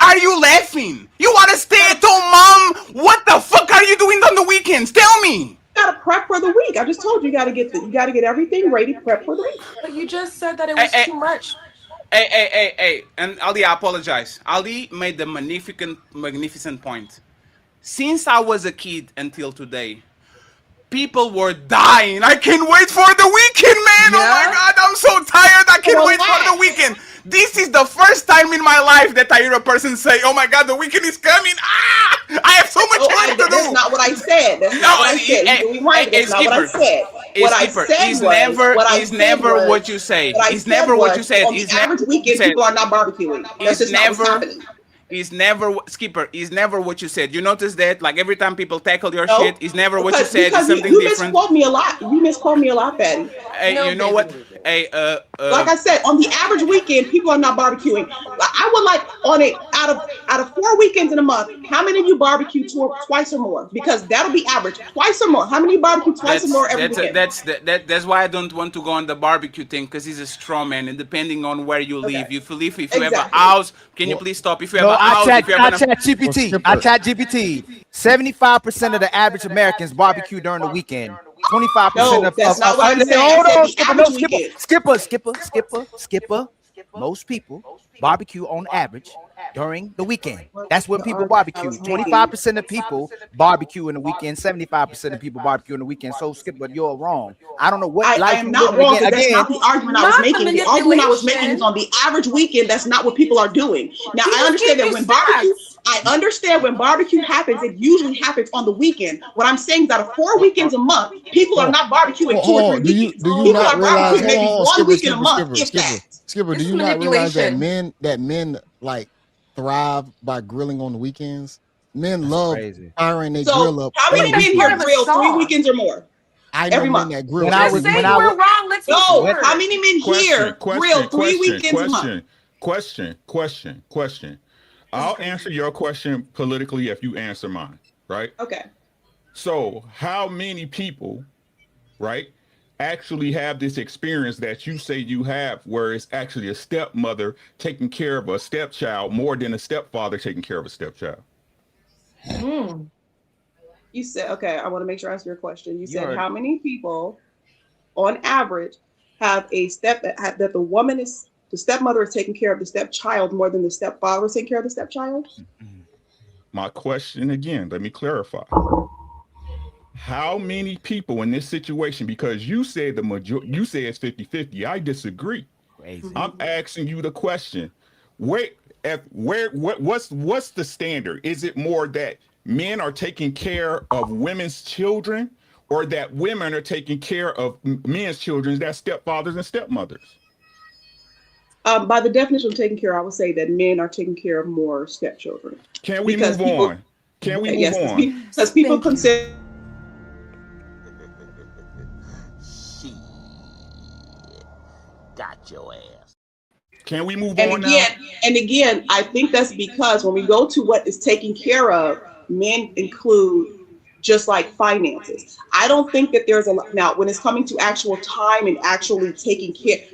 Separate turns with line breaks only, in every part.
are you laughing? You want to stay at home mom? What the fuck are you doing on the weekends? Tell me.
Gotta prep for the week. I just told you, you gotta get everything ready, prep for the week.
But you just said that it was too much.
Hey. And Ali, I apologize. Ali made the magnificent point. Since I was a kid until today, people were dying. I can't wait for the weekend, man. Yeah. Oh my God, I'm so tired. I can't wait for the weekend. This is the first time in my life that I hear a person say, oh my God, the weekend is coming. I have so much work to do.
That's not what I said. That's not what I said. That's not what I said. What I said
is never what you say. It's never what you said.
On the average weekend, people are not barbecuing. That's just not what's happening.
It's never, Skipper, it's never what you said. You notice that? Like every time people tackle your shit, it's never what you said. It's something different.
You misquote me a lot. You misquote me a lot, Patty.
Hey, you know what? Hey,
like I said, on the average weekend, people are not barbecuing. I would like on it out of 4 weekends in a month, how many of you barbecue twice or more? Because that'll be average, twice or more. How many barbecue twice or more every weekend?
That's why I don't want to go on the barbecue thing, because it's a straw man, and depending on where you live, if you have a house, can you please stop? If you have a house,
I chat GPT. 75% of the average Americans barbecue during the weekend. 25% of
that's not what I'm saying.
Skipper. Most people barbecue on average during the weekend. That's when people barbecue. 25% of people barbecue in the weekend. 75% of people barbecue in the weekend. So Skipper, you're wrong. I don't know what
I am not wrong. That's not the argument I was making. The argument I was making is on the average weekend. That's not what people are doing. Now I understand that when barbecue. I understand when barbecue happens, it usually happens on the weekend. What I'm saying is out of 4 weekends a month, people are not barbecuing 2 or 3 weekends. People are barbecuing maybe 1 weekend a month, if that.
Skipper, do you not realize that men like thrive by grilling on the weekends? Men love firing their grill up.
How many men here grill 3 weekends or more? Every month.
That grill. We're wrong. Let's
how many men here grill 3 weekends a month?
Question. I'll answer your question politically if you answer mine, right?
Okay.
So how many people, right, actually have this experience that you say you have where it's actually a stepmother taking care of a stepchild more than a stepfather taking care of a stepchild?
You said, okay, I want to make sure I answer your question. You said how many people on average have a that the stepmother is taking care of the stepchild more than the stepfather is taking care of the stepchild?
My question again, let me clarify. How many people in this situation, because you said you say it's 50-50, I disagree. Crazy. I'm asking you the question. What's the standard? Is it more that men are taking care of women's children, or that women are taking care of men's children, that's stepfathers and stepmothers?
By the definition of taking care, I would say that men are taking care of more stepchildren.
Can we move on? Can we move on?
Because people consider.
Got your ass.
Can we move on now?
And again, I think that's because when we go to what is taken care of, men include just like finances. I don't think that there's now when it's coming to actual time and actually taking care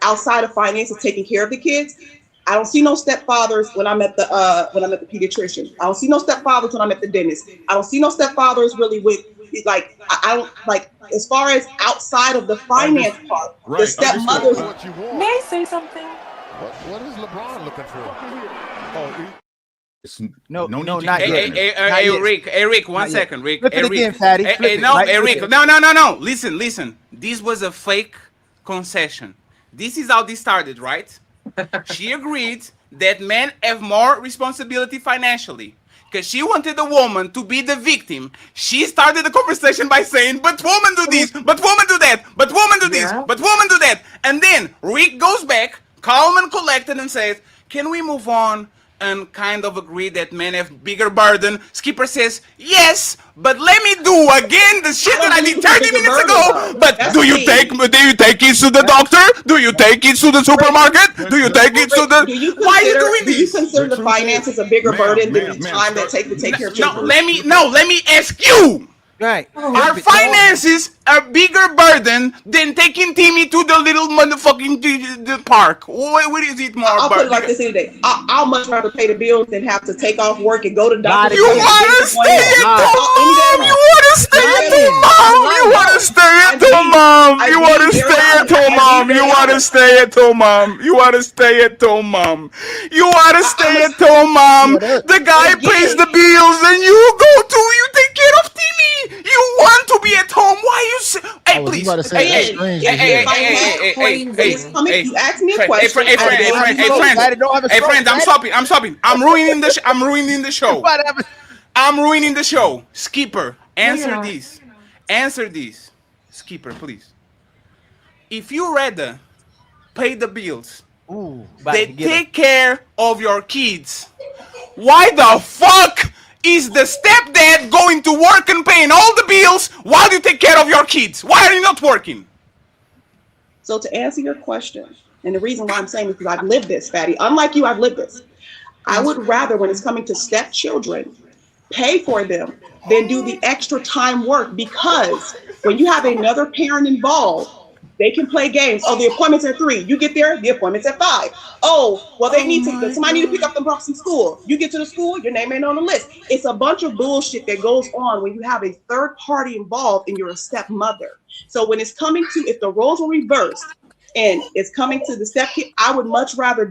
outside of finances, taking care of the kids. I don't see no stepfathers when I'm at the pediatrician. I don't see no stepfathers when I'm at the dentist. I don't see no stepfathers really with like I don't like as far as outside of the finance part. The stepmothers.
May I say something?
What is LeBron looking for?
No, not
yet. Hey, Rick, one second, Rick.
Flip it again, Fatty.
Rick. No. Listen. This was a fake concession. This is how this started, right? She agreed that men have more responsibility financially because she wanted the woman to be the victim. She started the conversation by saying, but women do this, but women do that, but women do this, but women do that. And then Rick goes back, calm and collected, and says, can we move on and kind of agree that men have bigger burden? Skipper says, yes, but let me do again the shit that I did 30 minutes ago. But do you take kids to the doctor? Do you take kids to the supermarket? Do you take kids to the... Why are you doing this?
Do you consider the finances a bigger burden than the time that takes to take care of children?
Let me ask you.
Right.
Our finances are bigger burden than taking Timmy to the little motherfucking the park. What is it more?
I'll put it like this any day. I'll much rather pay the bills than have to take off work and go to the doctor.
You want to stay at home? You want to stay at home? You want to stay at home, mom? You want to stay at home, mom? You want to stay at home, mom? You want to stay at home, mom? You want to stay at home, mom? The guy pays the bills and you go to you take care of Timmy. You want to be at home? Why you say? Hey, please.
You asked me a question.
Hey, friends, I'm stopping. I'm ruining the show. I'm ruining the show. Skipper, answer this. Answer this. Skipper, please. If you rather pay the bills, they take care of your kids, why the fuck is the stepdad going to work and paying all the bills while you take care of your kids? Why are you not working?
So to answer your question, and the reason why I'm saying this is I've lived this, Fatty. Unlike you, I've lived this. I would rather, when it's coming to stepchildren, pay for them than do the extra time work, because when you have another parent involved, they can play games. Oh, the appointment's at 3. You get there, the appointment's at 5. Oh, well, somebody need to pick up them from school. You get to the school, your name ain't on the list. It's a bunch of bullshit that goes on when you have a third party involved and you're a stepmother. So when it's coming to, if the roles were reversed and it's coming to the stepkid, I would much rather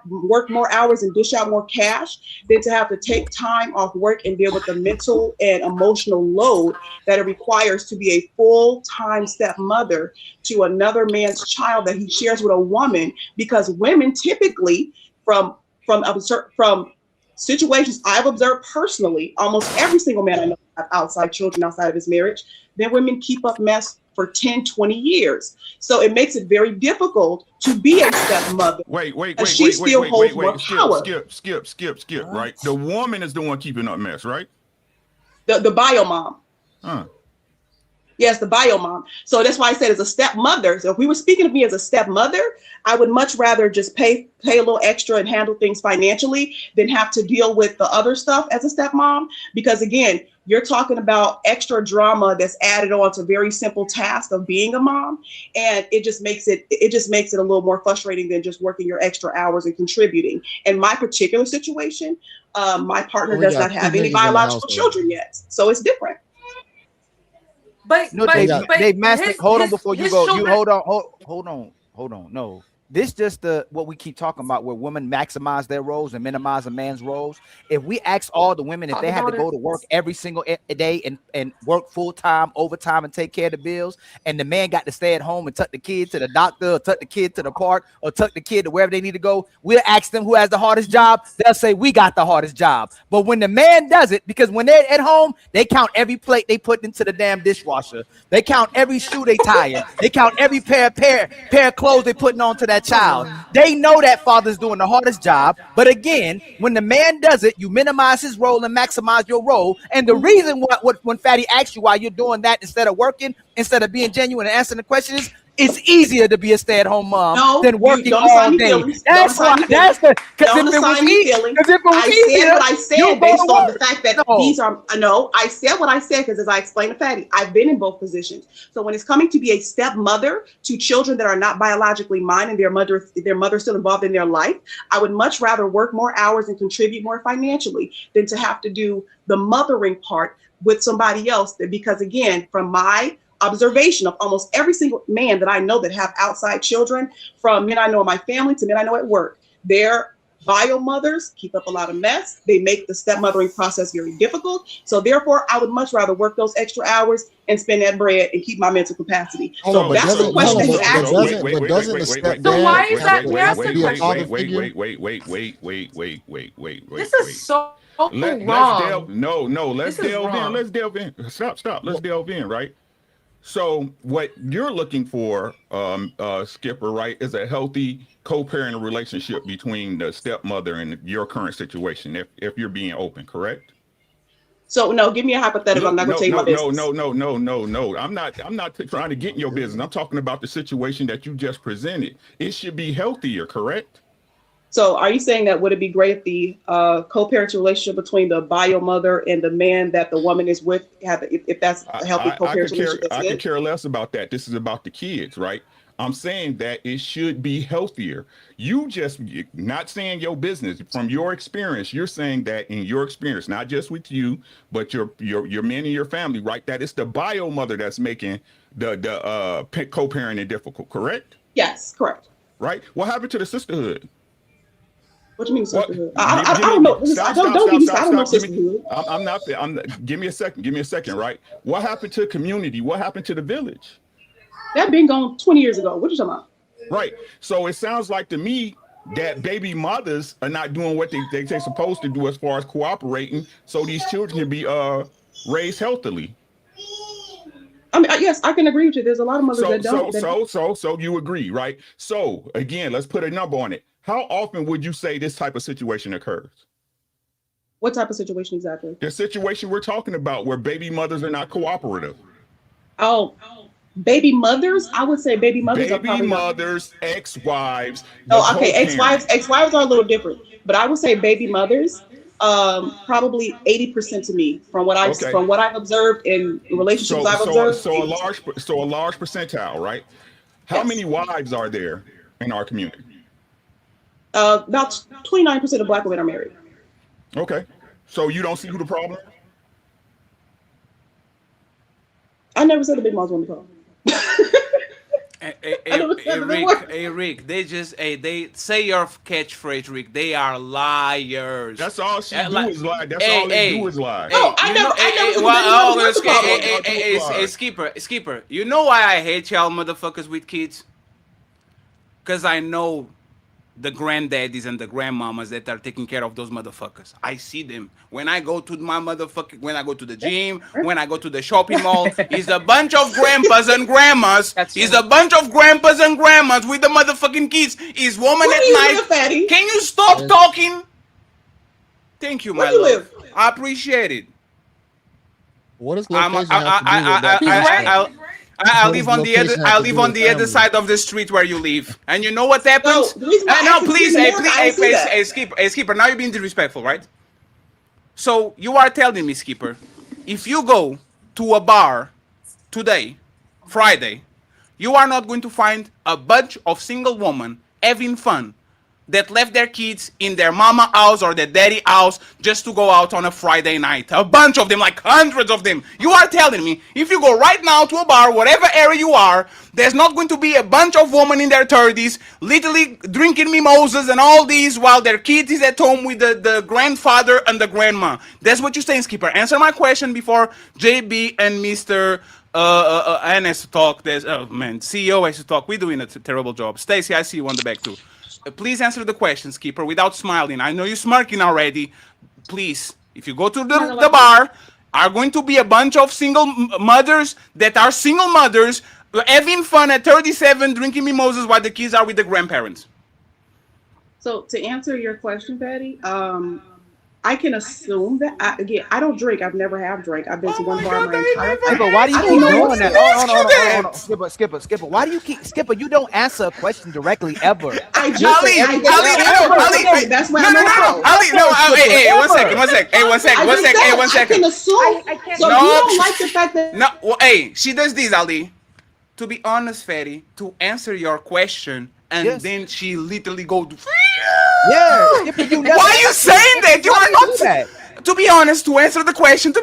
work more hours and dish out more cash than to have to take time off work and deal with the mental and emotional load that it requires to be a full-time stepmother to another man's child that he shares with a woman. Because women typically, from situations I've observed personally, almost every single man I know outside children outside of his marriage, then women keep up mess for 10, 20 years. So it makes it very difficult to be a stepmother.
Wait,
Skip,
right? The woman is the one keeping up mess, right?
The bio mom. Yes, the bio mom. So that's why I said as a stepmother. So if we were speaking of me as a stepmother, I would much rather just pay a little extra and handle things financially than have to deal with the other stuff as a stepmom. Because again, you're talking about extra drama that's added on to very simple tasks of being a mom, and it just makes it a little more frustrating than just working your extra hours and contributing. In my particular situation, my partner does not have any biological children yet, so it's different.
But
Dave Master, hold on before you go. You hold on. No. This just what we keep talking about, where women maximize their roles and minimize a man's roles. If we ask all the women if they had to go to work every single day and work full time, overtime, and take care of the bills, and the man got to stay at home and tuck the kid to the doctor, or tuck the kid to the park, or tuck the kid to wherever they need to go, we'll ask them who has the hardest job. They'll say we got the hardest job. But when the man does it, because when they're at home, they count every plate they put into the damn dishwasher. They count every shoe they tie. They count every pair of clothes they putting on to that child. They know that father's doing the hardest job. But again, when the man does it, you minimize his role and maximize your role. And the reason when Fatty asks you why you're doing that instead of working, instead of being genuine and answering the question, is it's easier to be a stay-at-home mom than working all day. That's why. That's the because if it was easy,
I said based on the fact that these are I said what I said because as I explained to Fatty, I've been in both positions. So when it's coming to be a stepmother to children that are not biologically mine and their mother still involved in their life, I would much rather work more hours and contribute more financially than to have to do the mothering part with somebody else. Because again, from my observation of almost every single man that I know that have outside children, from men I know in my family to men I know at work, their bio mothers keep up a lot of mess. They make the stepmothering process very difficult. So therefore, I would much rather work those extra hours and spend that bread and keep my mental capacity. So that's the question you asked me.
So why is that the question? This is so wrong.
Let's delve in. Stop. Let's delve in, right? So what you're looking for, Skipper, right, is a healthy co-parenting relationship between the stepmother and your current situation, if you're being open, correct?
So no, give me a hypothetical. I'm not going to tell you my business.
No. I'm not trying to get in your business. I'm talking about the situation that you just presented. It should be healthier, correct?
So are you saying that would it be great if the co-parenting relationship between the bio mother and the man that the woman is with, if that's a healthy co-parenting relationship?
I could care less about that. This is about the kids, right? I'm saying that it should be healthier. You just not saying your business from your experience. You're saying that in your experience, not just with you, but your men and your family, right? That it's the bio mother that's making the co-parenting difficult. Correct?
Yes, correct.
Right. What happened to the sisterhood?
What do you mean sisterhood? I don't know. I don't know sisterhood.
I'm not. Give me a second. Give me a second. Right. What happened to community? What happened to the village?
That been gone 20 years ago. What are you talking about?
Right. So it sounds like to me that baby mothers are not doing what they're supposed to do as far as cooperating, so these children can be raised healthily.
I mean, yes, I can agree with you. There's a lot of mothers that don't.
So you agree, right? So again, let's put a number on it. How often would you say this type of situation occurs?
What type of situation exactly?
The situation we're talking about where baby mothers are not cooperative.
Oh, baby mothers? I would say baby mothers are probably
mothers, ex-wives.
Oh, okay, ex-wives are a little different. But I would say baby mothers, probably 80% to me from what I've observed in relationships I've observed.
So a large percentile, right? How many wives are there in our community?
About 29% of Black women are married.
Okay. So you don't see who the problem is?
I never said the big moms were the problem.
Hey, Rick, they say your catchphrase, Rick. They are liars.
That's all she do is lie. That's all they do is lie.
No, I never.
Skipper, you know why I hate y'all motherfuckers with kids? Because I know the granddaddies and the grandmamas that are taking care of those motherfuckers. I see them when I go to when I go to the gym, when I go to the shopping mall. It's a bunch of grandpas and grandmas. It's a bunch of grandpas and grandmas with the motherfucking kids. It's woman at night. Can you stop talking? Thank you, my love. I appreciate it.
What is location have to do with that?
I live on the other. I live on the other side of the street where you live, and you know what happens? No, please, Skipper. Now you're being disrespectful, right? So you are telling me, Skipper, if you go to a bar today, Friday, you are not going to find a bunch of single women having fun that left their kids in their mama house or their daddy house just to go out on a Friday night. A bunch of them, like hundreds of them. You are telling me, if you go right now to a bar, whatever area you are, there's not going to be a bunch of women in their 30s literally drinking mimosas and all these while their kid is at home with the grandfather and the grandma. That's what you're saying, Skipper. Answer my question before JB and Mr. N has to talk. CEO has to talk. We're doing a terrible job. Stacy, I see you on the back too. Please answer the question, Skipper, without smiling. I know you're smirking already. Please, if you go to the bar, are going to be a bunch of single mothers that are single mothers having fun at 37, drinking mimosas while the kids are with the grandparents.
So to answer your question, Patty, I can assume that I don't drink. I've never have drank. I've been to one bar my entire life.
But why do you keep doing that? Hold on. Skipper. Why do you keep Skipper? You don't answer a question directly ever.
I just Ali. That's why
Ali, no. Hey, one second.
I can assume. So you don't like the fact that
no. Well, hey, she does this, Ali. To be honest, Fatty, to answer your question, and then she literally go to.
Yeah.
Why are you saying that? You are not that. To be honest, to answer the question,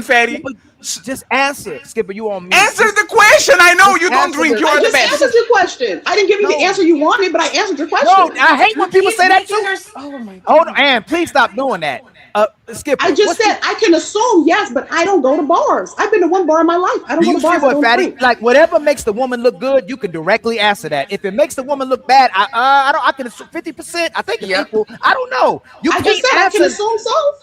Fatty.
Just answer. Skipper, you on me.
Answer the question. I know you don't drink. You are the best.
I just answered your question. I didn't give you the answer you wanted, but I answered your question.
No, I hate when people say that too. Oh my God. Hold on, Ann, please stop doing that. Skipper.
I just said I can assume yes, but I don't go to bars. I've been to one bar in my life. I don't go to bars.
What, Fatty? Like whatever makes the woman look good, you can directly answer that. If it makes the woman look bad, I can assume 50%. I think it's equal. I don't know.
I just said I can assume so.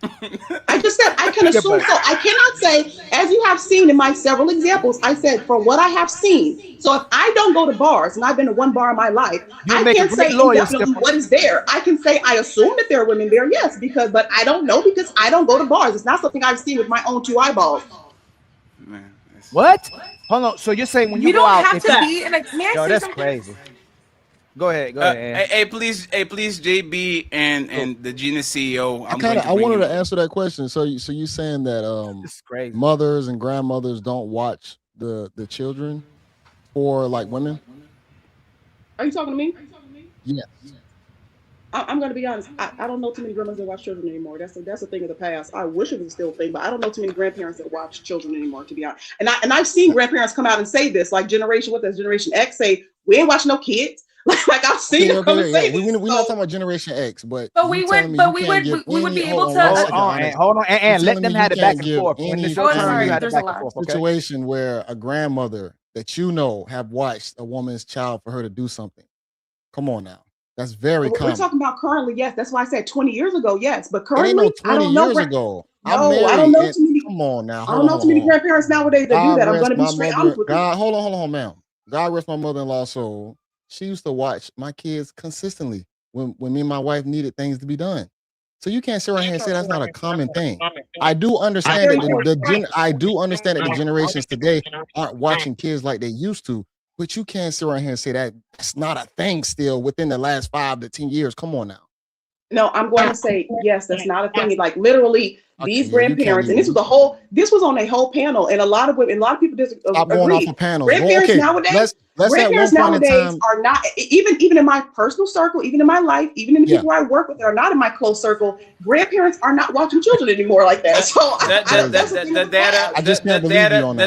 I just said I can assume so. I cannot say, as you have seen in my several examples, I said from what I have seen. So if I don't go to bars, and I've been to one bar in my life, I can't say definitely what is there. I can say I assume that there are women there, yes, but I don't know because I don't go to bars. It's not something I've seen with my own two eyeballs.
What? Hold on. So you're saying when you go out,
have to be in a
yo, that's crazy. Go ahead.
Hey, please, JB and the Genius CEO.
I wanted to answer that question. So you saying that
this is crazy.
mothers and grandmothers don't watch the children for like women?
Are you talking to me?
Yeah.
I'm going to be honest. I don't know too many grandmas that watch children anymore. That's a thing of the past. I wish it was still a thing, but I don't know too many grandparents that watch children anymore, to be honest. And I've seen grandparents come out and say this, like Generation X say, we ain't watching no kids. Like I've seen them come and say this.
We're not talking about Generation X, but
we would be able to
hold on, and let them have it back and forth.
Situation where a grandmother that you know have watched a woman's child for her to do something. Come on now. That's very common.
We're talking about currently, yes. That's why I said 20 years ago, yes. But currently,
no 20 years ago.
No, I don't know too many.
Come on now.
I don't know too many grandparents nowadays that do that. I'm going to be straight honest with you.
Hold on, ma'am. God rest my mother-in-law's soul. She used to watch my kids consistently when me and my wife needed things to be done. So you can't sit right here and say that's not a common thing. I do understand that the generations today aren't watching kids like they used to. But you can't sit right here and say that that's not a thing still within the last 5 to 10 years. Come on now.
No, I'm going to say, yes, that's not a thing. Like literally these grandparents, and this was on a whole panel, and a lot of people disagree.
Stop going off of panels.
Grandparents nowadays, grandparents nowadays are not, even in my personal circle, even in my life, even in the people I work with that are not in my close circle, grandparents are not watching children anymore like that. So
the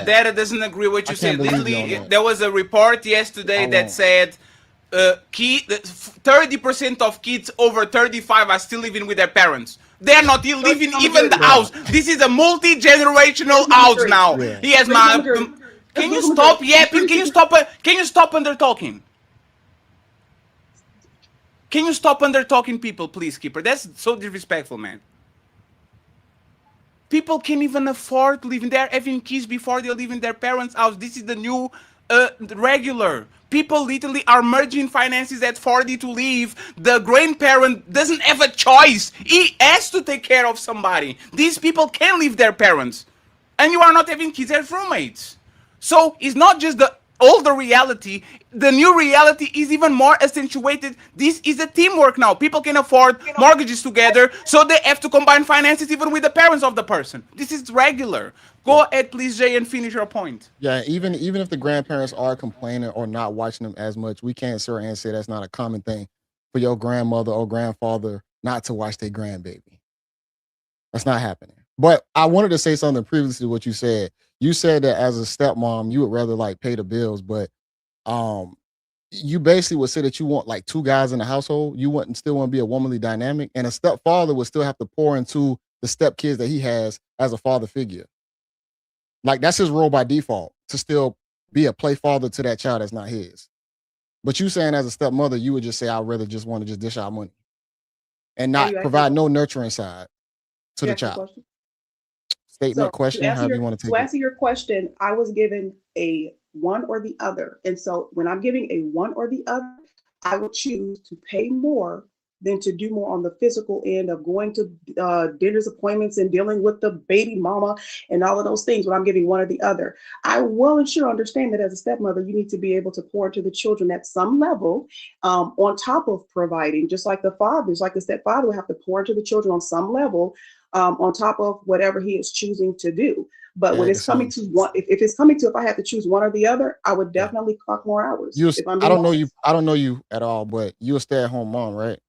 data doesn't agree with what you said. Literally, there was a report yesterday that said 30% of kids over 35 are still living with their parents. They're not living even the house. This is a multi-generational house now. Yes, ma'am. Can you stop yapping? Can you stop under talking? Can you stop under talking people, please, Keeper? That's so disrespectful, man. People can't even afford to live in there, having kids before they live in their parents' house. This is the new regular. People literally are merging finances at 40 to leave. The grandparent doesn't have a choice. He has to take care of somebody. These people can't leave their parents. And you are not having kids as roommates. So it's not just the older reality. The new reality is even more accentuated. This is a teamwork now. People can afford mortgages together, so they have to combine finances even with the parents of the person. This is regular. Go ahead, please, Jay, and finish your point.
Yeah, even if the grandparents are complaining or not watching them as much, we can't sit and say that's not a common thing for your grandmother or grandfather not to watch their grandbaby. That's not happening. But I wanted to say something previously to what you said. You said that as a stepmom, you would rather like pay the bills, but you basically would say that you want like 2 guys in the household. You wouldn't still want to be a womanly dynamic, and a stepfather would still have to pour into the stepkids that he has as a father figure. Like that's his role by default, to still be a play father to that child that's not his. But you saying as a stepmother, you would just say, I'd rather just want to just dish out money and not provide no nurturing side to the child. Statement, question, however you want to take it.
To answer your question, I was given a one or the other. And so when I'm giving a one or the other, I would choose to pay more than to do more on the physical end of going to dinner's appointments and dealing with the baby mama and all of those things when I'm giving one or the other. I will and sure understand that as a stepmother, you need to be able to pour into the children at some level on top of providing, just like the fathers, like the stepfather will have to pour into the children on some level on top of whatever he is choosing to do. But when it's coming to one, if I had to choose one or the other, I would definitely clock more hours.
I don't know you at all, but you're a stay-at-home mom, right?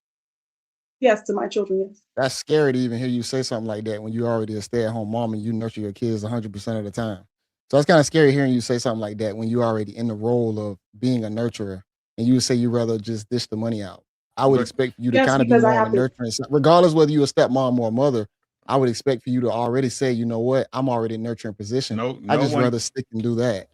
Yes, to my children, yes.
That's scary to even hear you say something like that when you're already a stay-at-home mom and you nurture your kids 100% of the time. So it's kind of scary hearing you say something like that when you're already in the role of being a nurturer and you would say you'd rather just dish the money out. I would expect you to kind of be more on the nurturing side. Regardless whether you're a stepmom or a mother, I would expect for you to already say, you know what, I'm already in nurturing position. I just rather stick and do that.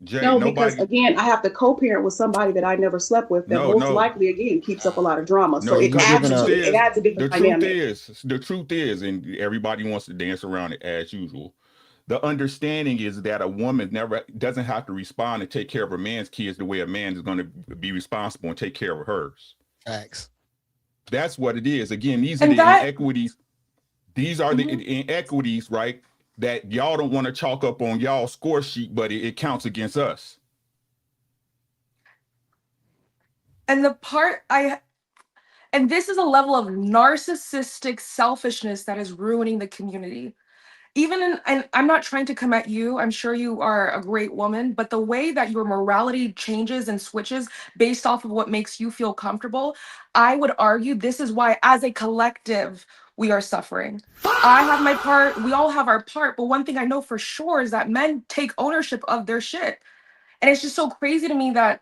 Jay,
because again, I have to co-parent with somebody that I never slept with. That most likely, again, keeps up a lot of drama. So it adds a different dynamic.
The truth is, and everybody wants to dance around it as usual. The understanding is that a woman doesn't have to respond and take care of a man's kids the way a man is going to be responsible and take care of hers.
Facts.
That's what it is. Again, these are the inequities. These are the inequities, right? That y'all don't want to chalk up on y'all score sheet, but it counts against us.
And and this is a level of narcissistic selfishness that is ruining the community. And I'm not trying to come at you. I'm sure you are a great woman, but the way that your morality changes and switches based off of what makes you feel comfortable, I would argue this is why, as a collective, we are suffering. I have my part. We all have our part. But one thing I know for sure is that men take ownership of their shit. And it's just so crazy to me that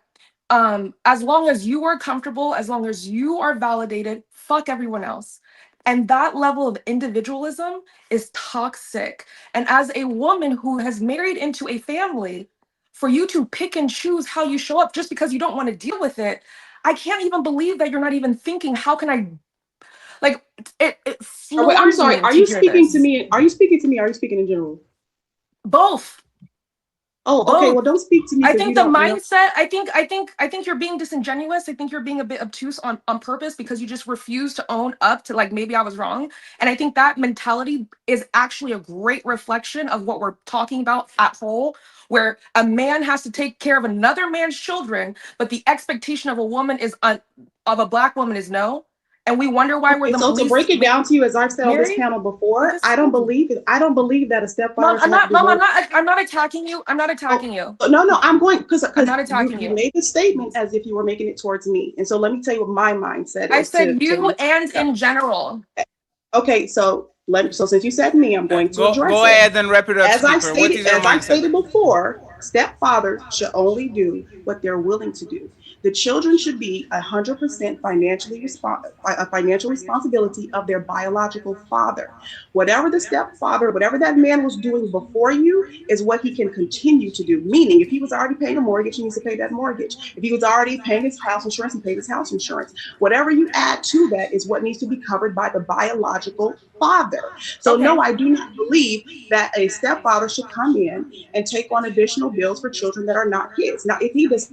as long as you are comfortable, as long as you are validated, fuck everyone else. And that level of individualism is toxic. And as a woman who has married into a family, for you to pick and choose how you show up just because you don't want to deal with it, I can't even believe that you're not even thinking, how can I, like, it
Wait, I'm sorry. Are you speaking to
this.
me? Are you speaking to me? Are you speaking in general?
Both.
Oh, okay. Well, don't speak to me.
I think the mindset, I think you're being disingenuous. I think you're being a bit obtuse on purpose because you just refuse to own up to, like, maybe I was wrong. And I think that mentality is actually a great reflection of what we're talking about at whole, where a man has to take care of another man's children, but the expectation of a woman is of a Black woman is no. And we wonder why we're the
so to break it down to you, as I've said on this panel before, I don't believe it. I don't believe that a stepfather.
I'm not attacking you. I'm not attacking you.
No, I'm going because
I'm not attacking you.
You made the statement as if you were making it towards me, and so let me tell you what my mindset is.
I said you and in general.
Okay, so since you said me, I'm going to address it.
Go ahead and wrap it up.
As I stated before, stepfathers should only do what they're willing to do. The children should be 100% financial responsibility of their biological father. Whatever the stepfather, whatever that man was doing before you is what he can continue to do. Meaning, if he was already paying a mortgage, he needs to pay that mortgage. If he was already paying his house insurance, he paid his house insurance. Whatever you add to that is what needs to be covered by the biological father. So no, I do not believe that a stepfather should come in and take on additional bills for children that are not his. Now, if he does.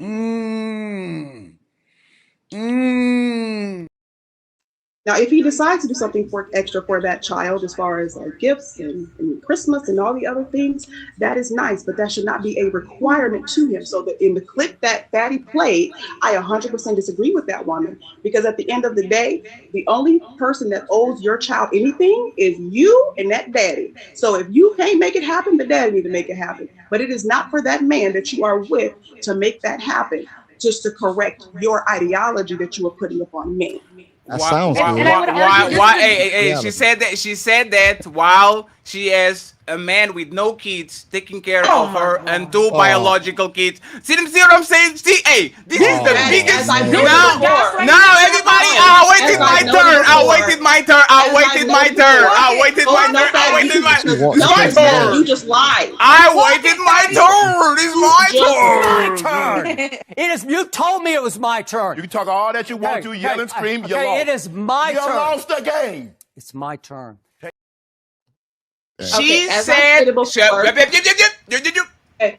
Now, if he decides to do something extra for that child, as far as gifts and Christmas and all the other things, that is nice, but that should not be a requirement to him. So that in the clip that Fatty played, I 100% disagree with that woman, because at the end of the day, the only person that owes your child anything is you and that daddy. So if you can't make it happen, the daddy need to make it happen. But it is not for that man that you are with to make that happen, just to correct your ideology that you are putting upon me.
That sounds good.
Why? She said that while she has a man with no kids taking care of her and two biological kids. See what I'm saying? See, hey, this is the biggest. Now, everybody, I waited my turn.
You just lied.
I waited my turn. It's my turn.
It is. You told me it was my turn.
You can talk all that you want to, yell and scream. You lost.
It is my turn.
You lost the game.
It's my turn.
She said.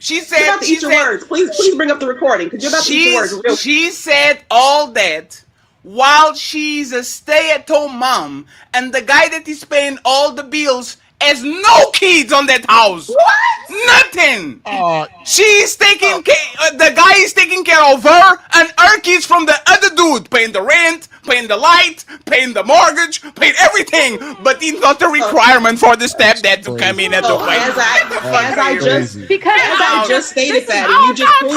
She said.
Words. Please bring up the recording because you're about to use words.
She said all that while she's a stay-at-home mom, and the guy that is paying all the bills has no kids on that house.
What?
Nothing. She's taking care. The guy is taking care of her and her kids from the other dude, paying the rent, paying the light, paying the mortgage, paying everything. But it's not a requirement for the stepdad to come in and to pay.
As I just stated, Fatty, you just proved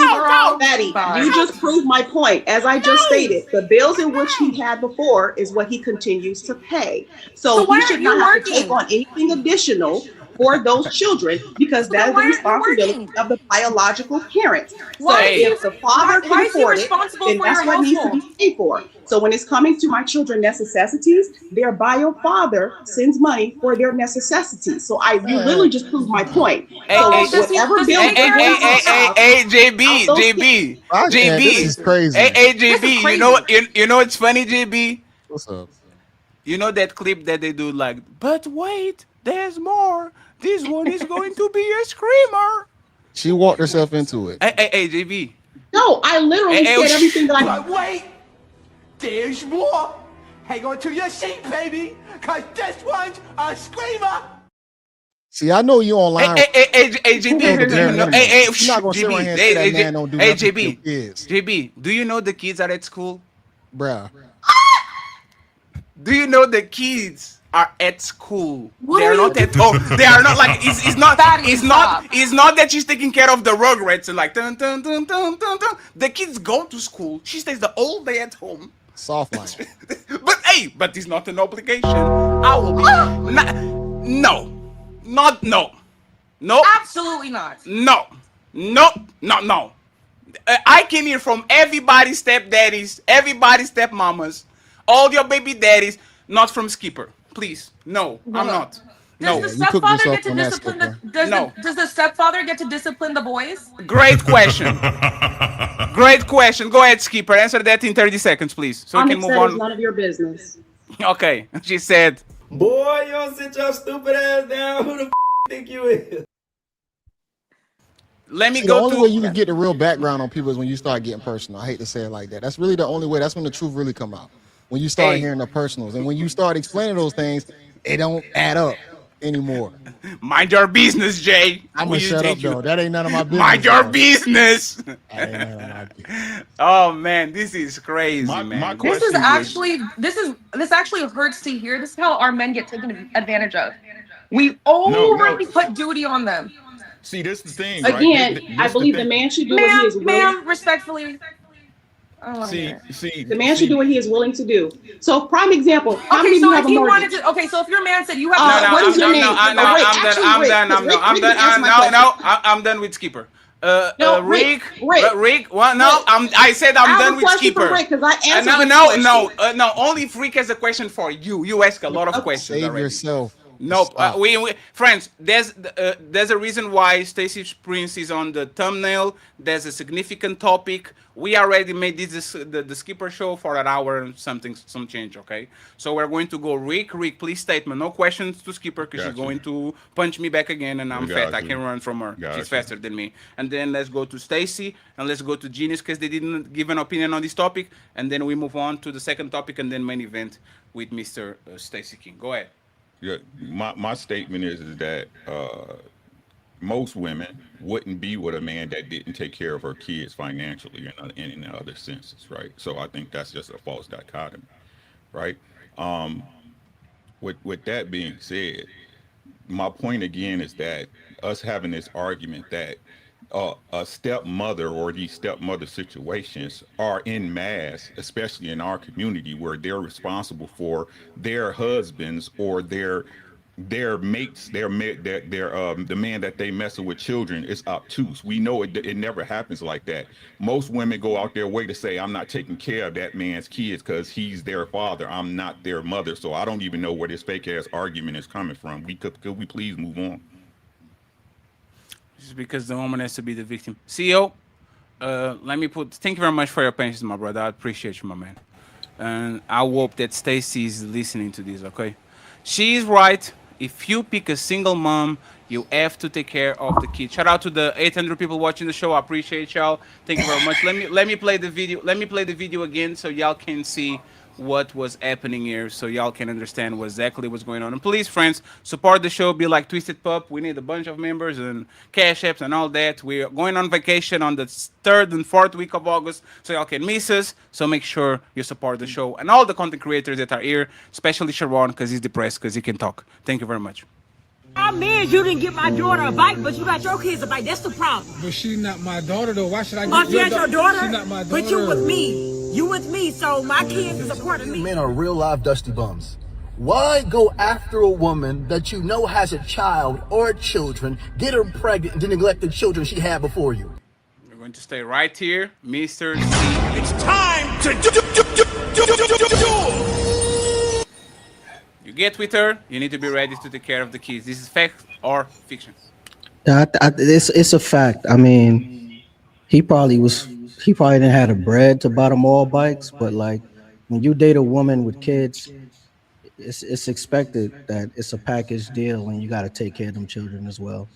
Fatty. You just proved my point. As I just stated, the bills in which he had before is what he continues to pay. So he should not have to take on anything additional for those children, because that is the responsibility of the biological parents. So if the father can afford it, then that's what needs to be paid for. So when it's coming to my children's necessities, their bio father sends money for their necessities. So you literally just proved my point.
JB.
This is crazy.
JB. You know it's funny, JB.
What's up?
You know that clip that they do, like, but wait, there's more. This one is going to be a screamer.
She walked herself into it.
Hey, JB.
No, I literally said everything that I.
But wait, there's more. Hang on to your seat, baby, because this one's a screamer.
See, I know you online.
Hey, JB,
the
do you know?
bare
Hey,
You're not gonna sit around
JB,
here and say that man don't do
hey,
nothing for your
JB,
kids,
JB, do you know the kids are at school?
bruh.
Do you know the kids are at school?
What
They
are
are
you
not at home. They are not like
Fatty, stop.
it's not that she's taking care of the Rugrats and like dun, dun, dun, dun, dun, dun. The kids go to school. She stays the whole day at home.
Soft life.
But hey, but it's not an obligation. I will be no, not no, no,
Absolutely not.
no, no, no, no. I came here from everybody's stepdaddies, everybody's stepmamas, all your baby daddies, not from Skipper. Please, no, I'm not.
Does
No.
the
you cooked
stepfather
yourself
get to
on that,
discipline
Skipper.
does the stepfather get to discipline the boys?
Great question. Great question. Go ahead, Skipper. Answer that in 30 seconds, please, so we can move
It's
on.
none of your business.
Okay, she said.
Boy, you don't sit your stupid ass down. Who the think you is?
Let me
See, the
go
only
to.
way you can get the real background on people is when you start getting personal. I hate to say it like that. That's really the only way. That's when the truth really come out. When you start
Hey.
hearing the personals, and when you start explaining those things, it don't add up anymore.
Mind your business, Jay.
I'm
Will
gonna
you
shut
take
up
you-
though. That ain't none of my business.
Mind your
though.
business.
That ain't none of my business.
Oh man, this is crazy,
My
man.
This
question
is actually this actually hurts to hear. This is how our men get taken advantage of. We already put duty on them.
See, this is the thing, right?
Again, I
This the
believe the
thing.
man should do what he is willing.
Ma'am, respectfully. I don't want to hear
See,
it.
see,
The man should do what he is willing to do. So, prime example. How many
Okay,
of you
so
have
if
a
he
mortgage?
wanted to, okay, so if your man said you have
No,
to,
no,
what is your
no,
name?
no,
Oh,
no,
Rick,
I'm done.
actually,
I'm
Rick,
done.
because
I'm
Rick
done.
didn't answer my
No,
question.
no, I'm done with Skipper.
No,
Rick.
Rick.
Well, no, I said
I
I'm
have
done
a
with
question
Skipper.
for Rick because I answered
No,
Rick's
no,
question.
no. Only Freak has a question for you. You ask a lot of
Okay.
questions
Save
already.
yourself.
Nope.
Stop.
We friends. There's a reason why Stacy Prince is on the thumbnail. There's a significant topic. We already made this the Skipper show for an hour and something, some change. Okay, so we're going to go. Rick, please statement. No questions to Skipper because she's
Gotcha.
going to punch me back again, and I'm fat. I
Gotcha.
can run from her. She's
Gotcha.
faster than me. And then let's go to Stacy and let's go to Genius because they didn't give an opinion on this topic. And then we move on to the second topic and then main event with Mr. Stacy King. Go ahead.
Yeah, my statement is that most women wouldn't be with a man that didn't take care of her kids financially and in other senses, right? So I think that's just a false dichotomy, right? With that being said, my point again is that us having this argument that a stepmother or these stepmother situations are in mass, especially in our community, where they're responsible for their husbands or their mates, their the man that they messing with children is obtuse. We know it never happens like that. Most women go out their way to say, I'm not taking care of that man's kids because he's their father. I'm not their mother. So I don't even know where this fake ass argument is coming from. Could we please move on?
Just because the woman has to be the victim. CEO, let me put. Thank you very much for your patience, my brother. I appreciate you, my man. And I hope that Stacy is listening to this. Okay, she is right. If you pick a single mom, you have to take care of the kid. Shout out to the 800 people watching the show. I appreciate y'all. Thank you very much. Let me play the video. Let me play the video again so y'all can see what was happening here, so y'all can understand what exactly what's going on. And please, friends, support the show. Be like Twisted Pup. We need a bunch of members and cash apps and all that. We're going on vacation on the 3rd and 4th week of August, so y'all can miss us. So make sure you support the show and all the content creators that are here, especially Sharon, because he's depressed because he can talk. Thank you very much.
I mean, you didn't get my daughter a bike, but you got your kids a bike. That's the problem.
But she's not my daughter, though. Why should I
Oh,
get
she ain't your daughter?
She's not my daughter.
But you with me. You with me, so my kids is a part of me.
Men are real live dusty bums. Why go after a woman that you know has a child or children, get her pregnant, and then neglect the children she had before you?
We're going to stay right here, Mr. C.
It's time to do.
You get with her, you need to be ready to take care of the kids. This is fact or fiction?
It's a fact. I mean, he probably didn't have the bread to buy them all bikes, but like when you date a woman with kids, it's expected that it's a package deal and you got to take care of them children as well.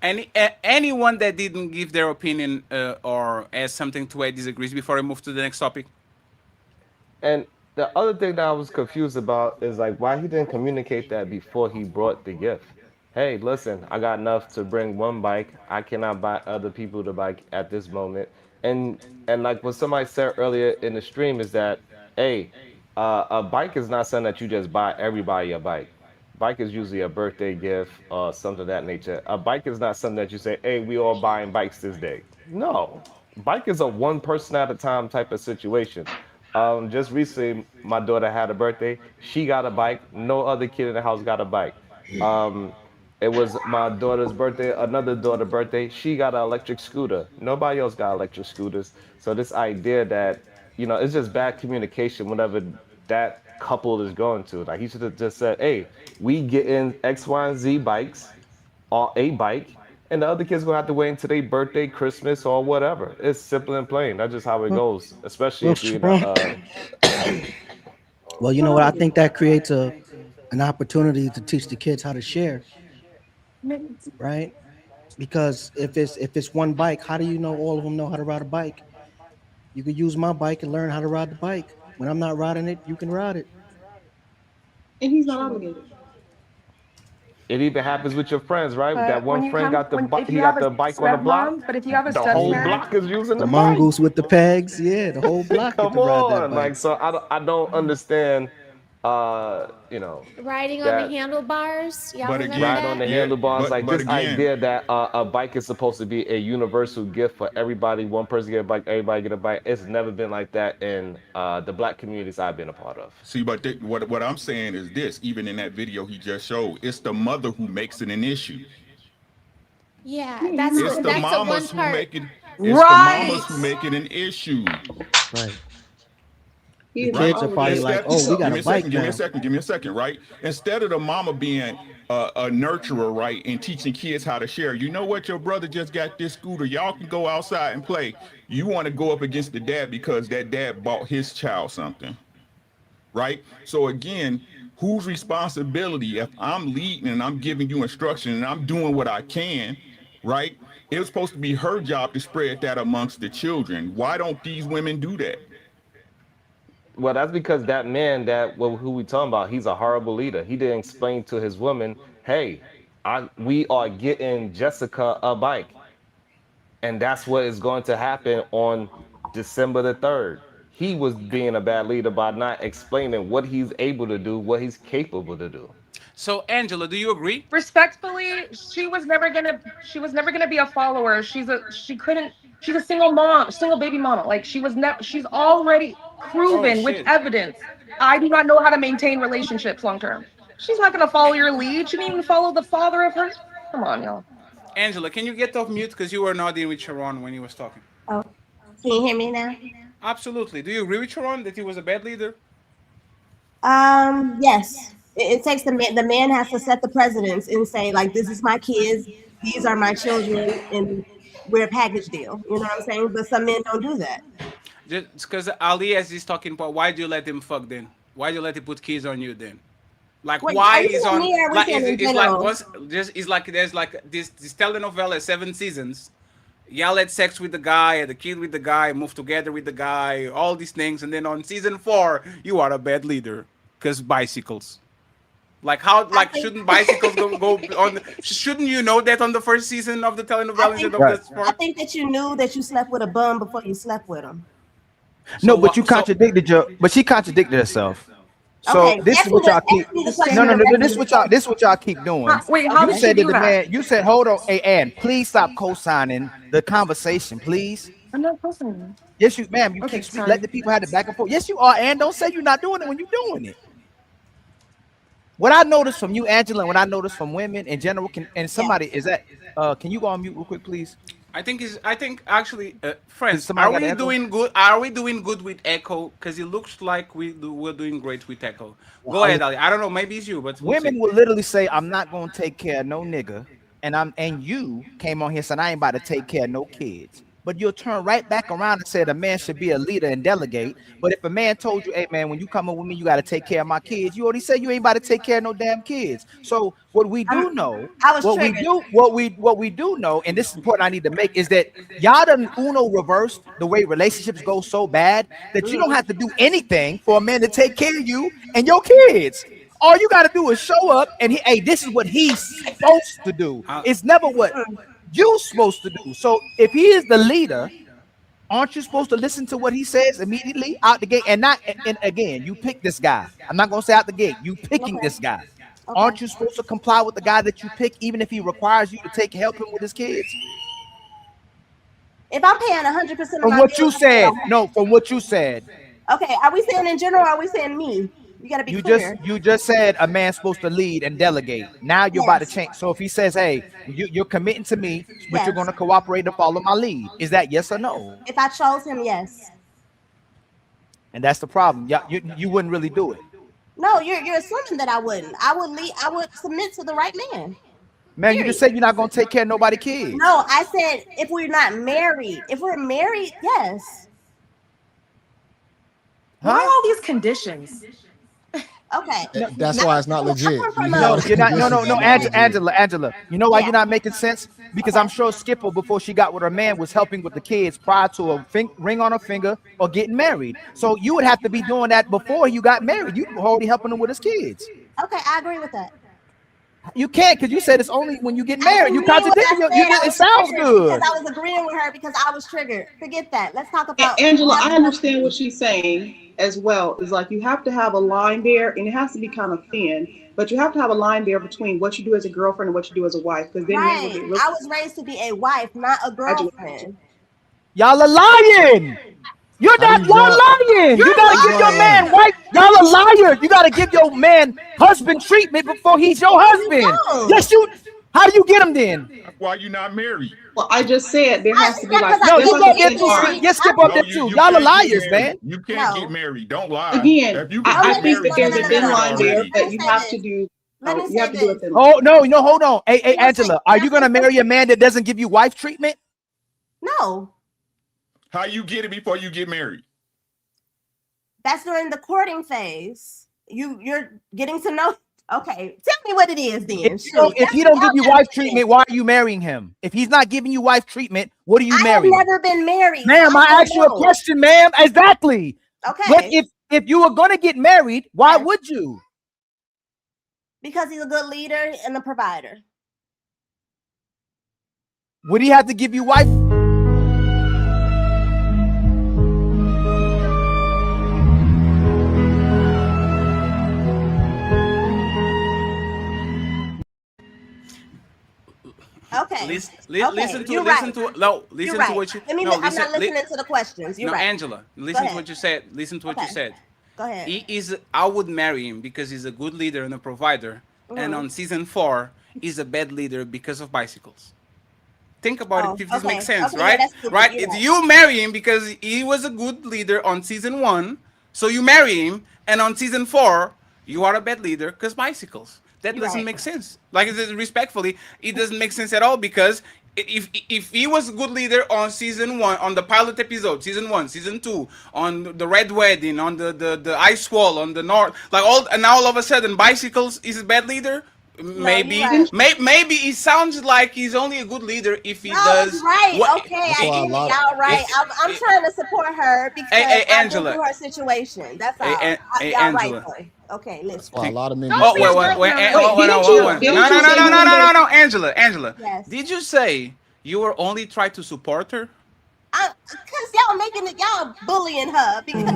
Anyone that didn't give their opinion or has something to add disagrees before I move to the next topic?
And
The other thing that I was confused about is like why he didn't communicate that before he brought the gift. Hey, listen, I got enough to bring one bike. I cannot buy other people the bike at this moment. And like what somebody said earlier in the stream is that, hey, a bike is not something that you just buy everybody a bike. Bike is usually a birthday gift or something of that nature. A bike is not something that you say, hey, we all buying bikes this day. No, bike is a one person at a time type of situation. Just recently, my daughter had a birthday. She got a bike. No other kid in the house got a bike. Um, it was my daughter's birthday, another daughter's birthday. She got an electric scooter. Nobody else got electric scooters. So this idea that, it's just bad communication whenever that couple is going to. Like he should have just said, hey, we get in X, Y, and Z bikes, or a bike, and the other kids gonna have to wait until their birthday, Christmas, or whatever. It's simple and plain. That's just how it goes. Especially
Well,
if you're in a
well, you know what? I think that creates an opportunity to teach the kids how to share, right? Because if it's one bike, how do you know all of them know how to ride a bike? You could use my bike and learn how to ride the bike. When I'm not riding it, you can ride it.
And he's not obligated.
It even happens with your friends, right? That
But
one
when you
friend
come,
got the
when if
he
you have
got
a
the bike on the block.
stepmom, but if you have a
The whole
stepparent,
block is using
The
the bike.
mongoose with the pegs, yeah, the whole block get
Come
to ride that
on,
bike.
like so I don't understand. You know
Riding on the
that
handlebars. Y'all
But
remember
again,
ride on the
that?
yeah,
handlebars, like
but
this
again,
idea that a bike is supposed to be a universal gift for everybody. One person get a bike, everybody get a bike. It's never been like that in the black communities I've been a part of.
see, but what I'm saying is this: even in that video he just showed, it's the mother who makes it an issue.
Yeah,
It's the
that's the one
mamas who
part.
make it. It's the
right?
mamas who make it an issue.
Right.
He
The
is not
Right?
kids are probably
obligated.
like,
Instead,
"Oh, we got
give
a
me a second,
bike
give me a
now."
second, give me a second, right? Instead of the mama being a nurturer, right, and teaching kids how to share, you know what? Your brother just got this scooter. Y'all can go outside and play. You want to go up against the dad because that dad bought his child something, right? So again, whose responsibility if I'm leading and I'm giving you instruction and I'm doing what I can, right? It was supposed to be her job to spread that amongst the children. Why don't these women do that?
Well, that's because that man who we talking about, he's a horrible leader. He didn't explain to his woman, hey, we are getting Jessica a bike. And that's what is going to happen on December the 3rd. He was being a bad leader by not explaining what he's able to do, what he's capable to do.
So, Angela, do you agree?
Respectfully, she was never gonna be a follower. She's a single mom, single baby mama. Like she's already
Oh
proven with
shit.
evidence. I do not know how to maintain relationships long term. She's not gonna follow your lead. She didn't even follow the father of her. Come on, y'all.
Angela, can you get off mute because you were nodding with Sharon when he was talking?
Oh, can you hear me now?
Absolutely. Do you agree with Sharon that he was a bad leader?
Yes. It takes the man. The man has to set the precedence and say, like, this is my kids, these are my children, and we're a package deal. You know what I'm saying? But some men don't do that.
Just because Ali as he's talking about, why do you let him fuck then? Why do you let him put keys on you then? Like
Wait,
why
are you
is
saying
on
me or are we
like
saying in
it's like
general?
once just it's like there's like this telenovela 7 seasons. Y'all had sex with the guy, had a kid with the guy, moved together with the guy, all these things, and then on season 4 you are a bad leader because bicycles. Like how
I
like
think
shouldn't bicycles go on? Shouldn't you know that on the first season of the
I
telenovela instead
think
of
Right.
the
I
sport?
think that you knew that you slept with a bum before you slept with him.
So
No, but you
what? So
contradicted but she contradicted herself. So
Okay,
this is what y'all keep.
ask me the
No,
question
no, no, no.
directly.
This what y'all keep doing.
Wait, how
You
did
Okay.
she
said that
do
the
that?
man. You said, hold on, hey, Ann, please stop co-signing the conversation, please.
I'm not listening.
Yes, you, ma'am. You
Okay,
keep let
sorry.
the people have the back and forth. Yes, you are, and don't say you're not doing it when you're doing it. What I noticed from you, Angela, and what I noticed from women in general, and
Yeah.
somebody is that. Can you go on mute real quick, please?
I think actually,
Because
friends,
somebody got the echo.
Are we doing good with echo? Because it looks like we're doing great with echo.
Well,
Go ahead, Ali. I don't know. Maybe it's you, but we'll see.
women will literally say, "I'm not gonna take care of no nigga," and you came on here saying, "I ain't about to take care of no kids." but you'll turn right back around and say a man should be a leader and delegate. But if a man told you, hey man, when you come in with me, you got to take care of my kids, you already said you ain't about to take care of no damn kids. So what we do know, what we do know, and this is the point I need to make, is that y'all done Uno reversed the way relationships go so bad that you don't have to do anything for a man to take care of you and your kids. All you got to do is show up and hey, this is what he's supposed to do. It's never what you're supposed to do. So if he is the leader, aren't you supposed to listen to what he says immediately out the gate? And not, and again, you pick this guy. I'm not going to say out the gate. You picking this guy. Aren't you supposed to comply with the guy that you pick, even if he requires you to help him with his kids?
If I'm paying 100% of
from
my
what
bills,
you said, no, from what you said.
Okay, are we saying in general or are we saying me? You gotta be clear.
You just said a man's supposed to lead and delegate. Now you're about to change. So if he says, hey, you're committing to me, but you're going to cooperate to follow my lead, is that yes or no?
If I chose him, yes.
And that's the problem. You wouldn't really do it.
No, you're assuming that I wouldn't. I would submit to the right man.
Man, you just said you're not going to take care of nobody's kids.
No, I said if we're not married. If we're married, yes.
Why all these conditions?
Okay.
That's why it's not legit.
No, you're not. No, Angela. You know why you're not making sense? Because I'm sure Skipper, before she got with her man, was helping with the kids prior to a ring on her finger or getting married. So you would have to be doing that before you got married. You were already helping him with his kids.
Okay, I agree with that.
You can't, because you said it's only when you get married. You contradicted it. Sounds good.
Because I was agreeing with her because I was triggered. Forget that. Let's talk about
Angela. I understand what she's saying as well. Is like you have to have a line there, and it has to be kind of thin. But you have to have a line there between what you do as a girlfriend and what you do as a wife. Because then
I was raised to be a wife, not a girlfriend.
Y'all are lying. You're not lying. You gotta give your man wife. Y'all are liars. You gotta give your man husband treatment before he's your husband. Yes, you. How do you get him then?
Why you not married?
Well, I just said there has to be like.
No, you gonna get too. Yes, skip up there too. Y'all are liars, man.
You can't get married. Don't lie.
Again,
if you
I think that there's a thin line there that you have to do. You have to do it.
Oh no, hold on. Hey, Angela, are you gonna marry a man that doesn't give you wife treatment?
No.
How you get it before you get married?
That's during the courting phase. You're getting to know. Okay, tell me what it is then.
If he don't give you wife treatment, why are you marrying him? If he's not giving you wife treatment, what are you marrying?
I have never been married.
Ma'am, I asked you a question, ma'am. Exactly.
Okay.
But if you were gonna get married, why would you?
Because he's a good leader and a provider.
Would he have to give you wife?
Okay.
Listen to what you.
I'm not listening to the questions. You're right.
Angela, listen to what you said. Listen to what you said.
Go ahead.
I would marry him because he's a good leader and a provider. And on season 4, he's a bad leader because of bicycles. Think about it if this makes sense, right? Right? You marry him because he was a good leader on season 1, so you marry him, and on season 4, you are a bad leader because bicycles. That doesn't make sense. Like, respectfully, it doesn't make sense at all, because if he was a good leader on season 1, on the pilot episode, season 1, season 2, on the Red Wedding, on the ice wall, on the north, like and now all of a sudden bicycles is a bad leader. Maybe it sounds like he's only a good leader if he does.
Right. Y'all right. I'm trying to support her because I'm going through her situation. That's all. Y'all
Angela.
right. Okay, listen.
A lot of men.
No, Angela.
Yes.
Did you say you were only trying to support her?
Because y'all bullying her because.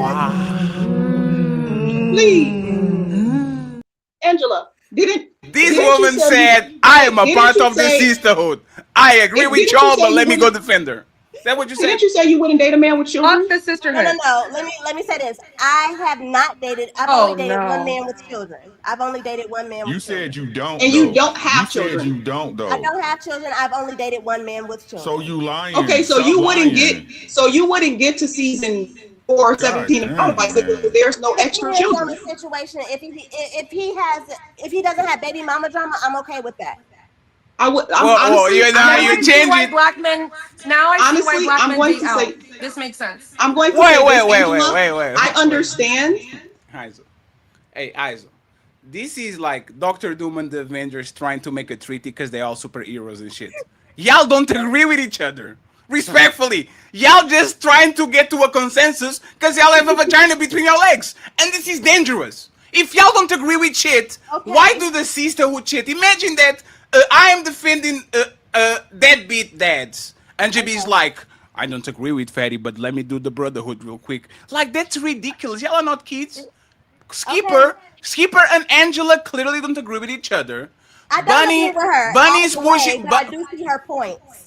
Please, Angela.
This woman said, I am a part of the sisterhood. I agree with y'all, but let me go defend her. Is that what you said?
Didn't you say you wouldn't date a man with children?
Fuck the sisterhood.
No. Let me say this. I have not dated. I've only dated one man with children. I've only dated one man with children.
You said you don't.
And you don't have children.
You said you don't, though.
I don't have children. I've only dated one man with children.
So you lying.
Okay, so you wouldn't get to season 4, 17 and there's no extra children.
On the situation, if he doesn't have baby mama drama, I'm okay with that.
I would. I'm
Well,
honestly.
you
Now
you
I see
change
why
it.
black men. Now I see why
Honestly,
black
I'm
men
going
date
to
out.
say.
This makes sense.
I'm going to
Wait,
say
wait,
this,
wait, wait,
Angela.
wait, wait,
I
wait.
understand.
Aizo. Hey, Aizo. This is like Doctor Doom and the Avengers trying to make a treaty because they're all superheroes and shit. Y'all don't agree with each other. Respectfully, y'all just trying to get to a consensus because y'all have a vagina between your legs, and this is dangerous. If y'all don't agree with shit, why do the sisterhood shit? Imagine that I am defending deadbeat dads, and JB's like, I don't agree with Fatty, but let me do the brotherhood real quick. Like that's ridiculous. Y'all are not kids. Skipper and Angela clearly don't agree with each other.
I don't agree with her
Bunny
all
is
the way,
pushing.
but I do see her points.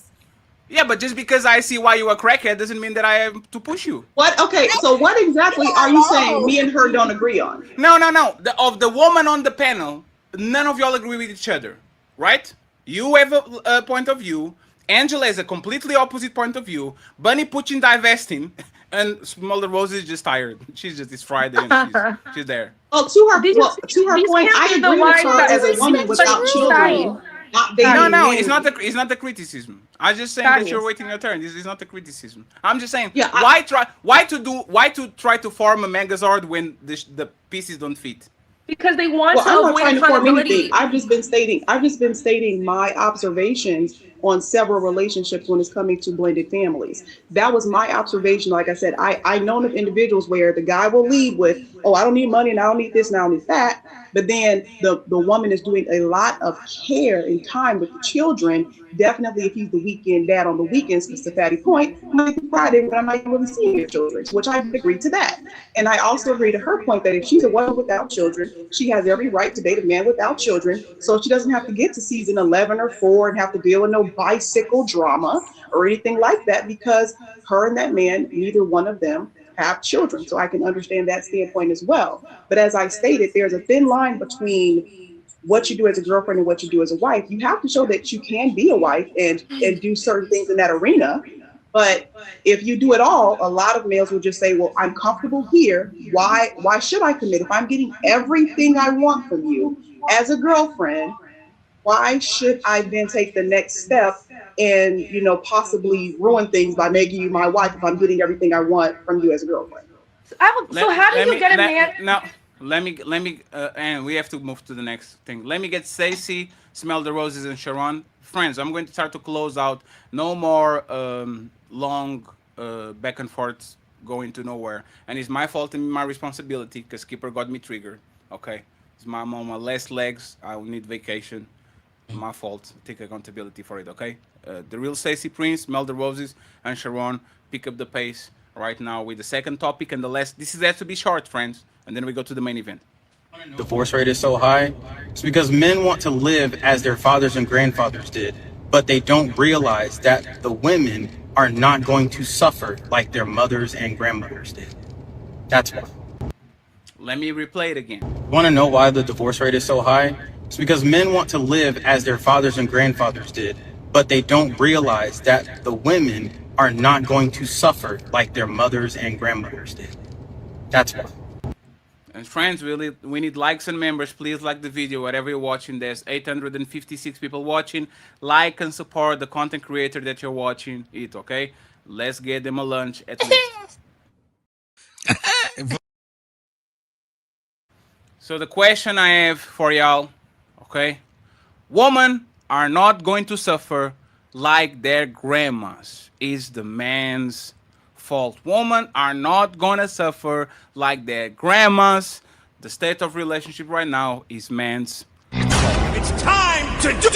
Yeah, but just because I see why you are crackhead doesn't mean that I have to push you.
What? Okay. So what exactly are you saying? Me and her don't agree on?
No, no, no. Of the woman on the panel, none of y'all agree with each other, right? You have a point of view. Angela has a completely opposite point of view. Bunny Puchin divesting, and Smolder Rose is just tired. She's just it's Friday and she's there.
Well, to her
These
point,
can't
I
be the
agree with
lies
her
that
as a woman without children, not dating
No,
men.
it's not the criticism. I'm just saying that you're waiting your turn. This is not the criticism. I'm just saying,
Yeah,
why to try to form a Megazord when the pieces don't fit?
Because they want
Well,
to
I'm not
avoid
trying to form anything.
accountability.
I've just been stating my observations on several relationships when it's coming to blended families. That was my observation. Like I said, I know of individuals where the guy will lead with, oh, I don't need money and I don't need this and I don't need that. But then the woman is doing a lot of care and time with the children. Definitely, if he's the weekend dad on the weekends, because to Fatty point, Monday through Friday, when I'm not even really seeing your children, which I agree to that. And I also agree to her point that if she's a woman without children, she has every right to date a man without children. So she doesn't have to get to season 11 or 4 and have to deal with no bicycle drama or anything like that because her and that man, neither one of them have children. So I can understand that standpoint as well. But as I stated, there's a thin line between what you do as a girlfriend and what you do as a wife. You have to show that you can be a wife and do certain things in that arena. But if you do it all, a lot of males will just say, well, I'm comfortable here. Why should I commit? If I'm getting everything I want from you as a girlfriend, why should I then take the next step and, possibly ruin things by making you my wife if I'm getting everything I want from you as a girlfriend?
So how do you get a man?
No, let me, and we have to move to the next thing. Let me get Stacey, Smell the Roses, and Sharon. Friends, I'm going to start to close out. No more long back and forth going to nowhere. And it's my fault and my responsibility because Skipper got me triggered. Okay, it's I'm on my last legs. I will need vacation. My fault. Take accountability for it. Okay. The real Stacey Prince, Smell the Roses, and Sharon pick up the pace right now with the second topic and the last. This is has to be short, friends, and then we go to the main event.
Divorce rate is so high? It's because men want to live as their fathers and grandfathers did, but they don't realize that the women are not going to suffer like their mothers and grandmothers did. That's why.
Let me replay it again.
Want to know why the divorce rate is so high? It's because men want to live as their fathers and grandfathers did, but they don't realize that the women are not going to suffer like their mothers and grandmothers did. That's why.
And friends, we need likes and members. Please like the video wherever you're watching. There's 856 people watching. Like and support the content creator that you're watching it, okay? Let's get them a lunch at least. So the question I have for y'all, okay? Women are not going to suffer like their grandmas. Is the man's fault. Women are not gonna suffer like their grandmas. The state of relationship right now is man's.
It's time to do.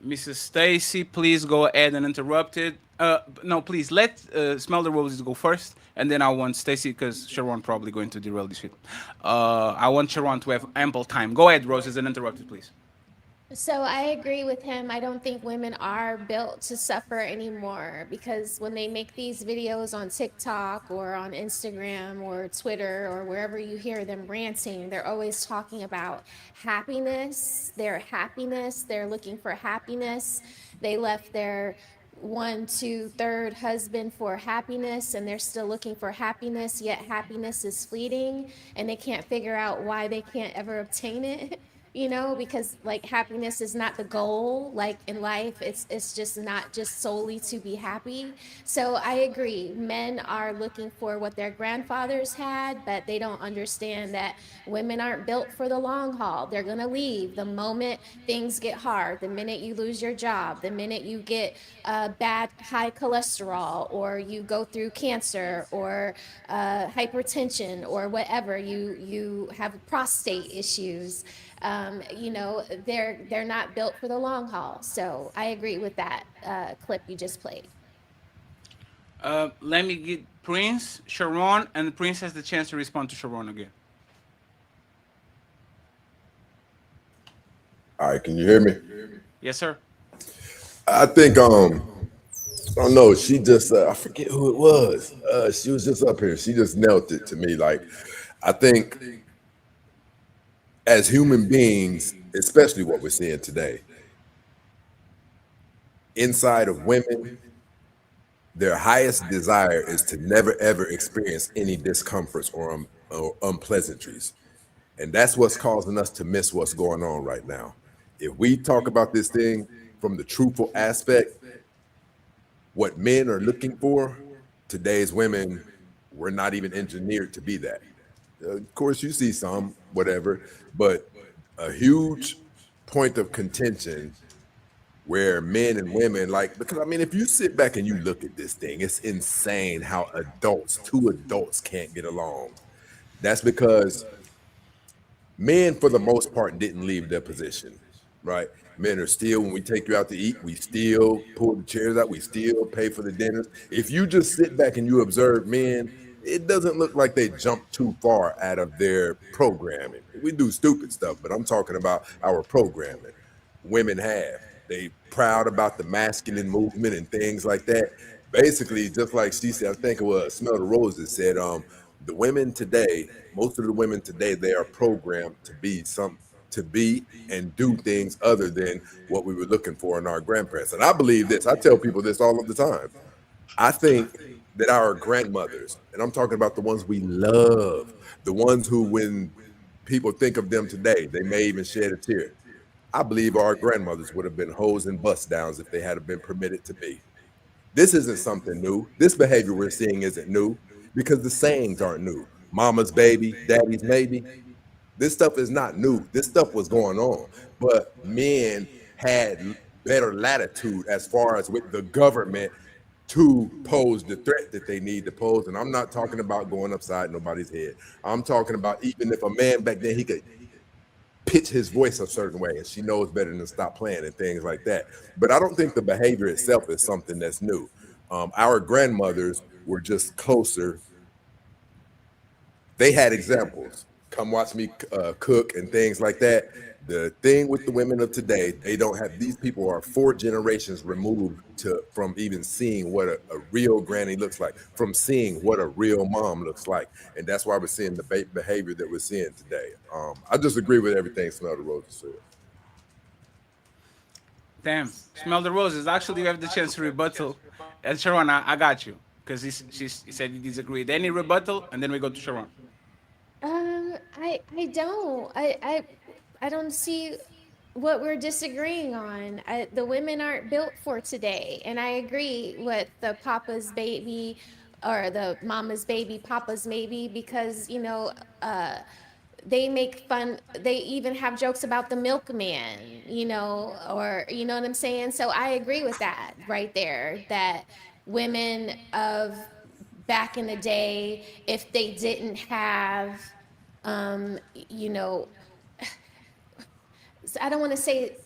Mrs. Stacy, please go ahead and interrupt it. No, please let Smell the Roses go first, and then I want Stacy because Sharon probably going to derail this shit. I want Sharon to have ample time. Go ahead, Roses, and interrupt it, please.
So I agree with him. I don't think women are built to suffer anymore because when they make these videos on TikTok or on Instagram or Twitter or wherever you hear them ranting, they're always talking about happiness, their happiness. They're looking for happiness. They left their 1, 2, 3rd husband for happiness and they're still looking for happiness, yet happiness is fleeting and they can't figure out why they can't ever obtain it. you know, because like happiness is not the goal, like in life. It's just not just solely to be happy. So I agree. Men are looking for what their grandfathers had, but they don't understand that women aren't built for the long haul. They're going to leave the moment things get hard, the minute you lose your job, the minute you get bad high cholesterol, or you go through cancer, or hypertension, or whatever, you have prostate issues. You know, they're not built for the long haul. So I agree with that clip you just played.
Let me get Prince, Sharon, and Prince has the chance to respond to Sharon again.
All right, can you hear me?
Yes, sir.
I think I don't know. She just I forget who it was. She was just up here. She just knelt it to me. Like I think as human beings, especially what we're seeing today, inside of women, their highest desire is to never ever experience any discomforts or unpleasantries. And that's what's causing us to miss what's going on right now. If we talk about this thing from the truthful aspect, what men are looking for, today's women were not even engineered to be that. Of course, you see some, whatever, but a huge point of contention where men and women, like, because I mean, if you sit back and you look at this thing, it's insane how two adults can't get along. That's because men, for the most part, didn't leave their position, right? Men are still, when we take you out to eat, we still pull the chairs out, we still pay for the dinners. If you just sit back and you observe men, it doesn't look like they jump too far out of their programming. We do stupid stuff, but I'm talking about our programming. Women have. They proud about the masculine movement and things like that. Basically, just like she said, I think it was Smell the Roses said, the women today, most of the women today, they are programmed to be and do things other than what we were looking for in our grandparents. And I believe this, I tell people this all of the time. I think that our grandmothers, and I'm talking about the ones we love, the ones who, when people think of them today, they may even shed a tear. I believe our grandmothers would have been hoes and bust downs if they had been permitted to be. This isn't something new. This behavior we're seeing isn't new because the sayings aren't new. Mama's baby, daddy's maybe. This stuff is not new. This stuff was going on, but men had better latitude as far as with the government to pose the threat that they need to pose. And I'm not talking about going upside nobody's head. I'm talking about even if a man back then, he could pitch his voice a certain way and she knows better than to stop playing and things like that. But I don't think the behavior itself is something that's new. Our grandmothers were just closer. They had examples. Come watch me cook and things like that. The thing with the women of today, they don't have, these people are 4 generations removed from even seeing what a real granny looks like, from seeing what a real mom looks like. And that's why we're seeing the behavior that we're seeing today. I just agree with everything Smell the Roses said.
Damn, Smell the Roses. Actually, you have the chance to rebuttal. And Sharon, I got you because he said you disagree. Any rebuttal, and then we go to Sharon.
I don't see what we're disagreeing on. The women aren't built for today, and I agree with the papa's baby or the mama's baby, papa's maybe, because you know, they make fun, they even have jokes about the milkman, you know, or you know what I'm saying? So I agree with that right there, that women of back in the day, if they didn't have you know, I don't want to say,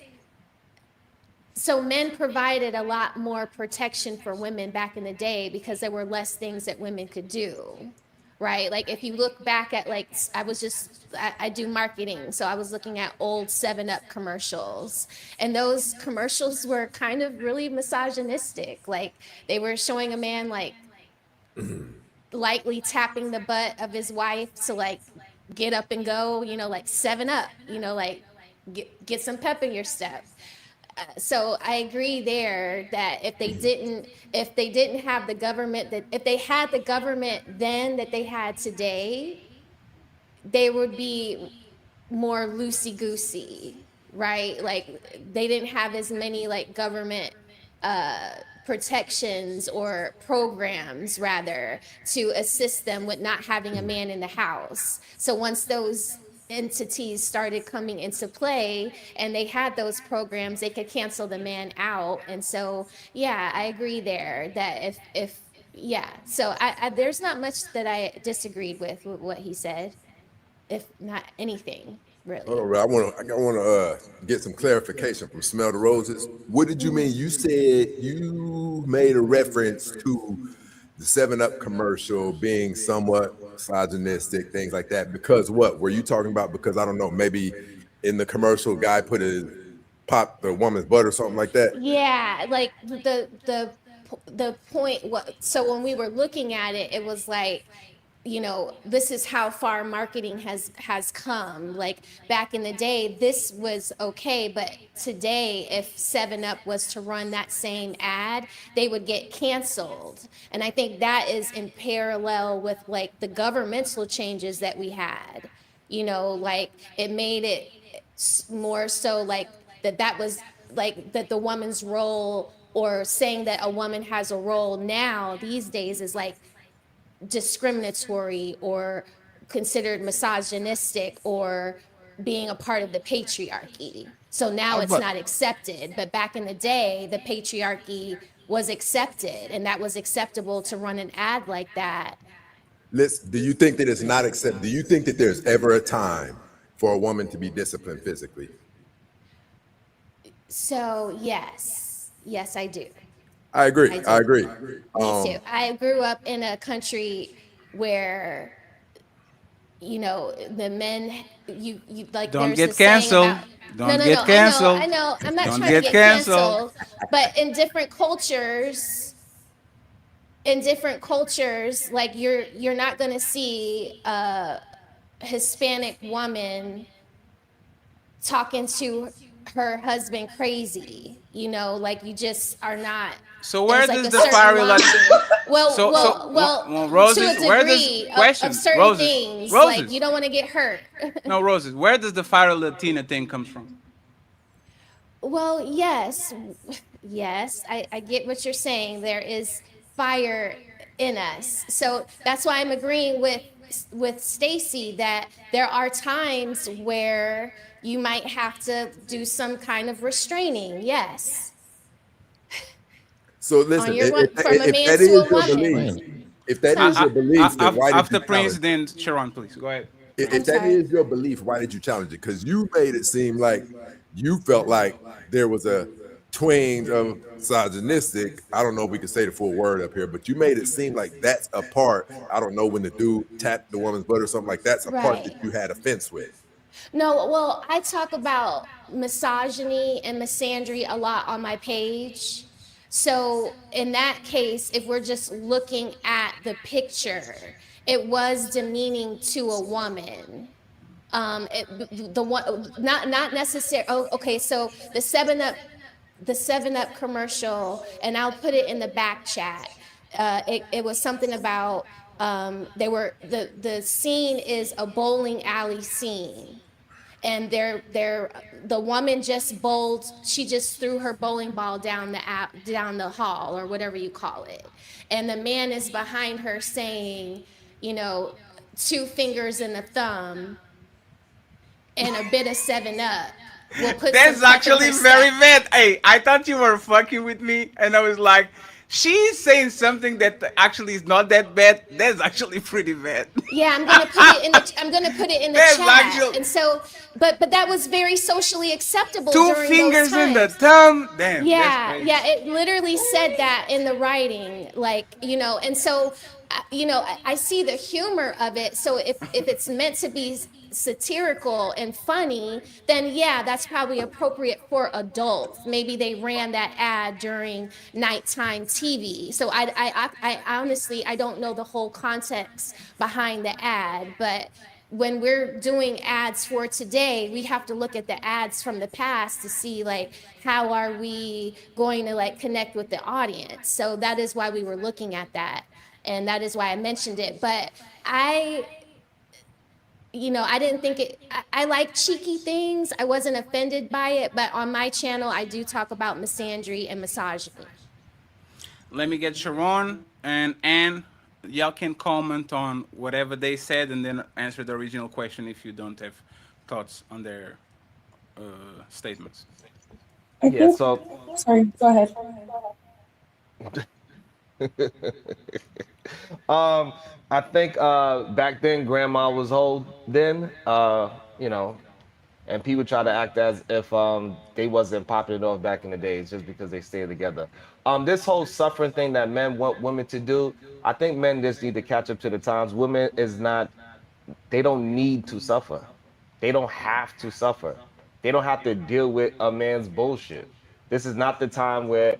so men provided a lot more protection for women back in the day because there were less things that women could do, right? Like if you look back at, like, I do marketing, so I was looking at old 7-Up commercials, and those commercials were kind of really misogynistic. Like they were showing a man like lightly tapping the butt of his wife to like get up and go, you know, like 7-Up, you know, like get some pep in your step. So I agree there that if they didn't have the government, that if they had the government then that they had today, they would be more loosey goosey, right? Like they didn't have as many like government protections or programs rather to assist them with not having a man in the house. So once those entities started coming into play and they had those programs, they could cancel the man out. And so yeah, I agree there that if yeah, so I there's not much that I disagreed with what he said, if not anything
Hold
really.
on, I want to get some clarification from Smell the Roses. What did you mean? You said you made a reference to the 7-Up commercial being somewhat misogynistic, things like that. Because what were you talking about? Because I don't know, maybe in the commercial, guy pop the woman's butt or something like that.
Yeah, like the point what so when we were looking at it, it was like, you know, this is how far marketing has come. Like back in the day, this was okay, but today, if 7-Up was to run that same ad, they would get canceled. And I think that is in parallel with like the governmental changes that we had. You know, like it made it more so like that was like that the woman's role, or saying that a woman has a role now these days is like discriminatory or considered misogynistic or being a part of the patriarchy. So now it's not accepted, but back in the day, the patriarchy was accepted, and that was acceptable to run an ad like that.
Do you think that it's not accepted? Do you think that there's ever a time for a woman to be disciplined physically?
So yes, I do.
I agree. I agree.
Me too. I grew up in a country where, you know, the men, you like
Don't
there's
get
this saying
canceled.
about
Don't
no,
get canceled.
I know, I'm not
Don't
trying to
get
get
canceled.
canceled, but in different cultures, like you're not gonna see a Hispanic woman talking to her husband crazy, you know, like you just are not.
So where
There's like
does
a
the
certain
fiery
line.
well,
To
Roses,
a
where does
degree
question
of certain
Roses
things, like
Roses
you don't want to get hurt.
no Roses, where does the fiery Latina thing comes from?
Well, yes, I get what you're saying. There is fire in us, so that's why I'm agreeing with Stacy that there are times where you might have to do some kind of restraining. Yes.
So listen,
From a
if
man
that
to
is
a
your
woman.
belief, if that is your belief, then why did
After
you
Prince,
challenge it?
then Sharon, please go ahead.
If that is your belief, why did you challenge it? Because you made it seem like you felt like there was a twinge of misogynistic. I don't know if we can say the full word up here, but you made it seem like that's a part. I don't know, when the dude tapped the woman's butt or something like that's a part that
Right.
you had offense with.
No, well, I talk about misogyny and misandry a lot on my page. So, in that case, if we're just looking at the picture, it was demeaning to a woman. The one, not necessary. Oh, okay. So the 7-Up commercial, and I'll put it in the back chat. It was something about they were the scene is a bowling alley scene, and the woman just bowled, she just threw her bowling ball down the hall or whatever you call it, and the man is behind her saying, you know, 2 fingers and a thumb and a bit of 7-Up will put some
That's
pep in
actually
her
very
step.
bad. Hey, I thought you were fucking with me, and I was like, she's saying something that actually is not that bad. That's actually pretty bad.
Yeah, I'm gonna put it in the
That's
chat.
actually
And so, but that was very socially acceptable
two
during those
fingers in the
times.
thumb. Damn, that's
Yeah,
crazy.
yeah, it literally said that in the writing, like, you know, and so, you know, I see the humor of it. So if it's meant to be satirical and funny, then yeah, that's probably appropriate for adults. Maybe they ran that ad during nighttime TV. So I honestly, I don't know the whole context behind the ad, but when we're doing ads for today, we have to look at the ads from the past to see like how are we going to like connect with the audience. So that is why we were looking at that, and that is why I mentioned it. But I you know, I didn't think it, I like cheeky things. I wasn't offended by it, but on my channel, I do talk about misandry and misogyny.
Let me get Sharon and Anne. Y'all can comment on whatever they said and then answer the original question if you don't have thoughts on their statements.
I
Yeah,
think.
so
Sorry, go ahead.
I think back then grandma was old then, you know, and people try to act as if they wasn't popular off back in the days just because they stayed together. This whole suffering thing that men want women to do, I think men just need to catch up to the times. Women is not, they don't need to suffer. They don't have to suffer. They don't have to deal with a man's bullshit. This is not the time where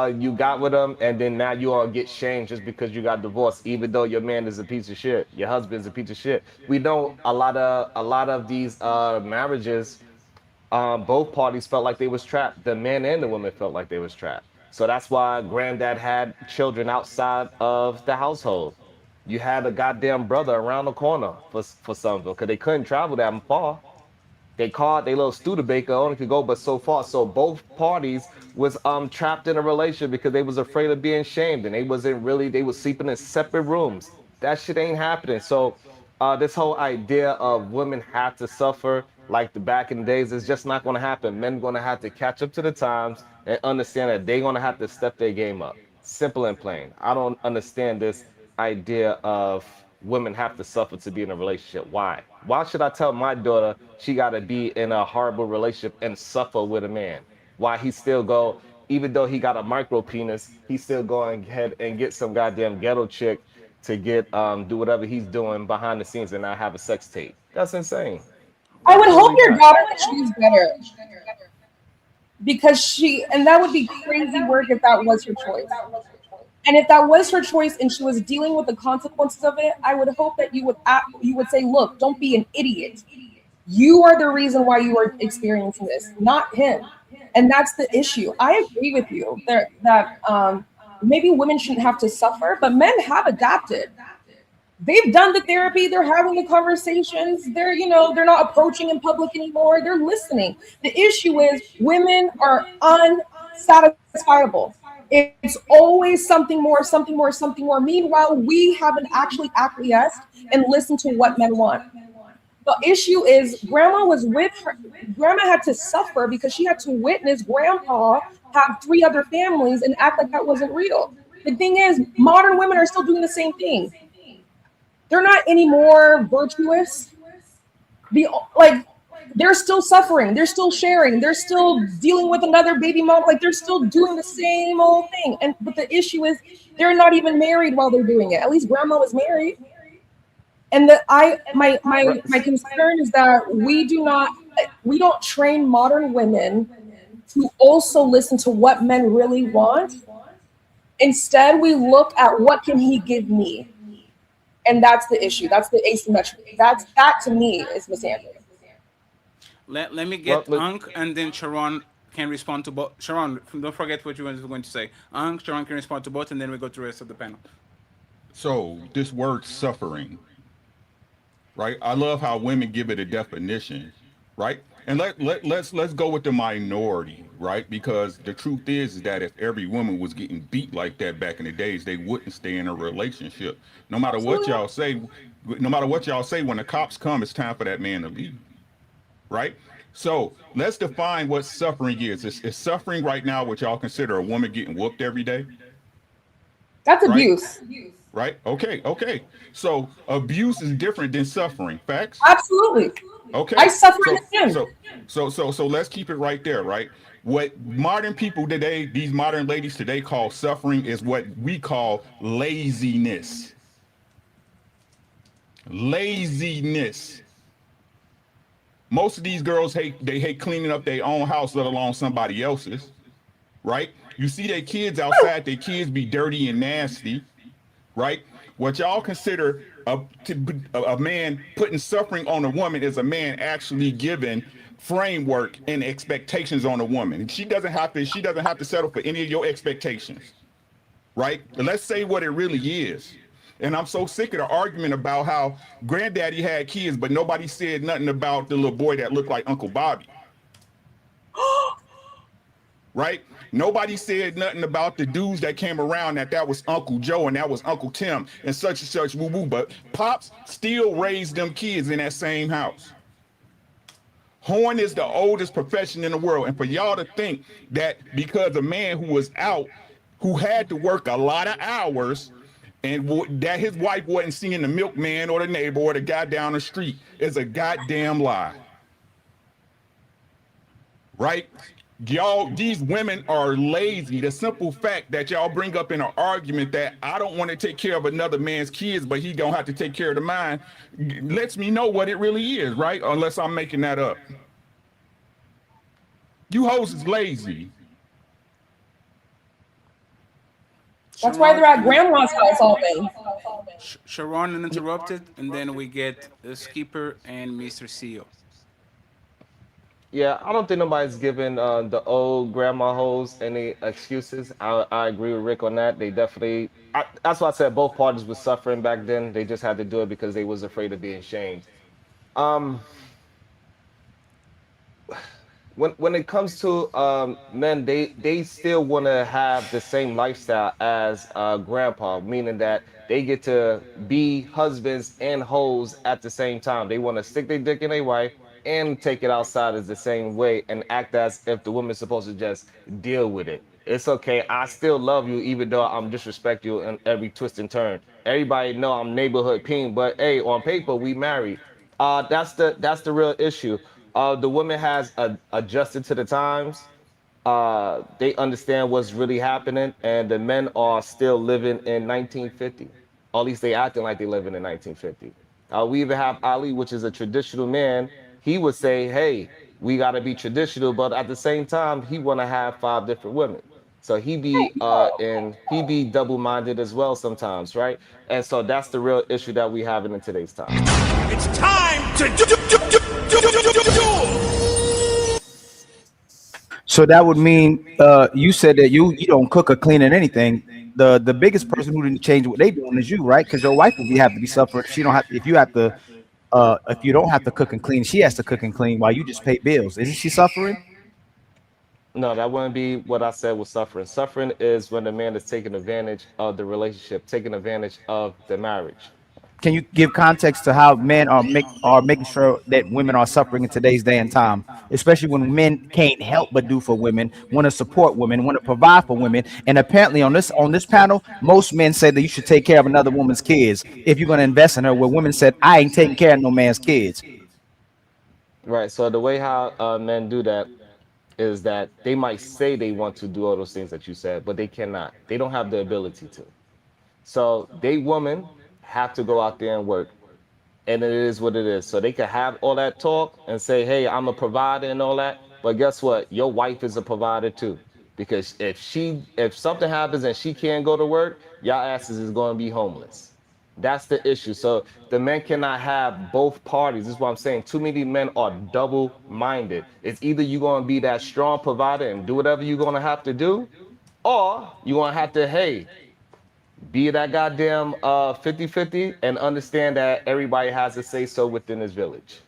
you got with him and then now you all get shamed just because you got divorced, even though your man is a piece of shit, your husband's a piece of shit. We know a lot of these marriages, both parties felt like they was trapped. The man and the woman felt like they was trapped. So that's why granddad had children outside of the household. You had a goddamn brother around the corner for some of them because they couldn't travel that far. They called they little Studebaker only could go but so far. So both parties was trapped in a relationship because they was afraid of being shamed and they wasn't really, they was sleeping in separate rooms. That shit ain't happening. So this whole idea of women have to suffer like the back in the days is just not gonna happen. Men gonna have to catch up to the times and understand that they're gonna have to step their game up. Simple and plain. I don't understand this idea of women have to suffer to be in a relationship. Why? Why should I tell my daughter she got to be in a horrible relationship and suffer with a man? Why he still go, even though he got a micro penis, he still go ahead and get some goddamn ghetto chick to get do whatever he's doing behind the scenes and not have a sex tape. That's insane.
I would hope
Absolutely
your
not.
daughter chooses better because and that would be crazy work if that was her choice. And if that was her choice and she was dealing with the consequences of it, I would hope that you would say, look, don't be an idiot. You are the reason why you are experiencing this, not him. And that's the issue. I agree with you that maybe women shouldn't have to suffer, but men have adapted. They've done the therapy, they're having the conversations, they're not approaching in public anymore, they're listening. The issue is women are unsatisfiable. It's always something more, something more, something more. Meanwhile, we haven't actually acquiesced and listened to what men want. The issue is grandma had to suffer because she had to witness grandpa have 3 other families and act like that wasn't real. The thing is, modern women are still doing the same thing. They're not any more virtuous. They're still suffering. They're still sharing. They're still dealing with another baby mom. Like they're still doing the same old thing. But the issue is they're not even married while they're doing it. At least grandma was married. And my concern is that we don't train modern women to also listen to what men really want. Instead, we look at what can he give me. And that's the issue. That's the asymmetry. That to me is misandry.
Let me get Ankh and then Sharon can respond to both. Sharon, don't forget what you were going to say. Ankh, Sharon can respond to both, and then we go to the rest of the panel.
So this word suffering, right? I love how women give it a definition, right? And let's go with the minority, right? Because the truth is that if every woman was getting beat like that back in the days, they wouldn't stay in a relationship. No matter what y'all say, when the cops come, it's time for that man to leave, right? So let's define what suffering is. Is suffering right now what y'all consider a woman getting whooped every day?
That's abuse.
Right? Okay. So abuse is different than suffering. Facts?
Absolutely.
Okay.
I suffer in the gym.
So let's keep it right there, right? What modern people today, these modern ladies today call suffering is what we call laziness. Laziness. Most of these girls hate cleaning up their own house, let alone somebody else's, right? You see their kids outside, their kids be dirty and nasty, right? What y'all consider a man putting suffering on a woman is a man actually giving framework and expectations on a woman. She doesn't have to settle for any of your expectations, right? And let's say what it really is. And I'm so sick of the argument about how granddaddy had kids, but nobody said nothing about the little boy that looked like Uncle Bobby. Right? Nobody said nothing about the dudes that came around that was Uncle Joe and that was Uncle Tim and such woo woo. But Pops still raised them kids in that same house. Horn is the oldest profession in the world. And for y'all to think that because a man who was out, who had to work a lot of hours, and that his wife wasn't seeing the milkman or the neighbor or the guy down the street is a goddamn lie. Right? Y'all, these women are lazy. The simple fact that y'all bring up in an argument that I don't want to take care of another man's kids, but he gonna have to take care of the mine, lets me know what it really is, right? Unless I'm making that up. You hoes is lazy.
That's why they're at grandma's house all day.
Sharon uninterrupted, and then we get Skipper and Mr. CEO.
Yeah, I don't think nobody's giving the old grandma hoes any excuses. I agree with Rick on that. They definitely, that's why I said both parties were suffering back then. They just had to do it because they was afraid of being shamed. When it comes to men, they still want to have the same lifestyle as grandpa, meaning that they get to be husbands and hoes at the same time. They want to stick their dick in their wife and take it outside as the same way and act as if the woman's supposed to just deal with it. It's okay. I still love you, even though I'm disrespect you in every twist and turn. Everybody know I'm neighborhood peen, but hey, on paper we married. That's the real issue. The woman has adjusted to the times. They understand what's really happening, and the men are still living in 1950. Or at least they acting like they living in 1950. We even have Ali, which is a traditional man. He would say, hey, we got to be traditional, but at the same time, he want to have 5 different women. So he be double-minded as well sometimes, right? And so that's the real issue that we having in today's time.
It's time to do.
So that would mean you said that you don't cook or clean or anything. The biggest person who didn't change what they doing is you, right? Because your wife will have to be suffering. She don't have if you have to if you don't have to cook and clean, she has to cook and clean while you just pay bills. Isn't she suffering?
No, that wouldn't be what I said was suffering. Suffering is when the man is taking advantage of the relationship, taking advantage of the marriage.
Can you give context to how men are making sure that women are suffering in today's day and time, especially when men can't help but do for women, want to support women, want to provide for women, and apparently on this panel, most men say that you should take care of another woman's kids if you're going to invest in her. Where women said, "I ain't taking care of no man's kids."
Right. So the way how men do that is that they might say they want to do all those things that you said, but they cannot. They don't have the ability to. So they women have to go out there and work, and it is what it is. So they can have all that talk and say, hey, I'm a provider and all that, but guess what, your wife is a provider too, because if something happens and she can't go to work, y'all asses is going to be homeless. That's the issue. So the men cannot have both parties. This is what I'm saying. Too many men are double-minded. It's either you're going to be that strong provider and do whatever you're going to have to do, or you're going to have to, hey, be that goddamn 50-50 and understand that everybody has a say so within this village.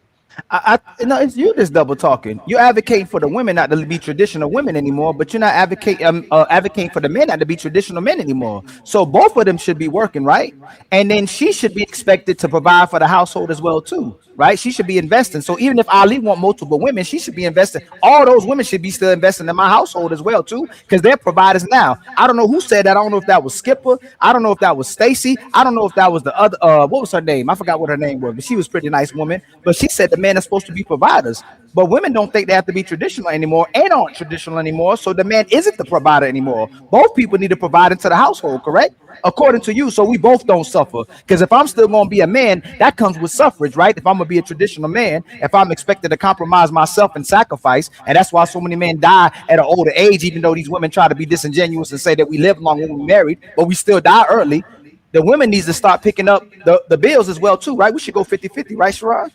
No, it's you just double talking. You're advocating for the women not to be traditional women anymore, but you're not advocating for the men not to be traditional men anymore. So both of them should be working, right? And then she should be expected to provide for the household as well too, right? She should be investing. So even if Ali want multiple women, she should be investing. All those women should be still investing in my household as well too, because they're providers now. I don't know who said that. I don't know if that was Skipper. I don't know if that was STACY. I don't know if that was the other. What was her name? I forgot what her name was, but she was a pretty nice woman. But she said the men are supposed to be providers, but women don't think they have to be traditional anymore and aren't traditional anymore. So the man isn't the provider anymore. Both people need to provide into the household, correct? According to you, so we both don't suffer. Because if I'm still going to be a man, that comes with suffrage, right? If I'm going to be a traditional man, if I'm expected to compromise myself and sacrifice, and that's why so many men die at an older age, even though these women try to be disingenuous and say that we live long when we married, but we still die early. The women needs to start picking up the bills as well too, right? We should go 50-50, right, Sharon?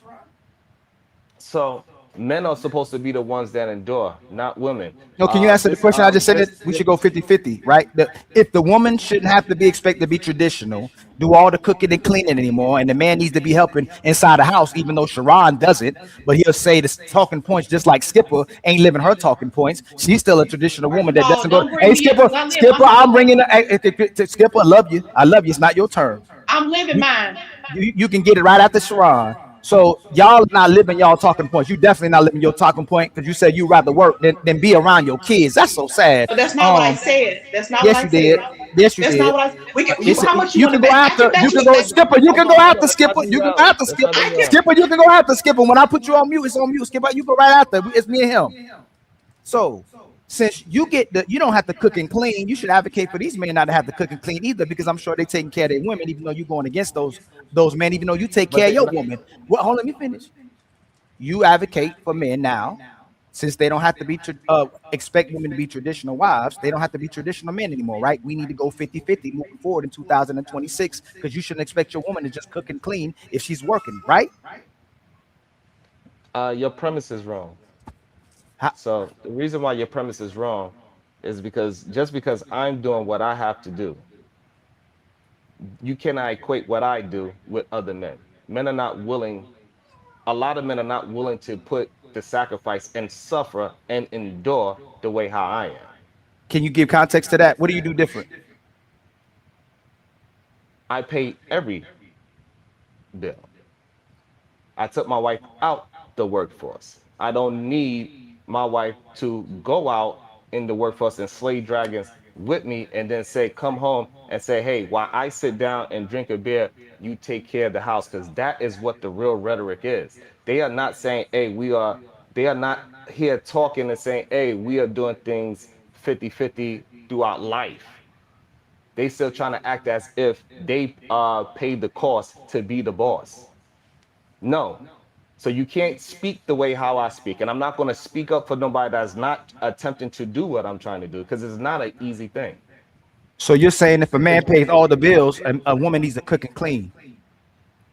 So Men are supposed to be the ones that endure, not women.
No, can you answer the question I just said? It we
This
should go 50-50, right? If the woman shouldn't have to be expected to be traditional, do all the cooking and cleaning anymore, and the man needs to be helping inside the house, even though Sharon doesn't, but he'll say the talking points just like Skipper ain't living her talking points. She's still a traditional woman that
No,
doesn't go,
don't bring
hey,
me up
Skipper,
because I live
Skipper,
my
I'm
life.
bringing, Skipper, I love you. I love you. It's not your turn.
I'm living mine.
You can get it right after Sharon. So y'all not living y'all talking points. You definitely not living your talking point because you said you rather work than be around your kids. That's so sad.
But that's not what I said. That's not what
Yes
I
you did.
said.
Yes you
That's
did.
not what I. We can.
It's,
How much you
you
want to
can go
bet?
after. You can go Skipper. You can go after Skipper. You can go after Skipper. Skipper. You can go after Skipper. When I put you on mute, it's on mute. Skipper, you go right after. It's me and him. So since you get you don't have to cook and clean. You should advocate for these men not to have to cook and clean either, because I'm sure they're taking care of their women, even though you're going against those men, even though you take care of your woman. Well, hold on, let me finish. You advocate for men now, since they don't have to be expect women to be traditional wives. They don't have to be traditional men anymore, right? We need to go 50-50 moving forward in 2026, because you shouldn't expect your woman to just cook and clean if she's working, right?
Your premise is wrong. So the reason why your premise is wrong is because just because I'm doing what I have to do, you cannot equate what I do with other men. Men are not willing. A lot of men are not willing to put the sacrifice and suffer and endure the way how I am.
Can you give context to that? What do you do different?
I pay every bill. I took my wife out the workforce. I don't need my wife to go out in the workforce and slay dragons with me and then say, come home and say, hey, while I sit down and drink a beer, you take care of the house. Because that is what the real rhetoric is. They are not saying, hey, they are not here talking and saying, hey, we are doing things 50-50 throughout life. They still trying to act as if they paid the cost to be the boss. No. So you can't speak the way how I speak. And I'm not going to speak up for nobody that's not attempting to do what I'm trying to do, because it's not an easy thing.
So you're saying if a man pays all the bills, a woman needs to cook and clean?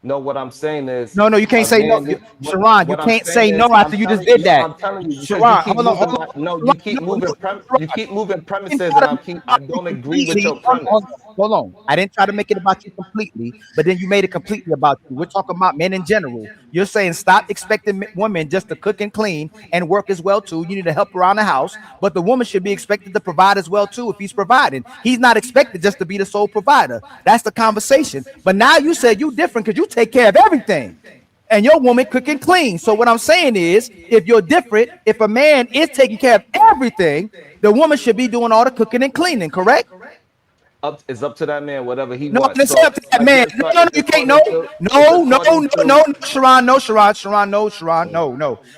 No, what I'm saying is...
No, you can't say no. Sharon, you can't say no after you just did that.
I'm telling you, because
Sharon,
you keep moving. No, you keep moving. You keep moving premises, and I don't agree with your premise.
Hold on. I didn't try to make it about you completely, but then you made it completely about you. We're talking about men in general. You're saying stop expecting women just to cook and clean and work as well too. You need to help around the house, but the woman should be expected to provide as well too if he's providing. He's not expected just to be the sole provider. That's the conversation. But now you said you different because you take care of everything. And your woman cook and clean. So what I'm saying is, if you're different, if a man is taking care of everything, the woman should be doing all the cooking and cleaning, correct?
It's up to that man, whatever he
No,
wants.
it's up to that man. No, you can't. No,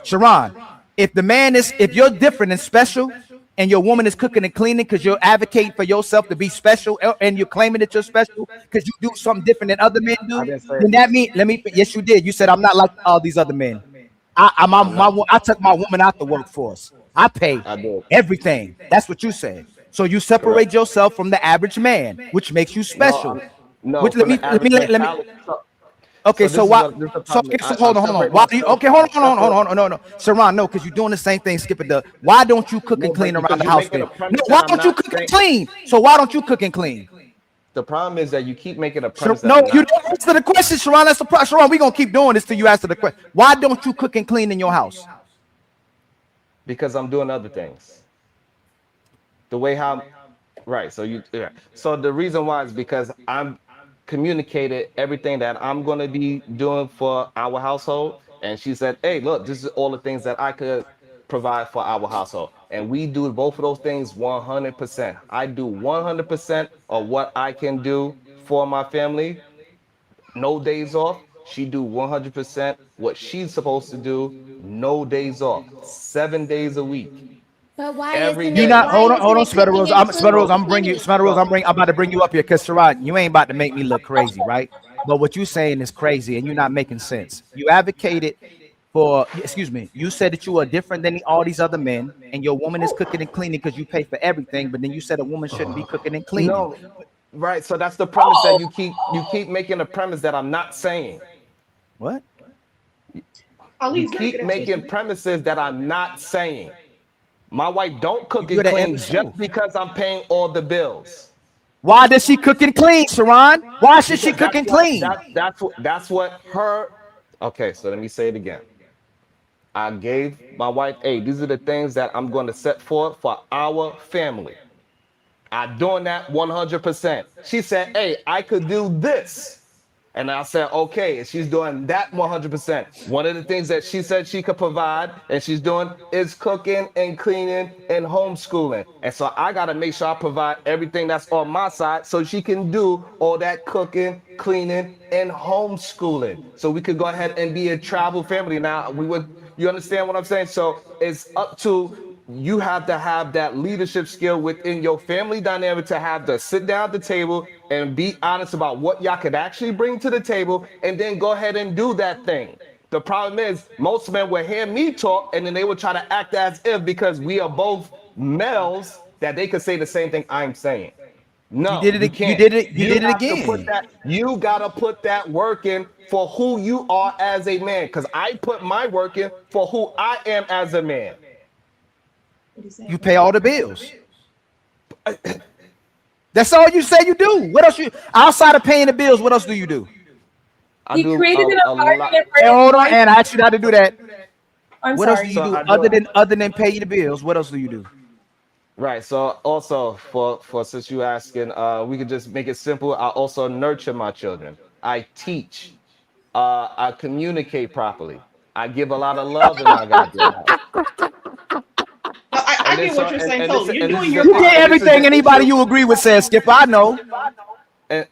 Sharon. If you're different and special, and your woman is cooking and cleaning because you're advocating for yourself to be special, and you're claiming that you're special because you do something different than other men do, then that means, yes, you did. You said I'm not like all these other men. I took my woman out the workforce. I pay everything. That's what you said. So you separate yourself from the average man, which makes you special. Okay, so why? So hold on. Why do you? Okay, hold on. No, Sharon, no, because you're doing the same thing Skipper does. Why don't you cook and clean around the house then? No, why don't you cook and clean? So why don't you cook and clean?
The problem is that you keep making a premise.
No, you don't answer the question, Sharon. That's the problem. Sharon, we're gonna keep doing this till you answer the question. Why don't you cook and clean in your house?
Because I'm doing other things. The way how, right? So the reason why is because I'm communicated everything that I'm going to be doing for our household, and she said, hey, look, this is all the things that I could provide for our household, and we do both of those things 100%. I do 100% of what I can do for my family, no days off. She do 100% what she's supposed to do, no days off, 7 days a week.
But why
Every
isn't
day.
it?
Hold on, Smetta Rose. I'm about to bring you up here because Sharon, you ain't about to make me look crazy, right? But what you saying is crazy, and you're not making sense. You advocated for, you said that you are different than all these other men, and your woman is cooking and cleaning because you pay for everything. But then you said a woman shouldn't be cooking and cleaning.
No, right. So that's the premise that you keep making a premise that I'm not saying.
What?
Ali,
You
it's not
keep
good at
making
chasing.
premises that I'm not saying. My wife don't
You
cook
do
and
that
clean
every
just
show.
because I'm paying all the bills.
Why does she cook and clean, Sharon? Why should she
Because
cook and clean?
that's what her. Okay, so let me say it again. I gave my wife, hey, these are the things that I'm going to set forth for our family. I'm doing that 100%. She said, hey, I could do this. And I said, okay, and she's doing that 100%. One of the things that she said she could provide and she's doing is cooking and cleaning and homeschooling. And so I got to make sure I provide everything that's on my side so she can do all that cooking, cleaning, and homeschooling. So we could go ahead and be a travel family. Now, you understand what I'm saying? So it's up to you have to have that leadership skill within your family dynamic to have to sit down at the table and be honest about what y'all could actually bring to the table and then go ahead and do that thing. The problem is most men will hear me talk and then they will try to act as if because we are both males that they could say the same thing I'm saying.
You
No,
did
you
it. You
can't.
did it. You
You
did it
have to put
again.
that, you gotta put that work in for who you are as a man. Because I put my work in for who I am as a man.
You pay all the bills. That's all you say you do. What else you outside of paying the bills? What else do you do?
I
He
do
created an
a lot.
environment for
Hey,
his
hold on,
wife.
and I asked you not to do that.
I'm
What else do
sorry.
you
So
do
I do
other than pay the bills? What else do you do?
right. So also for since you asking, we could just make it simple. I also nurture my children. I teach. I communicate properly. I give a lot of love in my goddamn house.
No, I
And then
get what
so
you're saying
and this
totally. You're
and this
doing
is
your
the
You
issue.
get
part.
And this is
everything
the
anybody
issue.
you agree with says, Skipper. I know.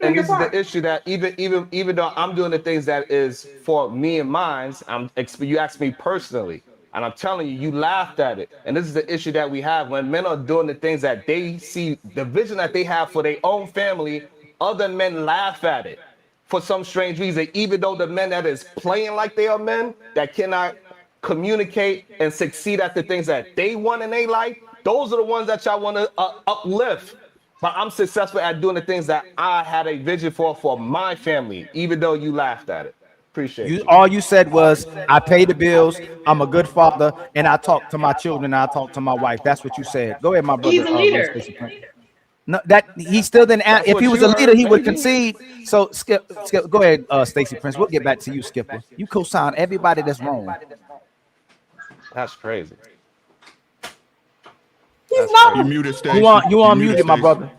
Doing
And
your
this is
part.
the issue that even though I'm doing the things that is for me and mine's, you ask me personally, and I'm telling you, you laughed at it. And this is the issue that we have when men are doing the things that they see, the vision that they have for their own family, other men laugh at it for some strange reason, even though the men that is playing like they are men that cannot communicate and succeed at the things that they want in their life, those are the ones that y'all want to uplift. But I'm successful at doing the things that I had a vision for my family, even though you laughed at it. Appreciate
You
you.
all you said was I pay the bills, I'm a good father, and I talk to my children, and I talk to my wife. That's what you said. Go ahead, my
He's
brother,
a leader.
Stacey Prince. No, that he still didn't
That's
if he
what
was
you
a leader,
heard,
he would
maybe.
concede. So Skip, go ahead, Stacey Prince. We'll get back to you, Skipper. You co-sign everybody that's wrong.
That's crazy.
He's
That's
not.
You
crazy.
muted,
You
Stacy.
want you
You
on
muted,
muted, my
Stacy.
brother.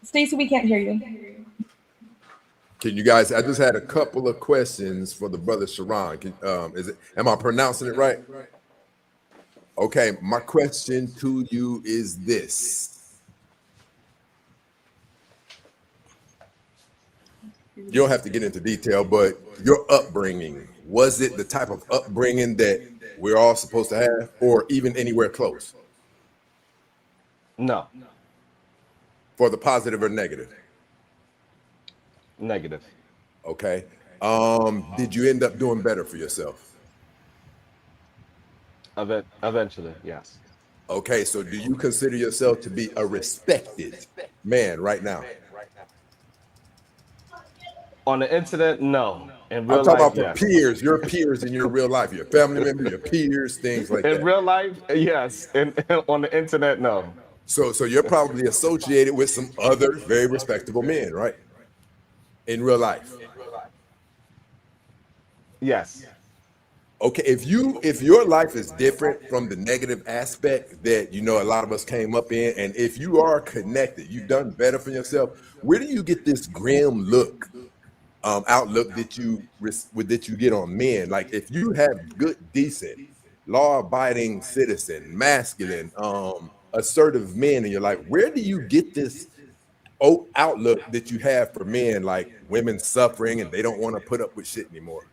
Stacey, we can't hear you.
Can you guys? I just had a couple of questions for the brother Sharon. Am I pronouncing it right? Okay, my question to you is this. You don't have to get into detail, but your upbringing, was it the type of upbringing that we're all supposed to have, or even anywhere close?
No,
For the positive or negative?
negative.
Okay. Did you end up doing better for yourself?
Eventually, yes.
Okay, so do you consider yourself to be a respected man right now?
On the internet, no. In
I'm
real
talking
life,
about for
yes.
peers, your peers in your real life, your family member, your peers, things like
In
that.
real life, yes. On the internet, no.
So you're probably associated with some other very respectable men, right? In real life.
Yes.
Okay, if your life is different from the negative aspect that a lot of us came up in, and if you are connected, you've done better for yourself, where do you get this grim outlook that you get on men? Like if you have good, decent, law-abiding citizen, masculine, assertive men in your life, where do you get this outlook that you have for men, like women suffering and they don't want to put up with shit anymore?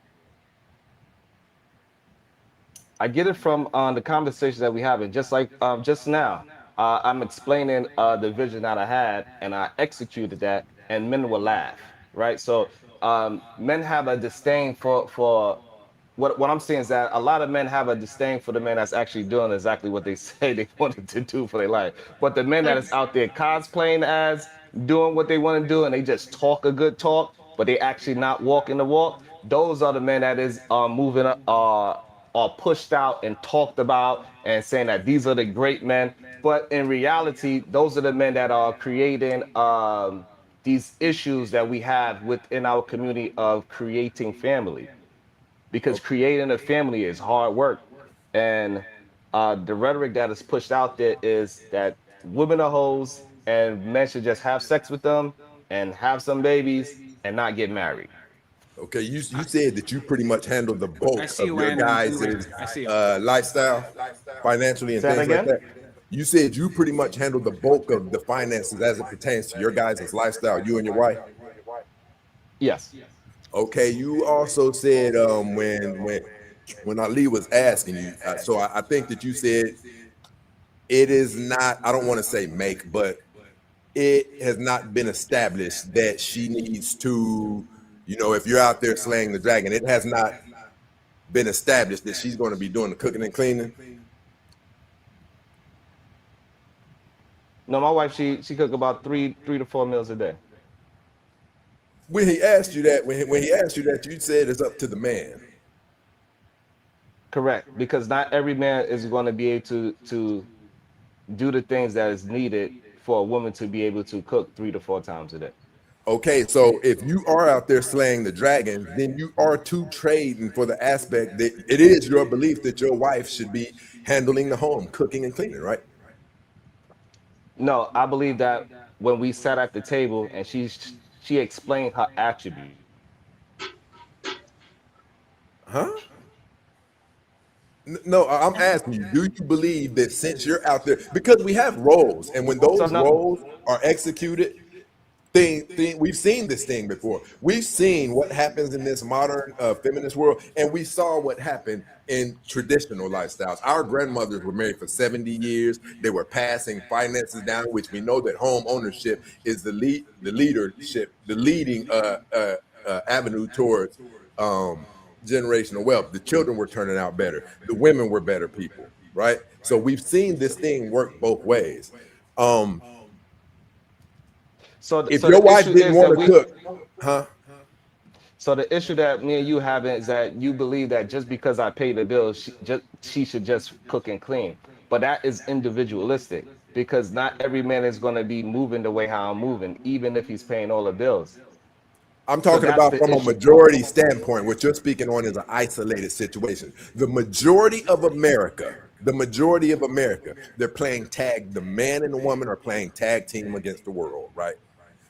I get it from the conversation that we having. Just like just now, I'm explaining the vision that I had, and I executed that, and men will laugh, right? So men have a disdain for what I'm saying is that a lot of men have a disdain for the men that's actually doing exactly what they say they wanted to do for their life. But the men that is out there cosplaying as doing what they want to do, and they just talk a good talk, but they actually not walking the walk. those are the men that is moving are pushed out and talked about and saying that these are the great men. But in reality, those are the men that are creating these issues that we have within our community of creating family, because creating a family is hard work. And the rhetoric that is pushed out there is that women are hoes and men should just have sex with them and have some babies and not get married.
Okay, you said that you pretty much handle the
I
bulk
see
of
you,
your
Andrew.
guys'
I see you.
lifestyle, financially and
Say that
things like
again?
that. You said you pretty much handle the bulk of the finances as it pertains to your guys' lifestyle, you and your wife.
Yes.
Okay, you also said when Ali was asking you, so I think that you said it is not. I don't want to say make, but it has not been established that she needs to, if you're out there slaying the dragon, it has not been established that she's going to be doing the cooking and cleaning.
No, my wife, she cook about three to 4 meals a day.
When he asked you that, when he asked you that, you said it's up to the man.
Correct, because not every man is going to be able to do the things that is needed for a woman to be able to cook 3 to 4 times a day.
Okay, so if you are out there slaying the dragon, then you are too trading for the aspect that it is your belief that your wife should be handling the home, cooking and cleaning, right?
No, I believe that when we sat at the table and she explained her attribute.
Huh? No, I'm asking you, do you believe that since you're out there, because we have roles, and when those roles are executed, we've seen this thing before. We've seen what happens in this modern feminist world, and we saw what happened in traditional lifestyles. Our grandmothers were married for 70 years. They were passing finances down, which we know that home ownership is the leading avenue towards generational wealth. The children were turning out better. The women were better people, right? So we've seen this thing work both ways. If your wife didn't want to cook, huh?
So the issue that me and you have is that you believe that just because I pay the bills, she should just cook and clean. But that is individualistic, because not every man is going to be moving the way how I'm moving, even if he's paying all the bills.
I'm talking about from a majority standpoint. What you're speaking on is an isolated situation. The majority of America, they're playing tag. The man and the woman are playing tag team against the world, right?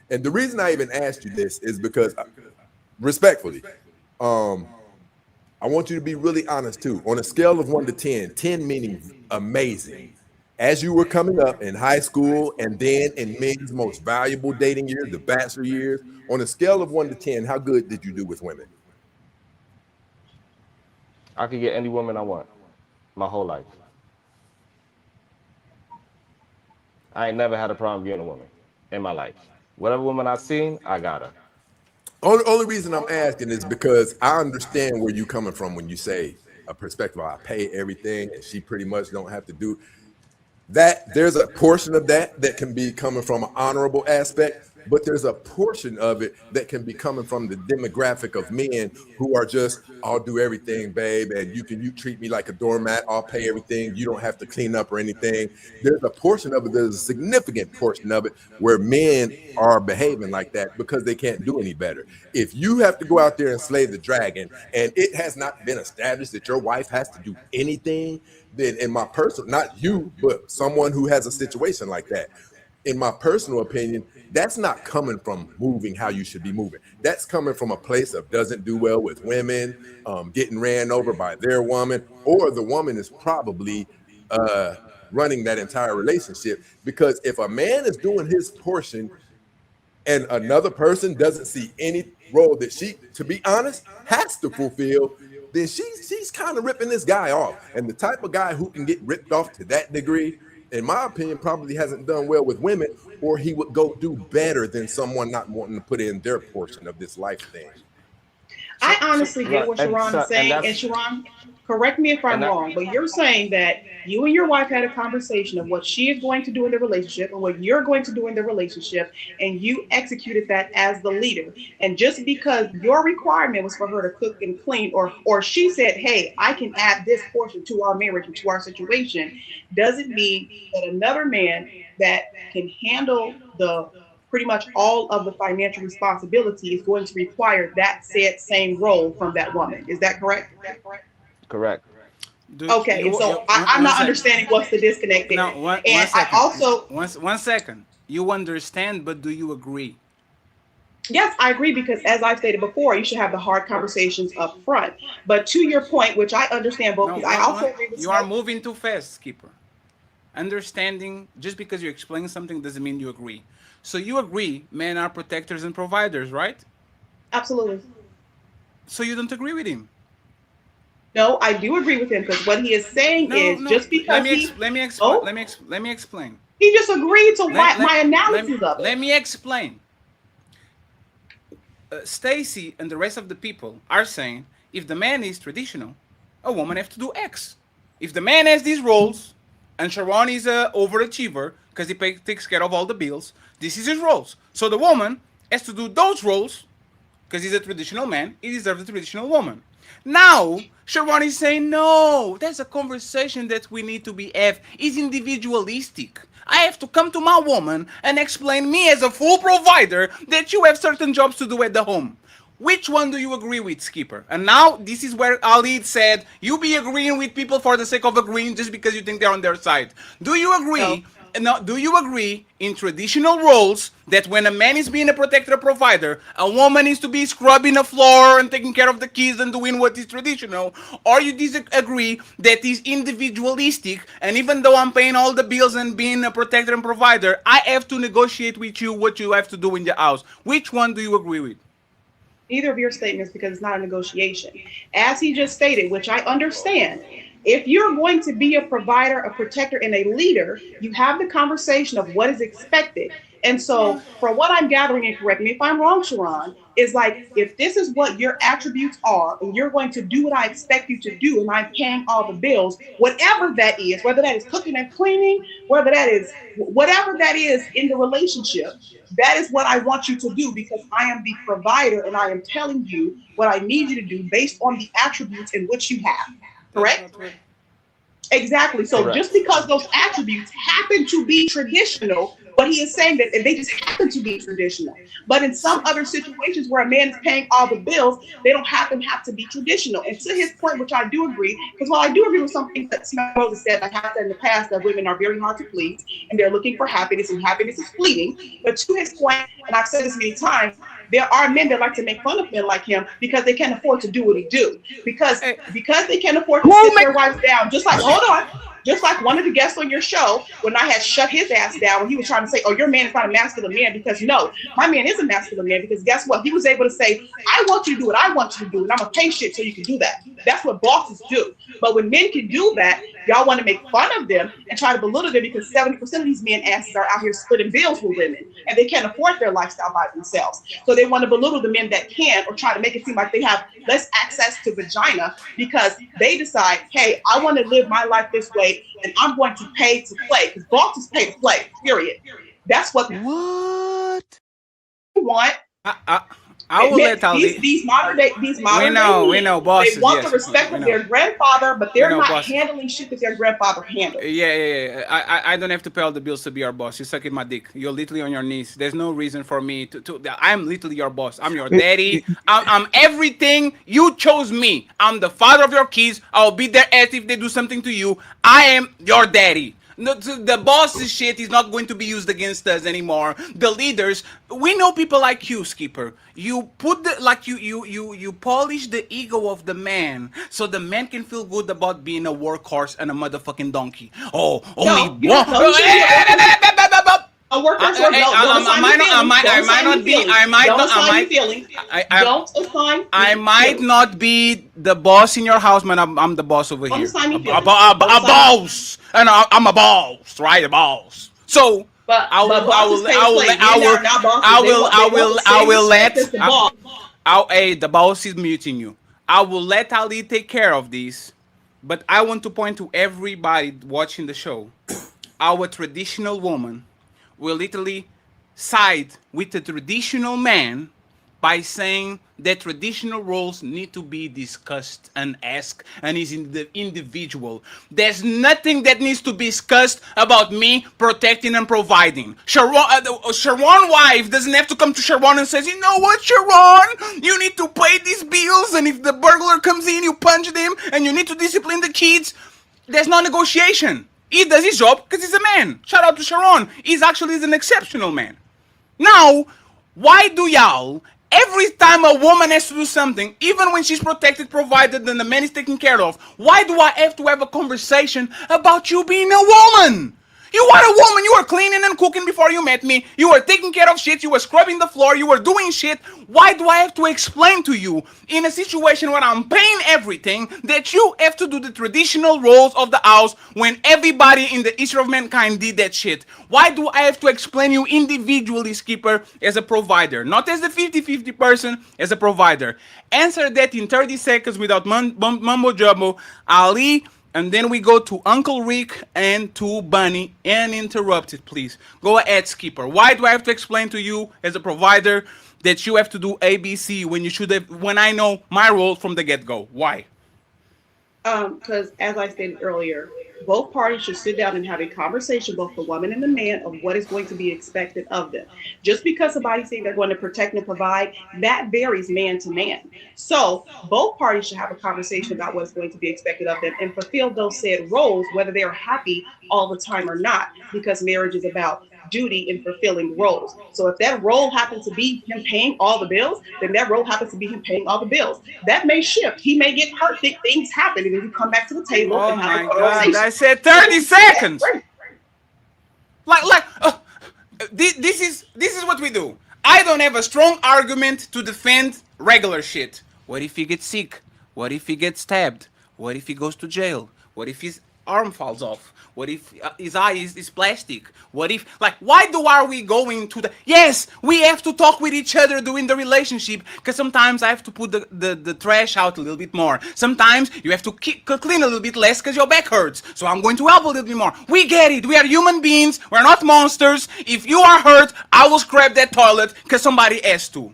And the reason I even asked you this is because, respectfully, I want you to be really honest too. On a scale of 1 to 10, 10 meaning amazing. As you were coming up in high school and then in men's most valuable dating years, the bachelor years, on a scale of 1 to 10, how good did you do with women?
I could get any woman I want my whole life. I ain't never had a problem getting a woman in my life. Whatever woman I seen, I got her.
Only reason I'm asking is because I understand where you're coming from when you say a perspective, I pay everything and she pretty much don't have to do that. There's a portion of that can be coming from an honorable aspect, but there's a portion of it that can be coming from the demographic of men who are just, I'll do everything, babe, and you treat me like a doormat, I'll pay everything, you don't have to clean up or anything. There's a portion of it, there's a significant portion of it where men are behaving like that because they can't do any better. If you have to go out there and slay the dragon and it has not been established that your wife has to do anything, then in my personal, not you, but someone who has a situation like that, in my personal opinion, that's not coming from moving how you should be moving. That's coming from a place of doesn't do well with women, getting ran over by their woman, or the woman is probably running that entire relationship. Because if a man is doing his portion and another person doesn't see any role that she, to be honest, has to fulfill, then she's kind of ripping this guy off. And the type of guy who can get ripped off to that degree, in my opinion, probably hasn't done well with women, or he would go do better than someone not wanting to put in their portion of this life thing.
I honestly get what Sharon is saying. And Sharon, correct me if I'm
And I,
wrong, but you're saying that you and your wife had a conversation of what she is going to do in the relationship and what you're going to do in the relationship, and you executed that as the leader. And just because your requirement was for her to cook and clean, or she said, "Hey, I can add this portion to our marriage and to our situation," doesn't mean that another man that can handle the pretty much all of the financial responsibility is going to require that said same role from that woman. Is that correct?
correct.
Okay, and so I'm not understanding what's the disconnect there.
No, one
And I
second.
also,
One second. You understand, but do you agree?
yes, I agree because as I've stated before, you should have the hard conversations up front. But to your point, which I understand both,
No,
because I also agree with
you are
Smoke.
moving too fast, Skipper. Understanding, just because you explain something doesn't mean you agree. So you agree men are protectors and providers, right?
Absolutely.
So you don't agree with him.
No, I do agree with him because what he is saying
No,
is
no.
just because
Let me explain.
oh,
Let me explain.
he just agreed to my analysis of
Let
it.
me explain. Stacy and the rest of the people are saying if the man is traditional, a woman has to do X. If the man has these roles, and Sharon is a overachiever because takes care of all the bills, this is his roles. So the woman has to do those roles because he's a traditional man. He deserves a traditional woman. Now, Sharon is saying, no, that's a conversation that we need to be have. It's individualistic. I have to come to my woman and explain me as a full provider that you have certain jobs to do at the home. Which one do you agree with, Skipper? And now this is where Ali said, you be agreeing with people for the sake of agreeing just because you think they're on their side. Do you agree? No, do you agree in traditional roles that when a man is being a protector provider, a woman is to be scrubbing the floor and taking care of the kids and doing what is traditional? Or you disagree that is individualistic, and even though I'm paying all the bills and being a protector and provider, I have to negotiate with you what you have to do in the house? Which one do you agree with?
Either of your statements because it's not a negotiation. As he just stated, which I understand, if you're going to be a provider, a protector, and a leader, you have the conversation of what is expected. And so, from what I'm gathering, and correct me if I'm wrong, Sharon, is like if this is what your attributes are, and you're going to do what I expect you to do, and I'm paying all the bills, whatever that is, whether that is cooking and cleaning, whether that is whatever that is in the relationship, that is what I want you to do because I am the provider and I am telling you what I need you to do based on the attributes in which you have. Correct? Exactly. So
Correct.
just because those attributes happen to be traditional, what he is saying that they just happen to be traditional. But in some other situations where a man is paying all the bills, they don't have to be traditional. And to his point, which I do agree, because while I do agree with some things that Smith Moses said, I have said in the past that women are very hard to please and they're looking for happiness and happiness is fleeting. But to his point, and I've said this many times, there are men that like to make fun of men like him because they can't afford to do what he do. Because they can't afford to sit their wives down. Just like, hold on. Just like one of the guests on your show, when I had shut his ass down, when he was trying to say, oh, your man is not a masculine man, because no, my man is a masculine man, because guess what? He was able to say, I want you to do what I want you to do, and I'm going to pay shit so you can do that. That's what bosses do. But when men can do that, y'all want to make fun of them and try to belittle them because 70% of these men asses are out here splitting bills with women, and they can't afford their lifestyle by themselves. So they want to belittle the men that can or try to make it seem like they have less access to vagina because they decide, hey, I want to live my life this way, and I'm going to pay to play because bosses pay to play, period. That's what you want.
I will let Ali.
These modern day
we know bosses.
They want
yes,
the respect of their grandfather, but they're not
bosses.
handling shit that their grandfather handled.
Yeah. I don't have to pay all the bills to be your boss. You suck in my dick. You're literally on your knees. There's no reason for me to I'm literally your boss. I'm your daddy. I'm everything. You chose me. I'm the father of your kids. I'll be their ass if they do something to you. I am your daddy. No, the boss's shit is not going to be used against us anymore. The leaders, we know people like you, Skipper. You put you polish the ego of the man so the man can feel good about being a workhorse and a motherfucking donkey. Oh, only one.
A workers don't
I might not be the boss in your house, man. I'm the boss over here. A boss, and I'm a boss, right? A boss. So I will let. Hey, the boss is muting you. I will let Ali take care of this. But I want to point to everybody watching the show. Our traditional woman will literally side with the traditional man by saying that traditional roles need to be discussed and asked and is in the individual. There's nothing that needs to be discussed about me protecting and providing. Sharon wife doesn't have to come to Sharon and says, you know what, Sharon, you need to pay these bills, and if the burglar comes in, you punch them, and you need to discipline the kids. There's no negotiation. He does his job because he's a man. Shout out to Sharon. He's actually an exceptional man. Now, why do y'all, every time a woman has to do something, even when she's protected, provided, and the man is taken care of, why do I have to have a conversation about you being a woman? You are a woman. You were cleaning and cooking before you met me. You were taking care of shit. You were scrubbing the floor. You were doing shit. Why do I have to explain to you in a situation where I'm paying everything that you have to do the traditional roles of the house when everybody in the history of mankind did that shit? Why do I have to explain you individually, Skipper, as a provider? Not as a 50-50 person, as a provider. Answer that in 30 seconds without mumbo jumbo. Ali, and then we go to Uncle Rick and to Bunny, and interrupted, please. Go ahead, Skipper. Why do I have to explain to you as a provider that you have to do ABC when you should have, when I know my role from the get-go? Why?
Because as I stated earlier, both parties should sit down and have a conversation, both the woman and the man, of what is going to be expected of them. Just because somebody's saying they're going to protect and provide, that varies man to man. So both parties should have a conversation about what's going to be expected of them and fulfill those said roles, whether they're happy all the time or not, because marriage is about duty in fulfilling roles. So if that role happens to be him paying all the bills, then that role happens to be him paying all the bills. That may shift. He may get hurt. Things happen, and then you come back to the table and have a conversation.
I said 30 seconds. This is what we do. I don't have a strong argument to defend regular shit. What if he gets sick? What if he gets stabbed? What if he goes to jail? What if his arm falls off? What if his eye is plastic? What if, why are we going to the... Yes, we have to talk with each other during the relationship, because sometimes I have to put the trash out a little bit more. Sometimes you have to clean a little bit less because your back hurts. So I'm going to help a little bit more. We get it. We are human beings. We're not monsters. If you are hurt, I will scrap that toilet because somebody has to.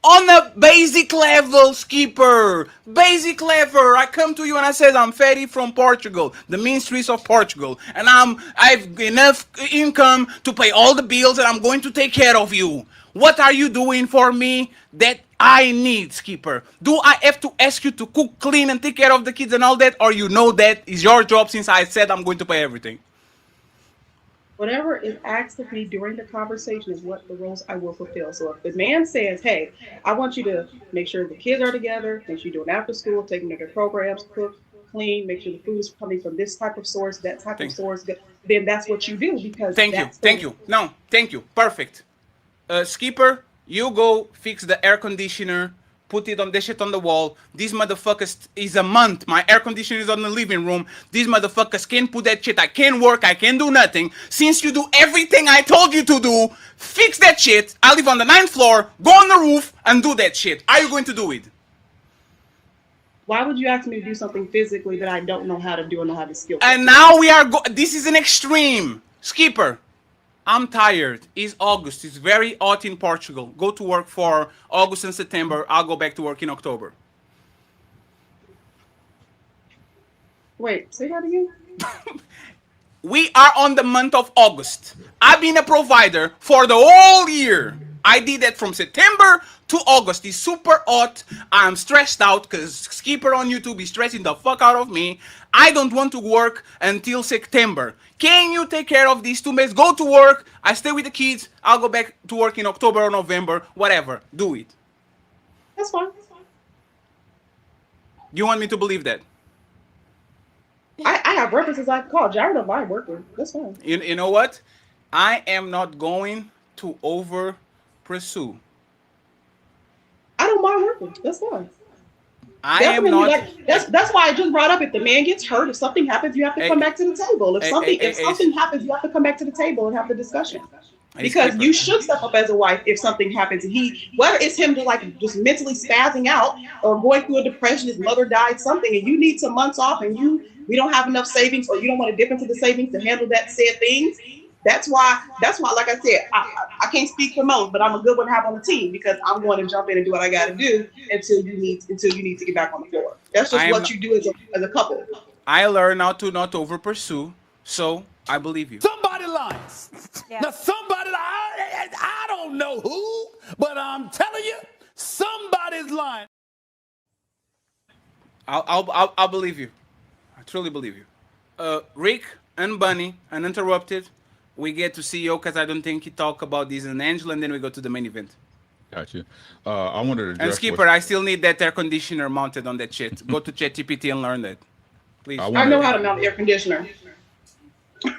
On a basic level, Skipper, basic level, I come to you and I said I'm Ferry from Portugal, the mean streets of Portugal, and I've enough income to pay all the bills, and I'm going to take care of you. What are you doing for me that I need, Skipper? Do I have to ask you to cook, clean, and take care of the kids and all that, or you know that is your job since I said I'm going to pay everything?
Whatever is asked of me during the conversation is what the roles I will fulfill. So if the man says, hey, I want you to make sure the kids are together, make sure you're doing after school, taking their programs, cook, clean, make sure the food is coming from this type of source, that type of source, then that's what you do, because
Thank you. Perfect. Skipper, you go fix the air conditioner. Put it on the shit on the wall. These motherfuckers is a month. My air conditioner is on the living room. These motherfuckers can't put that shit. I can't work. I can't do nothing. Since you do everything I told you to do, fix that shit. I live on the 9th floor. Go on the roof and do that shit. Are you going to do it?
Why would you ask me to do something physically that I don't know how to do and know how to skill?
And now we are this is an extreme. Skipper, I'm tired. It's August. It's very hot in Portugal. Go to work for August and September. I'll go back to work in October.
Wait, say that again?
We are on the month of August. I've been a provider for the whole year. I did that from September to August. It's super hot. I'm stressed out because Skipper on YouTube is stressing the fuck out of me. I don't want to work until September. Can you take care of these 2 months? Go to work. I stay with the kids. I'll go back to work in October or November. Whatever. Do it.
That's fine.
You want me to believe that?
I have references I can call. Jared don't mind working. That's fine.
You know what? I am not going to over pursue.
I don't mind working. That's fine.
I am not.
That's why I just brought up. If the man gets hurt, if something happens, you have to come back to the table. If something happens, you have to come back to the table and have the discussion. Because you should step up as a wife if something happens. Whether it's him just mentally spazzing out or going through a depression, his mother died, something, and you need some months off, and we don't have enough savings, or you don't want to dip into the savings to handle that said things. That's why, like I said, I can't speak for most, but I'm a good one to have on the team, because I'm going to jump in and do what I got to do until you need to get back on the floor. That's just what you do as a couple.
I learned how to not over pursue, so I believe you.
Somebody lies. Yeah. Now somebody I don't know who, but I'm telling you, somebody's lying.
I'll believe you. I truly believe you. Rick and Bunny and Uninterrupted, we get to CEO because I don't think he talk about this in Angela, and then we go to the main event.
Gotcha. I wanted to address
and Skipper, I still need that air conditioner mounted on that shit. Go to ChatGPT and learn that, please.
I know how to mount the air conditioner.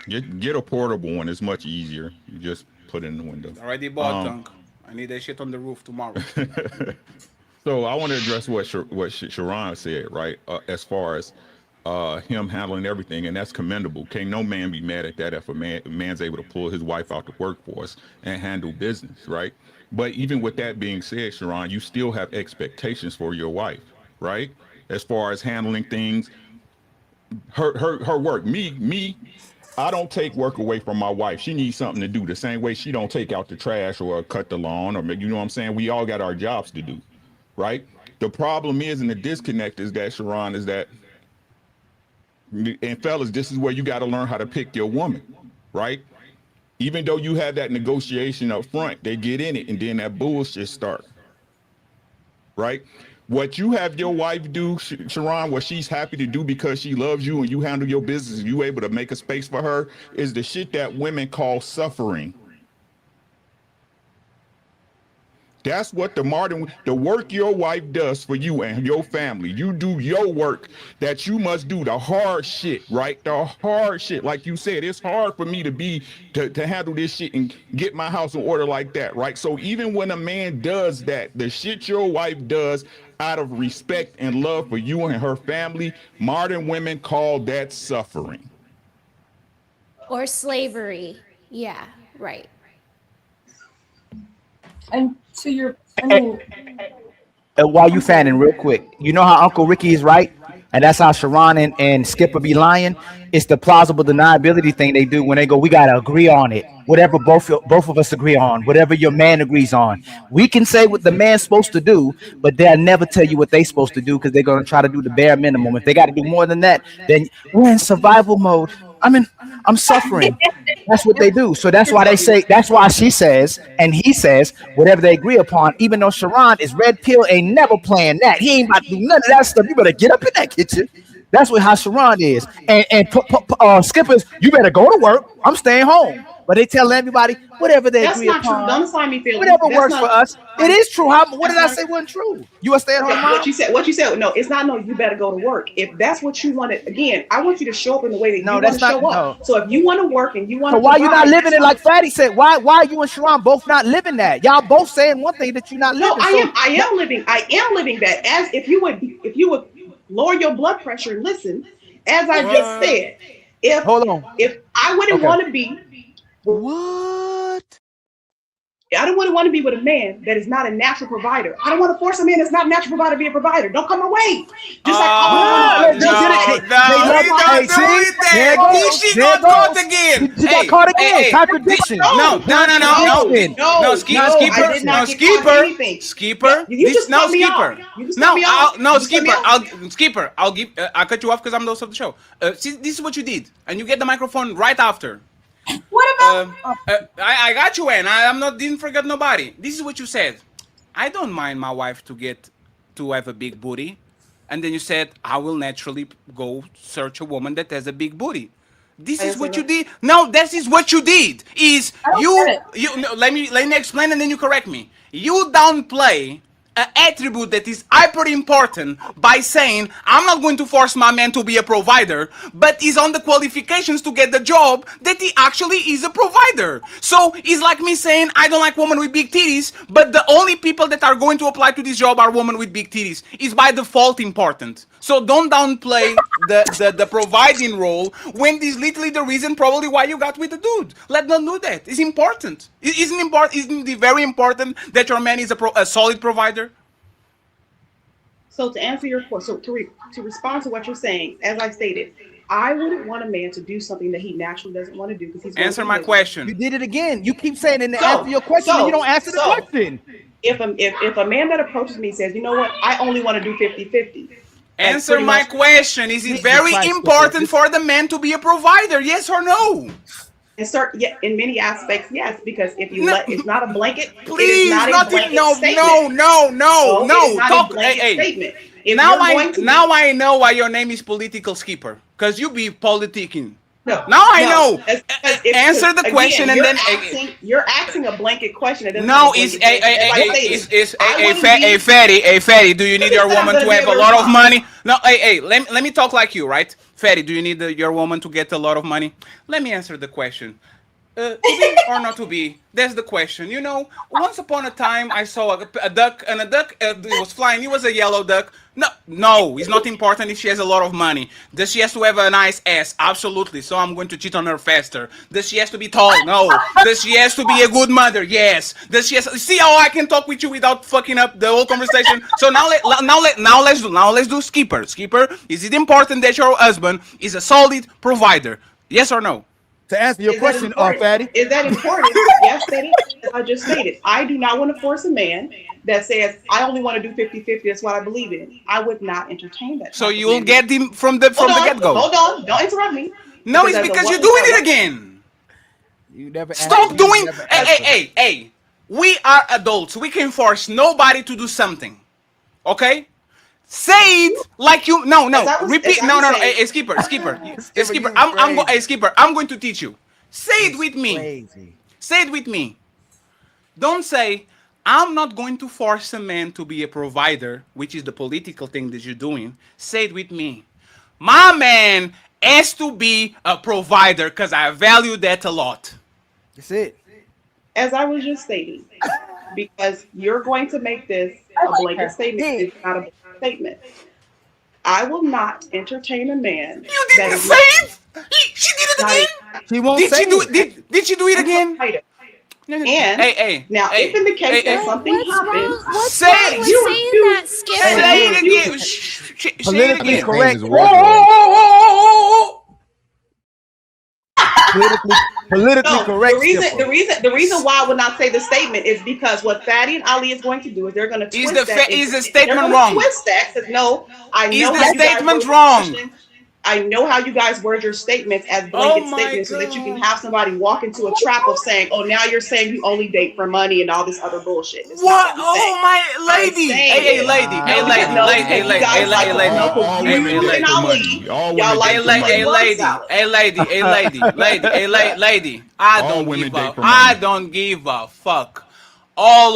Get a portable one. It's much easier. You just put it in the window.
Already bought, Dunk. I need that shit on the roof tomorrow.
So I want to address what Sharon said, right? As far as him handling everything, and that's commendable. Can't no man be mad at that if a man's able to pull his wife out the workforce and handle business, right? But even with that being said, Sharon, you still have expectations for your wife, right? As far as handling things, her work. Me, I don't take work away from my wife. She needs something to do the same way she don't take out the trash or cut the lawn, or you know what I'm saying? We all got our jobs to do, right? The problem is, and the disconnect is that, Sharon, is that, and fellas, this is where you got to learn how to pick your woman, right? Even though you have that negotiation up front, they get in it, and then that bullshit start, right? What you have your wife do, Sharon, what she's happy to do because she loves you and you handle your business and you able to make a space for her, is the shit that women call suffering. That's what the work your wife does for you and your family. You do your work that you must do, the hard shit, right? The hard shit. Like you said, it's hard for me to handle this shit and get my house in order like that, right? So even when a man does that, the shit your wife does out of respect and love for you and her family, modern women call that suffering.
Or slavery. Yeah, right.
And to your, I mean,
while you fanning real quick, you know how Uncle Ricky is right, and that's how Sharon and Skipper be lying. It's the plausible deniability thing they do when they go, we gotta agree on it. Whatever both of us agree on, whatever your man agrees on. We can say what the man's supposed to do, but they'll never tell you what they're supposed to do because they're gonna try to do the bare minimum. If they got to do more than that, then we're in survival mode. I'm suffering. That's what they do. So that's why they say, that's why she says and he says whatever they agree upon, even though Sharon is red pill, ain't never playing that. He ain't about to do none of that stuff. You better get up in that kitchen. That's what how Sharon is. And Skippers, you better go to work. I'm staying home. But they tell everybody whatever they agree upon. That's not true.
Don't assign me feelings.
Whatever works for us. It is true. What did I say wasn't true? You a stay-at-home mom?
What you said. No, it's not. No, you better go to work. If that's what you wanted, again, I want you to show up in the way that you want to show up. So if you want to work and you want to,
so why you not living it like Fatty said? Why you and Sharon both not living that? Y'all both saying one thing that you're not living.
No, I am living that. As if you would lower your blood pressure and listen, as I just said. If I wouldn't want to be.
What?
I don't want to be with a man that is not a natural provider. I don't want to force a man that's not a natural provider to be a provider. Don't come my way. Just like
she got caught again.
She got caught again. Contradiction.
No. Skipper. I'll cut you off because I'm the host of the show. See, this is what you did, and you get the microphone right after.
What about?
I got you, and didn't forget nobody. This is what you said. I don't mind my wife to have a big booty, and then you said I will naturally go search a woman that has a big booty. This is what you did. No, this is what you did. Let me explain, and then you correct me. You downplay an attribute that is hyper important by saying, I'm not going to force my man to be a provider, but he's on the qualifications to get the job that he actually is a provider. So it's like me saying, I don't like women with big titties, but the only people that are going to apply to this job are women with big titties. It's by default important. So don't downplay the providing role when this is literally the reason probably why you got with the dude. Let them do that. It's important. Isn't it very important that your man is a solid provider?
So to answer your question, to respond to what you're saying, as I stated, I wouldn't want a man to do something that he naturally doesn't want to do because he's
answer my question.
You did it again. You keep saying it to answer your question, and you don't answer the question.
If a man that approaches me says, you know what, I only want to do 50-50.
Answer my question. Is it very important for the man to be a provider? Yes or no?
In many aspects, yes, because if you it's not a blanket.
Please,
it is not a blanket statement.
No.
Talk. Statement.
Now I know why your name is Political Skipper, because you be politicking.
No.
Now I know. Answer the question and then
you're asking a blanket question.
No, it's a fatty. Do you need your woman to have a lot of money? No, let me talk like you, right? Fatty, do you need your woman to get a lot of money? Let me answer the question. To be or not to be? That's the question. You know, once upon a time, I saw a duck, and a duck was flying. It was a yellow duck. No, it's not important if she has a lot of money. Does she have to have a nice ass? Absolutely. So I'm going to cheat on her faster. Does she have to be tall? No. Does she have to be a good mother? Yes. Does she see how I can talk with you without fucking up the whole conversation? So now let's do Skipper. Skipper, is it important that your husband is a solid provider? Yes or no?
To answer your question, Fatty.
Is that important? Yes, Fatty. As I just stated, I do not want to force a man that says, I only want to do 50-50. That's what I believe in. I would not entertain that.
So you will get him from the get-go.
Hold on. Don't interrupt me.
No, it's because you're doing it again.
You never
stop doing. Hey. We are adults. We can force nobody to do something. Okay? Say it like you. No. Repeat. No. Hey, Skipper. Skipper. I'm going to teach you. Say it with me. Say it with me. Don't say, I'm not going to force a man to be a provider, which is the political thing that you're doing. Say it with me. My man has to be a provider because I value that a lot.
That's it.
As I was just stating, because you're going to make this a blanket statement. It's not a blanket statement. I will not entertain a man.
You didn't say it. She did it again.
She won't say it.
Did she do it again?
And now, if in the case that something happens,
what's wrong with saying that, Skip?
Say it again.
Politically correct. Politically correct.
The reason why I would not say the statement is because what Fatty and Ali is going to do is they're going to twist that.
Is the statement wrong?
Twist that because no, I know
is the statement wrong.
I know how you guys word your statements as blanket statements so that you can have somebody walk into a trap of saying, oh, now you're saying you only date for money and all this other bullshit.
What? Oh, my lady. Hey, lady. I don't give a fuck. All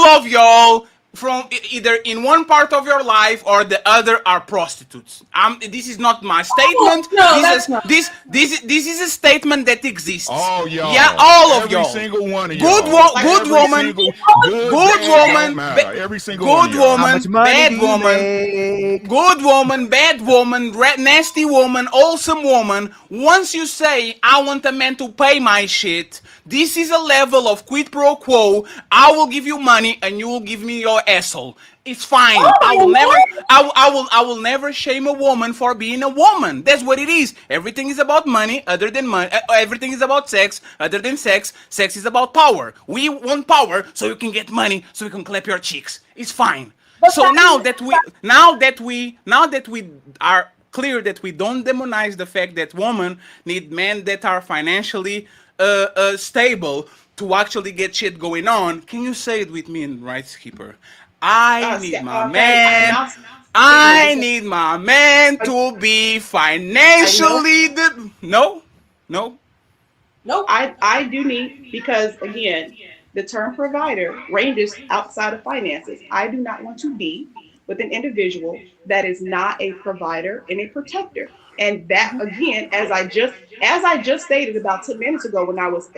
of y'all from either in one part of your life or the other are prostitutes. This is not my statement. This is a statement that exists.
Oh, y'all.
Yeah, all of y'all.
Every single one of
y'all. Good woman,
every single
good woman, bad woman, good woman, bad woman, nasty woman, awesome woman. Once you say, I want a man to pay my shit, this is a level of quid pro quo. I will give you money and you will give me your asshole. It's fine. I will never shame a woman for being a woman. That's what it is. Everything is about money other than money. Everything is about sex other than sex. Sex is about power. We want power so you can get money so you can clap your cheeks. It's fine. So now that we are clear that we don't demonize the fact that women need men that are financially stable to actually get shit going on. Can you say it with me in Right Skipper? I need my man to be financially No,
I do need, because again, The term provider ranges outside of finances. I do not want to be with an individual that is not a provider and a protector. And that again, as I just stated about 10 minutes ago when I was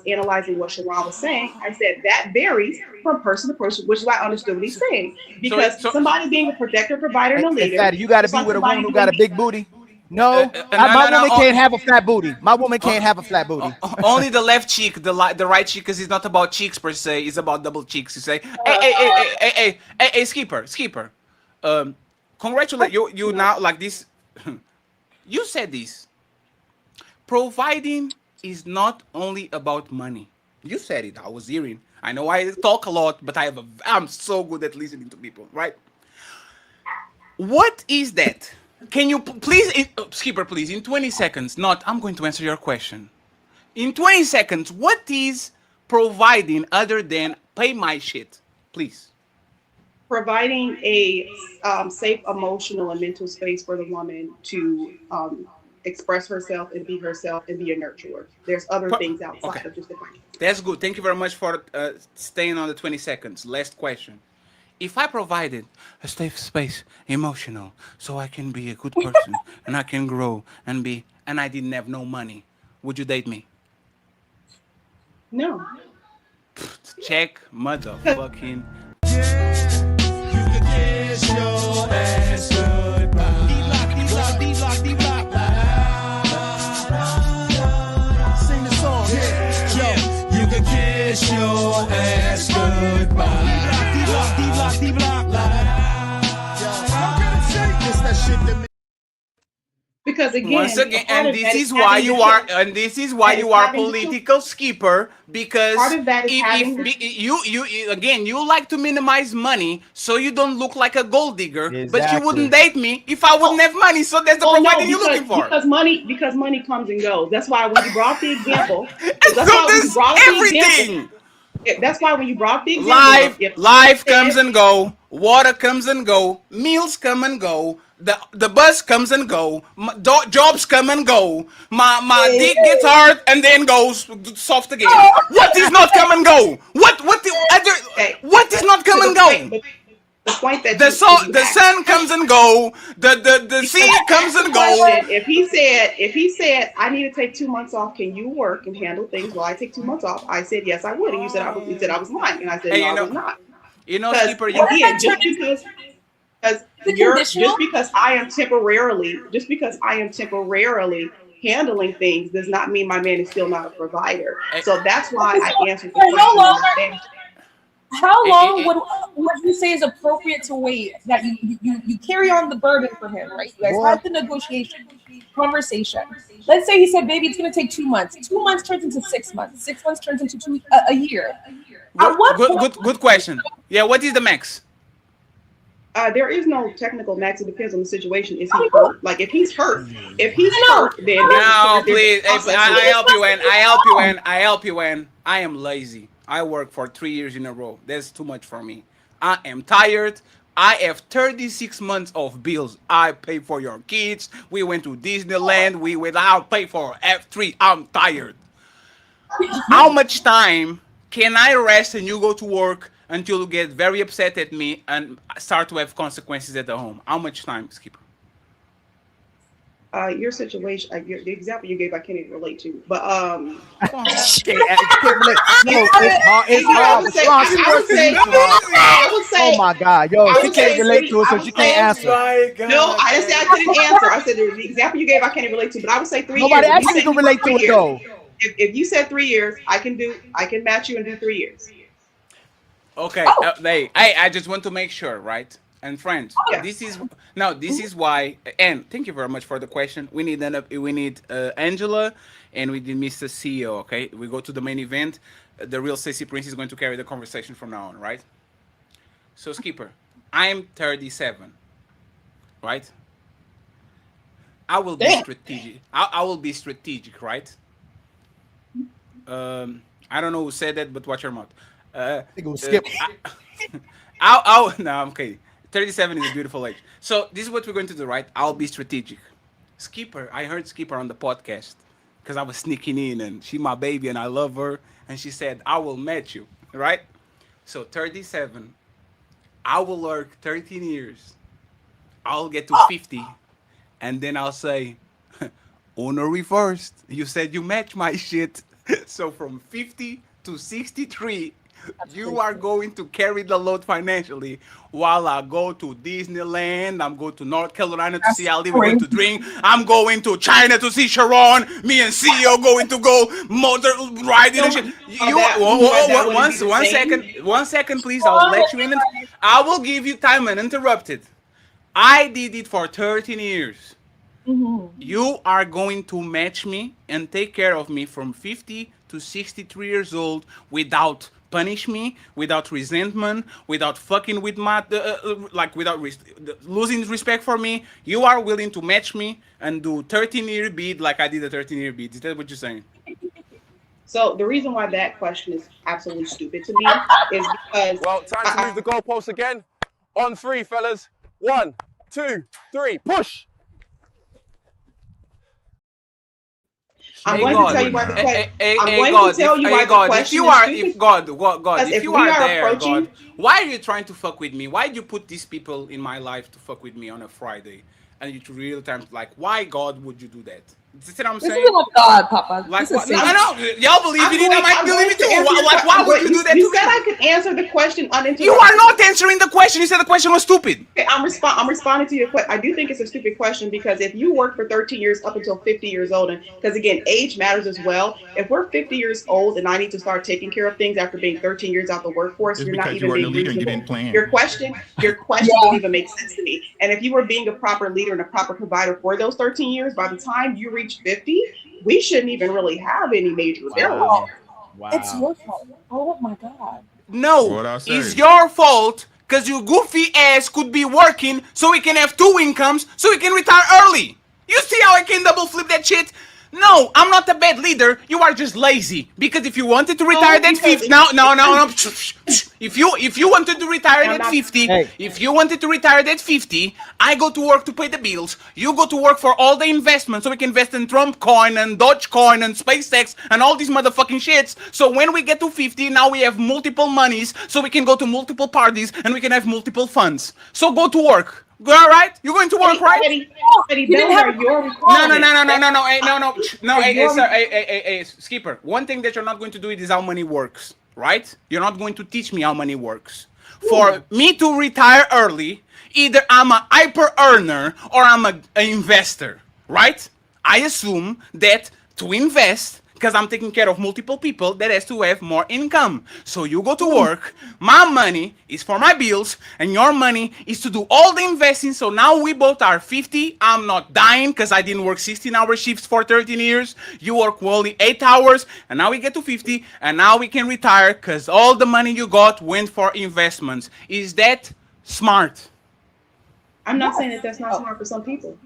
analyzing what Sharon was saying, I said that varies from person to person, which is why I understood what he's saying. Because somebody being a protector, provider, and a
Hey,
leader,
fatty, you got to
just
be
like
with a woman
somebody
who got a
doing
big booty. No,
No,
my
no, no.
woman can't have a flat booty. My woman can't have a flat booty.
Only the left cheek, the right cheek, because it's not about cheeks per se. It's about double cheeks. You say, hey, skipper. Congratulate you. You now like this. You said this. Providing is not only about money. You said it. I was hearing. I know I talk a lot, but I'm so good at listening to people, right? What is that? Can you please, skipper, please, in 20 seconds? Not, I'm going to answer your question. In 20 seconds, what is providing other than pay my shit? Please.
providing a safe emotional and mental space for the woman to express herself and be a nurturer. There's other things outside of just the finances.
That's good. Thank you very much for staying on the 20 seconds. Last question. If I provided a safe space, emotional, so I can be a good person and I can grow and I didn't have no money, would you date me?
No.
Check motherfucking.
Kiss your ass goodbye. D-Lock. Sing the song. Yeah. You can kiss your ass goodbye. D-Lock. Kiss that shit to me.
Because again,
Once again, and this is why you are political skipper, because if you again, you like to minimize money so you don't look like a gold digger.
Exactly.
But you wouldn't date me if I wouldn't have money. So that's the providing you're looking for.
Because money comes and goes. That's why when you brought the example,
That's
why when you brought the example,
life comes and go, water comes and go, meals come and go, the bus comes and go, jobs come and go, my dick gets hard and then goes soft again. What is not come and go? What is not come and go?
The point that
the sun comes and go, the sea comes and go.
If he said I need to take 2 months off, can you work and handle things while I take 2 months off? I said yes, I would, and you said I was lying, and I said no, I was not.
You know, skipper,
again, just because I am temporarily handling things does not mean my man is still not a provider. So that's why I answered the question.
How long would you say is appropriate to wait that you carry on the burden for him, right? You guys had the negotiation conversation. Let's say he said, baby, it's going to take 2 months. 2 months turns into 6 months. 6 months turns into a year.
Good question. Yeah, what is the max?
There is no technical max. It depends on the situation. Is he hurt? Like if he's hurt, then
no, please. I help you, and I am lazy. I work for 3 years in a row. That's too much for me. I am tired. I have 36 months of bills. I pay for your kids. We went to Disneyland. I'll pay for F3. I'm tired. How much time can I rest and you go to work until you get very upset at me and start to have consequences at the home? How much time, Skipper?
Your situation, the example you gave, I can't even relate to. But
it's hard.
I would say.
Oh my God, yo, she can't relate to it, so she can't answer.
No, I didn't say I couldn't answer. I said the example you gave, I can't relate to. But I would say 3 years.
Nobody actually can relate to it though.
If you said 3 years, I can match you and do 3 years.
Okay, I just want to make sure, right? And friends, this is why. And thank you very much for the question. We need Angela, and we need Mr. CEO. Okay, we go to the main event. The real STACY Prince is going to carry the conversation from now on, right? So, Skipper, I'm 37, right? I will be strategic. I will be strategic, right? I don't know who said that, but watch your mouth.
I think it was Skip.
No, I'm kidding. 37 is a beautiful age. So this is what we're going to do, right? I'll be strategic. Skipper, I heard Skipper on the podcast because I was sneaking in, and she my baby, and I love her. And she said, "I will match you," right? So 37, I will work 13 years. I'll get to 50, and then I'll say, "Owner reversed. You said you match my shit." So from 50 to 63, you are going to carry the load financially while I go to Disneyland. I'm going to North Carolina to see Ali. We're going to drink. I'm going to China to see Sharon. Me and CEO going to go motor riding and shit. One second, please. I'll let you in. And I will give you time uninterrupted. I did it for 13 years. You are going to match me and take care of me from 50 to 63 years old without punish me, without resentment, without fucking with my without losing respect for me. You are willing to match me and do 13-year bid like I did a 13-year bid. Is that what you're saying?
So the reason why that question is absolutely stupid to me is because
time to move the goalposts again. On 3, fellas. 1, 2, 3, push.
I'm going to tell you why the question. I'm going to tell you why the question is stupid.
If you are there, God, why are you trying to fuck with me? Why do you put these people in my life to fuck with me on a Friday? And you real time, like, why, God, would you do that? That's what I'm saying.
This is what God, Papa.
Like, what? No, y'all believe in it. I might believe it too. Like, why would you do that to me?
You said I could answer the question uninterrupted.
You are not answering the question. You said the question was stupid.
Okay, I'm responding to your question. I do think it's a stupid question because if you work for 13 years up until 50 years old, and because again, age matters as well. If we're 50 years old and I need to start taking care of things after being 13 years out the workforce, you're not even being reasonable. Your question didn't even make sense to me. And if you were being a proper leader and a proper provider for those 13 years, by the time you reach 50, we shouldn't even really have any major bills.
Wow. It's your fault. Oh my God.
No, it's your fault because your goofy ass could be working so we can have 2 incomes so we can retire early. You see how I can double flip that shit? No, I'm not a bad leader. You are just lazy. Because if you wanted to retire at 50, no. If you wanted to retire at 50, if you wanted to retire at 50, I go to work to pay the bills. You go to work for all the investments so we can invest in Trump coin and Dogecoin and SpaceX and all these motherfucking shits. So when we get to 50, now we have multiple monies so we can go to multiple parties and we can have multiple funds. So go to work. All right? You're going to work, right? No, Skipper. One thing that you're not going to do is how money works, right? You're not going to teach me how money works. For me to retire early, either I'm a hyper earner or I'm an investor, right? I assume that to invest, because I'm taking care of multiple people, that has to have more income. So you go to work, my money is for my bills, and your money is to do all the investing. So now we both are 50. I'm not dying because I didn't work 16-hour shifts for 13 years. You work only 8 hours, and now we get to 50, and now we can retire because all the money you got went for investments. Is that smart?
I'm not saying that that's not smart for some people.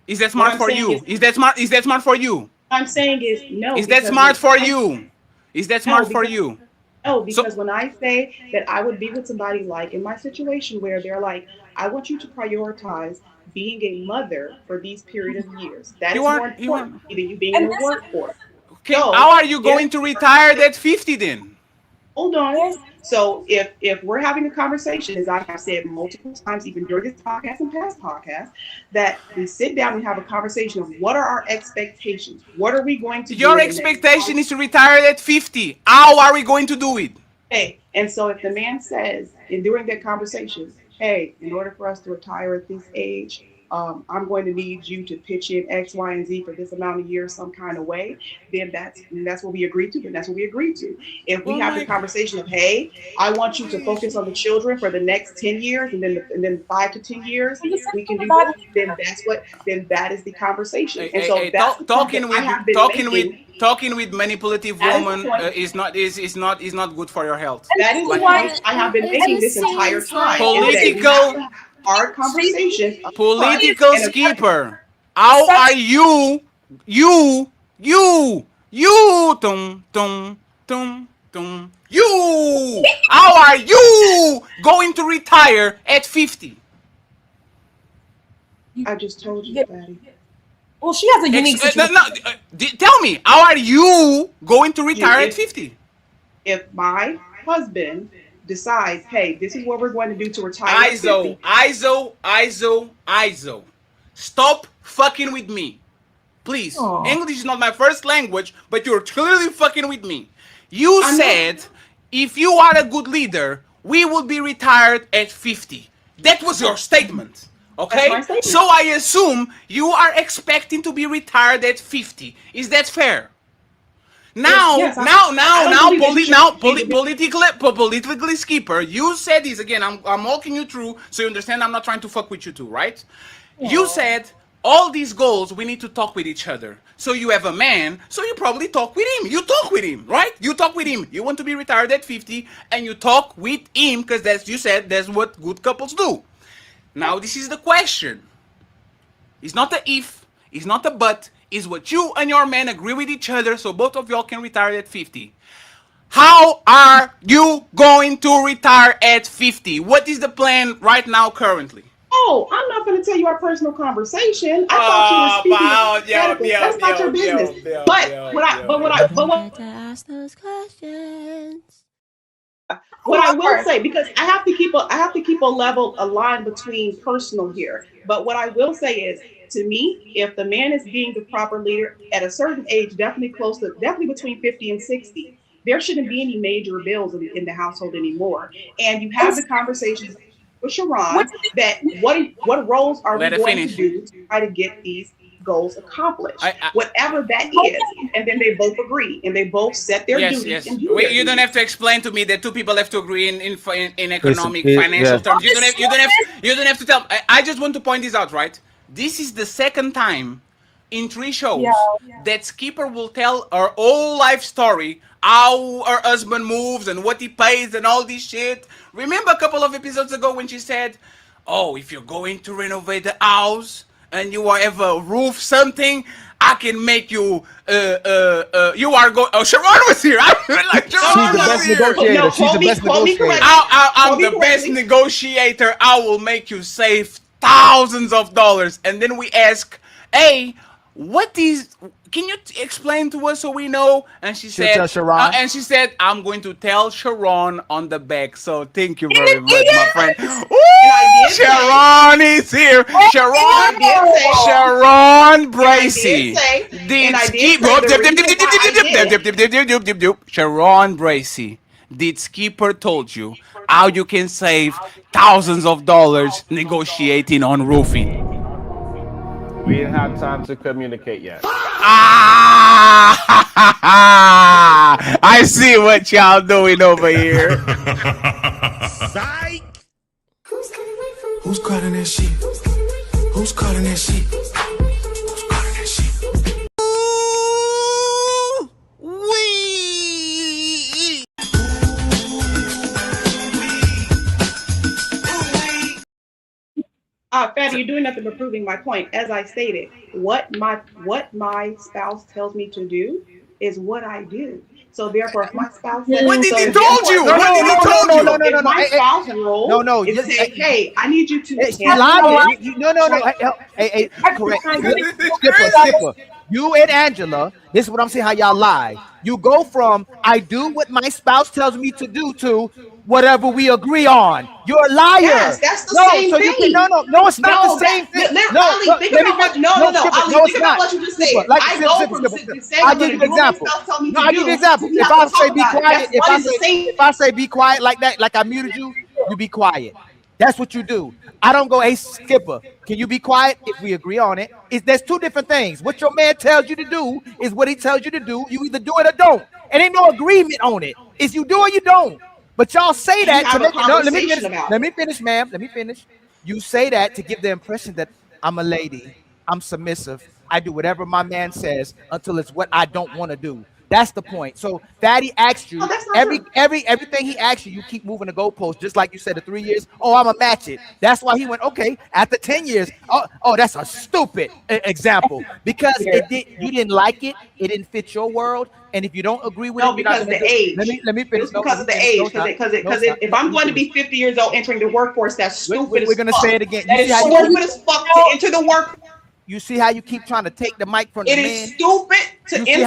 Is that smart for you? Is that smart for you?
I'm saying is no.
Is that smart for you? Is that smart for you?
No, because when I say that I would be with somebody like in my situation where they're like, I want you to prioritize being a mother for these period of years. That is more important than you being in the workforce.
Okay, how are you going to retire at 50 then?
Hold on. So if we're having a conversation, as I have said multiple times, even during this podcast and past podcasts, that we sit down and have a conversation of what are our expectations? What are we going to do?
Your expectation is to retire at 50. How are we going to do it?
Hey, and so if the man says, and during that conversation, hey, in order for us to retire at this age, I'm going to need you to pitch in X, Y, and Z for this amount of years some kind of way, then that's what we agreed to, then that's what we agreed to. If we have the conversation of, hey, I want you to focus on the children for the next 10 years and then 5 to 10 years, we can do that, then that is the conversation. And so that's
talking with manipulative woman is not good for your health.
That is why I have been making this entire time. Hard conversation.
Political skipper. How are you, how are you going to retire at 50?
I just told you, Daddy.
Well, she has a unique situation.
Tell me, how are you going to retire at 50?
If my husband decides, hey, this is what we're going to do to retire at 50.
ISO. Stop fucking with me. Please.
Aww.
English is not my first language, but you're clearly fucking with me. You said, if you are a good leader, we will be retired at 50. That was your statement. Okay? So I assume you are expecting to be retired at 50. Is that fair? Politically, Skipper, you said this again. I'm walking you through so you understand I'm not trying to fuck with you too, right? Yeah. You said all these goals we need to talk with each other. So you have a man, so you probably talk with him. You talk with him, right? You talk with him. You want to be retired at 50, and you talk with him because that's what good couples do. Now this is the question. It's not a if. It's not a but. Is what you and your man agree with each other so both of y'all can retire at 50. How are you going to retire at 50? What is the plan right now currently?
Oh, I'm not going to tell you our personal conversation. I thought you were speaking. That's not your business.
To ask those questions.
What I will say, because I have to keep a line between personal here. But what I will say is, to me, if the man is being the proper leader at a certain age, definitely between 50 and 60, there shouldn't be any major bills in the household anymore. And you have the conversations with Sharon that what roles are we going to do to try to get these goals accomplished, whatever that is, and then they both agree and they both set their duties.
Yes. Wait, you don't have to explain to me that two people have to agree in economic financial terms. You don't have to tell. I just want to point this out, right? This is the second time in 3 shows that Skipper will tell her whole life story, how her husband moves and what he pays and all this shit. Remember a couple of episodes ago when she said, oh, if you're going to renovate the house and you have a roof something, I can make you you are going. Oh, Sharon was here. I feel like Sharon was here.
She's the best negotiator.
I'm the best negotiator. I will make you save thousands of dollars. And then we ask, hey, can you explain to us so we know? And she said, I'm going to tell Sharon on the back. So thank you very much, my friend. Ooh, Sharon is here. Sharon Bracy. Sharon Bracy. Did Skipper told you how you can save thousands of dollars negotiating on roofing?
We didn't have time to communicate yet.
I see what y'all doing over here.
Psych! Who's cutting that shit? Who's cutting that shit? Who's cutting that shit?
Fatty, you're doing nothing but proving my point. As I stated, what my spouse tells me to do is what I do. So therefore, if my spouse says,
what did he told you? What did he told you?
If my spouse enrolled, is say, hey, I need you to.
Hey, correct. Skipper. You and Angela, this is what I'm saying, how y'all lie. You go from, I do what my spouse tells me to do, to whatever we agree on. You're a liar.
Yes, that's the same thing.
No, it's not the same thing.
Think about what you just said.
I'll give you an example. I'll give you an example. If I say be quiet, if I say be quiet like that, like I muted you, you be quiet. That's what you do. I don't go, hey, Skipper, can you be quiet? If we agree on it, there's 2 different things. What your man tells you to do is what he tells you to do. You either do it or don't. And ain't no agreement on it. It's you do or you don't. But y'all say that to make it. No, let me finish, ma'am. Let me finish. You say that to give the impression that I'm a lady, I'm submissive, I do whatever my man says until it's what I don't want to do. That's the point. So Fatty asked you everything he asked you, you keep moving the goalpost, just like you said, the 3 years. Oh, I'm gonna match it. That's why he went, okay, after 10 years. Oh, that's a stupid example. Because you didn't like it, it didn't fit your world. And if you don't agree with it,
because of the age. Let me finish. Because of the age. Because if I'm going to be 50 years old entering the workforce, that's stupid.
We're gonna say it again.
That is stupid as fuck to enter the work.
You see how you keep trying to take the mic from the
It
man?
is stupid to
You see
enter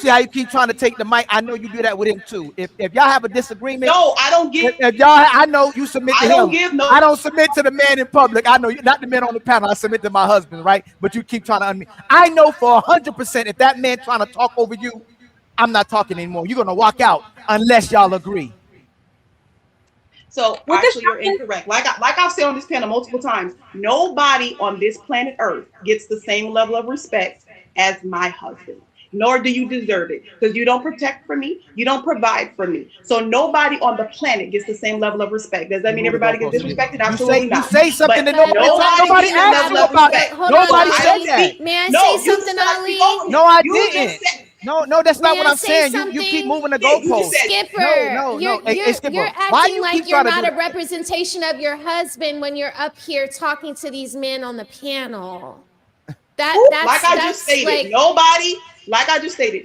how you keep trying to take the mic? I know you do that with him too. If y'all have a disagreement,
No, I don't give.
if y'all, I know you submit to
I don't
him.
give no.
I don't submit to the man in public. I know you, not the men on the panel. I submit to my husband, right? But you keep trying to unmute. I know for 100% if that man trying to talk over you, I'm not talking anymore. You're gonna walk out unless y'all agree.
So actually, you're incorrect. Like I've said on this panel multiple times, nobody on this planet Earth gets the same level of respect as my husband. Nor do you deserve it, because you don't protect for me, you don't provide for me. So nobody on the planet gets the same level of respect. Does that mean everybody gets disrespected? Absolutely not.
You say something that
nobody
asked you about it. Nobody said that.
May I say something, Ali?
No, I didn't. No, that's not what I'm saying. You keep moving the goalposts.
Skipper,
No.
You're
Skipper,
acting like you're not a representation of your husband when you're up here talking to these men on the panel.
Like I just stated,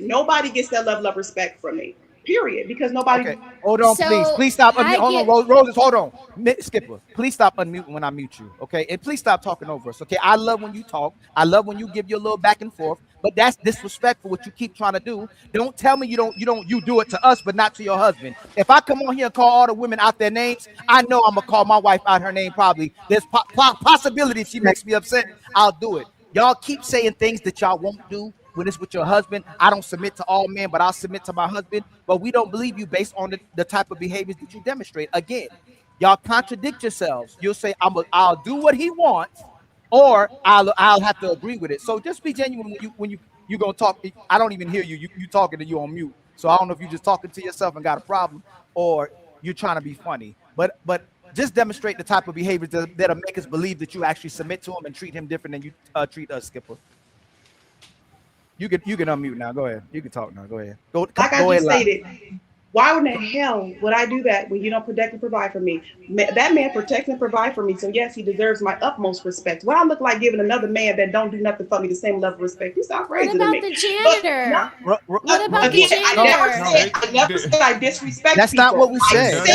nobody gets that level of respect from me. Period. Because nobody.
Okay. Hold on, please stop. Hold on, Roses. Hold on, Skipper. Please stop unmuting when I mute you. Okay, and please stop talking over us. Okay, I love when you talk. I love when you give your little back and forth. But that's disrespectful. What you keep trying to do. Don't tell me you do it to us, but not to your husband. If I come on here and call all the women out their names, I know I'm gonna call my wife out her name. Probably there's possibility if she makes me upset, I'll do it. Y'all keep saying things that y'all won't do when it's with your husband. I don't submit to all men, but I'll submit to my husband. But we don't believe you based on the type of behaviors that you demonstrate. Again, y'all contradict yourselves. You'll say, I'll do what he wants, or I'll have to agree with it. So just be genuine when you gonna talk. I don't even hear you. You talking and you on mute. So I don't know if you're just talking to yourself and got a problem, or you're trying to be funny. But just demonstrate the type of behaviors that'll make us believe that you actually submit to him and treat him different than you treat us, Skipper. You can unmute now. Go ahead. You can talk now. Go ahead.
I just stated, why in the hell would I do that when you don't protect and provide for me? That man protects and provides for me, so yes, he deserves my utmost respect. What I look like giving another man that don't do nothing for me the same level of respect? You sound crazy to me.
What about the janitor? What about the janitor?
I never said I disrespect
That's
people.
Not what we said.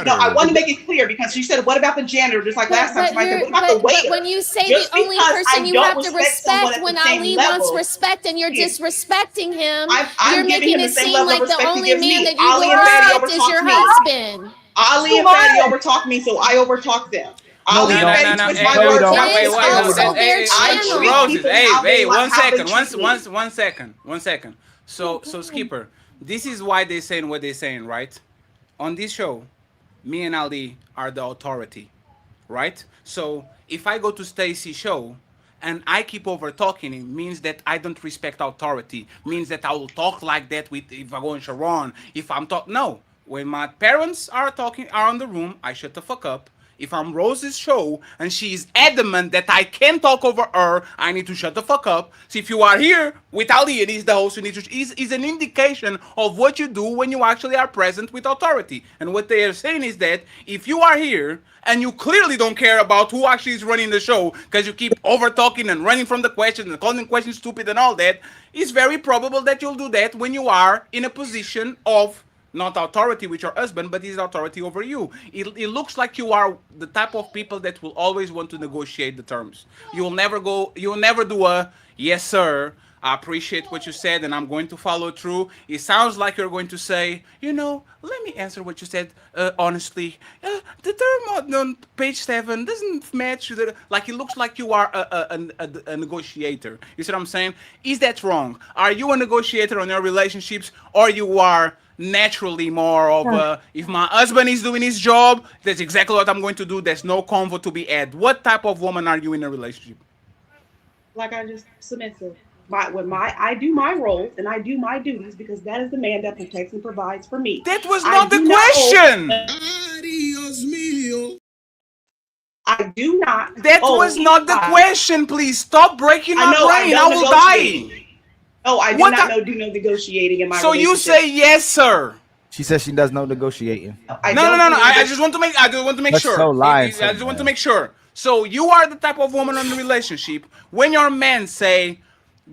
I want to make it clear because you said, what about the janitor? Just like last time somebody said, what about the waiter?
But when you say the only person you have to respect when Ali wants respect and you're disrespecting him, you're making it seem like the only man that you respect is your husband.
Ali and Fatty overtalk me, so I overtalk them. Ali and Fatty twist my words.
Roses, hey, 1 second. 1 second. So Skipper, this is why they're saying what they're saying, right? On this show, me and Ali are the authority, right? So if I go to Stacy's show and I keep over talking, it means that I don't respect authority. Means that I will talk like that if I go in Sharon. If I'm talking, no. When my parents are in the room, I shut the fuck up. If I'm Rose's show and she's adamant that I can't talk over her, I need to shut the fuck up. So if you are here with Ali and he's the host, you need to is an indication of what you do when you actually are present with authority. And what they are saying is that if you are here and you clearly don't care about who actually is running the show because you keep over talking and running from the questions and calling questions stupid and all that, it's very probable that you'll do that when you are in a position of not authority with your husband, but his authority over you. It looks like you are the type of people that will always want to negotiate the terms. You'll never do a, yes, sir, I appreciate what you said and I'm going to follow through. It sounds like you're going to say, let me answer what you said honestly. The term on page 7 doesn't match. Like it looks like you are a negotiator. You see what I'm saying? Is that wrong? Are you a negotiator on your relationships, or you are naturally more of if my husband is doing his job, that's exactly what I'm going to do. There's no convo to be had. What type of woman are you in a relationship?
Like I just submissive. I do my roles and I do my duties because that is the man that protects and provides for me.
That was not the question.
I do not.
That was not the question. Please stop breaking my brain. I will die.
Oh, I do not do no negotiating in my relationship.
So you say yes, sir.
She says she does no negotiating.
No. I just want to make sure.
So lying.
I just want to make sure. So you are the type of woman in the relationship when your man say,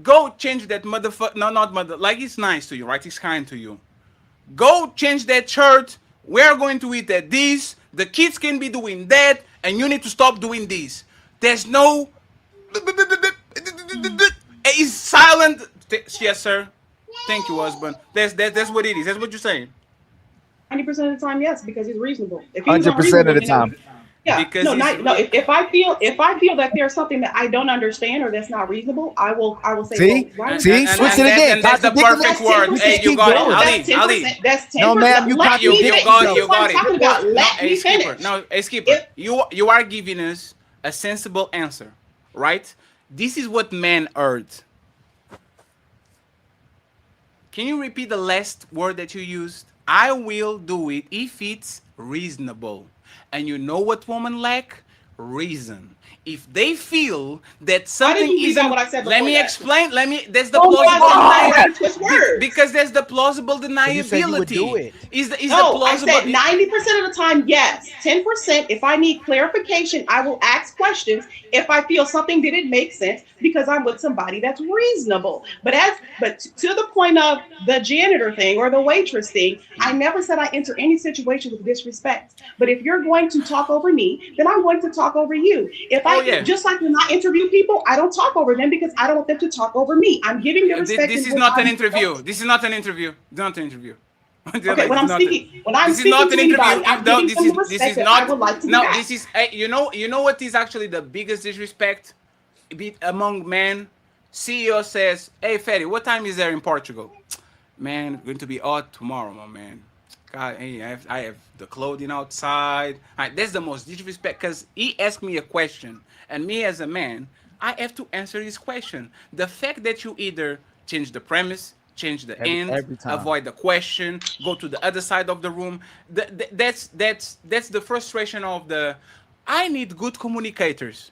go change that motherfucker. No, not mother. Like it's nice to you, right? It's kind to you. Go change that shirt. We're going to eat at this. The kids can be doing that, and you need to stop doing this. There's no He's silent. Yes, sir. Thank you, husband. That's what it is. That's what you're saying.
90% of the time, yes, because he's reasonable. If he was
100% of
unreasonable,
the
then it
time.
would. Yeah,
Because
no,
he's
no. If I feel that there's something that I don't understand or that's not reasonable, I will say, well,
See,
why?
see, switch it again.
and that's the
Contradicting
perfect
it.
word.
You
Hey,
just
you
keep
got it,
going.
That's
Ali.
10%.
Ali.
That's 10%.
No, ma'am, you
Let me
You
finish.
got
This
it.
is
You
what
got
I'm
it.
talking about.
No,
Let
hey,
me
skipper.
finish.
No, hey, skipper. You are giving us a sensible answer, right? This is what men heard. Can you repeat the last word that you used? I will do it if it's reasonable. And you know what women lack? Reason. If they feel that
Why did
something
you leave out
isn't,
what I said
let
before
me
that?
explain. That's the
Well, why
plausible
then why
deniability.
you twist words?
Because there's the plausible
Because you said you would do
deniability.
it.
Is the
No, I
plausible?
said 90% of the time, yes. 10%, if I need clarification, I will ask questions if I feel something didn't make sense because I'm with somebody that's reasonable. But to the point of the janitor thing or the waitress thing, I never said I enter any situation with disrespect. But if you're going to talk over me, then I'm going to talk over you. If
Oh
I
yeah.
just like when I interview people, I don't talk over them because I don't want them to talk over me. I'm giving the respect
This
in
is
which
not an
I'm.
interview. This is not an interview. Not an interview.
Okay,
Like,
when I'm
this is
speaking
not
to
an interview.
anybody, I'm
No,
giving them the
this
respect
is
that I
not.
would like to give
No,
back.
this is. You know what is actually the biggest disrespect, among men. CEO says, "Hey, Fetty, what time is there in Portugal? Man, going to be hot tomorrow, my man. God, hey, I have the clothing outside. That's the most disrespect because he asked me a question, and me as a man, I have to answer his question. The fact that you either change the premise, change the end,
Every time.
avoid the question, go to the other side of the room. That's the frustration of the. I need good communicators.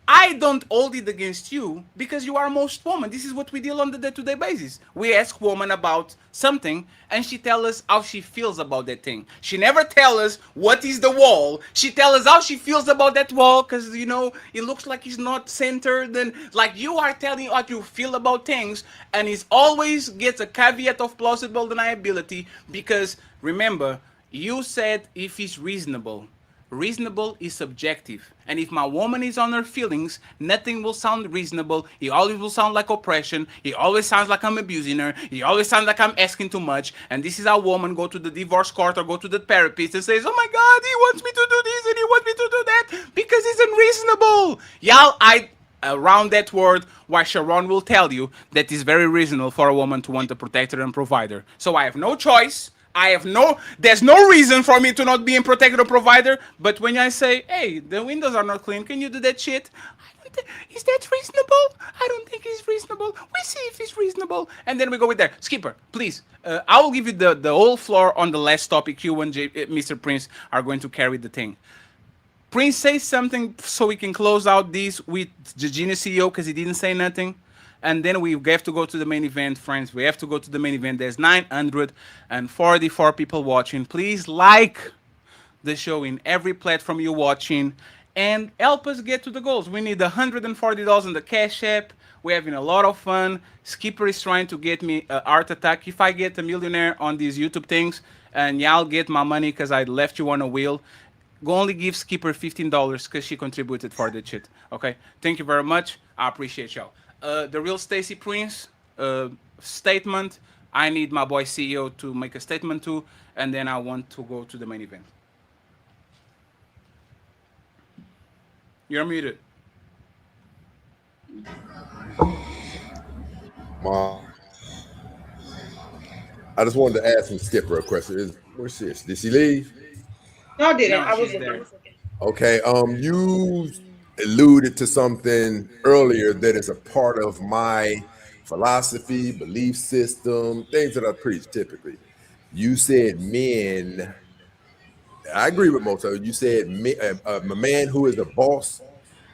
I don't hold it against you because you are most woman. This is what we deal on the day-to-day basis. We ask woman about something and she tell us how she feels about that thing. She never tell us what is the wall. She tell us how she feels about that wall because it looks like it's not centered and like you are telling how you feel about things and it always gets a caveat of plausible deniability because remember you said if it's reasonable. Reasonable is subjective. And if my woman is on her feelings, nothing will sound reasonable. It always will sound like oppression. It always sounds like I'm abusing her. It always sounds like I'm asking too much. And this is how women go to the divorce court or go to the therapist and says, oh my God, he wants me to do this and he wants me to do that because it's unreasonable. Y'all, around that word, why Sharon will tell you that it's very reasonable for a woman to want a protector and provider. So I have no choice. There's no reason for me to not be a protector or provider. But when I say, hey, the windows are not clean, can you do that shit? Is that reasonable? I don't think it's reasonable. We see if it's reasonable. And then we go with there. Skipper, please. I will give you the whole floor on the last topic. You and Mr. Prince are going to carry the thing. Prince, say something so we can close out this with the Genius CEO because he didn't say nothing. And then we have to go to the main event, friends. We have to go to the main event. There's 944 people watching. Please like the show in every platform you're watching and help us get to the goals. We need $140 on the Cash App. We're having a lot of fun. Skipper is trying to get me a heart attack. If I get a millionaire on these YouTube things, and y'all get my money because I left you on a wheel, go only give Skipper $15 because she contributed for the shit. Okay, thank you very much. I appreciate y'all. The real Stacy Prince statement. I need my boy CEO to make a statement too, and then I want to go to the main event. You're muted.
Mom, I just wanted to ask some Skipper a question. Where's she? Did she leave?
No, I didn't.
No,
I was
she's
looking.
there.
Okay. You alluded to something earlier that is a part of my philosophy, belief system, things that I preach typically. You said men. I agree with most of it. You said a man who is a boss,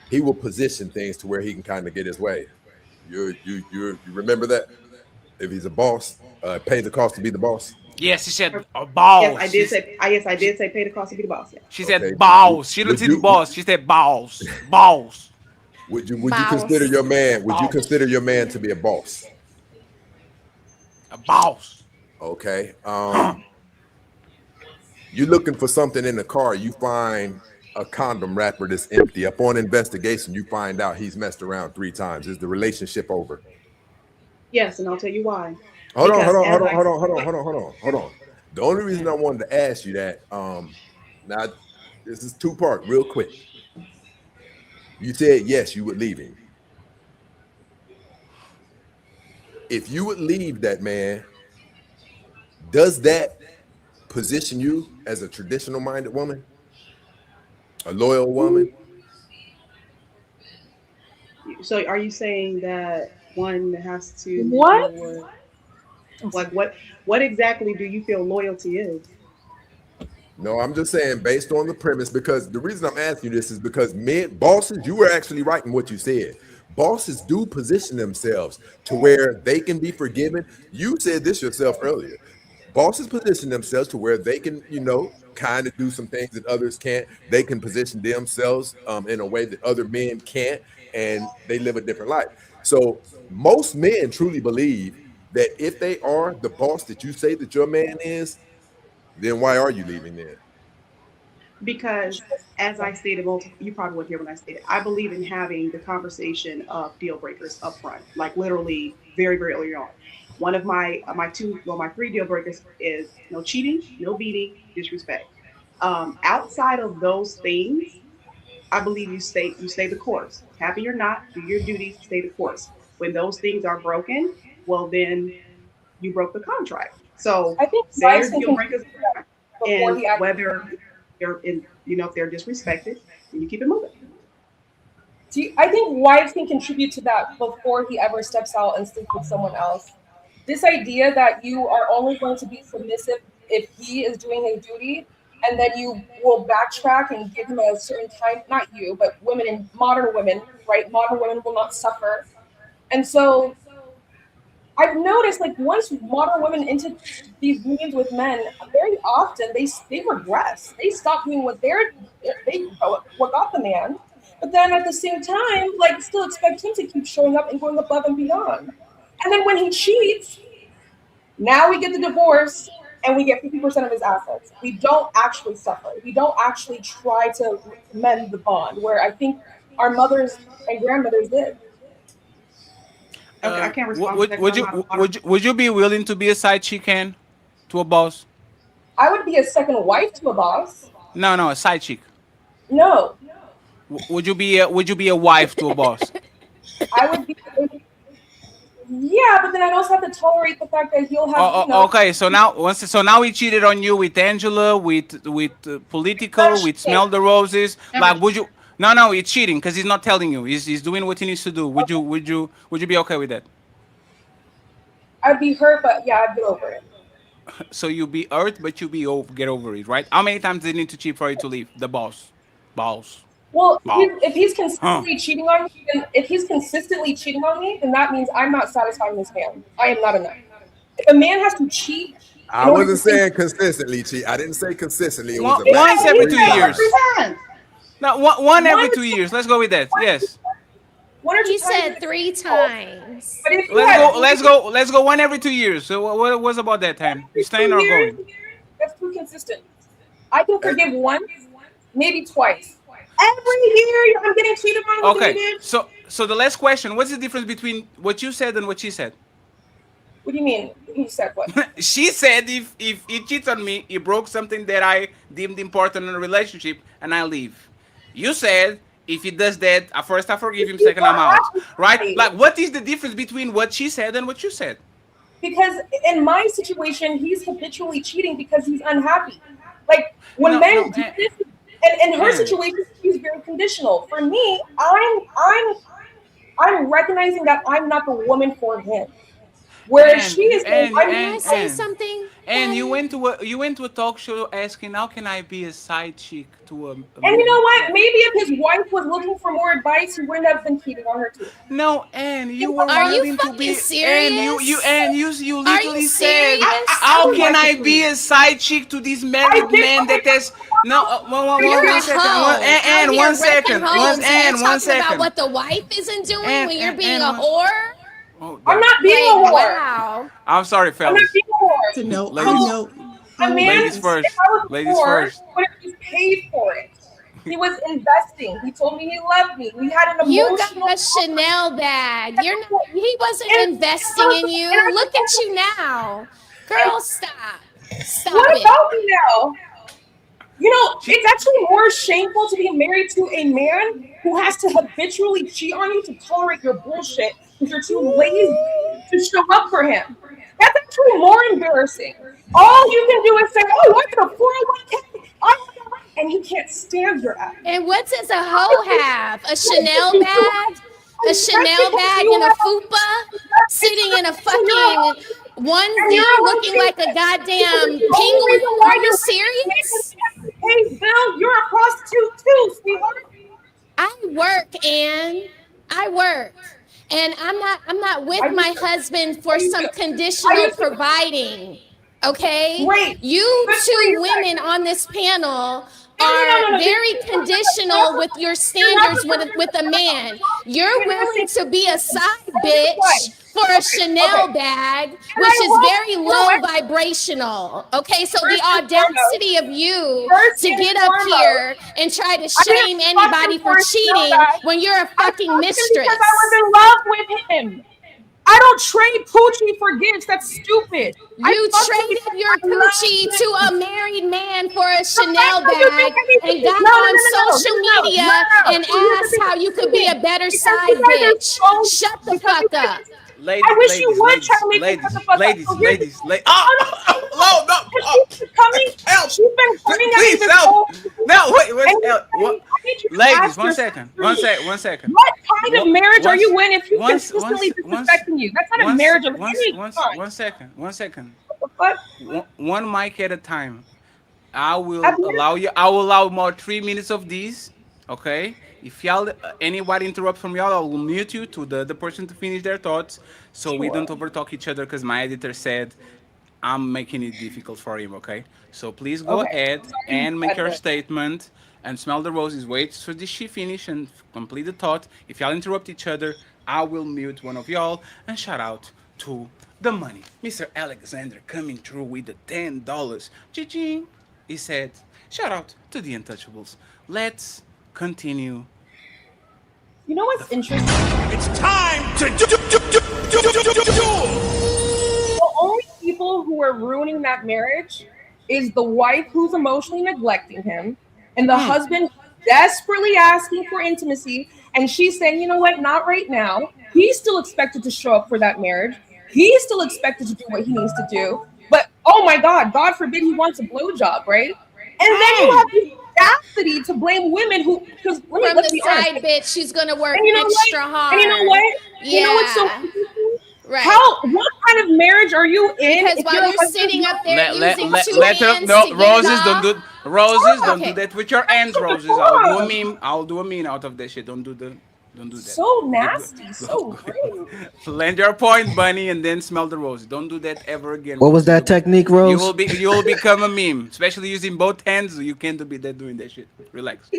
he will position things to where he can kind of get his way. You remember that? If he's a boss, pays the cost to be the boss.
Yes, she said
Yes,
balls.
I did say. I did say pay the cost to be the boss. Yeah.
She
Okay.
said balls. She didn't
Would
say the
you
boss. She said balls. Balls.
would you consider
Bows.
your man? Would you
Balls.
consider your man to be a boss?
A balls.
Okay. You're looking for something in the car. You find a condom wrapper that's empty. Upon investigation, you find out he's messed around 3 times. Is the relationship over?
Yes, and I'll tell you why.
Hold on,
Because
hold on,
as
hold on,
I
hold on, hold on, hold on, hold on, hold on. The only reason I wanted to ask you that, now this is 2 part, real quick. You said yes, you would leave him. If you would leave that man, does that position you as a traditional minded woman, a loyal woman?
So are you saying that one has to deal
What?
with like what exactly do you feel loyalty is?
No, I'm just saying based on the premise, because the reason I'm asking you this is because men, bosses, you were actually right in what you said. Bosses do position themselves to where they can be forgiven. You said this yourself earlier. Bosses position themselves to where they can, kind of do some things that others can't. They can position themselves in a way that other men can't, and they live a different life. So most men truly believe that if they are the boss that you say that your man is, then why are you leaving there?
Because as I stated multiple, you probably would hear when I stated, I believe in having the conversation of deal breakers up front, like literally very, very early on. One of my 3 deal breakers is no cheating, no beating, disrespect. Outside of those things, I believe you stay the course. Happy or not, do your duties, stay the course. When those things are broken, well then you broke the contract. So
I think
say
wives
your
can
deal
contribute
breakers,
to that before
and
he actually.
whether they're in, if they're disrespected, then you keep it moving.
I think wives can contribute to that before he ever steps out and sleeps with someone else. This idea that you are only going to be submissive if he is doing his duty, and then you will backtrack and give him a certain time, not you, but women and modern women, right? Modern women will not suffer. And so I've noticed, like, once modern women into these unions with men, very often they regress. They stop doing what got the man, but then at the same time, like, still expect him to keep showing up and going above and beyond. And then when he cheats, now we get the divorce and we get 50% of his assets. We don't actually suffer. We don't actually try to mend the bond, where I think our mothers and grandmothers did.
Okay, I can't respond to
Would
that because
would
I'm
you
not a
would
modern.
you, would you be willing to be a side chicken to a boss?
I would be a second wife to a boss.
No, no, a side chick.
No,
Would you be a wife to a boss?
I would be. Yeah, but then I'd also have to tolerate the fact that he'll have,
Okay, so now he cheated on you with Angela, with political, with smell the roses. Like, would you? No, no, he's cheating because he's not telling you. He's doing what he needs to do. Would you be okay with that?
I'd be hurt, but yeah, I'd get over it.
So you be hurt, but get over it, right? How many times did he need to cheat for you to leave the boss,
Well,
boss?
if he's
Huh?
consistently cheating on me, then that means I'm not satisfying this man. I am not enough. If a man has to cheat
I
in order to
wasn't
stay,
saying consistently, Chi. I didn't say consistently. It was
One,
a lapse
once
of
every
he's
two
3 times.
years. No, one every
one,
2 years. Let's go with that. Yes.
one or two
He
times,
said 3 times.
but if you
Let's
had
go. Let's go. Let's go one every 2 years. So what was about that time? You
every
staying or
2 years,
going?
that's too consistent. I can
That-
forgive once, maybe twice. Every year I'm getting cheated on,
Okay.
David.
So the last question. What's the difference between what you said and what she said?
What do you mean? Who said what?
She said if he cheats on me, he broke something that I deemed important in a relationship, and I leave. You said if he does that, at first I forgive him,
He's
second I'm
not
out. Right?
happy.
Like, what is the difference between what she said and what you said?
Because in my situation, he's habitually cheating because he's unhappy. Like when
No,
men
no,
do this, and in her
and
situation, she's very conditional. For me, I'm recognizing that I'm not the woman for him. Whereas
and
she
you
is saying,
and you
I'm
May I say
and
something,
and you
Daddy?
went to a talk show asking how can I be a side chick to a
and you
movie.
know what? Maybe if his wife was looking for more advice, he wouldn't have been cheating on her too.
No, and you
You
were
Are you
willing to
fucking
be, and
serious?
you
Are you
literally said,
I
how
serious?
would
can
like to
I
please.
be a side chick to this
I
married
did.
man
Okay,
that has no
You're
one
a
second
hoe out
and
here
one
wrecking
second one
homes, and you're
and one
talking about
second
what the wife isn't doing
and
when you're
and
being
and
a
one.
whore.
Oh
I'm
damn!
not being
Like,
a whore.
wow.
I'm sorry,
I'm not
fellas.
being a whore.
To
Ladies,
know
A man,
ladies
always.
if
first.
I was a
Ladies
whore,
first.
would have just paid for it. He was investing. He told me he loved me. We had an
You
emotional.
got a Chanel bag. You're not, he wasn't investing in you. Look at you now. Girl, stop. Stop
What
it.
about me now? You know, it's actually more shameful to be married to a man who has to habitually cheat on you to tolerate your bullshit because you're too lazy to show up for him. That's actually more embarrassing. All you can do is say, "Oh, what's a 401k?" And he can't stand your ass.
And what does a hoe have? A Chanel bag? A Chanel bag and a fupa? Sitting in a fucking onesie looking like a goddamn penguin? Are you serious?
Hey, Bill, you're a prostitute too, sweetheart.
I work, Ann. I work. And I'm not with my husband for some conditional providing. Okay?
Great.
You two women on this panel are very conditional with your standards with a man. You're willing to be a side bitch for a Chanel bag, which is very low vibrational. Okay, so the audacity of you to get up here and try to shame anybody for cheating when you're a fucking mistress.
Because I was in love with him. I don't trade coochie for gifts. That's stupid.
You traded your coochie to a married man for a Chanel bag and got on social media and asked how you could be a better side bitch. Shut the fuck up.
I wish you would try to make me shut the fuck up.
Ladies.
Oh, no. She's been coming. She's been coming.
Please, help. No, wait. Ladies, one second.
What kind of marriage are you in if he's consistently disrespecting you? That's not a marriage of any kind.
One second.
What the fuck?
One mic at a time. I will allow more 3 minutes of these. Okay. If y'all anybody interrupt from y'all, I will mute you to the other person to finish their thoughts, so we don't overtalk each other. Because my editor said I'm making it difficult for him. Okay. So please go ahead and make your statement. And Smell the Roses, wait so this she finish and complete the thought. If y'all interrupt each other, I will mute one of y'all. And shout out to the money. Mr. Alexander coming through with the $10. Ching. He said, shout out to the Untouchables. Let's continue.
You know what's interesting?
It's time to do.
The only people who are ruining that marriage is the wife who's emotionally neglecting him and the husband desperately asking for intimacy, and she's saying, you know what, not right now. He's still expected to show up for that marriage. He's still expected to do what he needs to do. But oh my God forbid he wants a blowjob, right? And then you have the audacity to blame women who, because
from the side bitch, she's gonna work extra hard.
And you know what?
Yeah.
You know what's so interesting?
Right.
What kind of marriage are you in?
Because while you're sitting up there using two hands to
Roses,
get
don't do that with your hands, Roses. I'll do a meme out of that shit. Don't do that.
So nasty, so rude.
Land your point, Bunny, and then smell the roses. Don't do that ever again.
What was that technique, Rose?
You will become a meme, especially using both hands. You can't be that doing that shit. Relax.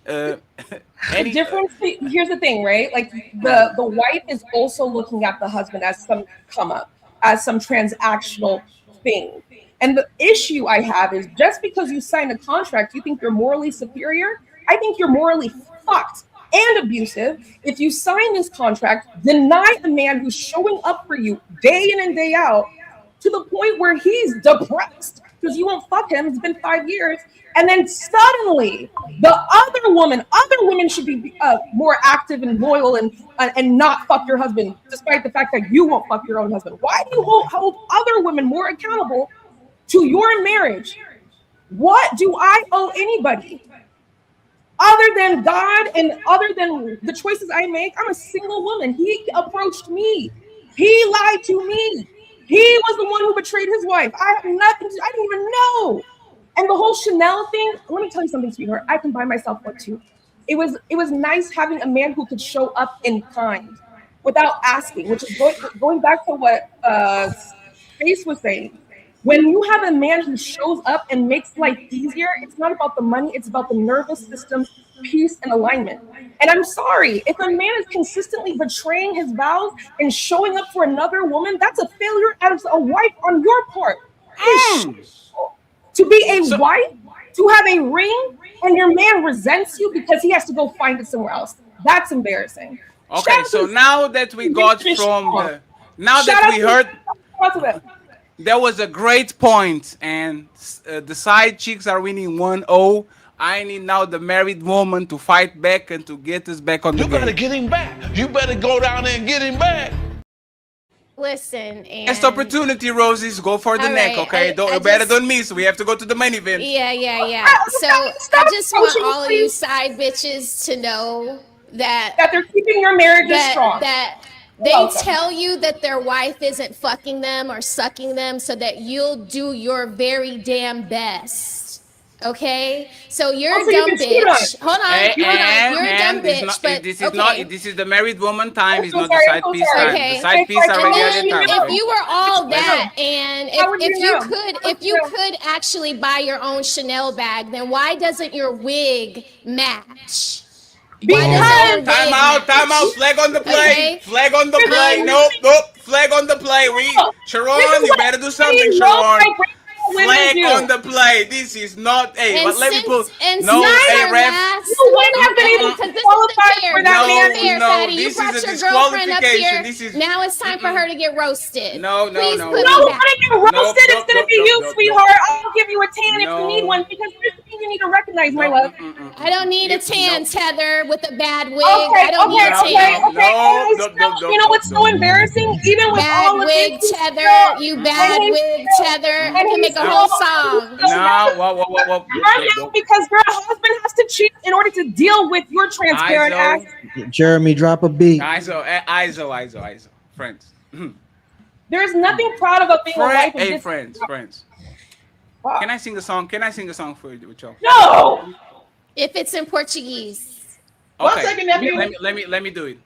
The difference. Here's the thing, right? Like the wife is also looking at the husband as some come up, as some transactional thing. And the issue I have is just because you sign a contract, you think you're morally superior. I think you're morally fucked and abusive if you sign this contract, deny a man who's showing up for you day in and day out to the point where he's depressed because you won't fuck him. It's been 5 years. And then suddenly the other women should be more active and loyal and not fuck your husband, despite the fact that you won't fuck your own husband. Why do you hold other women more accountable to your marriage? What do I owe anybody? Other than God and other than the choices I make, I'm a single woman. He approached me. He lied to me. He was the one who betrayed his wife. I have nothing I didn't even know. And the whole Chanel thing, let me tell you something, sweetheart. I can buy myself one too. It was nice having a man who could show up in kind without asking, which is going back to what Space was saying. When you have a man who shows up and makes life easier, it's not about the money, it's about the nervous system, peace, and alignment. And I'm sorry, if a man is consistently betraying his vows and showing up for another woman, that's a failure as a wife on your part. To be a wife, to have a ring and your man resents you because he has to go find it somewhere else. That's embarrassing.
Okay, so now that we got from the, now that we heard, there was a great point, and the side chicks are winning 1-0. I need now the married woman to fight back and to get us back on the game.
You better get him back. You better go down there and get him back.
Listen, and
Next opportunity, Roses. Go for the
All
neck,
right,
okay? Better don't miss. We have to go to the main event.
Yeah. So I just want all of you side bitches to know that
they're keeping your marriages strong.
That they tell you that their wife isn't fucking them or sucking them so that you'll do your very damn best. Okay, so you're a dumb bitch. Hold on, you're a dumb bitch. But
this is the married woman time. It's not the side piece time. The side piece already at the time.
If you were all that, and if you could actually buy your own Chanel bag, then why doesn't your wig match?
Time out. Flag on the play.
Okay.
Flag on the play. Nope. Flag on the play. Sharon, you better do something, Sharon. Flag on the play. This is not a.
And
let me pull.
And
No,
hey,
ref.
You wouldn't have been able to qualify for that man.
No, this is a disqualification. This is.
Now it's time for her to get roasted.
No.
Please
No,
put
when
it
I
back.
get roasted, it's gonna be you, sweetheart. I'll give you a tan if you need one because here's the thing you need to recognize, my love.
I don't need a tan, Tether, with a bad wig. I don't need a tan.
You know what's so embarrassing? Even with all
bad
of
wig,
this,
Tether. You bad wig, Tether. I can make a whole song.
No,
because your husband has to cheat in order to deal with your transparent ass.
Jeremy, drop a beat.
ISO. Friends.
There's nothing proud about being a wife.
Hey, friends. Can I sing a song? For you, with y'all?
No.
If it's in Portuguese.
Okay.
1 second, nephew.
Let me do it.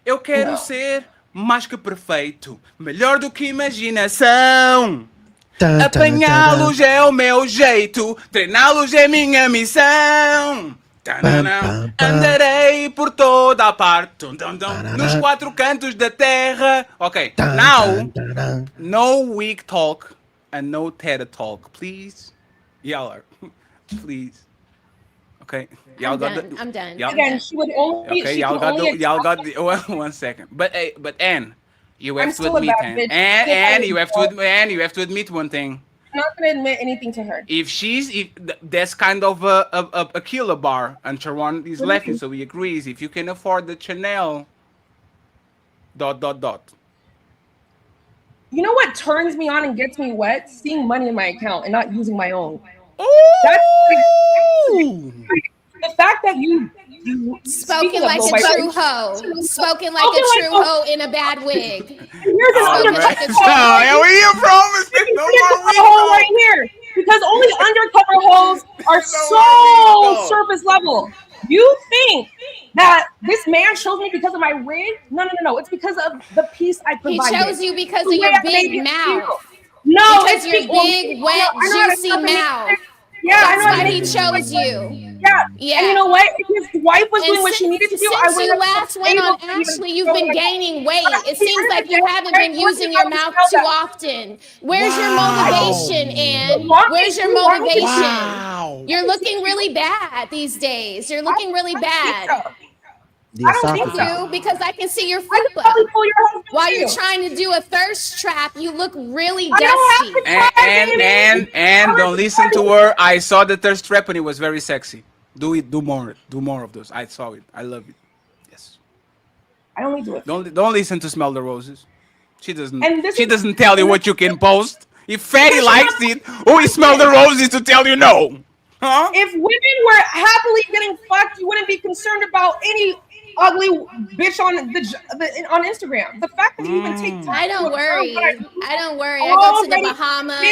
Eu quero ser mais que perfeito, melhor do que imaginação. Apanhá-los é o meu jeito, treiná-los é minha missão. Andarei por toda a parte, nos 4 cantos da terra. Okay, now, no weak talk and no TED talk, please. Y'all are, please. Okay, y'all
I'm done.
Again, she would only.
Okay, y'all got the. Well, 1 second, but Anne. You have to admit, and you have to admit one thing.
I'm not gonna admit anything to her.
If that's kind of a killer bar, and Sharon is laughing, so he agrees. If you can afford the Chanel, ...
You know what turns me on and gets me wet? Seeing money in my account and not using my own. That's the fact that you
spoken like a true hoe. Spoken like a true hoe in a bad wig.
Here's an
where you from?
Right here. Because only undercover hoes are so surface level. You think that this man chose me because of my ring? No. It's because of the piece I provided.
He chose you because of your big mouth.
No,
because your big, wet, juicy mouth.
Yeah,
that's why he chose you.
Yeah. And you know what? If his wife was doing what she needed to do, I would.
Since you last went on Ashley, you've been gaining weight. It seems like you haven't been using your mouth too often. Where's your motivation, Ann? Where's your motivation? Wow. You're looking really bad these days. You're looking really bad. I don't think so because I can see your fupa. While you're trying to do a thirst trap, you look really dusty.
And don't listen to her. I saw the thirst trap and it was very sexy. Do more of those. I saw it. I love it. Yes.
I only do it.
Don't listen to Smell the Roses. She doesn't tell you what you can post. If Fatty likes it, who is Smell the Roses to tell you no? Huh?
If women were happily getting fucked, you wouldn't be concerned about any ugly bitch on Instagram. The fact that you even take time.
I don't worry. I go to the Bahamas. I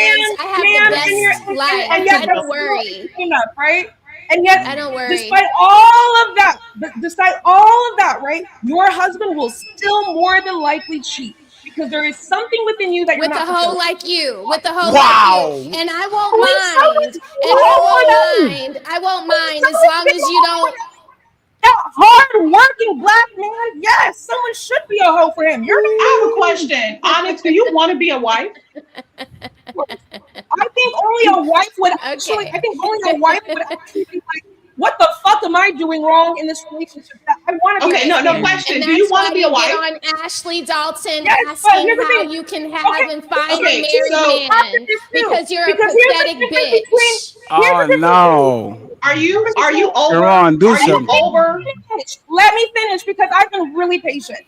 have the best life. I don't worry.
Enough, right? And yet,
I don't worry.
Despite all of that, right? Your husband will still more than likely cheat. Because there is something within you that you're not
with a hoe like you, and I won't mind as long as you don't.
That hard-working black man, yes, someone should be a hoe for him.
I have a question. Onyx, do you want to be a wife?
I think only a wife would actually. I think only a wife would actually be like, What the fuck am I doing wrong in this relationship? I want to be.
Okay, no question.
And
Do you
that's
want
why
to be
you
a wife?
get on Ashley Dalton
Yes, but
asking
here's the
how
thing.
you can have and find a
Okay,
married
so-
man because you're a
Because here's the
pathetic
difference
bitch.
between-
Oh no.
Are you over?
Sharon, do
Are you
something.
over?
Let me finish because I've been really patient.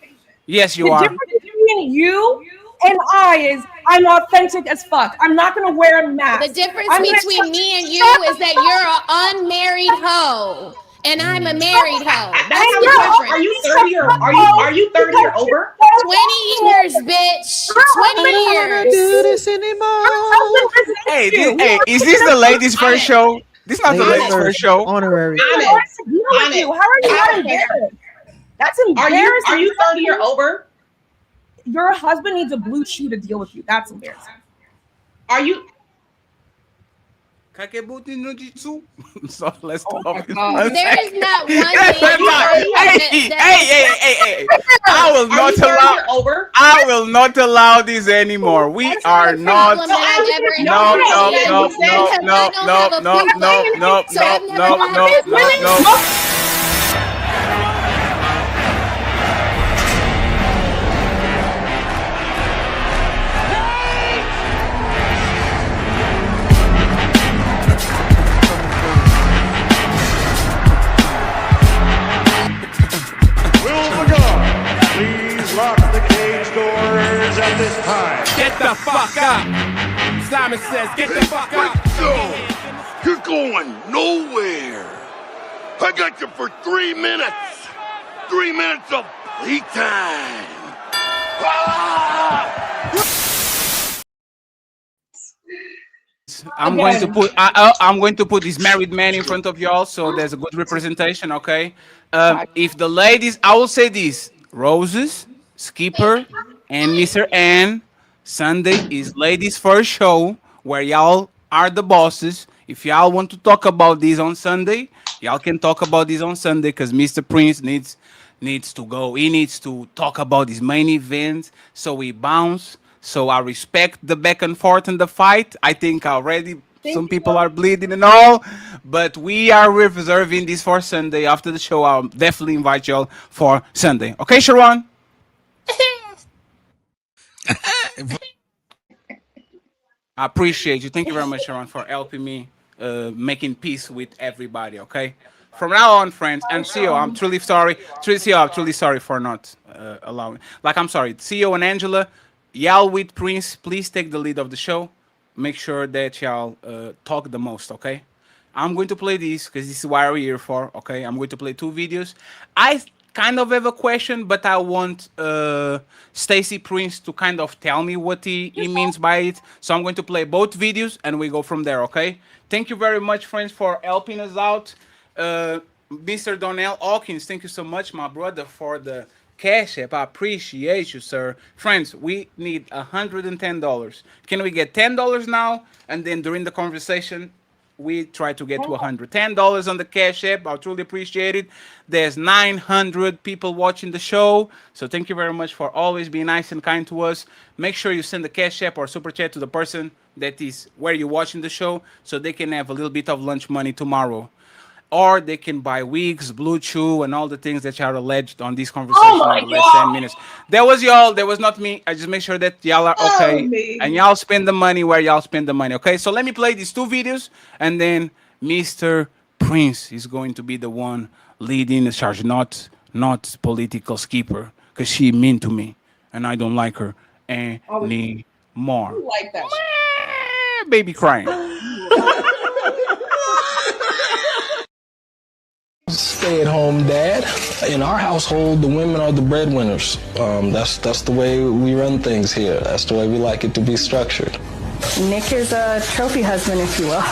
Yes, you
The
are.
difference between you and I is I'm authentic as fuck. I'm not gonna wear a mask.
The difference
I'm gonna
between me and you
shut
is that you're an unmarried hoe and I'm a married hoe.
I
That's
have
the
a question.
difference.
Are you 30 or are you 30 or over?
20 years, bitch. 20 years.
do this anymore.
Hey, is this the ladies' first show? This is not the
Ladies
ladies' first
first,
show.
honorary.
How are you not embarrassed? That's embarrassing.
Are you 30 or over?
Your husband needs a blue chew to deal with you. That's embarrassing.
Are you?
So let's talk.
There is not one
Yes,
man
hey. I will not allow.
Over?
I will not allow this anymore. We are not.
problem that I've ever
No.
Please lock the cage doors at this time.
Get the fuck up. Simon says, get the fuck up.
You're going nowhere. I got you for 3 minutes. 3 minutes of play time.
I'm going to put this married man in front of y'all, so there's a good representation. Okay. If the ladies, I will say this: Roses, Skipper, and Mr. N. Sunday is ladies' first show where y'all are the bosses. If y'all want to talk about this on Sunday, y'all can talk about this on Sunday because Mr. Prince needs to go. He needs to talk about his main event, so we bounce. So I respect the back and forth in the fight. I think already some people are bleeding and all, but we are reserving this for Sunday. After the show, I'll definitely invite y'all for Sunday. Okay, Sharon? I appreciate you. Thank you very much, Sharon, for helping me making peace with everybody, okay? From now on, friends, and CEO, I'm truly sorry. CEO, I'm truly sorry for not allowing. Like, I'm sorry. CEO and Angela, y'all with Prince, please take the lead of the show. Make sure that y'all talk the most, okay? I'm going to play this because this is what we're here for, okay? I'm going to play 2 videos. I kind of have a question, but I want Stacy Prince to kind of tell me what he means by it. So I'm going to play both videos and we go from there, okay? Thank you very much, friends, for helping us out. Mr. Donnell Hawkins, thank you so much, my brother, for the Cash App. I appreciate you, sir. Friends, we need $110. Can we get $10 now? And then during the conversation, we try to get to $110 on the Cash App. I truly appreciate it. There's 900 people watching the show. So thank you very much for always being nice and kind to us. Make sure you send the Cash App or Super Chat to the person that is where you're watching the show so they can have a little bit of lunch money tomorrow. Or they can buy wigs, Blue Chew, and all the things that are alleged on this conversation in the last 10 minutes. That was y'all. That was not me. I just make sure that y'all are okay. And y'all spend the money where y'all spend the money, okay? So let me play these 2 videos, and then Mr. Prince is going to be the one leading the charge, not political Skipper, because she mean to me, and I don't like her anymore.
Like that.
Baby crying.
Stay-at-home dad. In our household, the women are the breadwinners. That's the way we run things here. That's the way we like it to be structured.
Nick is a trophy husband, if you will.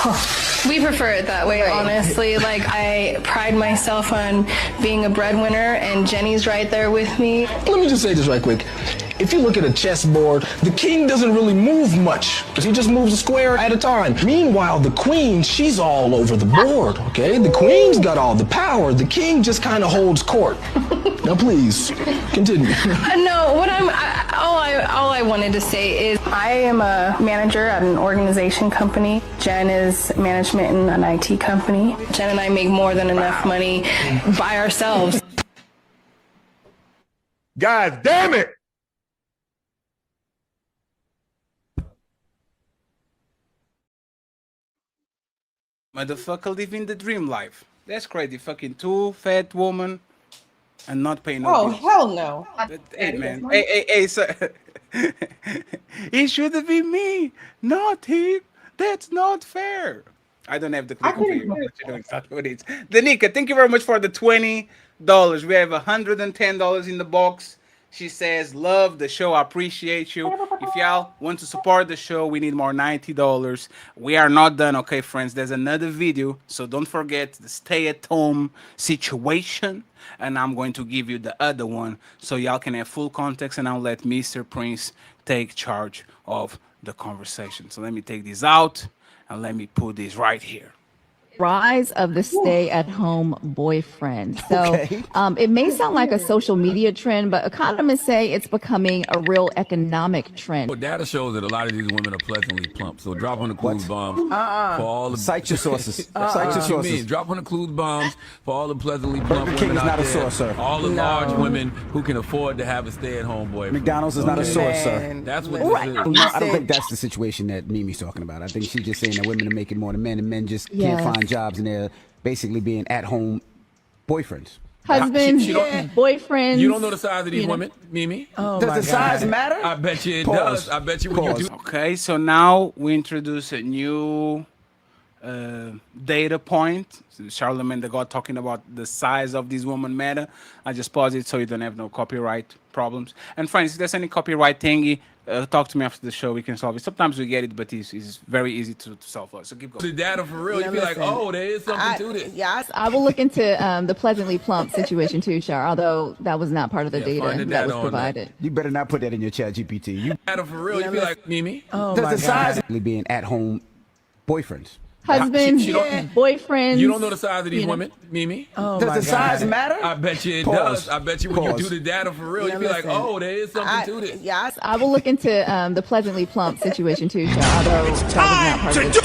We prefer it that way, honestly. Like, I pride myself on being a breadwinner, and Jenny's right there with me.
Let me just say this right quick.
If you look at a chessboard, the king doesn't really move much because he just moves a square at a time. Meanwhile, the queen, she's all over the board, okay? The queen's got all the power. The king just kind of holds court. Now, please, continue.
No, all I wanted to say is I am a manager at an organization company. Jen is management in an IT company. Jen and I make more than enough money by ourselves.
God damn it!
Motherfucker living the dream life. That's crazy. Fucking two fat woman and not paying no
Oh,
bills.
hell no.
Hey, man. Hey, sir. It should be me, not him. That's not fair. I don't have the click over here. But you know exactly what it is. Danica, thank you very much for the $20. We have $110 in the box. She says, love the show. I appreciate you. If y'all want to support the show, we need more $90. We are not done, okay, friends? There's another video, so don't forget the stay-at-home situation. And I'm going to give you the other one so y'all can have full context, and I'll let Mr. Prince take charge of the conversation. So let me take this out, and let me put this right here.
Rise of the stay-at-home boyfriend. So it may sound like a social media trend, but economists say it's becoming a real economic trend.
Well, data shows that a lot of these women are pleasantly plump. So drop on the clues bombs for all the
Cite your sources. Cite your
What you
sources.
mean? Drop on the clues bombs for all the pleasantly plump
Burger King
women
is
out
not a
there.
source, sir.
All the
No.
large women who can afford to have a stay-at-home boyfriend.
McDonald's is not a source, sir.
That's what
Right.
this is.
No, I don't think that's the situation that Mimi's talking about. I think she's just saying that women are making more than men, and men just can't
Yes.
find jobs, and they're basically being at-home boyfriends.
Husbands,
She don't-
boyfriends.
You don't know the size of these
you know.
women, Mimi?
Does the size matter?
I bet you it
Pause.
does. I bet you when you do.
Okay, so now we introduce a new data point. So Charlemagne the God talking about the size of these women matter. I just pause it so you don't have no copyright problems. And friends, if there's any copyright thingy, talk to me after the show. We can solve it. Sometimes we get it, but it's very easy to solve for us. So keep going.
The data for real.
Yeah,
You be like,
listen,
oh, there is something to this.
I will look into the pleasantly plump situation too, Char, although that was not part of the
find the
data that
data
was
on
provided.
You better not put that in your chat GPT. You
Data for real. You be like, Mimi?
does the size being at-home boyfriends?
Husbands,
She don't-
boyfriends.
You don't know the size of these
you know.
women, Mimi?
Does the size matter?
I bet you it
Pause.
does. I bet you when you
Pause.
do the data for real, you be like, oh, there is something to this.
I will look into the pleasantly plump situation too, Char, although that was not part of the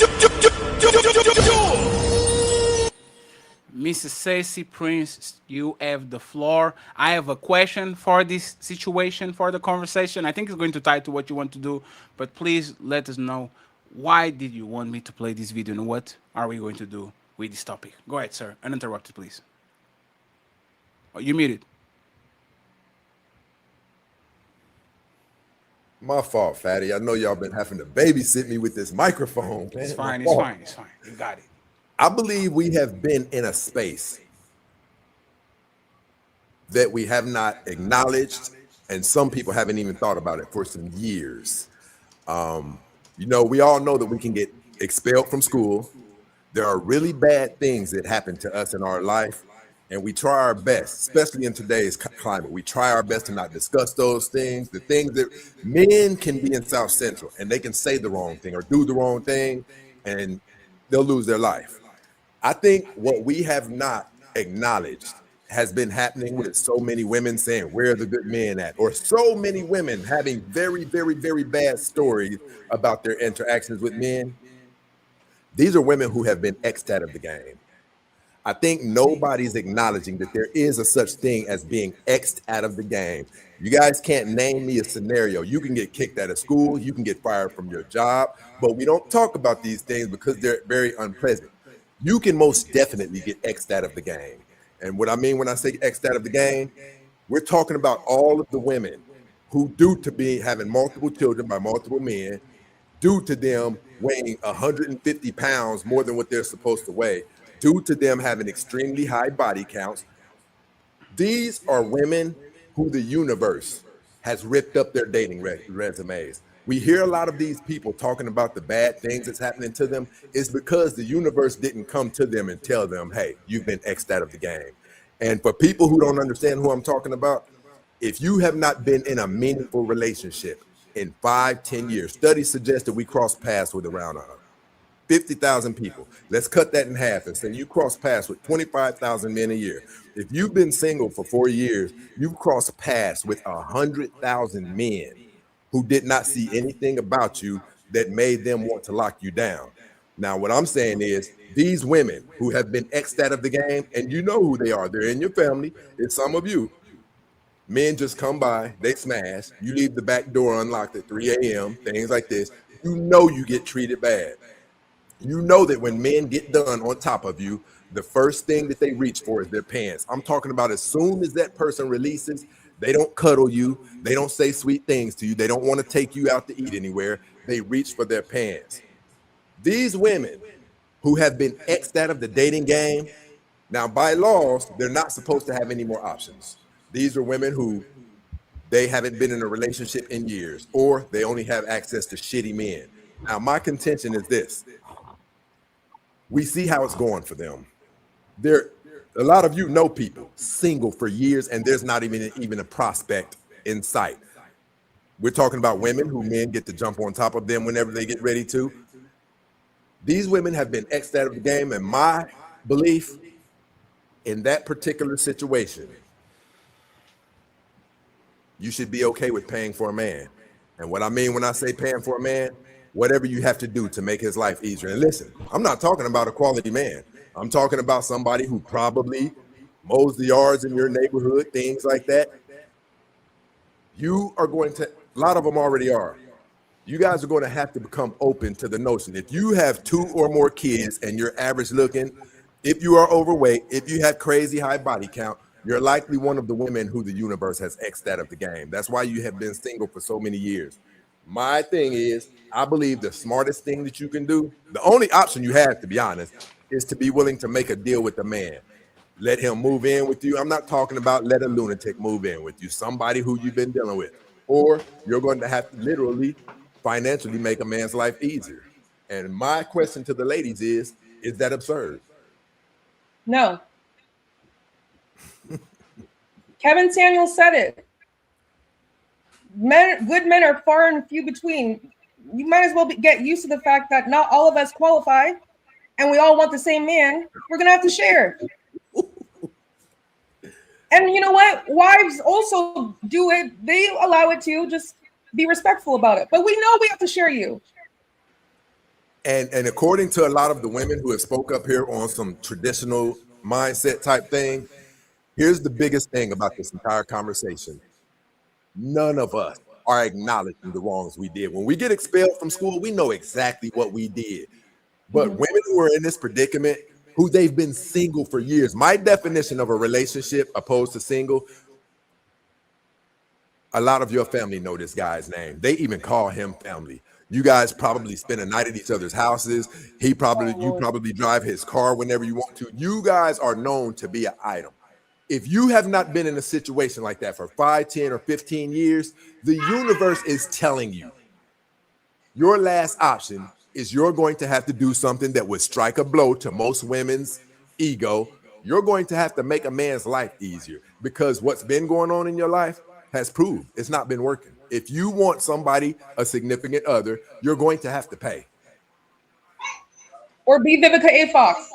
Mrs. STACY Prince, you have the floor. I have a question for this situation, for the conversation. I think it's going to tie to what you want to do, but please let us know, why did you want me to play this video and what are we going to do with this topic? Go ahead, sir. Uninterrupted, please. Oh, you muted.
My fault, Fatty. I know y'all been having to babysit me with this microphone. Man.
It's fine.
My
It's
fault.
fine. It's fine. You got it.
I believe we have been in a space that we have not acknowledged, and some people haven't even thought about it for some years. You know, we all know that we can get expelled from school. There are really bad things that happen to us in our life, and we try our best, especially in today's climate. We try our best to not discuss those things, the things that men can be in South Central, and they can say the wrong thing or do the wrong thing, and they'll lose their life. I think what we have not acknowledged has been happening with so many women saying, where are the good men at? Or so many women having very, very, very bad stories about their interactions with men. These are women who have been X'd out of the game. I think nobody's acknowledging that there is a such thing as being X'd out of the game. You guys can't name me a scenario. You can get kicked out of school, you can get fired from your job, but we don't talk about these things because they're very unpleasant. You can most definitely get X'd out of the game. And what I mean when I say X'd out of the game, we're talking about all of the women who, due to being having multiple children by multiple men, due to them weighing 150 pounds more than what they're supposed to weigh, due to them having extremely high body counts, these are women who the universe has ripped up their dating resumes. We hear a lot of these people talking about the bad things that's happening to them. It's because the universe didn't come to them and tell them, hey, you've been X'd out of the game. And for people who don't understand who I'm talking about, If you have not been in a meaningful relationship in 5-10 years, studies suggest that we cross paths with around 50,000 people. Let's cut that in half and say you cross paths with 25,000 men a year. If you've been single for 4 years, you've crossed paths with 100,000 men who did not see anything about you that made them want to lock you down. Now, what I'm saying is these women who have been X'd out of the game, and you know who they are, they're in your family, it's some of you. Men just come by, they smash, you leave the back door unlocked at 3 a.m., things like this. You know you get treated bad. You know that when men get done on top of you, the first thing that they reach for is their pants. I'm talking about as soon as that person releases, they don't cuddle you. They don't say sweet things to you. They don't want to take you out to eat anywhere. They reach for their pants. These women who have been X'd out of the dating game, now by laws, they're not supposed to have any more options. These are women who they haven't been in a relationship in years, or they only have access to shitty men. Now, my contention is this. We see how it's going for them. A lot of you know people single for years, and there's not even a prospect in sight. We're talking about women who men get to jump on top of them whenever they get ready to. These women have been X'd out of the game, and my belief in that particular situation, you should be okay with paying for a man. And what I mean when I say paying for a man, whatever you have to do to make his life easier. And listen, I'm not talking about a quality man. I'm talking about somebody who probably mows the yards in your neighborhood, things like that. You are going to, a lot of them already are. You guys are going to have to become open to the notion. If you have 2 or more kids and you're average looking, if you are overweight, if you have crazy high body count, you're likely one of the women who the universe has X'd out of the game. That's why you have been single for so many years. My thing is, I believe the smartest thing that you can do, the only option you have, to be honest, is to be willing to make a deal with the man. Let him move in with you. I'm not talking about let a lunatic move in with you, somebody who you've been dealing with. Or you're going to have to literally financially make a man's life easier. And my question to the ladies is that absurd?
No. Kevin Samuel said it. Good men are far and few between. You might as well get used to the fact that not all of us qualify, and we all want the same man. We're gonna have to share. And you know what? Wives also do it. They allow it to. Just be respectful about it. But we know we have to share you.
And according to a lot of the women who have spoke up here on some traditional mindset type thing, here's the biggest thing about this entire conversation. None of us are acknowledging the wrongs we did. When we get expelled from school, we know exactly what we did. But women who are in this predicament, who they've been single for years, my definition of a relationship opposed to single, a lot of your family know this guy's name. They even call him family. You guys probably spend a night at each other's houses. You probably drive his car whenever you want to. You guys are known to be an item. If you have not been in a situation like that for 5, 10, or 15 years, the universe is telling you your last option is you're going to have to do something that would strike a blow to most women's ego. You're going to have to make a man's life easier, because what's been going on in your life has proved it's not been working. If you want somebody, a significant other, you're going to have to pay.
Or be Vivica A. Fox.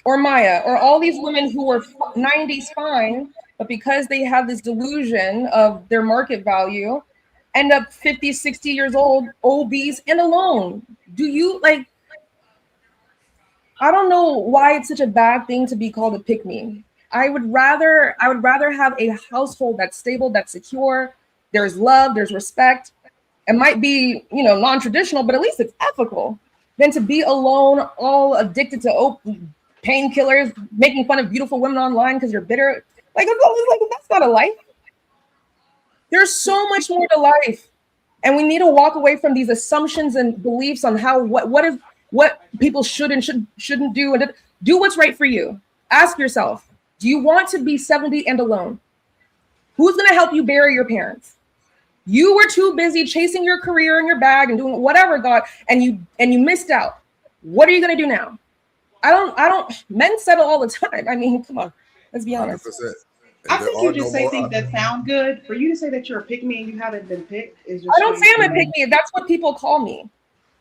Or Maya, or all these women who were 90s fine, but because they have this delusion of their market value, end up 50, 60 years old, obese, and alone. Do you like, I don't know why it's such a bad thing to be called a pick-me. I would rather have a household that's stable, that's secure, there's love, there's respect. It might be, non-traditional, but at least it's ethical, than to be alone, all addicted to painkillers, making fun of beautiful women online because you're bitter. Like that's not a life. There's so much more to life, and we need to walk away from these assumptions and beliefs on what people should and shouldn't do, and do what's right for you. Ask yourself, do you want to be 70 and alone? Who's going to help you bury your parents? You were too busy chasing your career and your bag and doing whatever, God, and you missed out. What are you going to do now? Men settle all the time. I mean, come on. Let's be honest.
100%.
I think you just say things that sound good. For you to say that you're a pick me and you haven't been picked is just.
I don't say I'm a pick me. That's what people call me.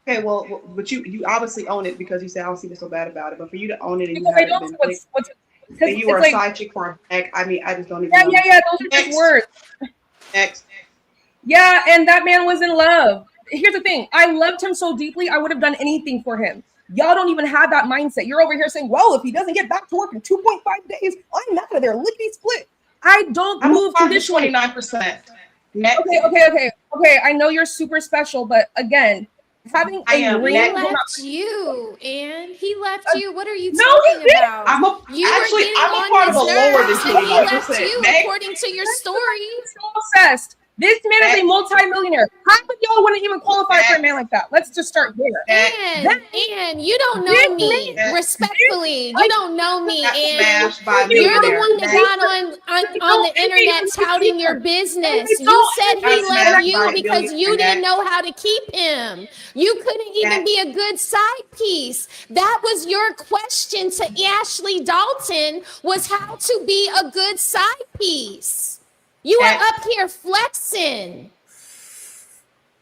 Okay, well, but you obviously own it because you say I don't see what's so bad about it. But for you to own it and
Because
you haven't been picked, and you are a
like,
side chick for a back. I mean, I just don't even.
Yeah,
know.
yeah. Those are just words.
Next.
Yeah, and that man was in love. Here's the thing. I loved him so deeply, I would have done anything for him. Y'all don't even have that mindset. You're over here saying, well, if he doesn't get back to work in 2.5 days, I'm out of there. Lickety split. I don't move conditionally.
29%.
Okay. I know you're super special, but again, having a ring.
He left you, and he left you. What are you
No,
talking
he didn't.
about?
I'm a part of a lower than
and he
29%.
left you,
Next.
according to your story.
So obsessed. This man is a multi-millionaire. How many y'all wouldn't even qualify for a man like that? Let's just start there.
And you don't know me, respectfully. You don't know me, and you're the one that got on the internet touting your business. You said he left you because you didn't know how to keep him. You couldn't even be a good side piece. That was your question to Ashley Dalton, was how to be a good side piece. You are up here flexing.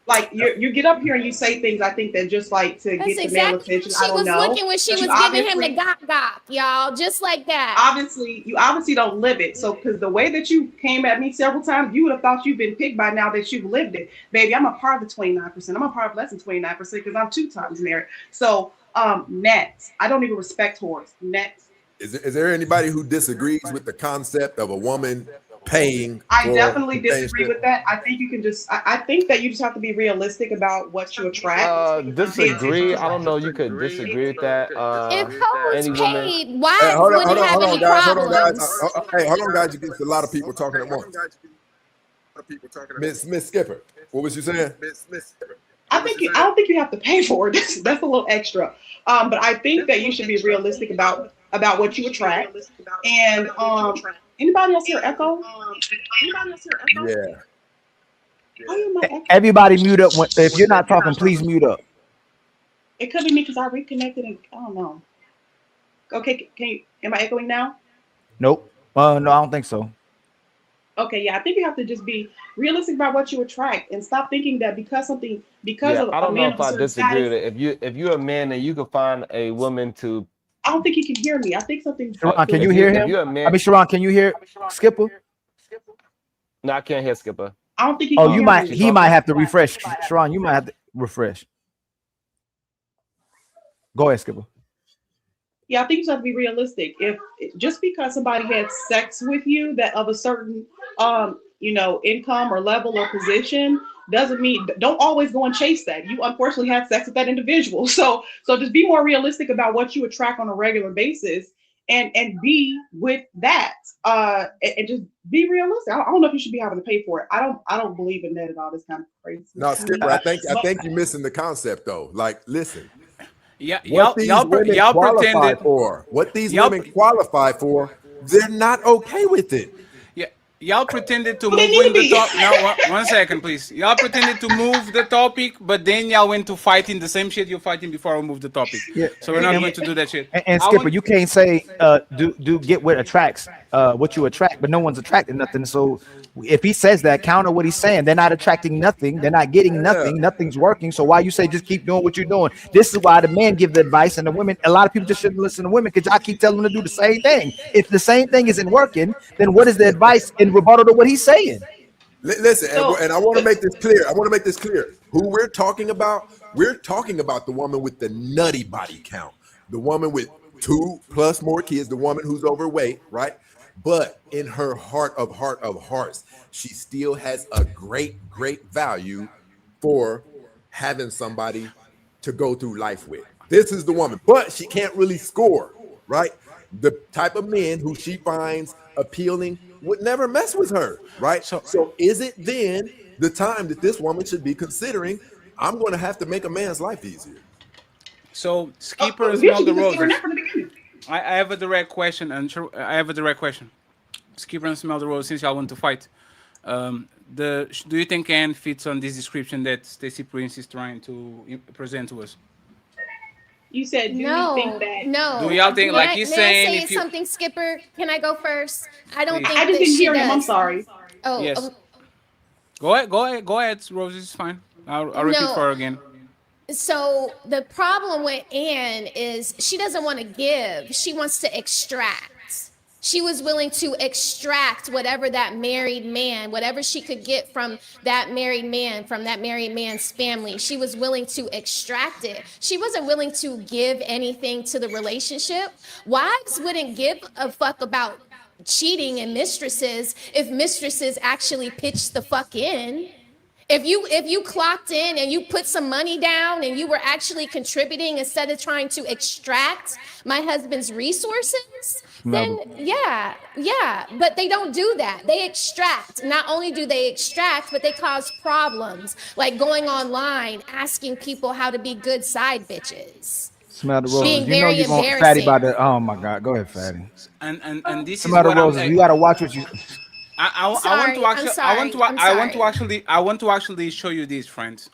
Like you get up here and you say things. I think that just like to get the male attention.
She was looking when she was giving him the gop, y'all, just like that.
Obviously, you don't live it. So, because the way that you came at me several times, you would have thought you've been picked by now that you've lived it, baby. I'm a part of the 29%. I'm a part of less than 29% because I'm 2 times married. So, next, I don't even respect whores. Next,
Is there anybody who disagrees with the concept of a woman paying?
I definitely disagree with that. I think you can just. I think that you just have to be realistic about what you attract.
Disagree. I don't know. You could disagree with that.
If hoes paid, wives
Hey, hold
wouldn't have any problems.
Hold on, guys. You get a lot of people talking at once. Miss Skipper, what was you saying?
I don't think you have to pay for it. That's a little extra. But I think that you should be realistic about what you attract. And anybody else hear echo?
Yeah.
Everybody mute up. If you're not talking, please mute up.
It could be me because I reconnected and I don't know. Okay, am I echoing now?
Nope. No, I don't think so.
Okay, yeah, I think you have to just be realistic about what you attract and stop thinking that because of
I don't know if I disagree with it. If you're a man and you can find a woman to,
I don't think he can hear me. I think something's.
Sharon, can you hear him? Sharon, can you hear Skipper?
No, I can't hear Skipper.
I don't think he can hear me.
He might have to refresh. Sharon, you might have to refresh. Go ahead, Skipper.
Yeah, I think you have to be realistic. If just because somebody had sex with you that of a certain income or level or position doesn't mean, don't always go and chase that. You unfortunately had sex with that individual. So just be more realistic about what you attract on a regular basis and be with that. And just be realistic. I don't know if you should be having to pay for it. I don't believe in that at all. This kind of crazy.
No, Skipper, I think you're missing the concept though. Like, listen.
Yeah,
y'all
pretended
for what these women qualify for, they're not okay with it.
Yeah, y'all pretended to move in the topic. No, one second, please. Y'all pretended to move the topic, but then y'all went to fighting the same shit you're fighting before we move the topic. Yeah. So we're not going to do that shit.
And Skipper, you can't say do get what attracts what you attract, but no one's attracting nothing. So if he says that, counter what he's saying. They're not attracting nothing. They're not getting nothing. Nothing's working. So why you say just keep doing what you're doing? This is why the men give the advice and the women. A lot of people just shouldn't listen to women because y'all keep telling them to do the same thing. If the same thing isn't working, then what is the advice in rebuttal to what he's saying?
Listen, and I want to make this clear. Who we're talking about the woman with the nutty body count, the woman with 2+ more kids, the woman who's overweight, right? But in her heart of hearts, she still has a great value for having somebody to go through life with. This is the woman, but she can't really score, right? The type of men who she finds appealing would never mess with her, right? So is it then the time that this woman should be considering, I'm going to have to make a man's life easier?
So Skipper is on the road. I have a direct question, Skipper and Smell the Rose, since y'all want to fight. Do you think Anne fits on this description that Stacey Prince is trying to present to us?
You said, do we think that?
No.
Do y'all think, like he's
May I
saying,
say
if you
something, Skipper? Can I go first? I don't
please?
think
I just
that
didn't
she
hear him. I'm
does.
sorry.
Oh,
Yes. Go ahead, Rosie. It's fine. I'll repeat for
no.
her again.
So the problem with Anne is she doesn't want to give. She wants to extract. She was willing to extract whatever that married man, whatever she could get from that married man, from that married man's family. She was willing to extract it. She wasn't willing to give anything to the relationship. Wives wouldn't give a fuck about cheating and mistresses if mistresses actually pitched the fuck in. If you clocked in and you put some money down and you were actually contributing instead of trying to extract my husband's resources, then yeah, but they don't do that. They extract. Not only do they extract, but they cause problems, like going online asking people how to be good side bitches.
Smell the roses.
Being
You know
very
you want Fatty by
embarrassing.
the. Oh my God, go ahead, Fatty.
And this is
Smell the
what I'm.
roses. You gotta watch what you.
I want
Sorry,
to
I'm
actually.
sorry,
I want to actually show you this, friends.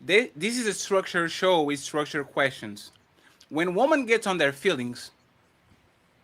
This is a structured show with structured questions. When women get on their feelings,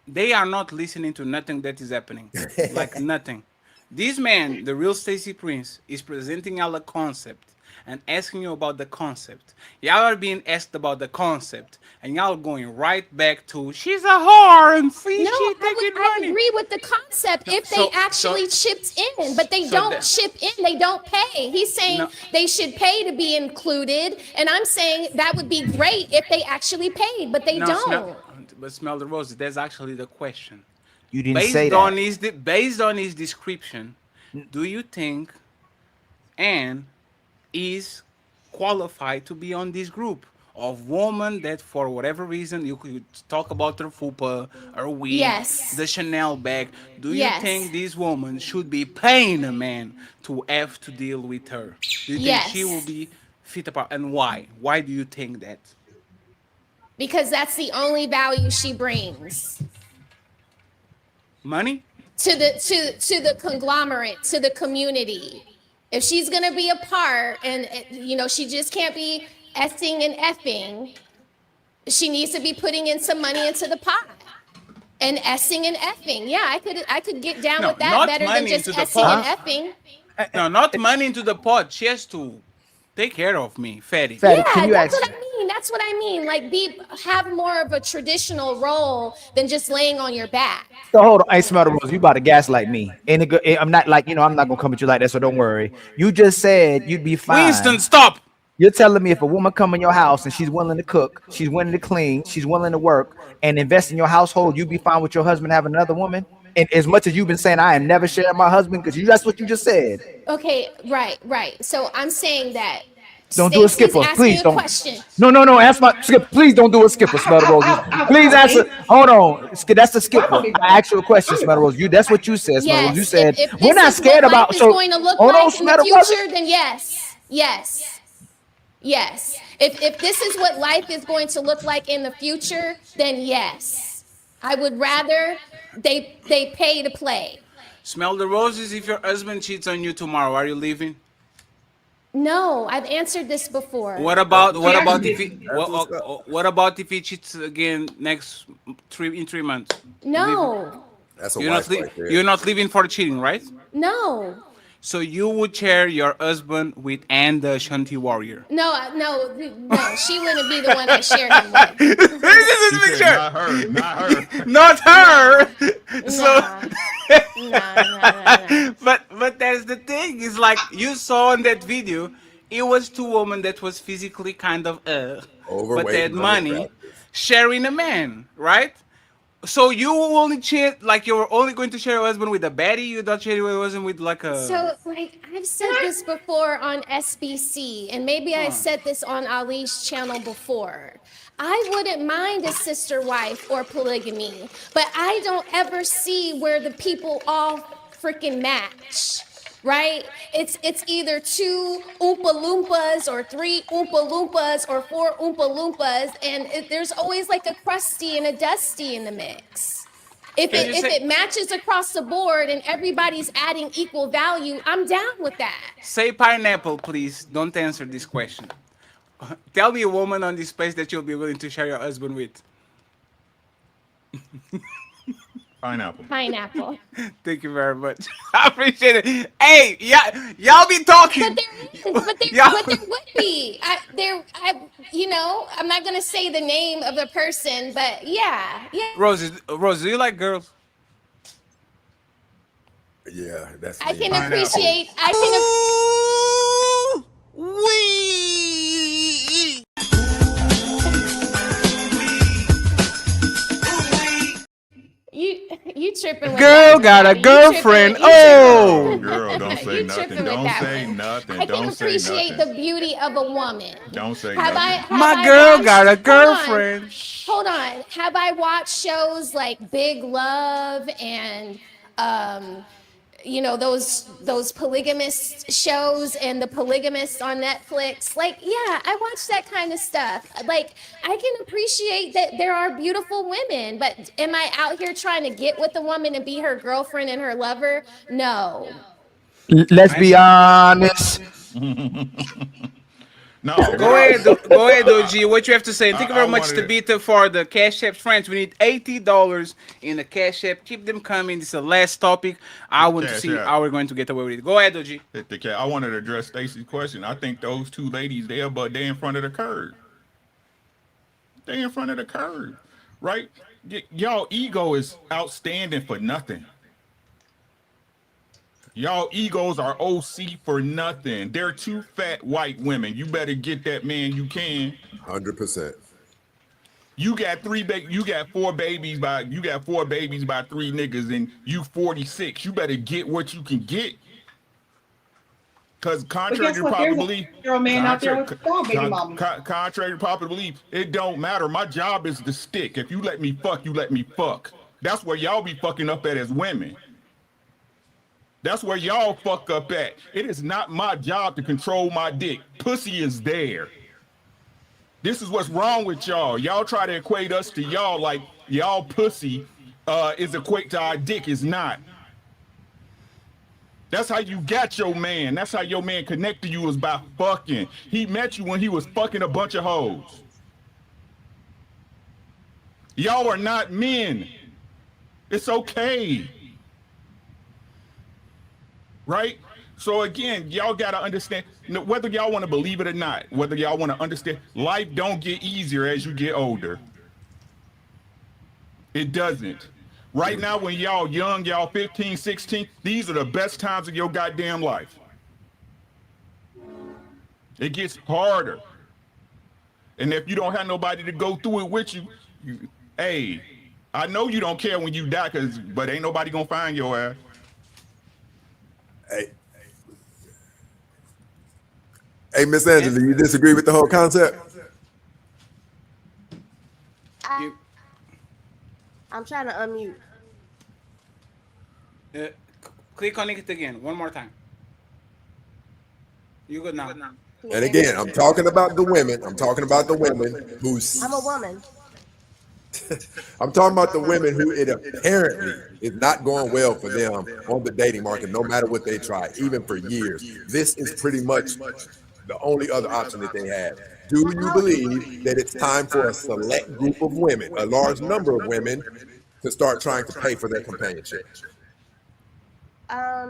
they are not listening to nothing that is happening, like nothing. This man, the real Stacy Prince, is presenting y'all a concept and asking you about the concept. Y'all are being asked about the concept, and y'all going right back to she's a whore and she taking
I
money.
agree with the concept if they actually chipped in, but they
so
don't
the-
chip in. They don't pay. He's saying
No.
they should pay to be included, and I'm saying that would be great if they actually paid, but they
No,
don't.
smell the roses. That's actually the question.
You didn't say that.
Based on his description, do you think Anne is qualified to be on this group of women that, for whatever reason, you could talk about her fupa, her wig,
Yes.
the Chanel bag? Do you
Yes.
think this woman should be paying a man to have to deal with her? Do you think she
Yes.
will be fit apart? And why? Why do you think that?
Because that's the only value she brings
Money?
to the conglomerate, to the community. If she's gonna be a part, and she just can't be effing and effing. She needs to be putting in some money into the pot. And essing and effing. Yeah, I could get down with that better than just essing and effing.
No, not money into the pot. She has to take care of me, Fatty.
Yeah, that's what I mean. That's what I mean. Like, have more of a traditional role than just laying on your back.
So hold on, I smell the rose. You about to gaslight me? Ain't it good? I'm not like I'm not gonna come at you like that. So don't worry. You just said you'd be fine.
Winston, stop.
You're telling me if a woman come in your house and she's willing to cook, she's willing to clean, she's willing to work and invest in your household, you'd be fine with your husband having another woman? And as much as you've been saying, I am never sharing my husband, because that's what you just said.
Okay, right. So I'm saying that.
Don't do a skipper, please don't.
Question.
No. Ask my skipper. Please don't do a skipper, Smell the Roses. Please answer. Hold on, that's the skipper. I asked you a question, Smell the Roses. That's what you said, Smell the Roses. You said
if
we're not scared about.
Life is going to look
hold
like
on,
in the future, then yes. If this is what life is going to look like in the future, then yes. I would rather they pay to play.
Smell the roses. If your husband cheats on you tomorrow, are you leaving?
No, I've answered this before.
What about if he cheats again in 3 months?
No.
That's a
You're
wife
not
right there.
You're not leaving for cheating, right?
No.
So you would share your husband with Anne the Shanti warrior.
No, she wouldn't be the one I shared him with.
Make sure.
Not her.
Not her.
Nah.
But that's the thing. It's like you saw in that video, it was two women that was physically kind of
overweight,
but they had money, sharing a man, right? So you only cheat, like you're only going to share your husband with a baddie. You don't share your husband with like a.
So I've said this before on SBC, and maybe I said this on Ali's channel before. I wouldn't mind a sister wife or polygamy, but I don't ever see where the people all freaking match. Right? It's either 2 Oompa Loompas or 3 Oompa Loompas or 4 Oompa Loompas, and there's always like a crusty and a dusty in the mix. If it matches across the board and everybody's adding equal value, I'm down with that.
Say pineapple, please. Don't answer this question. Tell me a woman on this space that you'll be willing to share your husband with.
Pineapple.
Pineapple.
Thank you very much. I appreciate it. Hey, yeah, y'all be talking.
But there would be. I'm not gonna say the name of the person, but yeah.
Rose, do you like girls?
Yeah, that's
I
me.
can
Pineapple.
appreciate. I can. You tripping with
Girl
that,
got a
Daddy.
girlfriend.
Girl, don't say
You
nothing.
tripping with
Don't
that
say
one.
nothing.
I can
Don't say
appreciate
nothing.
the beauty of a woman.
Don't say
Have
nothing.
My girl got a girlfriend.
Hold on. Have I watched shows like Big Love and those polygamist shows and the polygamists on Netflix? Like, yeah, I watch that kind of stuff. Like, I can appreciate that there are beautiful women, but am I out here trying to get with a woman and be her girlfriend and her lover? No.
Let's be honest.
No,
Go ahead, OG. What you have to say? And thank you very much
wanted
to Beta for the Cash App friends. We need $80 in the Cash App. Keep them coming. This is the last topic. I want to
Cash
see
App.
how we're going to get away with it. Go ahead, OG.
I wanted to address Stacy's question. I think those two ladies there, but they in front of the curb. They in front of the curb, right? Y'all ego is outstanding for nothing. Y'all egos are OC for nothing. They're two fat white women. You better get that man you can.
100%.
You got four babies by three niggas, and you 46. You better get what you can get. Because contrary to popular belief, contrary to popular belief, it don't matter. My job is to stick. If you let me fuck, you let me fuck. That's where y'all be fucking up at as women. That's where y'all fuck up at. It is not my job to control my dick. Pussy is there. This is what's wrong with y'all. Y'all try to equate us to y'all like y'all pussy is equate to our dick. Is not. That's how you got your man. That's how your man connect to you is by fucking. He met you when he was fucking a bunch of hoes. Y'all are not men. It's okay. Right? So again, y'all got to understand, whether y'all want to believe it or not, whether y'all want to understand, life don't get easier as you get older. It doesn't. Right now, when y'all young, y'all 15, 16, these are the best times of your goddamn life. It gets harder. And if you don't have nobody to go through it with you, hey, I know you don't care when you die, but ain't nobody gonna find your ass.
Hey, Miss Angela, do you disagree with the whole concept?
I'm trying to unmute.
Click on it again. One more time. You good now.
And again, I'm talking about the women. I'm talking about the women who's.
I'm a woman.
I'm talking about the women who it apparently is not going well for them on the dating market, no matter what they try, even for years. This is pretty much the only other option that they have. Do you believe that it's time for a select group of women, a large number of women, to start trying to pay for their companionship?
How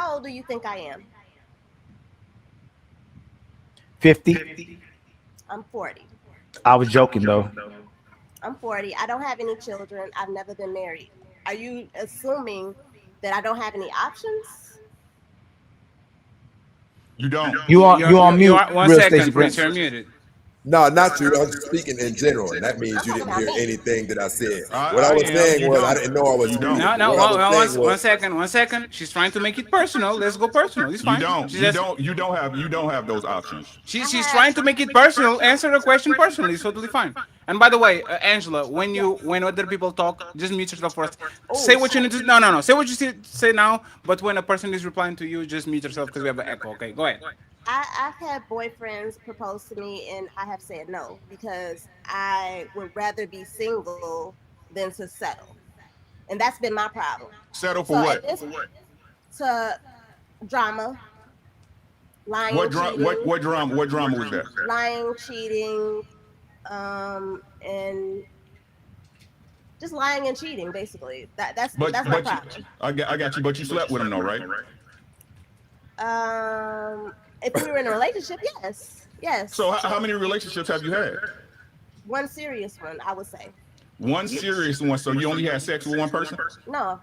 old do you think I am?
50.
I'm 40.
I was joking though.
I'm 40. I don't have any children. I've never been married. Are you assuming that I don't have any options?
You don't.
You on mute.
One second, Prince. You're muted.
No, not you. I was speaking in general, and that means you didn't hear anything that I said. What I was saying was I didn't know I was speaking.
One second. She's trying to make it personal. Let's go personal. It's fine.
You don't have those options.
She's trying to make it personal. Answer the question personally. It's totally fine. And by the way, Angela, when other people talk, just mute yourself first. Say what you need to. No. Say what you say now. But when a person is replying to you, just mute yourself because we have an echo. Okay, go ahead.
I've had boyfriends propose to me and I have said no because I would rather be single than to settle. And that's been my problem.
Settle for what?
To drama, Lying,
What
cheating.
what drama was that?
Lying, cheating, and just lying and cheating, basically. That's my problem.
I got you. But you slept with him, though, right?
If we were in a relationship, yes.
So how many relationships have you had?
One serious one, I would say.
One serious one. So you only had sex with one person?
No,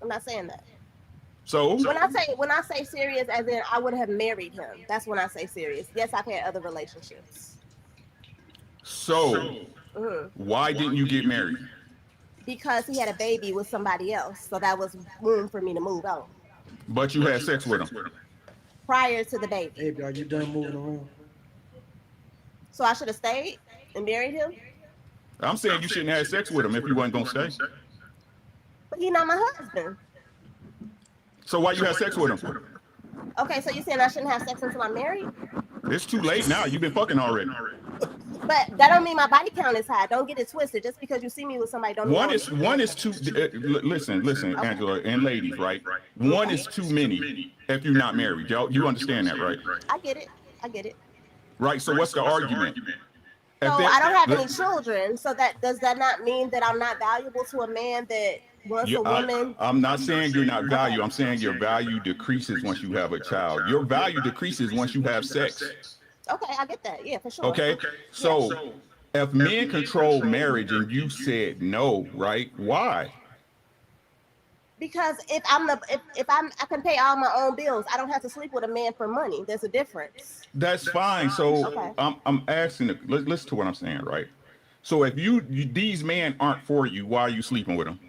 I'm not saying that.
So
when I say serious, as in I would have married him. That's when I say serious. Yes, I've had other relationships.
So why didn't you get married?
Because he had a baby with somebody else, so that was room for me to move on.
But you had sex with him
prior to the baby.
Baby, are you done moving around?
So I should have stayed and married him?
I'm saying you shouldn't have sex with him if you wasn't gonna stay.
But he's not my husband.
So why you had sex with him?
Okay, so you're saying I shouldn't have sex until I'm married?
It's too late now. You've been fucking already.
But that don't mean my body count is high. Don't get it twisted. Just because you see me with somebody, don't mean
one is too. Listen, okay. Angela and ladies, right? One is too many if you're not married. You understand that, right?
I get it.
Right. So what's the argument?
So I don't have any children. So does that not mean that I'm not valuable to a man that wants a woman?
I'm not saying you're not valuable. I'm saying your value decreases once you have a child. Your value decreases once you have sex.
Okay, I get that. Yeah, for sure.
Okay, so if men control marriage and you said no, right? Why?
Because if I can pay all my own bills, I don't have to sleep with a man for money. There's a difference.
That's fine. So I'm asking. Listen to what I'm saying, right? So if these men aren't for you, why are you sleeping with them?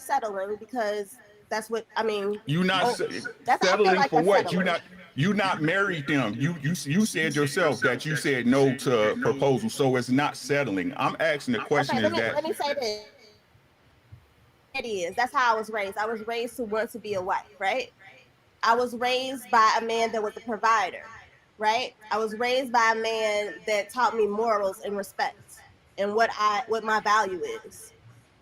Settling, because that's what I mean.
You're not settling for what? You not married them. You said yourself that you said no to proposal, so it's not settling. I'm asking the question
let me say this. It is. That's how I was raised. I was raised to want to be a wife, right? I was raised by a man that was a provider, right? I was raised by a man that taught me morals and respect and what my value is.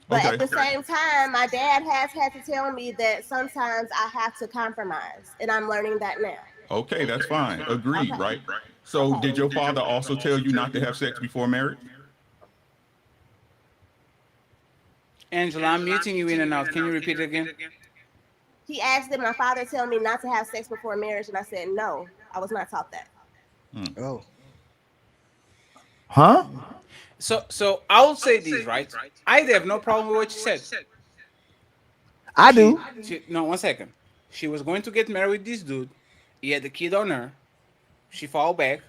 But at the same time, my dad has had to tell me that sometimes I have to compromise, and I'm learning that now.
Okay, that's fine. Agreed, right? So did your father also tell you not to have sex before marriage?
Angela, I'm muting you in and out. Can you repeat it again?
He asked, did my father tell me not to have sex before marriage? And I said, no, I was not taught that.
Oh.
Huh?
So I will say this, right? I have no problem with what you said.
I do.
No, 1 second. She was going to get married with this dude. He had the kid on her. She fell back.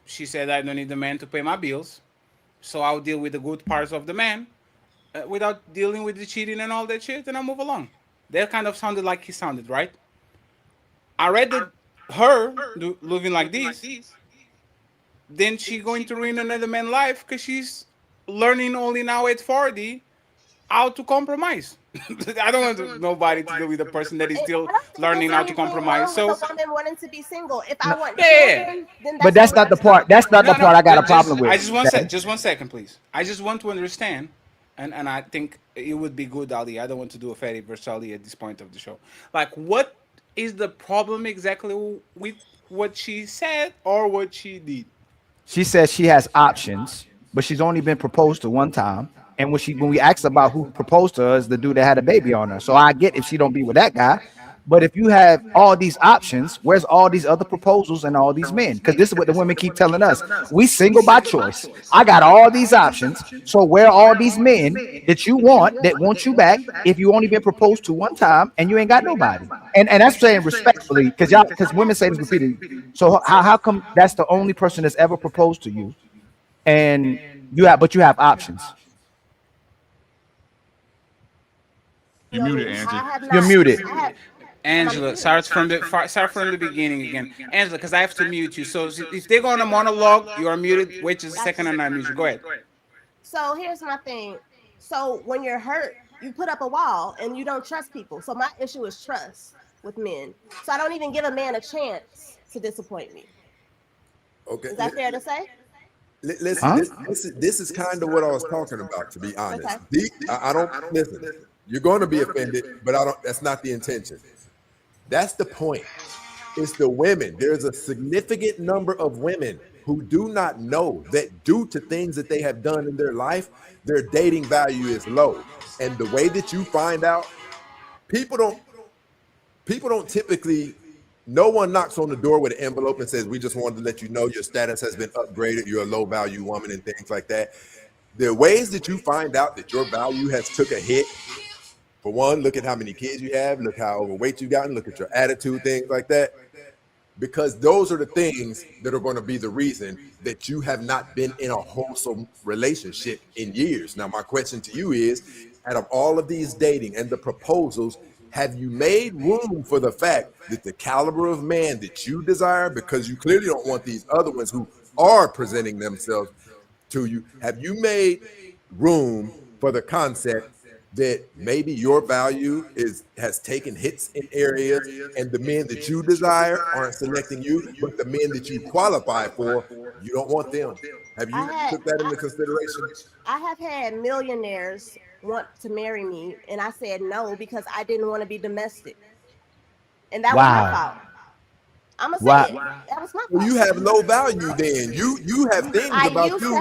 She said, I don't need the man to pay my bills. So I'll deal with the good parts of the man without dealing with the cheating and all that shit, and I'll move along. That kind of sounded like he sounded, right? I read that her living like this, then she going to ruin another man's life because she's learning only now at 40 how to compromise. I don't want nobody to deal with a person that is still learning how to compromise. So
women wanting to be single. If I want
children,
then
but that's not the part. That's not the part I got a problem with.
I just 1 second, please. I just want to understand, and I think it would be good, Ali. I don't want to do a Fatty versus Ali at this point of the show. Like, what is the problem exactly with what she said or what she did?
She says she has options, but she's only been proposed to one time. And when we asked about who proposed to her, is the dude that had a baby on her. So I get if she don't be with that guy. But if you have all these options, where's all these other proposals and all these men? Because this is what the women keep telling us. We single by choice. I got all these options. So where are all these men that you want that want you back if you only been proposed to one time and you ain't got nobody? And that's saying respectfully, because women say this repeatedly. So how come that's the only person that's ever proposed to you? And you have options.
You're muted, Angie.
You're muted.
Angela, start from the beginning again. Angela, because I have to mute you. So if they go on a monologue, you are muted. Wait just a second and I mute you. Go ahead.
So here's my thing. So when you're hurt, you put up a wall and you don't trust people. So my issue is trust with men. So I don't even give a man a chance to disappoint me.
Okay.
Is that fair to say?
Listen, this is kind of what I was talking about, to be honest. Okay. I don't listen. You're going to be offended, but that's not the intention. That's the point. It's the women. There's a significant number of women who do not know that due to things that they have done in their life, their dating value is low. And the way that you find out, people don't typically, no one knocks on the door with an envelope and says, we just wanted to let you know your status has been upgraded, you're a low value woman and things like that. There are ways that you find out that your value has took a hit. For one, look at how many kids you have, look how overweight you've gotten, look at your attitude, things like that. Because those are the things that are going to be the reason that you have not been in a wholesome relationship in years. Now, my question to you is, out of all of these dating and the proposals, have you made room for the fact that the caliber of man that you desire, because you clearly don't want these other ones who are presenting themselves to you, have you made room for the concept that maybe your value has taken hits in areas and the men that you desire aren't selecting you, but the men that you qualify for, you don't want them? Have you took that into consideration?
I have had millionaires want to marry me, and I said no because I didn't want to be domestic, and that was my fault. I'm gonna say it. That was my fault.
Well, you have low value then. You have things about you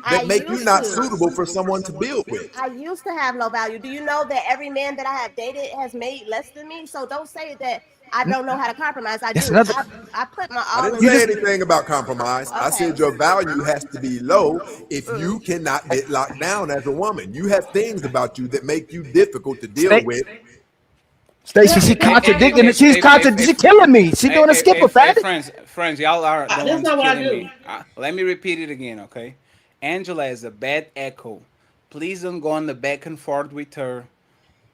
that make you not suitable for someone to build with.
I used to have low value. Do you know that every man that I have dated has made less than me? So don't say that I don't know how to compromise. I do. I put my all in.
I didn't say anything about compromise. Okay. I said your value has to be low if you cannot get locked down as a woman. You have things about you that make you difficult to deal with.
Stacey, she contradicting it. She's killing me. She doing a skipper,
friends, y'all are the ones killing me. Let me repeat it again, okay? Angela is a bad echo. Please don't go on the back and forth with her.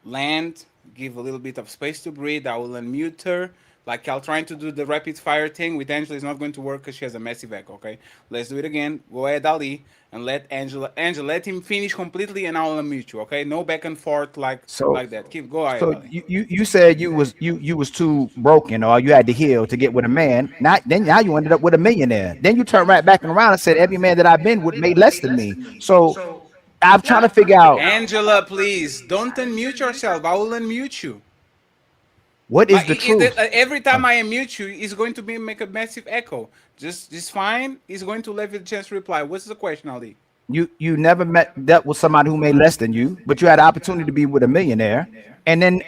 Land, give a little bit of space to breathe. I will unmute her. Like y'all trying to do the rapid fire thing with Angela is not going to work because she has a massive echo, okay? Let's do it again. Go ahead, Ali, and let Angela, let him finish completely and I'll unmute you, okay? No back and forth like that. Go ahead,
So
Ali.
you said you was too broken or you had to heal to get with a man. Now you ended up with a millionaire. Then you turned right back around and said every man that I've been with made less than me. So I'm trying to figure out.
Angela, please don't unmute yourself. I will unmute you.
What is the truth?
Every time I unmute you, it's going to make a massive echo. Just fine. It's going to leave you the chance to reply. What's the question, Ali?
You never dealt with somebody who made less than you, but you had the opportunity to be with a millionaire. And then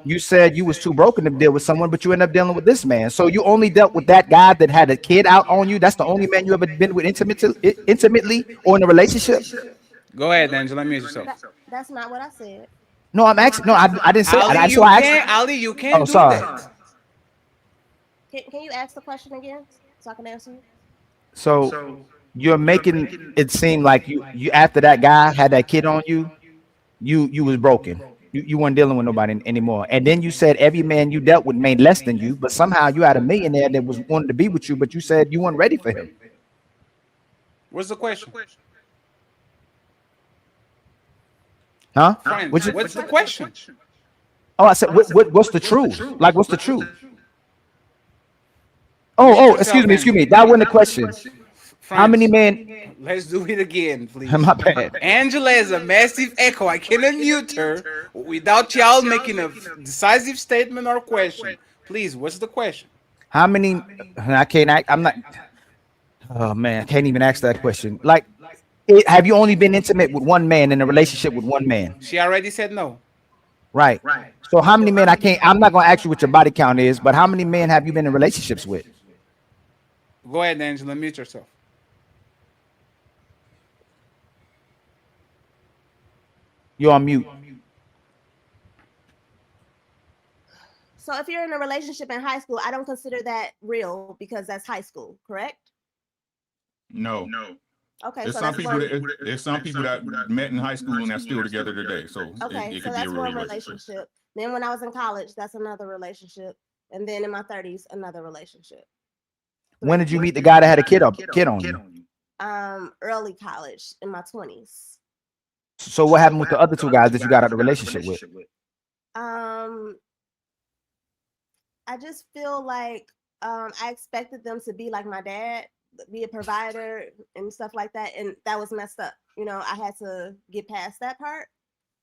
you said you was too broken to deal with someone, but you ended up dealing with this man. So you only dealt with that guy that had a kid out on you. That's the only man you ever been with intimately or in a relationship.
Go ahead, Angela. Mute yourself.
That's not what I said.
No, I'm asking. No, I didn't say.
Ali, Ali, you can't do that.
Can you ask the question again so I can answer you?
So you're making it seem like you after that guy had that kid on you, you was broken. You weren't dealing with nobody anymore. And then you said every man you dealt with made less than you, but somehow you had a millionaire that was wanted to be with you, but you said you weren't ready for him.
What's the question?
Huh?
What's the question?
Oh, I said, what's the truth? Like, what's the truth? Oh, excuse me. That wasn't the question. How many men?
Let's do it again, please.
My bad.
Angela is a massive echo. I cannot mute her without y'all making a decisive statement or question. Please, what's the question?
How many? I can't. I'm not. Oh man, I can't even ask that question. Like, have you only been intimate with one man in a relationship with one man?
She already said no.
Right. So how many men? I'm not going to ask you what your body count is, but how many men have you been in relationships with?
Go ahead, Angela. Mute yourself.
You're on mute.
So if you're in a relationship in high school, I don't consider that real because that's high school, correct?
No.
Okay,
There's
so
some people that met in high school and are still together today. So
okay,
it
so
could
that's
be a real
one
relationship.
relationship. Then when I was in college, that's another relationship, and then in my 30s, another relationship.
When did you meet the guy that had a kid on you?
Early college, in my 20s.
So what happened with the other two guys that you got out of the relationship with?
I just feel like I expected them to be like my dad, be a provider and stuff like that, and that was messed up. You know, I had to get past that part.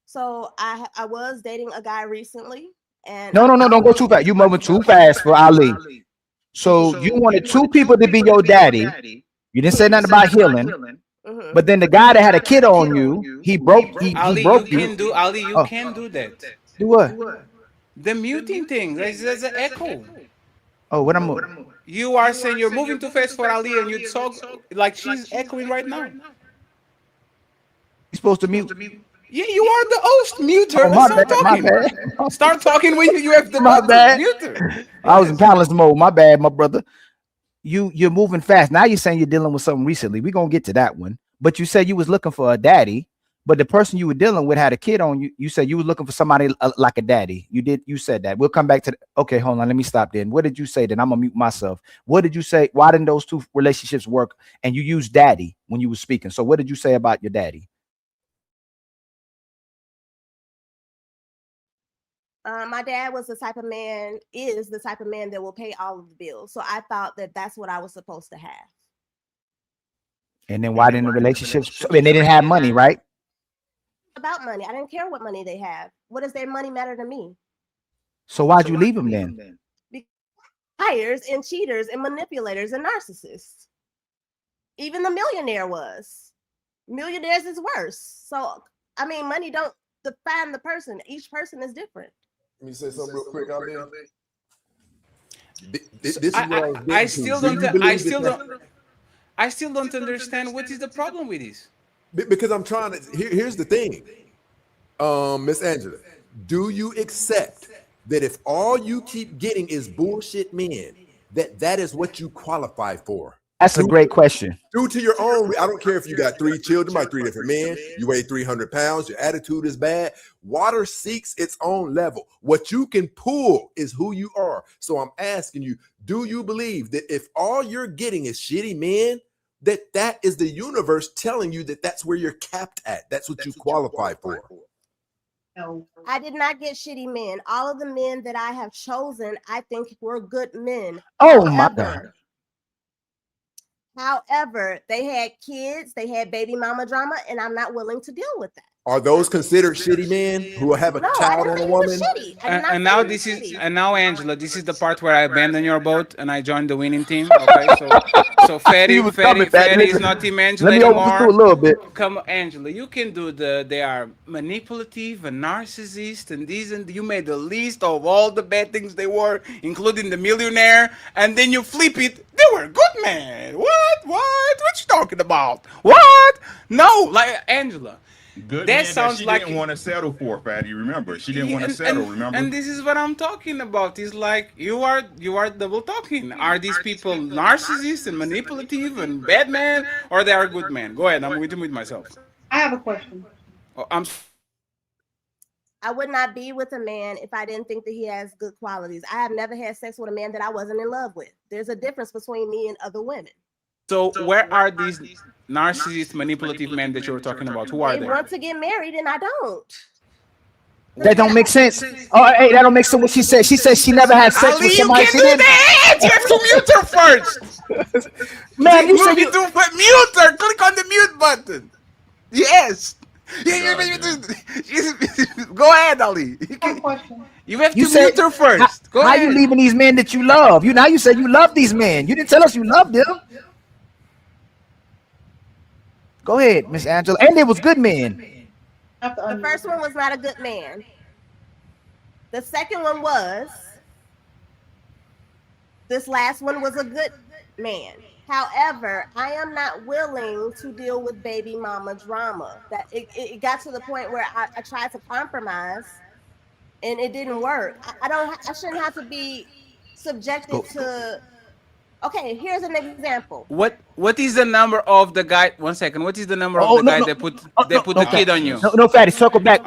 So I was dating a guy recently, And
No, don't go too fast. You moving too fast for Ali. So you wanted two people to be your daddy. You didn't say nothing about healing. But then the guy that had a kid on you, he broke you.
Ali, you
Oh,
can do that.
do what?
The muting thing, there's an echo.
Oh, what I'm
You are saying you're moving too fast for Ali, and you talk like she's echoing right now.
You supposed to mute?
Yeah, you are the host. Mute her.
Oh, my
Start
bad, my
talking.
bad.
Start talking when you have the
My
button.
bad.
Mute her.
I was in balance mode. My bad, my brother. You're moving fast. Now you're saying you're dealing with something recently. We're gonna get to that one. But you said you was looking for a daddy, but the person you were dealing with had a kid on you. You said you were looking for somebody like a daddy. You said that. We'll come back to okay, hold on. Let me stop then. What did you say then? I'm gonna mute myself. What did you say? Why didn't those two relationships work? And you used daddy when you were speaking. So what did you say about your daddy?
My dad was the type of man, is the type of man that will pay all of the bills. So I thought that that's what I was supposed to have.
And then why didn't the relationships? I mean, they didn't have money, right?
About money. I didn't care what money they have. What does their money matter to me?
So why'd you leave him then?
Liars and cheaters and manipulators and narcissists. Even the millionaire was. Millionaires is worse. So, I mean, money don't define the person. Each person is different.
Let me say something real quick, Ali. This is what
I still don't understand what is the problem with this.
Because I'm trying to. Here's the thing, Miss Angela. Do you accept that if all you keep getting is bullshit men, that is what you qualify for?
That's a great question.
Due to your own, I don't care if you got 3 children by 3 different men, you weigh 300 pounds, your attitude is bad. Water seeks its own level. What you can pull is who you are. So I'm asking you, do you believe that if all you're getting is shitty men, that is the universe telling you that that's where you're capped at? That's what you qualify for.
No. I did not get shitty men. All of the men that I have chosen, I think were good men.
Oh, my God.
However, they had kids, they had baby mama drama, and I'm not willing to deal with that.
Are those considered shitty men who will have a child on a woman?
And now Angela, this is the part where I abandon your boat and I join the winning team. Okay, so Fatty is not Team Angela anymore.
Let me overdo a little bit.
Come on, Angela, you can do they are manipulative and narcissist and these, and you made a list of all the bad things they were, including the millionaire, and then you flip it. They were good men. What you talking about? What? No, like Angela.
Good
That
man
sounds
she
like
didn't want to settle for, Fatty. Remember, she didn't want to settle. Remember,
and this is what I'm talking about. It's like you are double talking. Are these people narcissists and manipulative and bad men, or they are good men? Go ahead. I'm with myself.
I have a question.
Oh,
I would not be with a man if I didn't think that he has good qualities. I have never had sex with a man that I wasn't in love with. There's a difference between me and other women.
So where are these narcissist, manipulative men that you were talking about? Who are
They
they?
want to get married and I don't.
That don't make sense. Oh, hey, that don't make sense what she said. She said she never had sex
Ali,
with somebody.
you can do that. You have to mute her first.
Man, you said
you do mute her. Click on the mute button. Yes. Go ahead, Ali. You have to mute her first. Go
how
ahead.
you leaving these men that you love? You said you love these men. You didn't tell us you loved them. Go ahead, Miss Angela. And they was good men.
The first one was not a good man. The second one was. This last one was a good man. However, I am not willing to deal with baby mama drama. That it got to the point where I tried to compromise, and it didn't work. I shouldn't have to be subjected to. Okay, here's an example.
What is the number of the guy? 1 second. What is the number of the guy that put the kid on you?
No, Fatty, circle back.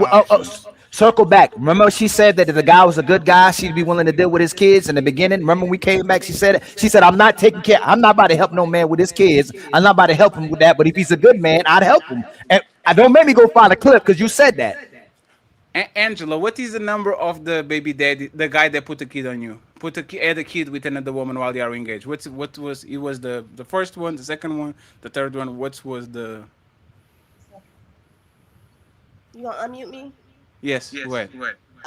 Circle back. Remember she said that if the guy was a good guy, she'd be willing to deal with his kids in the beginning. Remember when we came back, she said I'm not taking care. I'm not about to help no man with his kids. I'm not about to help him with that. But if he's a good man, I'd help him. And I don't make me go find a clip because you said that.
Angela, what is the number of the baby daddy, the guy that put the kid on you? Had a kid with another woman while they are engaged. What was it? Was the first one, the second one, the third one? What was the?
You gonna unmute me?
Yes. Go ahead.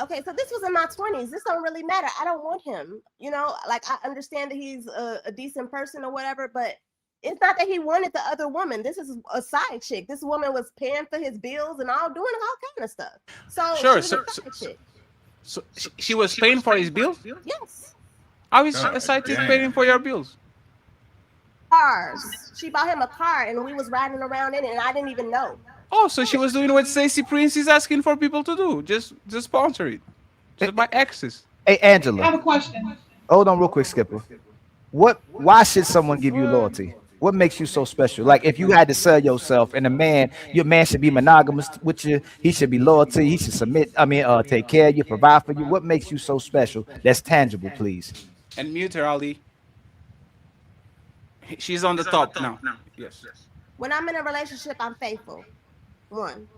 Okay, so this was in my 20s. This don't really matter. I don't want him. You know, like I understand that he's a decent person or whatever, but it's not that he wanted the other woman. This is a side chick. This woman was paying for his bills and all, doing all kind of stuff. So
Sure.
she was a side chick.
So she was paying for his bill?
Yes.
How is a side chick paying for your bills?
Cars. She bought him a car and we was riding around in it and I didn't even know.
Oh, so she was doing what STACY Prince is asking for people to do. Just sponsor it. Just buy access.
Hey, Angela.
I have a question.
Hold on real quick, Skipper. Why should someone give you loyalty? What makes you so special? Like if you had to sell yourself and your man should be monogamous with you, he should be loyal to you, he should submit, take care of you, provide for you. What makes you so special? That's tangible, please.
And mute her, Ali. She's on the top now. Yes.
When I'm in a relationship, I'm faithful. 1.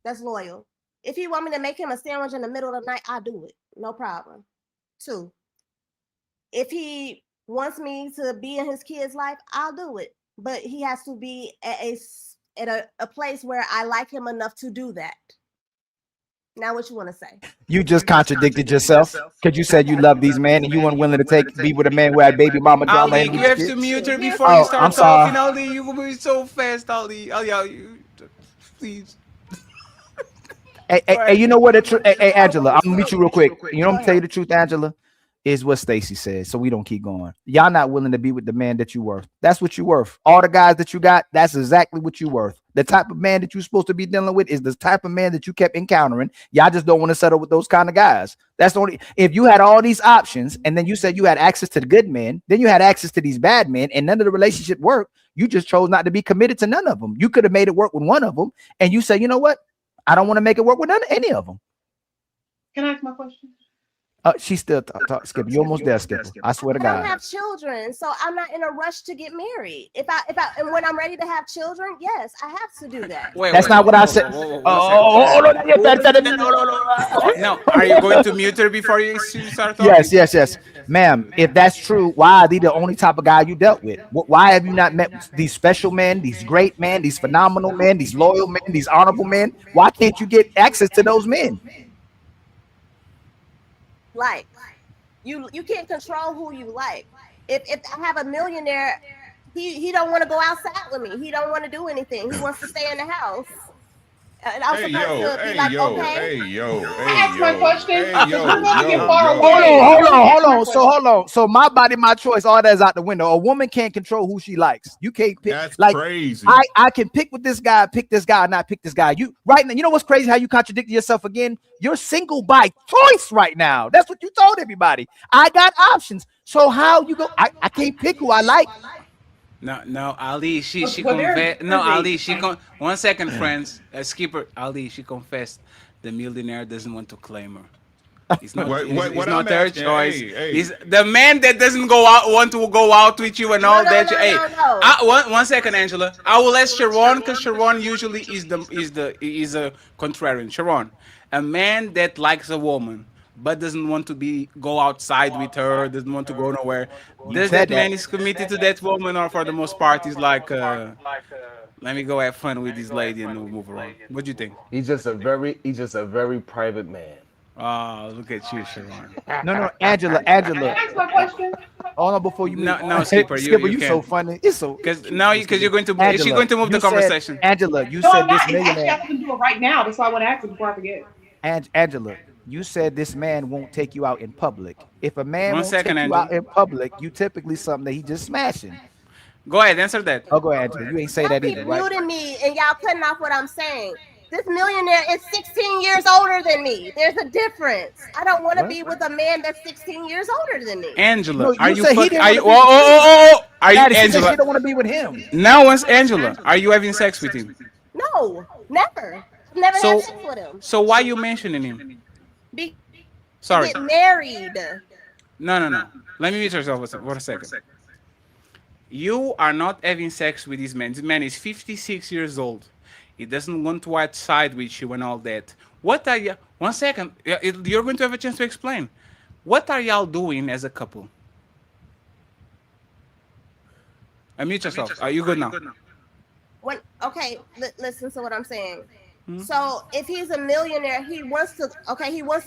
That's loyal. If he want me to make him a sandwich in the middle of the night, I'll do it. No problem. 2. If he wants me to be in his kid's life, I'll do it. But he has to be at a place where I like him enough to do that. Now, what you want to say?
You just contradicted yourself because you said you love these men and you weren't willing to be with a man who had baby mama drama.
Ali, you have to mute her before you start talking. Ali, you will be so fast, Ali. Ali, please.
Hey, you know what? Hey, Angela, I'm gonna meet you real quick. You know what I'm gonna tell you the truth, Angela? Is what STACY said, so we don't keep going. Y'all not willing to be with the man that you worth. That's what you worth. All the guys that you got, that's exactly what you worth. The type of man that you're supposed to be dealing with is the type of man that you kept encountering. Y'all just don't want to settle with those kind of guys. That's the only. If you had all these options and then you said you had access to the good men, then you had access to these bad men, and none of the relationship worked. You just chose not to be committed to none of them. You could have made it work with one of them, and you said, you know what? I don't want to make it work with any of them.
Can I ask my question?
She's still Skipper. You're almost there, Skipper. I swear to God.
I don't have children, so I'm not in a rush to get married. If I and when I'm ready to have children, yes, I have to do that.
That's not what I said.
No, are you going to mute her before you start talking?
Yes, ma'am. If that's true, why are they the only type of guy you dealt with? Why have you not met these special men, these great men, these phenomenal men, these loyal men, these honorable men? Why can't you get access to those men?
Like you can't control who you like. If I have a millionaire, he don't want to go outside with me. He don't want to do anything. He wants to stay in the house. And I'm supposed to be like, okay.
Ask my question.
Hold on. So my body, my choice. All that's out the window. A woman can't control who she likes. You can't pick.
That's
like
crazy.
I can pick with this guy, pick this guy, not pick this guy. You right now. You know what's crazy? How you contradicted yourself again? You're single by choice right now. That's what you told everybody. I got options. So how you go? I can't pick who I like.
No, Ali, she confessed. No, Ali, she 1 second, friends. Skipper, Ali, she confessed the millionaire doesn't want to claim her. It's not, it's not her choice. It's the man that doesn't want to go out with you and all that. One second, Angela. I will ask Sharon because Sharon usually is a contrarian. Sharon, a man that likes a woman but doesn't want to go outside with her, doesn't want to go nowhere. Does that man is committed to that woman, or for the most part is like, let me go have fun with this lady and we'll move around? What do you think?
He's just a very private man.
Oh, look at you, Sharon.
No, Angela.
Ask my question.
Oh no, before you
no, Skipper,
you so funny. It's so
because you're going to Angela, she's going to move the conversation.
Angela, you
No,
said
I'm
this
not.
millionaire.
Actually, I can do it right now. That's why I want to ask it before I forget.
Angela, you said this man won't take you out in public. If a man won't take you
Angela.
out in public, you typically something that he just smashing.
Go ahead, answer that.
Oh, go ahead, Angela. You ain't say that either, right?
Y'all keep muting me and y'all cutting off what I'm saying. This millionaire is 16 years older than me. There's a difference. I don't want to be with a man that's 16 years older than me.
Angela, are you
fucking?
Are you Angela?
She don't want to be with him.
Now, once Angela, are you having sex with him?
No, never. Never had sex with him.
So why are you mentioning him? Sorry.
Get married.
No. Let me mute yourself for a second. You are not having sex with this man. This man is 56 years old. He doesn't want to outside with you and all that. What are you? 1 second. You're going to have a chance to explain. What are y'all doing as a couple? Unmute yourself. Are you good now?
Listen to what I'm saying. So if he's a millionaire, he wants to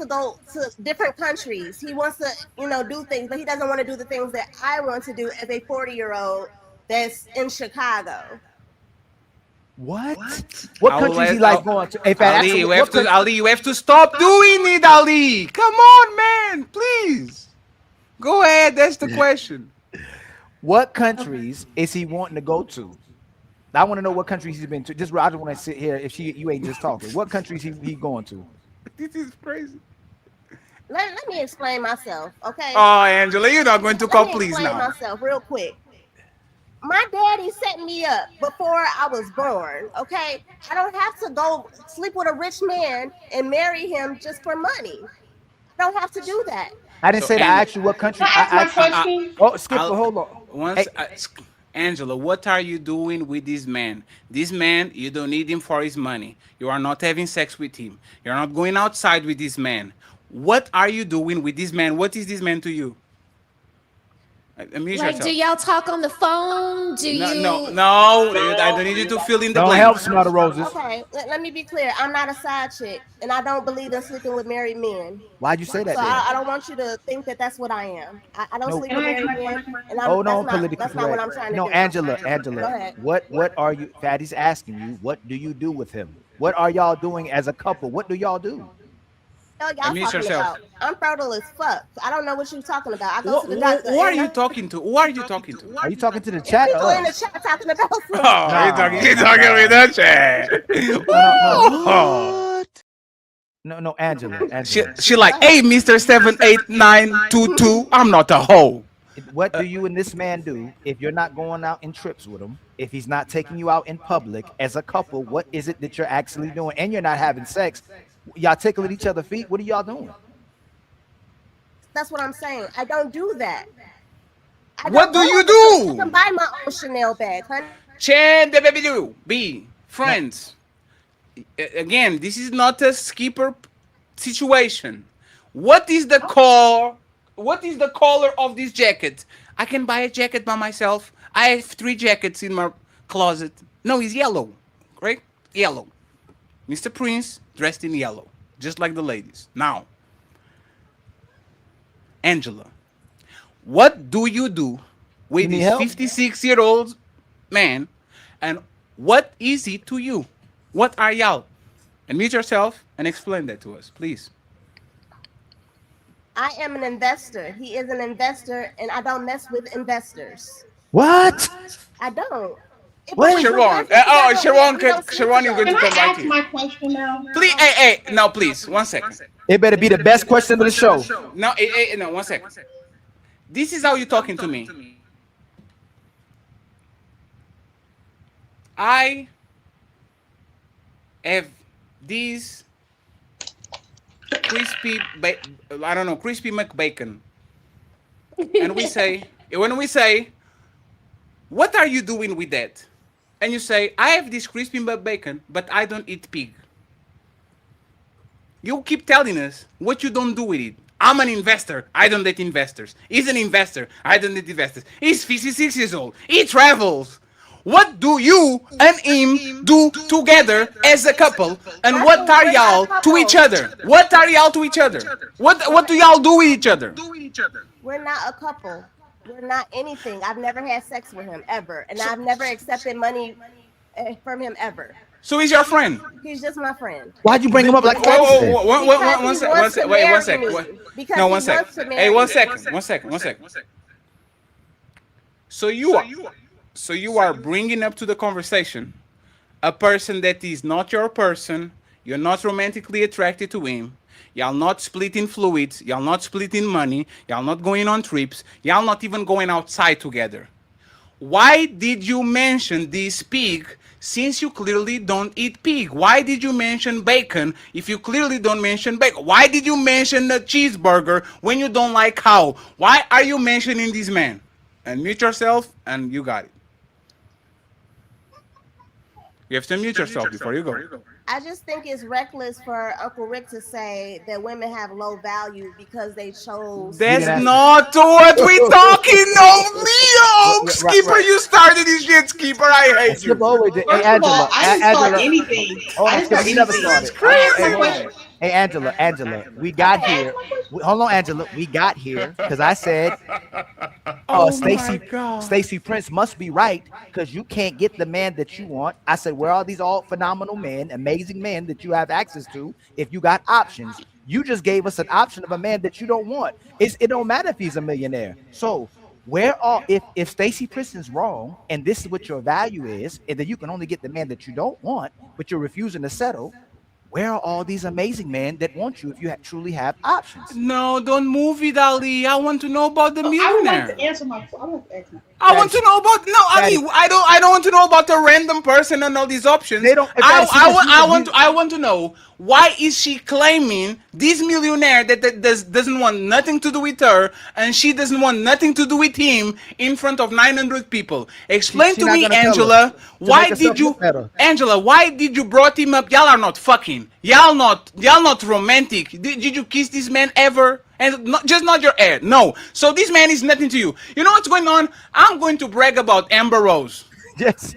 go to different countries. He wants to, do things, but he doesn't want to do the things that I want to do as a 40-year-old that's in Chicago.
What? What countries he like going to? Hey, Fat,
Ali,
actually,
you have to stop doing it, Ali. Come on, man, please. Go ahead. That's the question.
What countries is he wanting to go to? I want to know what countries he's been to. Just I just want to sit here. If you ain't just talking, what countries he going to?
This is crazy.
Let me explain myself, okay?
Oh, Angela, you're not going to call, please now.
Let me explain myself real quick. My daddy set me up before I was born, okay? I don't have to go sleep with a rich man and marry him just for money. I don't have to do that.
I didn't say that. I asked you what country. Skipper, hold on.
Angela, what are you doing with this man? This man, you don't need him for his money. You are not having sex with him. You're not going outside with this man. What are you doing with this man? What is this man to you?
Like, do y'all talk on the phone?
No, I don't need you to fill in the blanks.
Don't help, Smell the Roses.
Okay, let me be clear. I'm not a side chick, and I don't believe in sleeping with married men.
Why'd you say that?
So I don't want you to think that that's what I am. I don't sleep with married men, and that's not what I'm trying to do.
No, Angela, what are you? Fatty's asking you. What do you do with him? What are y'all doing as a couple? What do y'all do?
Y'all talking about? I'm fertile as fuck. I don't know what you're talking about. I go to the doctor.
Who are you talking to? Who are you talking to?
Are you talking to the chat?
People in the chat talking about something.
You're talking with the chat.
No, Angela.
She like, hey, Mr. 78922. I'm not a hoe.
What do you and this man do if you're not going out in trips with him? If he's not taking you out in public as a couple, what is it that you're actually doing? And you're not having sex. Y'all tickling each other's feet. What are y'all doing?
That's what I'm saying. I don't do that.
What do you do?
I can buy my own Chanel bag, honey.
Be friends. Again, this is not a skipper situation. What is the color? What is the color of this jacket? I can buy a jacket by myself. I have 3 jackets in my closet. No, it's yellow, right? Yellow. Mr. Prince dressed in yellow, just like the ladies. Now, Angela, what do you do with this 56-year-old man, and what is he to you? What are y'all? And meet yourself and explain that to us, please.
I am an investor. He is an investor, and I don't mess with investors.
What?
I don't.
Sharon. Sharon is going to come back to you.
My question now.
Please, hey, now please, 1 second.
It better be the best question of the show.
No, 1 second. This is how you're talking to me. I have these crispy McBacon, and when we say, what are you doing with that? And you say, I have this crispy McBacon, but I don't eat pig. You keep telling us what you don't do with it. I'm an investor. I don't date investors. He's an investor. I don't date investors. He's 56 years old. He travels. What do you and him do together as a couple? And what are y'all to each other? What are y'all to each other? What do y'all do with each other?
We're not a couple. We're not anything. I've never had sex with him ever, and I've never accepted money from him ever.
So he's your friend?
He's just my friend.
Why'd you bring him up like that?
Wait, 1 second. No, 1 second. Hey, 1 second. So you are bringing up to the conversation a person that is not your person. You're not romantically attracted to him. Y'all not splitting fluids. Y'all not splitting money. Y'all not going on trips. Y'all not even going outside together. Why did you mention this pig since you clearly don't eat pig? Why did you mention bacon if you clearly don't mention bacon? Why did you mention the cheeseburger when you don't like cow? Why are you mentioning this man? And mute yourself, and you got it. You have to mute yourself before you go.
I just think it's reckless for Uncle Rick to say that women have low value because they chose.
That's not what we talking. No, Leo, Skipper, you started this shit, Skipper. I hate you.
Hey, Angela.
I didn't
Angela.
start anything.
Hold
I
on,
didn't start
Skipper. You never
anything.
started.
Crazy.
Hold on. Hey, Angela. We got here. Hold on, Angela. We got here because I said, Stacey Prince must be right because you can't get the man that you want. I said, where are these all phenomenal men, amazing men that you have access to if you got options? You just gave us an option of a man that you don't want. It don't matter if he's a millionaire. So where are if Stacey Prince is wrong and this is what your value is, and then you can only get the man that you don't want, but you're refusing to settle. Where are all these amazing men that want you if you truly have options?
No, don't move it, Ali. I want to know about the millionaire.
I would like to answer my. I would like to ask my.
I want to know about Ali. I don't want to know about a random person and all these options.
They don't.
I want to know why is she claiming this millionaire that doesn't want nothing to do with her and she doesn't want nothing to do with him in front of 900 people. Explain to me, Angela, why did you brought him up? Y'all are not fucking. Y'all not romantic. Did you kiss this man ever? And not your hair. No. So this man is nothing to you. You know what's going on? I'm going to brag about Amber Rose.
Yes.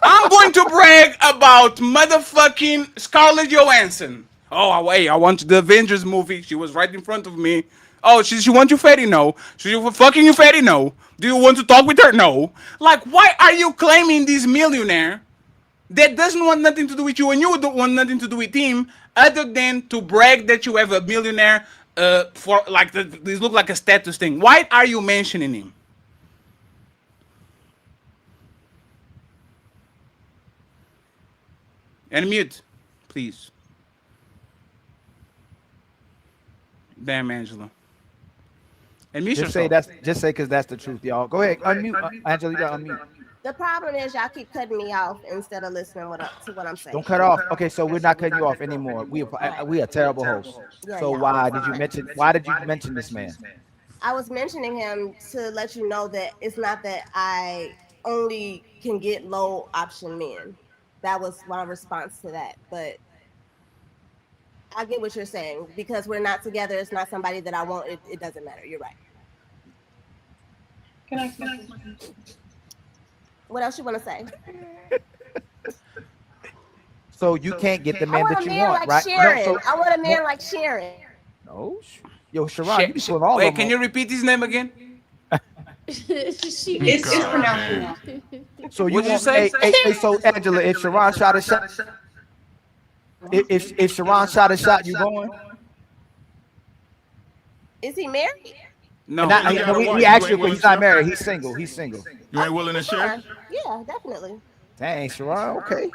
I'm going to brag about motherfucking Scarlett Johansson. Oh, wait, I want the Avengers movie. She was right in front of me. Oh, she wants you fatty? No. She fucking you fatty? No. Do you want to talk with her? No. Like, why are you claiming this millionaire that doesn't want nothing to do with you and you don't want nothing to do with him other than to brag that you have a millionaire for like this look like a status thing? Why are you mentioning him? And mute, please. Damn, Angela. And mute yourself.
Just say because that's the truth, y'all. Go ahead, unmute, Angela. You got unmute.
The problem is y'all keep cutting me off instead of listening to what I'm saying.
Don't cut off. Okay, so we're not cutting you off anymore. We are terrible hosts. So why did you mention this man?
I was mentioning him to let you know that it's not that I only can get low option men. That was my response to that. But I get what you're saying. Because we're not together, it's not somebody that I want. It doesn't matter. You're right.
Can I?
What else you want to say?
So you can't get the man that you want,
like
right?
Sharon. I want a man like Sharon.
No, yo, Sharon, you put all
wait,
of
can
them.
you repeat his name again?
It's pronounced.
So
What did you say?
Hey, so Angela, if Sharon shot a shot, if Sharon shot a shot, you going?
Is he married?
No,
we asked you, but he's not married. He's single. He's single.
You ain't willing to share?
Yeah, definitely.
Dang, Sharon. Okay.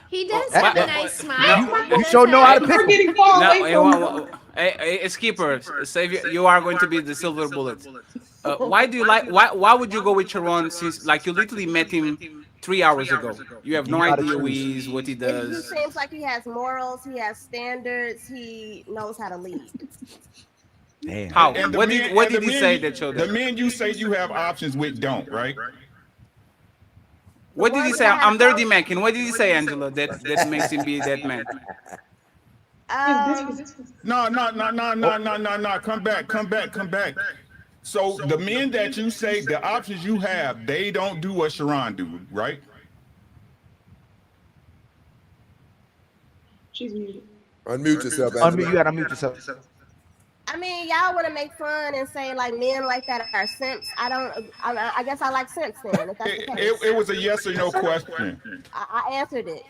He does have a nice smile.
You sure know how to pick him.
Hey, Skipper, save you are going to be the silver bullet. Why do you like? Why would you go with Sharon since like you literally met him 3 hours ago? You have no idea who he is, what he does.
He seems like he has morals. He has standards. He knows how to lead.
Damn.
How?
And
What did he say that showed
the
that?
men you say you have options with don't, right?
What did he say? I'm dirty Mackin. What did he say, Angela? That makes him be that man.
No. Come back. So the men that you say the options you have, they don't do what Sharon do, right?
She's muted.
Unmute yourself.
Unmute. You gotta unmute yourself.
I mean, y'all want to make fun and say like men like that are simps. I guess I like simps then. If that's the case.
It was a yes or no question.
I answered it.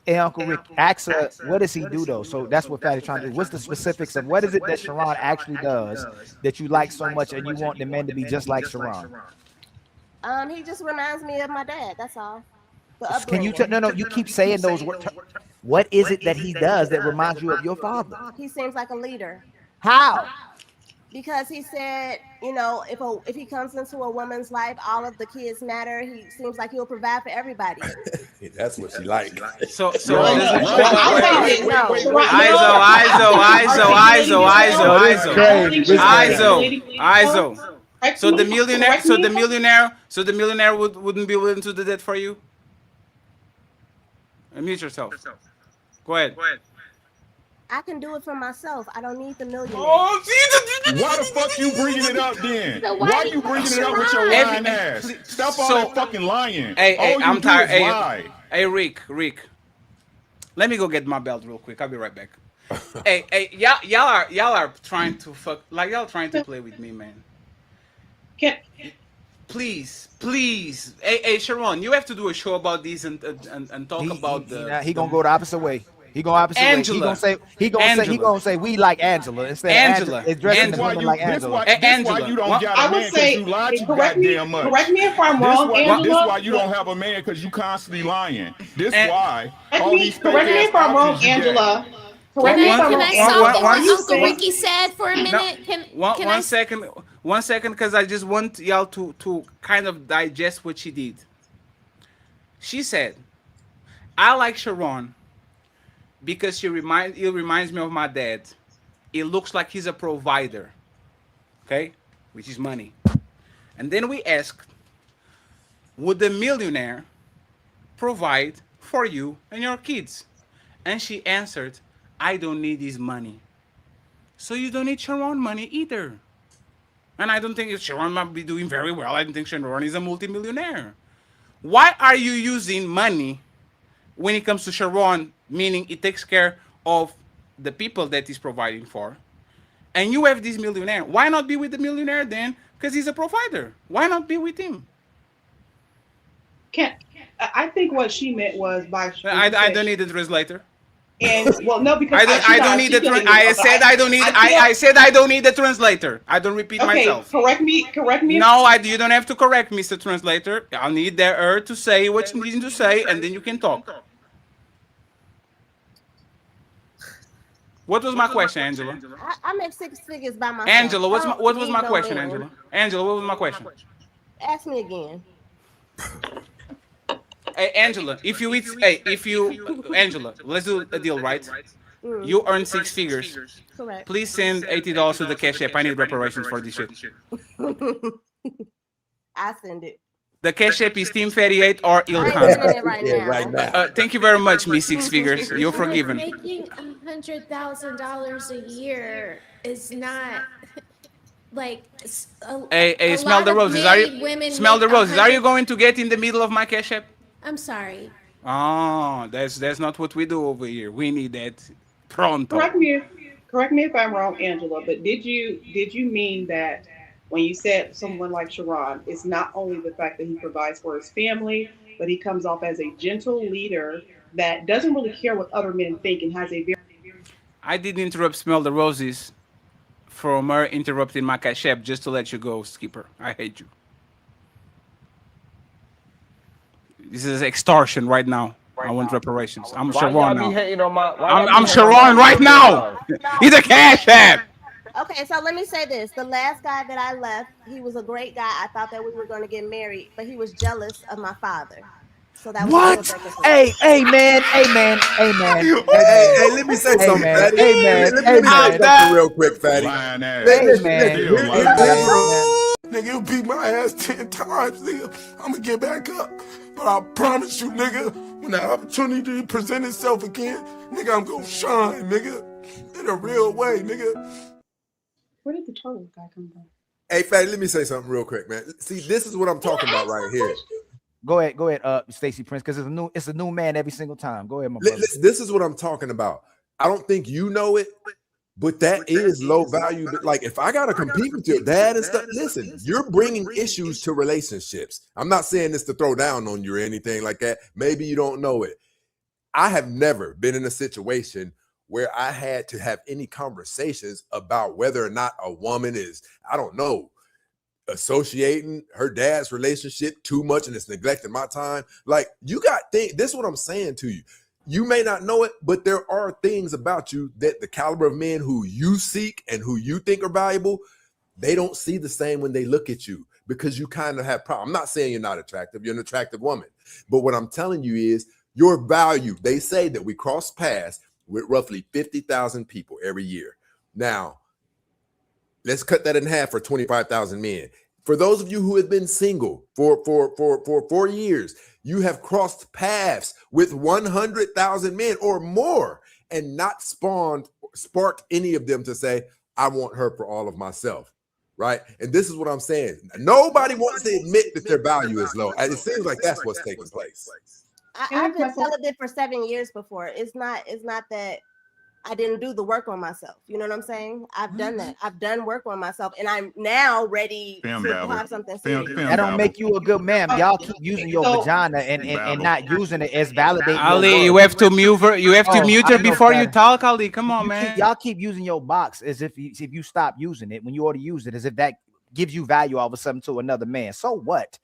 Hey, Uncle Rick, ask her, what does he do though? So that's what Fatty's trying to do. What's the specifics of what is it that Sharon actually does that you like so much and you want the men to be just like Sharon?
He just reminds me of my dad. That's all.
Can you no, you keep saying those words. What is it that he does that reminds you of your father?
He seems like a leader.
How?
Because he said, you know, if he comes into a woman's life, all of the kids matter. He seems like he'll provide for everybody.
That's what she like.
So So the millionaire wouldn't be willing to do that for you? Mute yourself. Go ahead.
I can do it for myself. I don't need the millionaire.
Oh,
Why the fuck you bringing it up then?
So
Why you bringing it up with your lying ass? Stop all that fucking lying.
Hey,
All you
I'm
do
tired.
is lie.
Hey, Rick. Let me go get my belt real quick. I'll be right back. hey, y'all are trying to fuck, like y'all trying to play with me, man. Please. Hey, Sharon, you have to do a show about this and talk about
he gonna go the opposite way. He gonna opposite
Angela.
way. He gonna say we like Angela instead.
Angela.
It's dressing the women like Angela.
This why you don't got a man because you lie too goddamn much.
Correct me if I'm wrong, Angela.
This why you don't have a man because you constantly lying. This why all these
correct me if I'm wrong, Angela.
Can I stop what Uncle Ricky said for a minute?
One second, because I just want y'all to kind of digest what she did. She said, I like Sharon because it reminds me of my dad. It looks like he's a provider, okay, which is money. And then we asked, would the millionaire provide for you and your kids? And she answered, I don't need his money. So you don't need Sharon money either. And I don't think Sharon might be doing very well. I don't think Sharon is a multimillionaire. Why are you using money when it comes to Sharon, meaning it takes care of the people that he's providing for? And you have this millionaire. Why not be with the millionaire then? Because he's a provider. Why not be with him?
I think what she meant was by.
I don't need a translator.
And well, no, because
I don't need the. I said I don't need. I said I don't need the translator. I don't repeat myself.
Correct me.
No, you don't have to correct, Mr. Translator. I'll need her to say what you need to say, and then you can talk. What was my question, Angela?
I make 6 figures by myself.
Angela, what was my question, Angela? Angela, what was my question?
Ask me again.
Hey, Angela, Angela, let's do a deal, right? You earn 6 figures.
Correct.
Please send $80 to the cash app. I need reparations for this shit.
I send it.
The cash app is Team 38 or Ilkhan.
Right now.
Thank you very much, Miss 6 Figures. You're forgiven.
Making $100,000 a year is not like.
Hey, smell the roses. Smell the roses? Are you going to get in the middle of my cash app?
I'm sorry.
Oh, that's not what we do over here. We need that pronto.
Correct me if I'm wrong, Angela. But did you mean that when you said someone like Sharon, it's not only the fact that he provides for his family, but he comes off as a gentle leader that doesn't really care what other men think and has a very.
I didn't interrupt Smell the Roses from her interrupting my cash app just to let you go, Skipper. I hate you. This is extortion right now. I want reparations. I'm Sharon now. I'm Sharon right now. He's a cash app.
Okay, so let me say this. The last guy that I left, he was a great guy. I thought that we were going to get married, but he was jealous of my father. So that was
what? Hey, man. Hey,
let me say something, Fatty.
Hey,
Let me say something real quick, Fatty.
Nigga, you beat my ass 10 times, nigga. I'm gonna get back up. But I promise you, nigga, when the opportunity presents itself again, nigga, I'm gonna shine, nigga. In a real way, nigga.
Where did the turtle guy come from?
Hey, Fatty, let me say something real quick, man. See, this is what I'm talking about right here.
Go ahead, Stacey Prince, because it's a new man every single time. Go ahead, my brother.
This is what I'm talking about. I don't think you know it, but that is low value. Like, if I gotta compete with your dad and stuff, listen, you're bringing issues to relationships. I'm not saying this to throw down on you or anything like that. Maybe you don't know it. I have never been in a situation where I had to have any conversations about whether or not a woman is, I don't know, associating her dad's relationship too much and it's neglecting my time. Like, you got things. This is what I'm saying to you. You may not know it, but there are things about you that the caliber of men who you seek and who you think are valuable, they don't see the same when they look at you because you kind of have problems. I'm not saying you're not attractive. You're an attractive woman. But what I'm telling you is your value. They say that we cross paths with roughly 50,000 people every year. Now, let's cut that in half for 25,000 men. For those of you who have been single for 4 years, you have crossed paths with 100,000 men or more and not sparked any of them to say, I want her for all of myself, right? And this is what I'm saying. Nobody wants to admit that their value is low. And it seems like that's what's taking place.
I've been celibate for 7 years before. It's not that I didn't do the work on myself. You know what I'm saying? I've done that. I've done work on myself, and I'm now ready to have something serious.
That don't make you a good man. Y'all keep using your vagina and not using it as validating.
Ali, you have to mute her. You have to mute her before you talk, Ali. Come on, man.
Y'all keep using your box as if you stop using it when you ought to use it, as if that gives you value all of a sudden to another man. So what?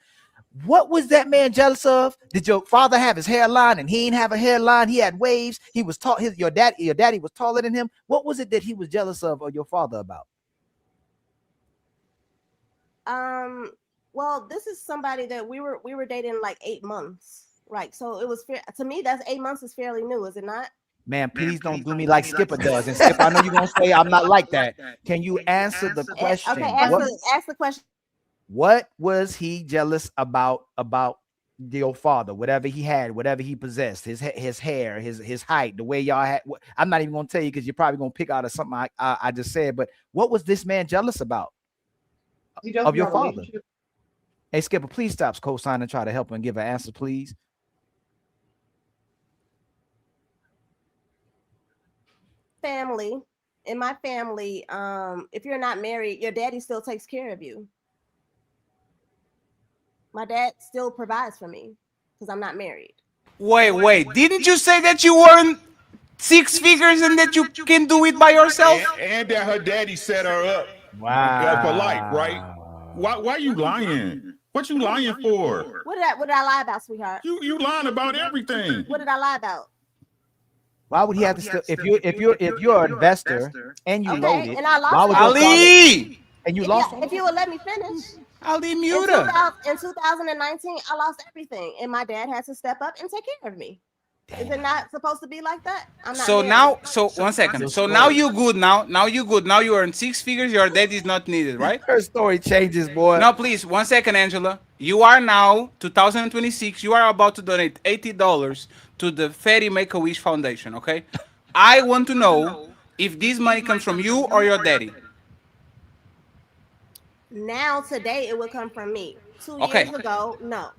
What was that man jealous of? Did your father have his hairline and he didn't have a hairline? He had waves. He was tall. Your daddy was taller than him. What was it that he was jealous of or your father about?
Well, this is somebody that we were dating like 8 months. Like, so it was fair to me. That's 8 months is fairly new, is it not?
Man, please don't do me like Skipper does. And Skipper, I know you're gonna say I'm not like that. Can you answer the question?
Okay, ask the question.
What was he jealous about your father? Whatever he had, whatever he possessed, his hair, his height, the way y'all had. I'm not even gonna tell you because you're probably gonna pick out of something I just said. But what was this man jealous about of your father? Hey, Skipper, please stop co-signing and try to help and give an answer, please.
Family. In my family, if you're not married, your daddy still takes care of you. My dad still provides for me because I'm not married.
Wait. Didn't you say that you weren't 6 figures and that you can do it by yourself?
And that her daddy set her up for life, right? Why you lying? What you lying for?
What did I lie about, sweetheart?
You lying about everything.
What did I lie about?
Why would he have to still if you're an investor and you loaded?
And I lost
why would
Ali?
And you lost?
If you would let me finish.
Ali, mute her.
In 2019, I lost everything, and my dad had to step up and take care of me. Damn. Is it not supposed to be like that? I'm not.
So
married.
now, so 1 second. So now you good. Now you good. Now you earn 6 figures. Your dad is not needed, right?
Her story changes, boy.
No, please, 1 second, Angela. You are now 2026. You are about to donate $80 to the Fairy Make-A-Wish Foundation. Okay. I want to know if this money comes from you or your daddy.
Now today it would come from me. 2
Okay.
years ago, no.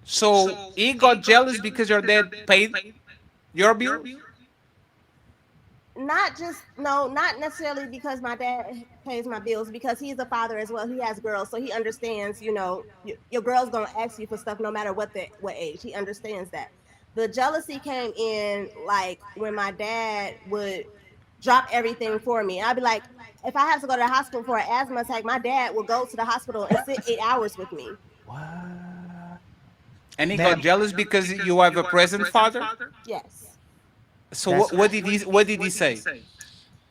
So he got jealous because your dad paid your bills?
Not necessarily because my dad pays my bills, because he's a father as well. He has girls, so he understands, your girl's gonna ask you for stuff no matter what age. He understands that. The jealousy came in like when my dad would drop everything for me. I'd be like, if I have to go to the hospital for an asthma attack, my dad will go to the hospital and sit 8 hours with me.
And he got jealous because you have a present father?
Yes.
So what did he say?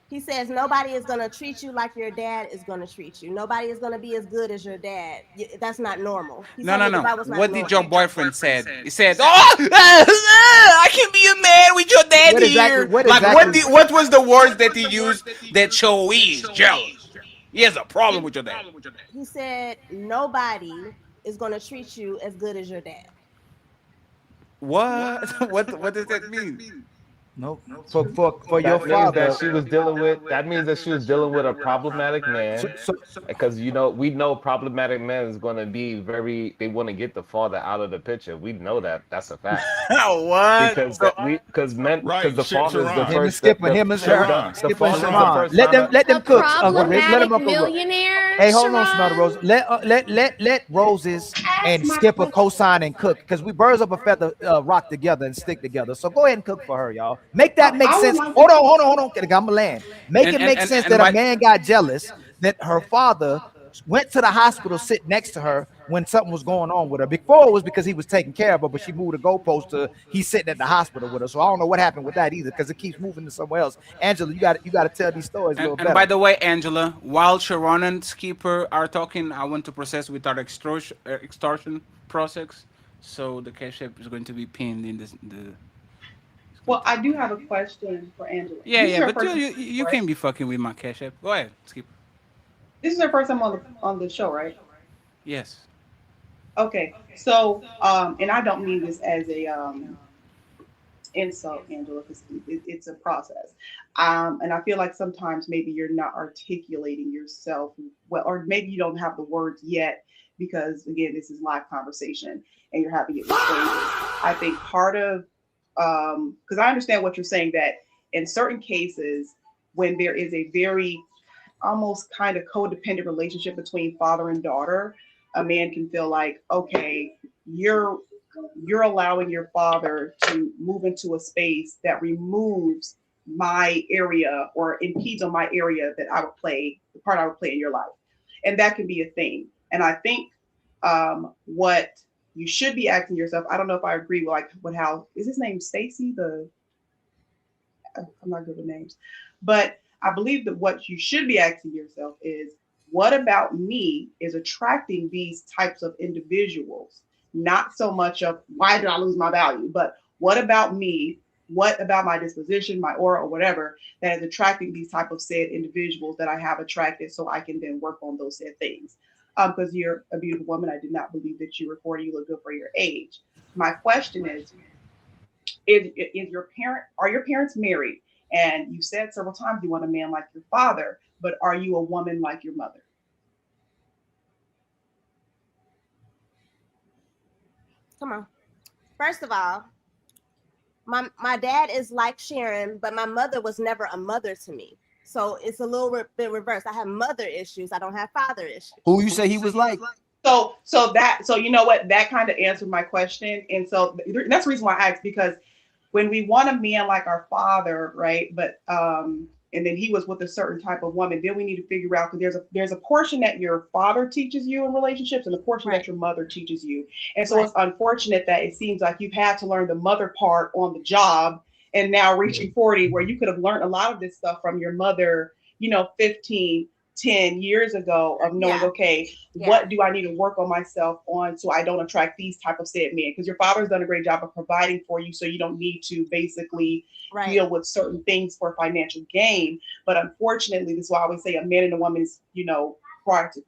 He says nobody is going to treat you like your dad is going to treat you. Nobody is going to be as good as your dad. That's not normal.
No. What did your boyfriend say? He said, I can be a man with your dad here. What was the words that he used that show he is jealous? He has a problem with your dad.
He said nobody is going to treat you as good as your dad.
What? What does that mean?
Nope. For your father,
that means that she was dealing with a problematic man. Because we know problematic men is going to be they want to get the father out of the picture. We know that. That's a fact.
What?
Because the father is the first.
Let them cook.
Problematic millionaire.
Hey, hold on, Smell the Rose. Let Roses and Skipper co-sign and cook, because we birds of a feather rock together and stick together. So go ahead and cook for her, y'all. Make that make sense. Hold on. I'm gonna land. Make it make sense that a man got jealous that her father went to the hospital, sit next to her when something was going on with her. Before it was because he was taking care of her, but she moved the goalpost to he's sitting at the hospital with her. So I don't know what happened with that either, because it keeps moving to somewhere else. Angela, you got to tell these stories a little better.
And by the way, Angela, while Sharon and Skipper are talking, I want to process with our extortion process. So the cash app is going to be pinned in the.
Well, I do have a question for Angela.
Yeah, but you can't be fucking with my cash app. Go ahead, Skipper.
This is her first time on the show, right?
Yes.
Okay, so and I don't mean this as a insult, Angela, because it's a process. And I feel like sometimes maybe you're not articulating yourself well, or maybe you don't have the words yet, because again, this is live conversation and you're having it with strangers. I think part of, because I understand what you're saying, that in certain cases, when there is a very almost kind of codependent relationship between father and daughter, a man can feel like, okay, you're you're allowing your father to move into a space that removes my area or impedes on my area that I would play, the part I would play in your life. And that can be a thing. And I think what you should be asking yourself, I don't know if I agree with like with how is his name STACY, the I'm not good with names, but I believe that what you should be asking yourself is, what about me is attracting these types of individuals? Not so much of why did I lose my value, but what about me? What about my disposition, my aura, or whatever that is attracting these type of said individuals that I have attracted, so I can then work on those said things. Because you're a beautiful woman, I did not believe that you were 40. You look good for your age. My question is your parent, are your parents married? And you said several times you want a man like your father, but are you a woman like your mother?
Come on. First of all, my dad is like Sharon, but my mother was never a mother to me. So it's a little bit reversed. I have mother issues. I don't have father issues.
Who you say he was like?
So you know what, that kind of answered my question. And so that's the reason why I asked, because when we want a man like our father, right? But and then he was with a certain type of woman, then we need to figure out, because there's a portion that your father teaches you in relationships and a portion that your mother teaches you. And so it's unfortunate that it seems like you've had to learn the mother part on the job, and now reaching 40, where you could have learned a lot of this stuff from your mother, 10 years ago, of knowing, okay, what do I need to work on myself on so I don't attract these type of said men? Because your father's done a great job of providing for you, so you don't need to basically deal with certain things for financial gain. But unfortunately, this is why I always say a man and a woman is, required to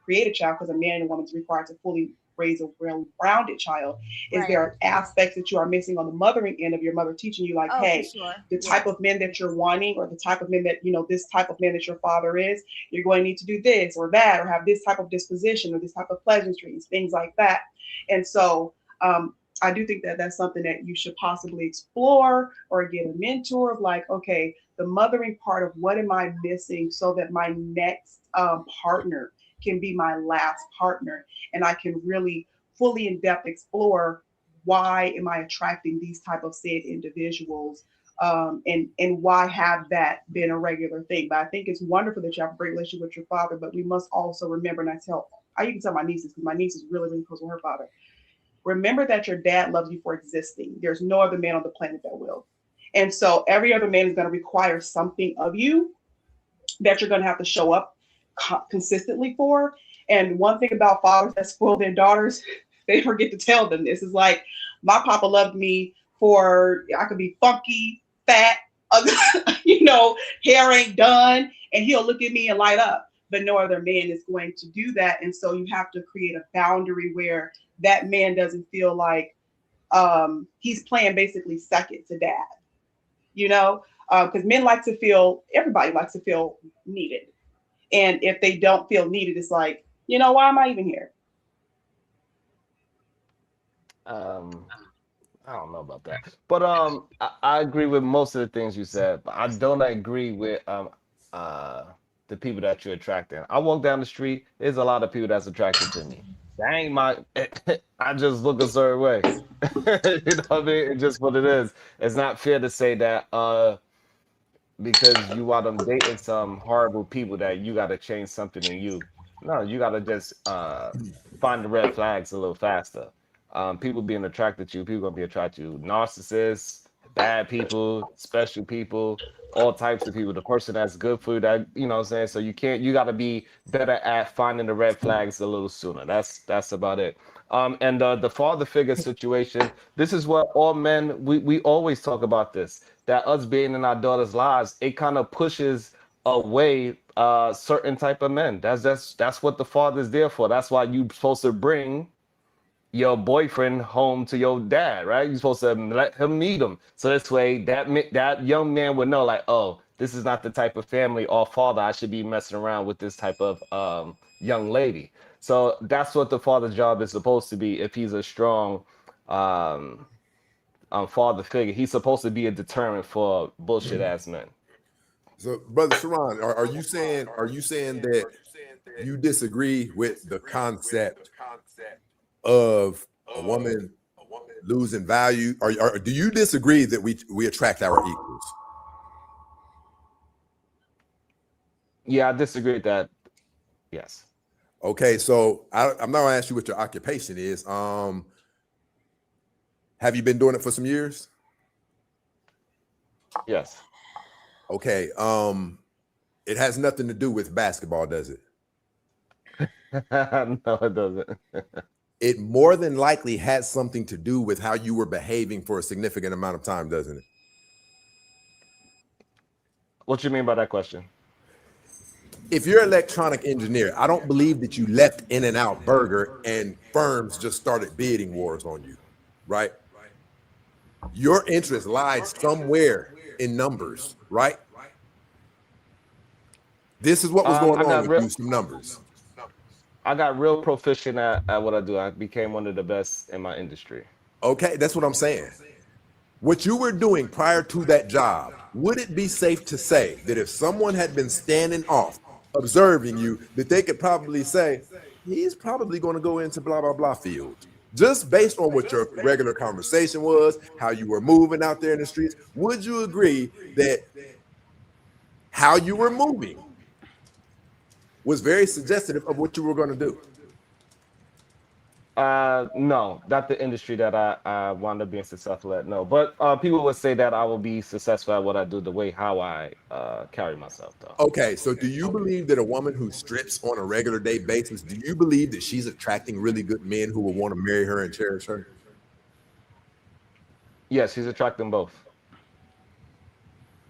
create a child, because a man and a woman is required to fully raise a well-rounded child. Is there aspects that you are missing on the mothering end of your mother teaching you, like, hey, the type of men that you're wanting, or the type of men that, this type of man that your father is, you're going to need to do this or that, or have this type of disposition, or this type of pleasantries, things like that. And so I do think that that's something that you should possibly explore, or get a mentor of, like, okay, the mothering part of what am I missing, so that my next partner can be my last partner, and I can really fully in depth explore why am I attracting these type of said individuals, and why have that been a regular thing. But I think it's wonderful that you have a great relationship with your father, but we must also remember, and I even tell my nieces, because my niece is really, really close with her father, remember that your dad loves you for existing. There's no other man on the planet that will. And so every other man is going to require something of you that you're going to have to show up consistently for. And one thing about fathers that spoil their daughters, they forget to tell them this. Is like, my papa loved me for, I could be funky, fat, hair ain't done, and he'll look at me and light up. But no other man is going to do that. And so you have to create a boundary where that man doesn't feel like he's playing basically second to dad, because men like to feel, everybody likes to feel needed. And if they don't feel needed, it's like, why am I even here?
I don't know about that, but I agree with most of the things you said, but I don't agree with the people that you're attracting. I walk down the street, there's a lot of people that's attracted to me. That ain't my, I just look a certain way. You know what I mean? It's just what it is. It's not fair to say that because you are them dating some horrible people that you got to change something in you. No, you got to just find the red flags a little faster. People being attracted to you, people gonna be attracted to you. Narcissists, bad people, special people, all types of people. The person that's good for you, that, you know what I'm saying? So you gotta be better at finding the red flags a little sooner. That's about it. And the father figure situation, this is what all men, we always talk about this, that us being in our daughters' lives, it kind of pushes away certain type of men. That's what the father's there for. That's why you're supposed to bring your boyfriend home to your dad, right? You're supposed to let him meet him. So this way that young man would know, like, oh, this is not the type of family or father I should be messing around with this type of young lady. So that's what the father's job is supposed to be if he's a strong father figure. He's supposed to be a deterrent for bullshit ass men.
So, Brother Sharon, are you saying that you disagree with the concept of a woman losing value, or do you disagree that we attract our equals?
Yeah, I disagree with that. Yes.
Okay, so I'm not gonna ask you what your occupation is. Have you been doing it for some years?
Yes.
Okay. It has nothing to do with basketball, does it?
No, it doesn't.
It more than likely has something to do with how you were behaving for a significant amount of time, doesn't it?
What you mean by that question?
If you're an electronic engineer, I don't believe that you left In-N-Out Burger and firms just started bidding wars on you, right? Your interest lies somewhere in numbers, right? This is what was going on with you, some numbers.
I got real proficient at what I do. I became one of the best in my industry.
Okay, that's what I'm saying. What you were doing prior to that job, would it be safe to say that if someone had been standing off, observing you, that they could probably say, he's probably going to go into blah, blah, blah field? Just based on what your regular conversation was, how you were moving out there in the streets, would you agree that how you were moving was very suggestive of what you were going to do?
No, not the industry that I wound up being successful at. No, but people would say that I will be successful at what I do, the way how I carry myself, though.
Okay, so do you believe that a woman who strips on a regular day basis, do you believe that she's attracting really good men who will want to marry her and cherish her?
Yes, she's attracting both.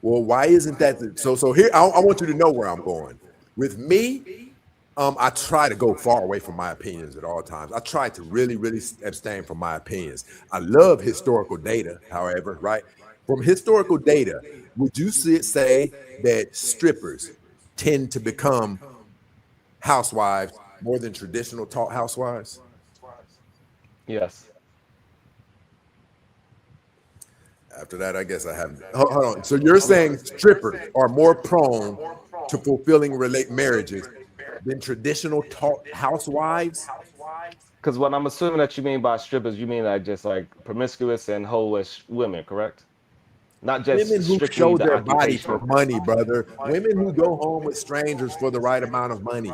Well, why isn't that? So here, I want you to know where I'm going. With me, I try to go far away from my opinions at all times. I try to really, really abstain from my opinions. I love historical data, however, right? From historical data, would you say that strippers tend to become housewives more than traditional taught housewives?
Yes.
After that, I guess I haven't. Hold on. So you're saying strippers are more prone to fulfilling marriages than traditional taught housewives?
Because what I'm assuming that you mean by strippers, you mean like just like promiscuous and hoish women, correct? Not just
women who
strictly
show
the
their body for
occupation.
money, brother. Women who go home with strangers for the right amount of money.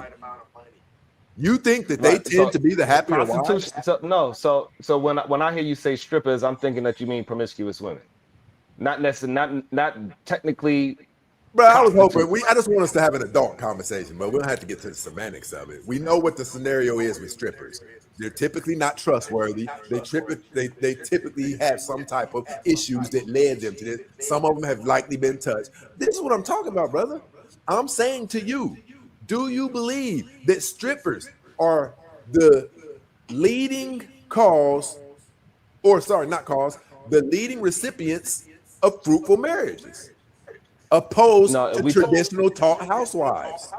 You think that they tend to be the happier wives?
So when I hear you say strippers, I'm thinking that you mean promiscuous women, not necessarily, not technically.
Bro, I was hoping I just want us to have an adult conversation, but we don't have to get to the semantics of it. We know what the scenario is with strippers. They're typically not trustworthy. They typically have some type of issues that led them to this. Some of them have likely been touched. This is what I'm talking about, brother. I'm saying to you, do you believe that strippers are the leading cause, or sorry, not cause, the leading recipients of fruitful marriages, opposed to traditional taught housewives?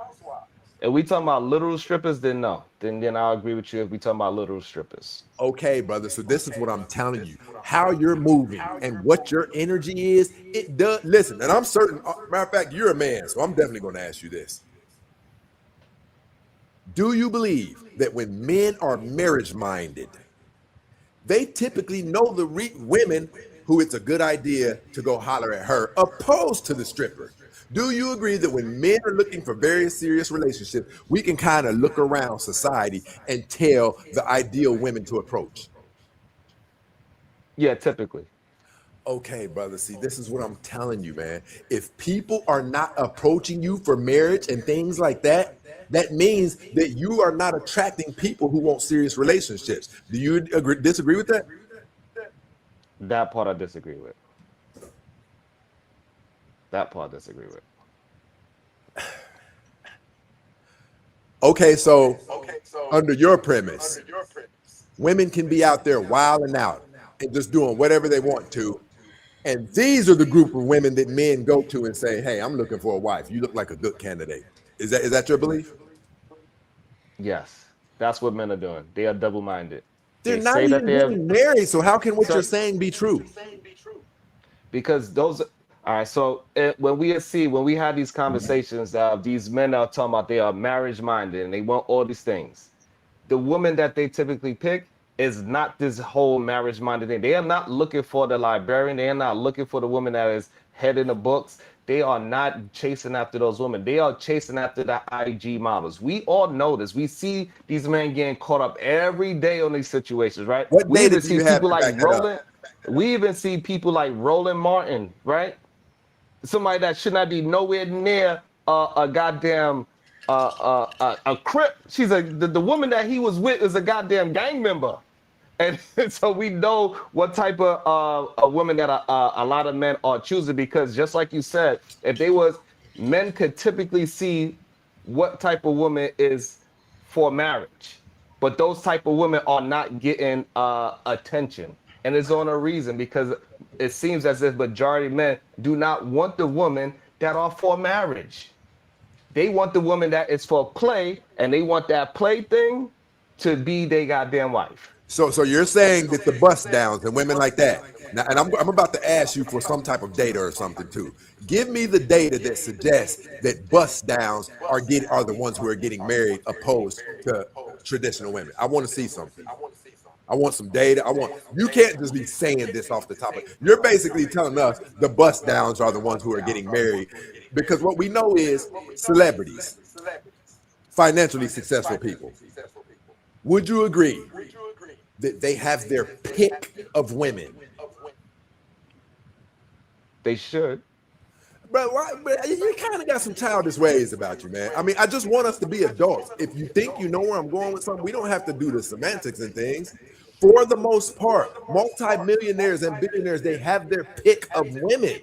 If we talking about literal strippers, then no. Then I'll agree with you if we talking about literal strippers.
Okay, brother. So this is what I'm telling you. How you're moving and what your energy is, it does. Listen, and I'm certain, matter of fact, you're a man, so I'm definitely going to ask you this. Do you believe that when men are marriage-minded, they typically know the women who it's a good idea to go holler at her, opposed to the stripper? Do you agree that when men are looking for very serious relationships, we can kind of look around society and tell the ideal women to approach?
Yeah, typically.
Okay, brother. See, this is what I'm telling you, man. If people are not approaching you for marriage and things like that, that means that you are not attracting people who want serious relationships. Do you disagree with that?
That part I disagree with. That part I disagree with.
Okay, so under your premise, Women can be out there wilding out and just doing whatever they want to. And these are the group of women that men go to and say, hey, I'm looking for a wife. You look like a good candidate. Is that your belief?
Yes, that's what men are doing. They are double-minded.
They're
They
not
say that
even
they're
getting married. So how can what you're saying be true?
Because those. All right. So when we have these conversations, these men are talking about they are marriage-minded and they want all these things. The woman that they typically pick is not this whole marriage-minded thing. They are not looking for the librarian. They are not looking for the woman that is head in the books. They are not chasing after those women. They are chasing after the IG models. We all know this. We see these men getting caught up every day on these situations, right?
What
We
data
even
do
see
you have
people
to
like
back that up?
Roland. We even see people like Roland Martin, right? Somebody that should not be nowhere near a goddamn a Crip. She's the woman that he was with is a goddamn gang member. And so we know what type of a woman that a lot of men are choosing, because just like you said, if they was, men could typically see what type of woman is for marriage, but those type of women are not getting attention, and it's on a reason, because it seems as if majority of men do not want the women that are for marriage. They want the woman that is for play, and they want that play thing to be their goddamn wife.
So you're saying that the bust downs and women like that. Now, and I'm about to ask you for some type of data or something too. Give me the data that suggests that bust downs are the ones who are getting married opposed to traditional women. I want to see something. I want some data. You can't just be saying this off the top of it. You're basically telling us the bust downs are the ones who are getting married, because what we know is celebrities, financially successful people. Would you agree that they have their pick of women?
They should.
Bro, you kind of got some childish ways about you, man. I mean, I just want us to be adults. If you think you know where I'm going with something, we don't have to do the semantics and things. For the most part, multi-millionaires and billionaires, they have their pick of women.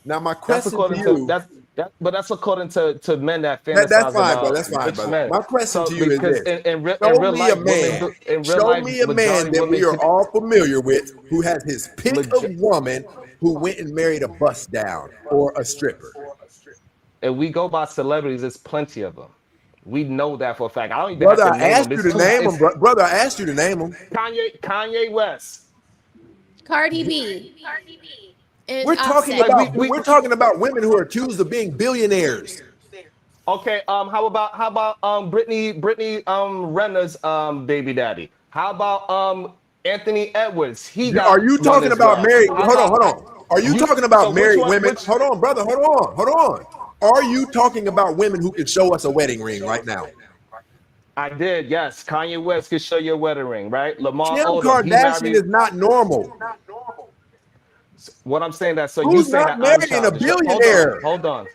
Now, my question to you...
But that's according to men that fantasize
that's fine,
about
bro. That's fine,
rich
brother.
men.
My question to you is
because
this:
in real
show
life,
me a man that we are all familiar with who has his pick of woman who went and married a bust down or a stripper.
And we go by celebrities. There's plenty of them. We know that for a fact. I don't even
Brother,
have to name them.
I asked you to name them.
Kanye West.
Cardi B. And
We're talking about women who are accused of being billionaires.
Okay, how about Brittany Renner's baby daddy? How about Anthony Edwards?
Are you talking about married? Hold on. Are you talking about married women? Hold on, brother. Hold on. Are you talking about women who can show us a wedding ring right now?
I did, yes. Kanye West could show you a wedding ring, right? Lamar
Kim
Odom,
Kardashian is not normal.
What I'm saying that, so
who's
you say
not
that
marrying a billionaire?
Hold on.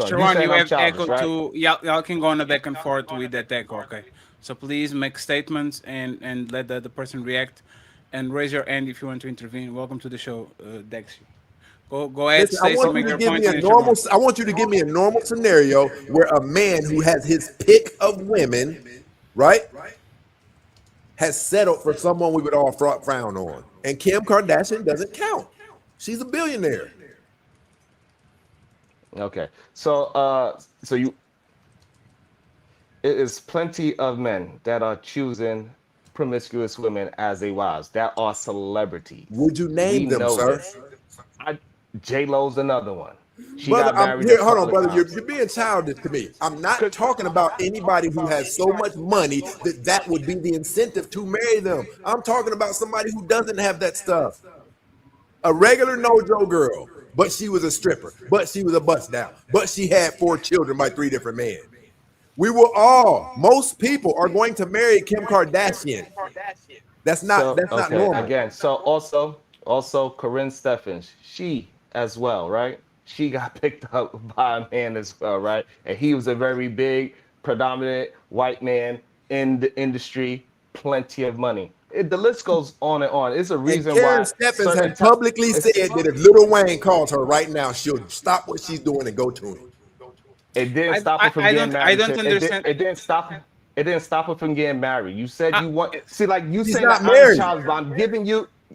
Sharon, you have echo
right?
too. Y'all can go on the back and forth with that echo, okay? So please make statements and let the person react, and raise your hand if you want to intervene. Welcome to the show, Dexy. Go ahead,
Listen, I
Stacey,
want
make
you
your
to give
point.
me a normal. I want you to give me a normal scenario where a man who has his pick of women, right, has settled for someone we would all frown on, and Kim Kardashian doesn't count. She's a billionaire.
Okay, so it is plenty of men that are choosing promiscuous women as their wives that are celebrities.
Would you name them, sir?
J-Lo's another one. She
brother,
got married
hold on, brother. You're being childish to me. I'm not talking about anybody who has so much money that would be the incentive to marry them. I'm talking about somebody who doesn't have that stuff. A regular no-Joe girl, but she was a stripper, but she was a bust down, but she had 4 children by 3 different men. Most people are going to marry Kim Kardashian. That's not normal.
Again, so also Corinne Stephens, she as well, right? She got picked up by a man as well, right? And he was a very big, predominant white man in the industry, plenty of money. The list goes on and on. It's a reason why
Karen Stephens has publicly said that if Lil Wayne calls her right now, she'll stop what she's doing and go to him.
It didn't stop her from getting married.
I don't understand.
It didn't stop her. It didn't stop her from getting married. You said you want see, like you
She's
say
not
that
married.
untouchables, but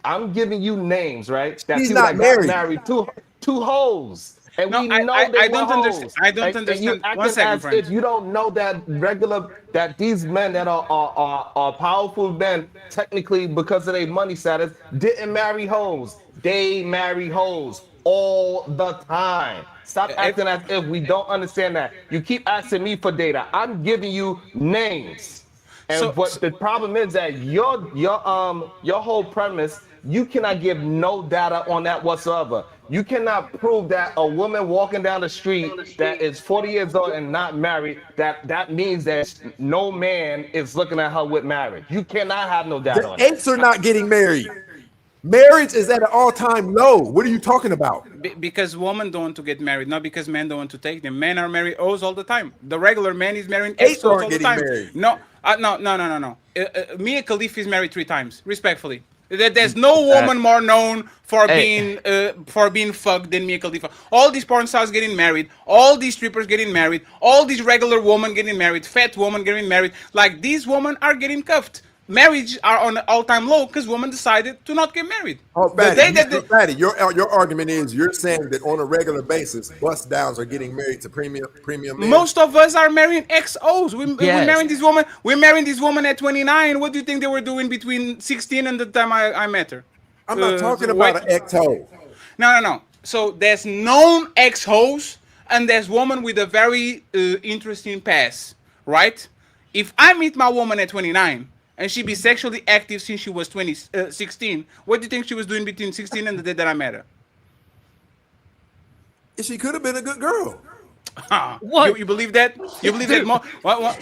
I'm giving you names, right? That
She's
people
not
that got
married.
married two hoes. And
No,
we know they
I
were
don't understand.
hoes.
I don't
And you
understand. One
acting
second,
as
friend.
if you don't know that these men that are powerful men, technically because of their money status, didn't marry hoes. They marry hoes all the time. Stop acting as if we don't understand that. You keep asking me for data. I'm giving you names. And what the problem is that your whole premise, you cannot give no data on that whatsoever. You cannot prove that a woman walking down the street that is 40 years old and not married, that means that no man is looking at her with marriage. You cannot have no data
The
on that.
apes are not getting married. Marriage is at an all-time low. What are you talking about?
Because women don't want to get married, not because men don't want to take them. Men are marrying O's all the time. The regular man is marrying
Apes
X O's
aren't
all the
getting
time.
married.
No, no. Mia Khalifa is married 3 times, respectfully. There's no woman more known for being fucked than Mia Khalifa. All these porn stars getting married, all these strippers getting married, all these regular women getting married, fat women getting married. Like these women are getting cuffed. Marriage are on an all-time low because women decided to not get married.
Oh,
The day that they-
Fatty, your argument is you're saying that on a regular basis, bust downs are getting married to premium men.
Most of us are marrying XOs. We're
Yes.
marrying this woman. We're marrying this woman at 29. What do you think they were doing between 16 and the time I met her?
I'm not talking about an ex-hoe.
No. So there's known ex-hoes and there's woman with a very interesting past, right? If I meet my woman at 29 and she be sexually active since she was 16, what do you think she was doing between 16 and the day that I met her?
She could have been a good girl.
What? You believe that? You believe that?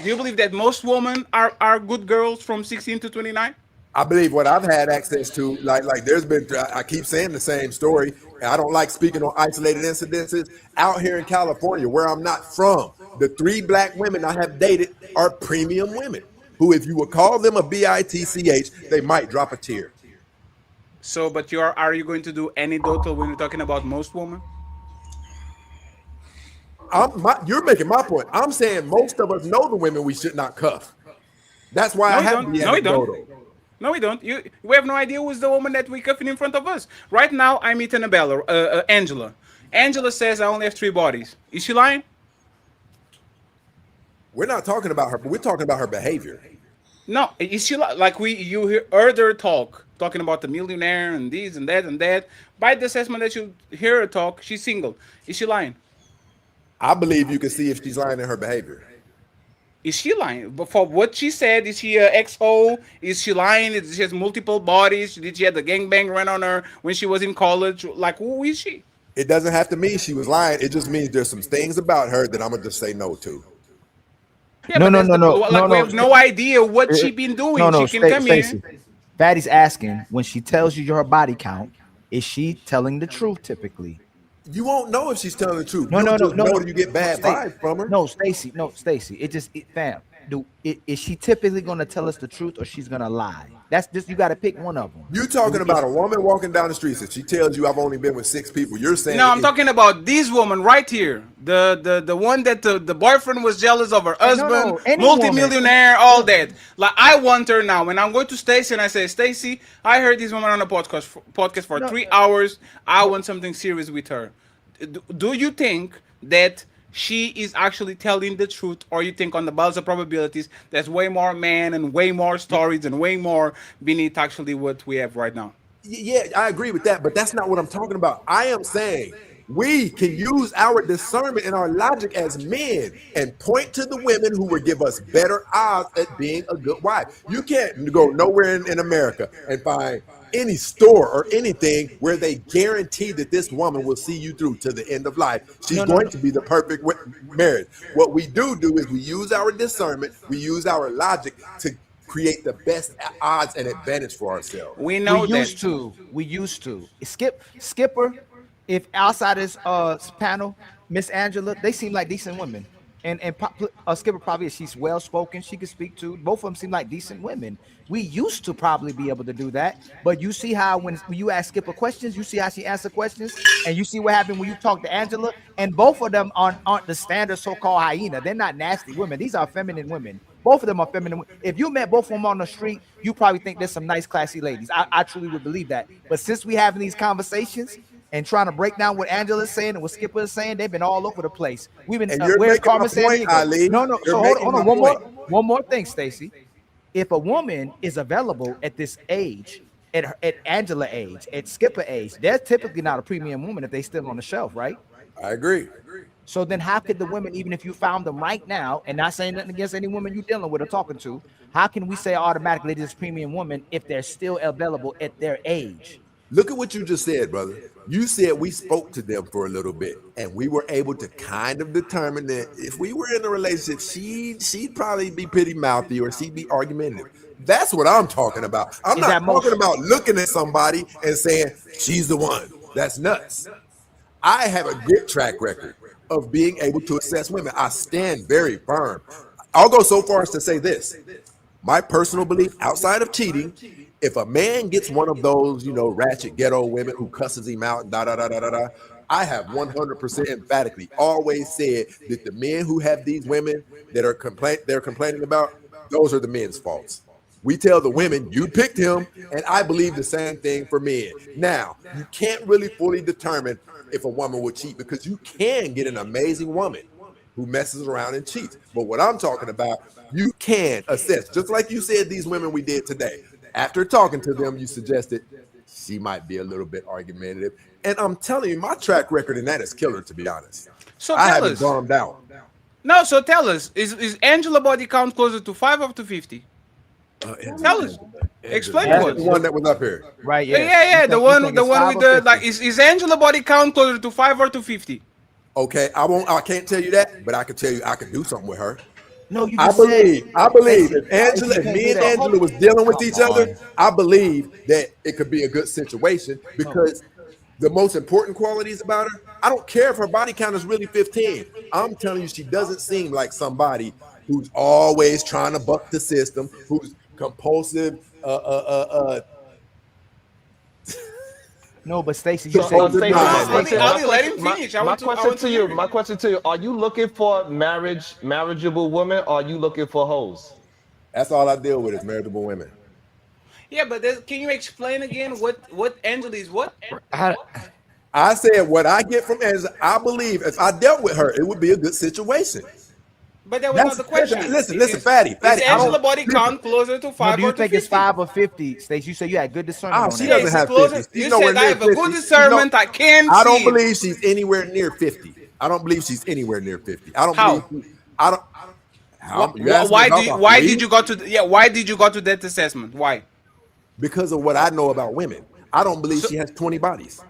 Do you believe that most women are good girls from 16 to 29?
I believe what I've had access to, like there's been, I keep saying the same story. I don't like speaking on isolated incidences. Out here in California, where I'm not from, the 3 black women I have dated are premium women who, if you would call them a bitch, they might drop a tear.
So, but are you going to do anecdotal when you're talking about most women?
You're making my point. I'm saying most of us know the women we should not cuff. That's why I have to be anecdotal.
No, we don't. We have no idea who's the woman that we cuffing in front of us. Right now, I'm meeting Angela. Angela says I only have 3 bodies. Is she lying?
We're not talking about her, but we're talking about her behavior.
No, is she like you heard her talking about the millionaire and this and that and that. By the assessment that you hear her talk, she's single. Is she lying?
I believe you can see if she's lying in her behavior.
Is she lying? But for what she said, is she an ex-hoe? Is she lying? Is she has multiple bodies? Did she have the gangbang run on her when she was in college? Like, who is she?
It doesn't have to mean she was lying. It just means there's some things about her that I'm gonna just say no to.
Yeah, no. We have no idea what she been doing. She can come
Stacey.
in.
Fatty's asking, when she tells you her body count, is she telling the truth typically?
You won't know if she's telling the truth.
No.
You get bad vibes from her.
No, Stacey. Fam. Is she typically gonna tell us the truth or she's gonna lie? That's just, you got to pick one of them.
You talking about a woman walking down the streets and she tells you I've only been with 6 people. You're saying
No, I'm talking about this woman right here. The one that the boyfriend was jealous of her husband, multimillionaire, all that. Like, I want her now. When I'm going to Stacy and I say, Stacy, I heard this woman on a podcast for 3 hours. I want something serious with her. Do you think that she is actually telling the truth, or you think on the balance of probabilities there's way more man and way more stories and way more beneath actually what we have right now?
Yeah, I agree with that, but that's not what I'm talking about. I am saying we can use our discernment and our logic as men and point to the women who would give us better odds at being a good wife. You can't go nowhere in America and find any store or anything where they guarantee that this woman will see you through to the end of life. She's going to be the perfect marriage. What we do is we use our discernment, we use our logic to create the best odds and advantage for ourselves.
We used to. Skipper, if outside this panel, Miss Angela, they seem like decent women. And Skipper probably, she's well spoken, she could speak to. Both of them seem like decent women. We used to probably be able to do that, but you see how when you ask Skipper questions, you see how she answers questions, and you see what happened when you talk to Angela. And both of them aren't the standard so-called hyena. They're not nasty women. These are feminine women. Both of them are feminine. If you met both of them on the street, you probably think there's some nice, classy ladies. I truly would believe that. But since we having these conversations and trying to break down what Angela's saying and what Skipper is saying, they've been all over the place. We've been.
And you're
Where's
making
Carmen
my point,
Sandiego?
Ali.
No.
You're
So
making
hold on.
my
One more thing, Stacey. If a woman is available at this age, at Angela age, at Skipper age, they're typically not a premium woman if they still on the shelf, right?
I agree.
So then how could the women, even if you found them right now, and not saying nothing against any woman you're dealing with or talking to, how can we say automatically this premium woman if they're still available at their age?
Look at what you just said, brother. You said we spoke to them for a little bit, and we were able to kind of determine that if we were in a relationship, she'd probably be pretty mouthy or she'd be argumentative. That's what I'm talking about. I'm not talking about looking at somebody and saying she's the one. That's nuts. I have a good track record of being able to assess women. I stand very firm. I'll go so far as to say this. My personal belief, outside of cheating, if a man gets one of those, ratchet ghetto women who cusses him out, I have 100% emphatically always said that the men who have these women that they're complaining about, those are the men's faults. We tell the women, you picked him, and I believe the same thing for men. Now, you can't really fully determine if a woman would cheat because you can get an amazing woman who messes around and cheats. But what I'm talking about, you can assess, just like you said these women we did today. After talking to them, you suggested she might be a little bit argumentative. And I'm telling you, my track record in that is killer, to be honest.
So
I
tell
haven't
us.
bombed out.
No, so tell us, is Angela body count closer to 5 or to 50? Tell us. Explain to us.
The one that was up here.
Right,
Yeah. The one with the like is Angela body count closer to 5 or to 50?
Okay, I can't tell you that, but I can tell you I can do something with her.
No, you
I
just
believe
said-
if me and Angela was dealing with each other, I believe that it could be a good situation because the most important qualities about her, I don't care if her body count is really 15. I'm telling you, she doesn't seem like somebody who's always trying to buck the system, who's compulsive.
No, but Stacey,
So,
you said
Stacey,
let him finish.
My question to you: are you looking for marriageable women, or are you looking for hoes?
That's all I deal with is marriageable women.
Yeah, but can you explain again what Angela is what?
I said what I get from Angela. I believe if I dealt with her, it would be a good situation.
But that was not the question.
Listen, Fatty.
Is Angela body count closer to 5
do you
or to
think
50?
it's 5 or 50? Stacey, you said you had good discernment on
She
that.
doesn't have
closer.
50.
You
She's nowhere
said I
near
have a
50.
good discernment. I can
I don't
see
believe she's anywhere near 50. I don't believe she's anywhere near 50. I don't believe. I don't.
Why did you go to that assessment? Why?
Because of what I know about women. I don't believe she has 20 bodies.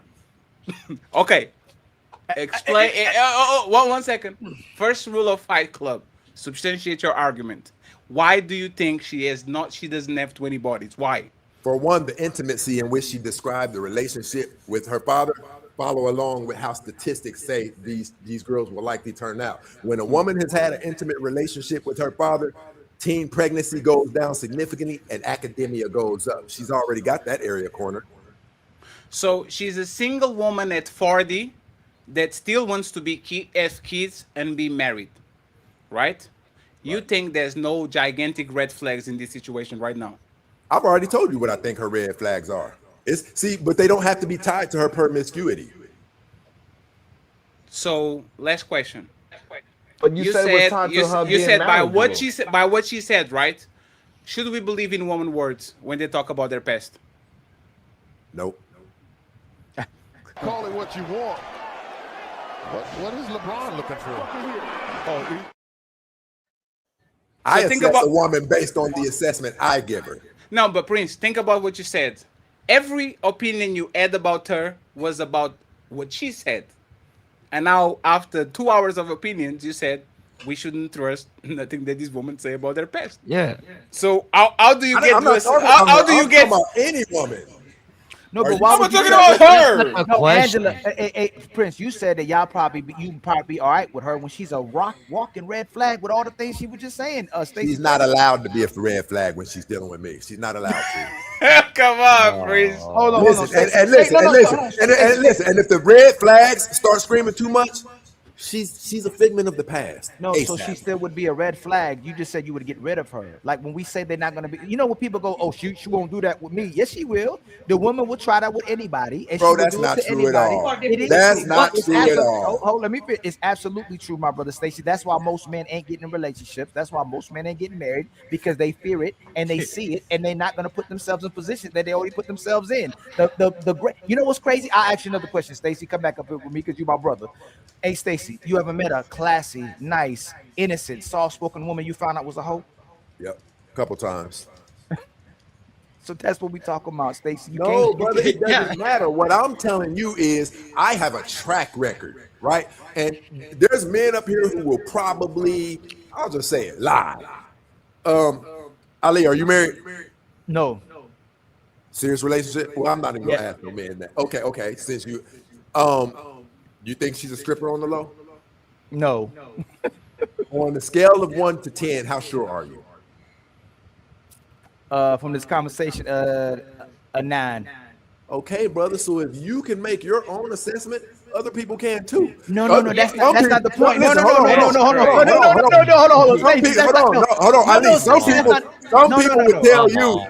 Okay. Explain. One second. First rule of Fight Club: substantiate your argument. Why do you think she doesn't have 20 bodies? Why?
For one, the intimacy in which she described the relationship with her father follow along with how statistics say these girls will likely turn out. When a woman has had an intimate relationship with her father, teen pregnancy goes down significantly and academia goes up. She's already got that area cornered.
So she's a single woman at 40 that still wants to have kids and be married, right? You think there's no gigantic red flags in this situation right now?
I've already told you what I think her red flags are. But they don't have to be tied to her promiscuity.
So last question.
But you said it was tied to her being
by what
marriageable.
she said, right? Should we believe in women's words when they talk about their past?
Nope.
Call it what you want. What is LeBron looking for?
I assess a woman based on the assessment I give her.
No, but Prince, think about what you said. Every opinion you had about her was about what she said. And now, after 2 hours of opinions, you said we shouldn't trust nothing that these women say about their past.
Yeah.
So how do you get
I'm not talking about any woman.
No, but why would you
talking about her?
No, Angela, Prince, you said that you probably be all right with her when she's a walking red flag with all the things she was just saying. Stacey,
She's not allowed to be a red flag when she's dealing with me. She's not allowed to.
Come on, Prince.
Hold on.
Listen, and listen. And if the red flags start screaming too much, She's a figment of the past.
No, so she
ASAP.
still would be a red flag. You just said you would get rid of her. Like when we say they're not going to be, you know, when people go, oh, she won't do that with me. Yes, she will. The woman will try that with anybody, and
Bro,
she will
that's
do
not
it to
true at
anybody.
all.
It is
That's
true.
not
It's
true at
absolutely-
all.
Hold, let me fit. It's absolutely true, my brother Stacey. That's why most men ain't getting in relationships. That's why most men ain't getting married, because they fear it and they see it, and they're not going to put themselves in positions that they already put themselves in. The great. You know what's crazy? I'll ask you another question, Stacey. Come back up here with me because you my brother. Hey, Stacey, you ever met a classy, nice, innocent, soft-spoken woman you found out was a hoe?
Yep, a couple times.
So that's what we talking about, Stacey.
No, brother, it doesn't matter. What I'm telling you is I have a track record, right? And there's men up here who will probably, I'll just say it, lie. Ali, are you married?
No.
Serious relationship? Well, I'm not even gonna ask no man that. Okay. Since you think she's a stripper on the low?
No.
On the scale of 1 to 10, how sure are you?
From this conversation, a 9.
Okay, brother. So if you can make your own assessment, other people can too.
No, that's not the point. No, hold on.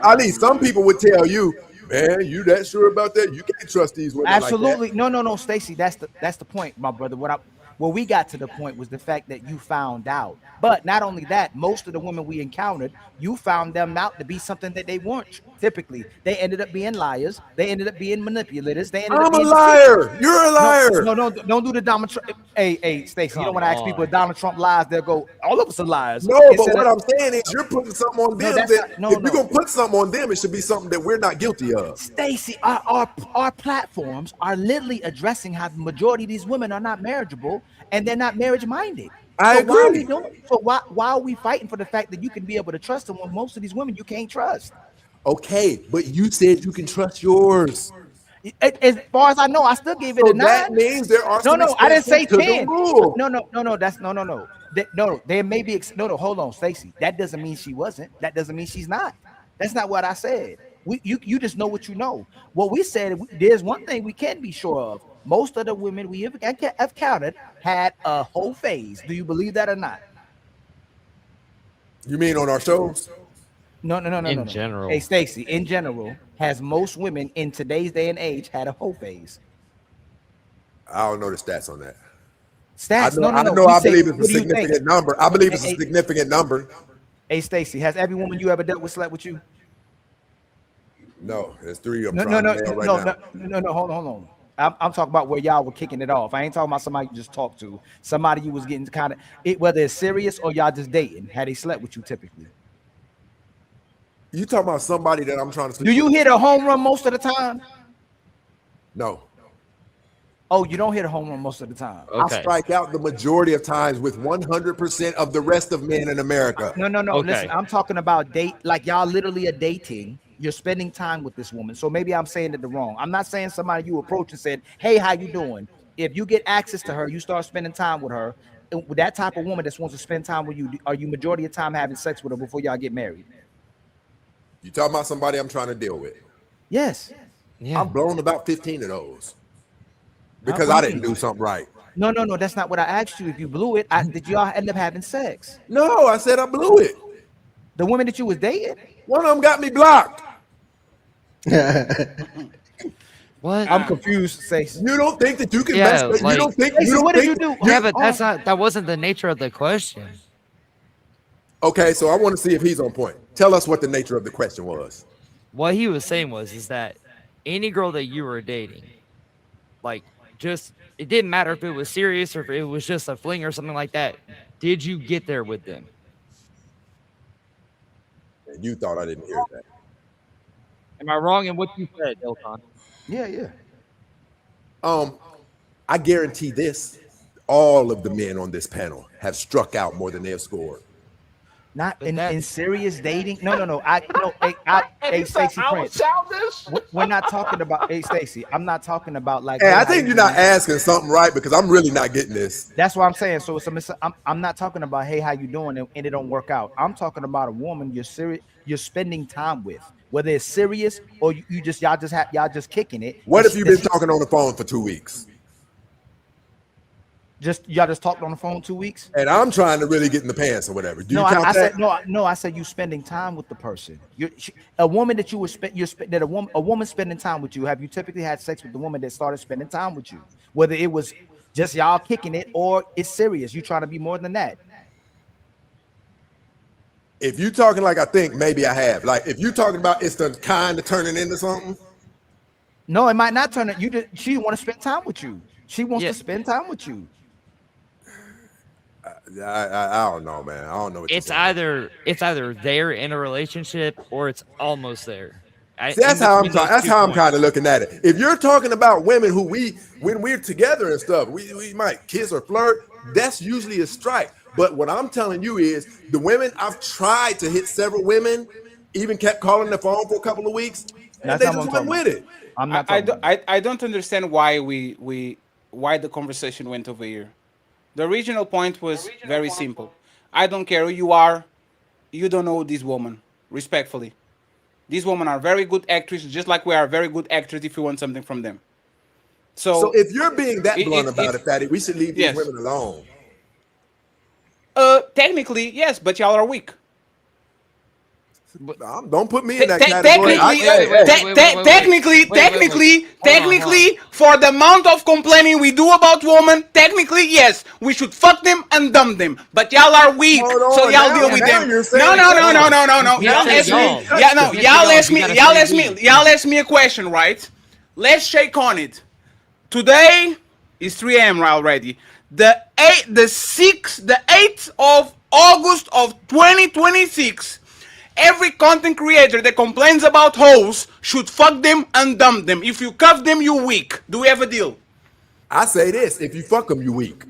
Ali, some people would tell you, man, you that sure about that? You can't trust these women.
Absolutely.
Like that.
No, Stacey. That's the point, my brother. Where we got to the point was the fact that you found out. But not only that, most of the women we encountered, you found them out to be something that they weren't. Typically, they ended up being liars. They ended up being manipulators. They ended up being
liar. You're a liar.
No, don't do the Donald Trump. Hey, Stacey, you don't want to ask people if Donald Trump lies, they'll go, all of us are liars.
No, but what I'm saying is you're putting something on them. If you're going to put something on them, it should be something that we're not guilty of.
Stacey, our platforms are literally addressing how the majority of these women are not marriageable and they're not marriage minded.
I agree.
Why are we fighting for the fact that you can be able to trust them when most of these women you can't trust?
Okay, but you said you can trust yours.
As far as I know, I still gave it a 9.
That means there are some
I didn't say 10.
No.
There may be hold on, Stacey. That doesn't mean she wasn't. That doesn't mean she's not. That's not what I said. You just know what you know. What we said, there's one thing we can be sure of. Most of the women we have counted had a whole phase. Do you believe that or not?
You mean on our shows?
No.
In general.
Hey, Stacey, in general, has most women in today's day and age had a whole phase?
I don't know the stats on that.
Stats?
I believe it's a significant number. I believe it's a significant number.
Hey, Stacey, has every woman you ever dealt with slept with you?
No, there's 3 of
No.
them.
Hold on. I'm talking about where y'all were kicking it off. I ain't talking about somebody you just talked to. Somebody you was getting kind of whether it's serious or y'all just dating. Had they slept with you typically?
You talking about somebody that I'm trying to sleep
Do you
with?
hit a home run most of the time?
No.
Oh, you don't hit a home run most of the time.
Okay. I strike out the majority of times with 100% of the rest of men in America.
No. Okay. Listen, I'm talking about date, like y'all literally are dating. You're spending time with this woman. So maybe I'm saying it wrong. I'm not saying somebody you approach and said, hey, how you doing? If you get access to her, you start spending time with her. With that type of woman that wants to spend time with you, are you majority of the time having sex with her before y'all get married?
You talking about somebody I'm trying to deal with?
Yes.
Yeah. I've blown about 15 of those because I didn't do something right.
No. That's not what I asked you. If you blew it, did y'all end up having sex?
No, I said I blew it.
The women that you was dating?
One of them got me blocked.
What?
I'm confused. Stacey.
You don't think that you can mess with,
like,
you don't think
what did you do?
Yeah, but that wasn't the nature of the question.
Okay, so I want to see if he's on point. Tell us what the nature of the question was.
What he was saying is that any girl that you were dating, like, just, it didn't matter if it was serious or if it was just a fling or something like that. Did you get there with them?
And you thought I didn't hear that.
Am I wrong in what you said, Ilkan?
Yeah.
I guarantee this: all of the men on this panel have struck out more than they have scored.
Not in serious dating. No. Hey, Stacey Prince. We're not talking about. Hey, Stacey, I'm not talking about like.
Hey, I think you're not asking something right because I'm really not getting this.
That's what I'm saying. So I'm not talking about hey, how you doing, and it don't work out. I'm talking about a woman you're spending time with, whether it's serious or y'all just kicking it.
What if you've been talking on the phone for 2 weeks?
Y'all just talked on the phone 2 weeks?
And I'm trying to really get in the pants or whatever. Do you
No,
count
I
that?
said no. I said you spending time with the person. A woman that you would spend. That a woman spending time with you. Have you typically had sex with the woman that started spending time with you? Whether it was just y'all kicking it or it's serious. You trying to be more than that.
If you talking like I think, maybe I have. Like if you talking about it's the kind of turning into something.
No, it might not turn it. She want to spend time with you. She wants to spend time with you.
I don't know, man. I don't know. What
it's either they're in a relationship or it's almost there.
See, that's how I'm. That's how I'm kind of looking at it. If you're talking about women who when we're together and stuff, we might kiss or flirt. That's usually a strike. But what I'm telling you is the women I've tried to hit several women, even kept calling the phone for a couple of weeks, and they just went with it.
I don't understand why why the conversation went over here. The original point was very simple. I don't care who you are, you don't know this woman. Respectfully, these women are very good actresses, just like we are very good actors if you want something from them. So
if you're being that blunt about it, Fatty, we should leave these women alone.
Technically, yes, but y'all are weak.
Don't put me in that category.
Technically, for the amount of complaining we do about women, technically, yes, we should fuck them and dump them. But y'all are weak, so y'all deal with them. No. Y'all ask me a question, right? Let's shake on it. Today is 3 a.m. already. The 8th of August of 2026. Every content creator that complains about hoes should fuck them and dump them. If you cuff them, you weak. Do we have a deal?
I say this: if you fuck them, you weak.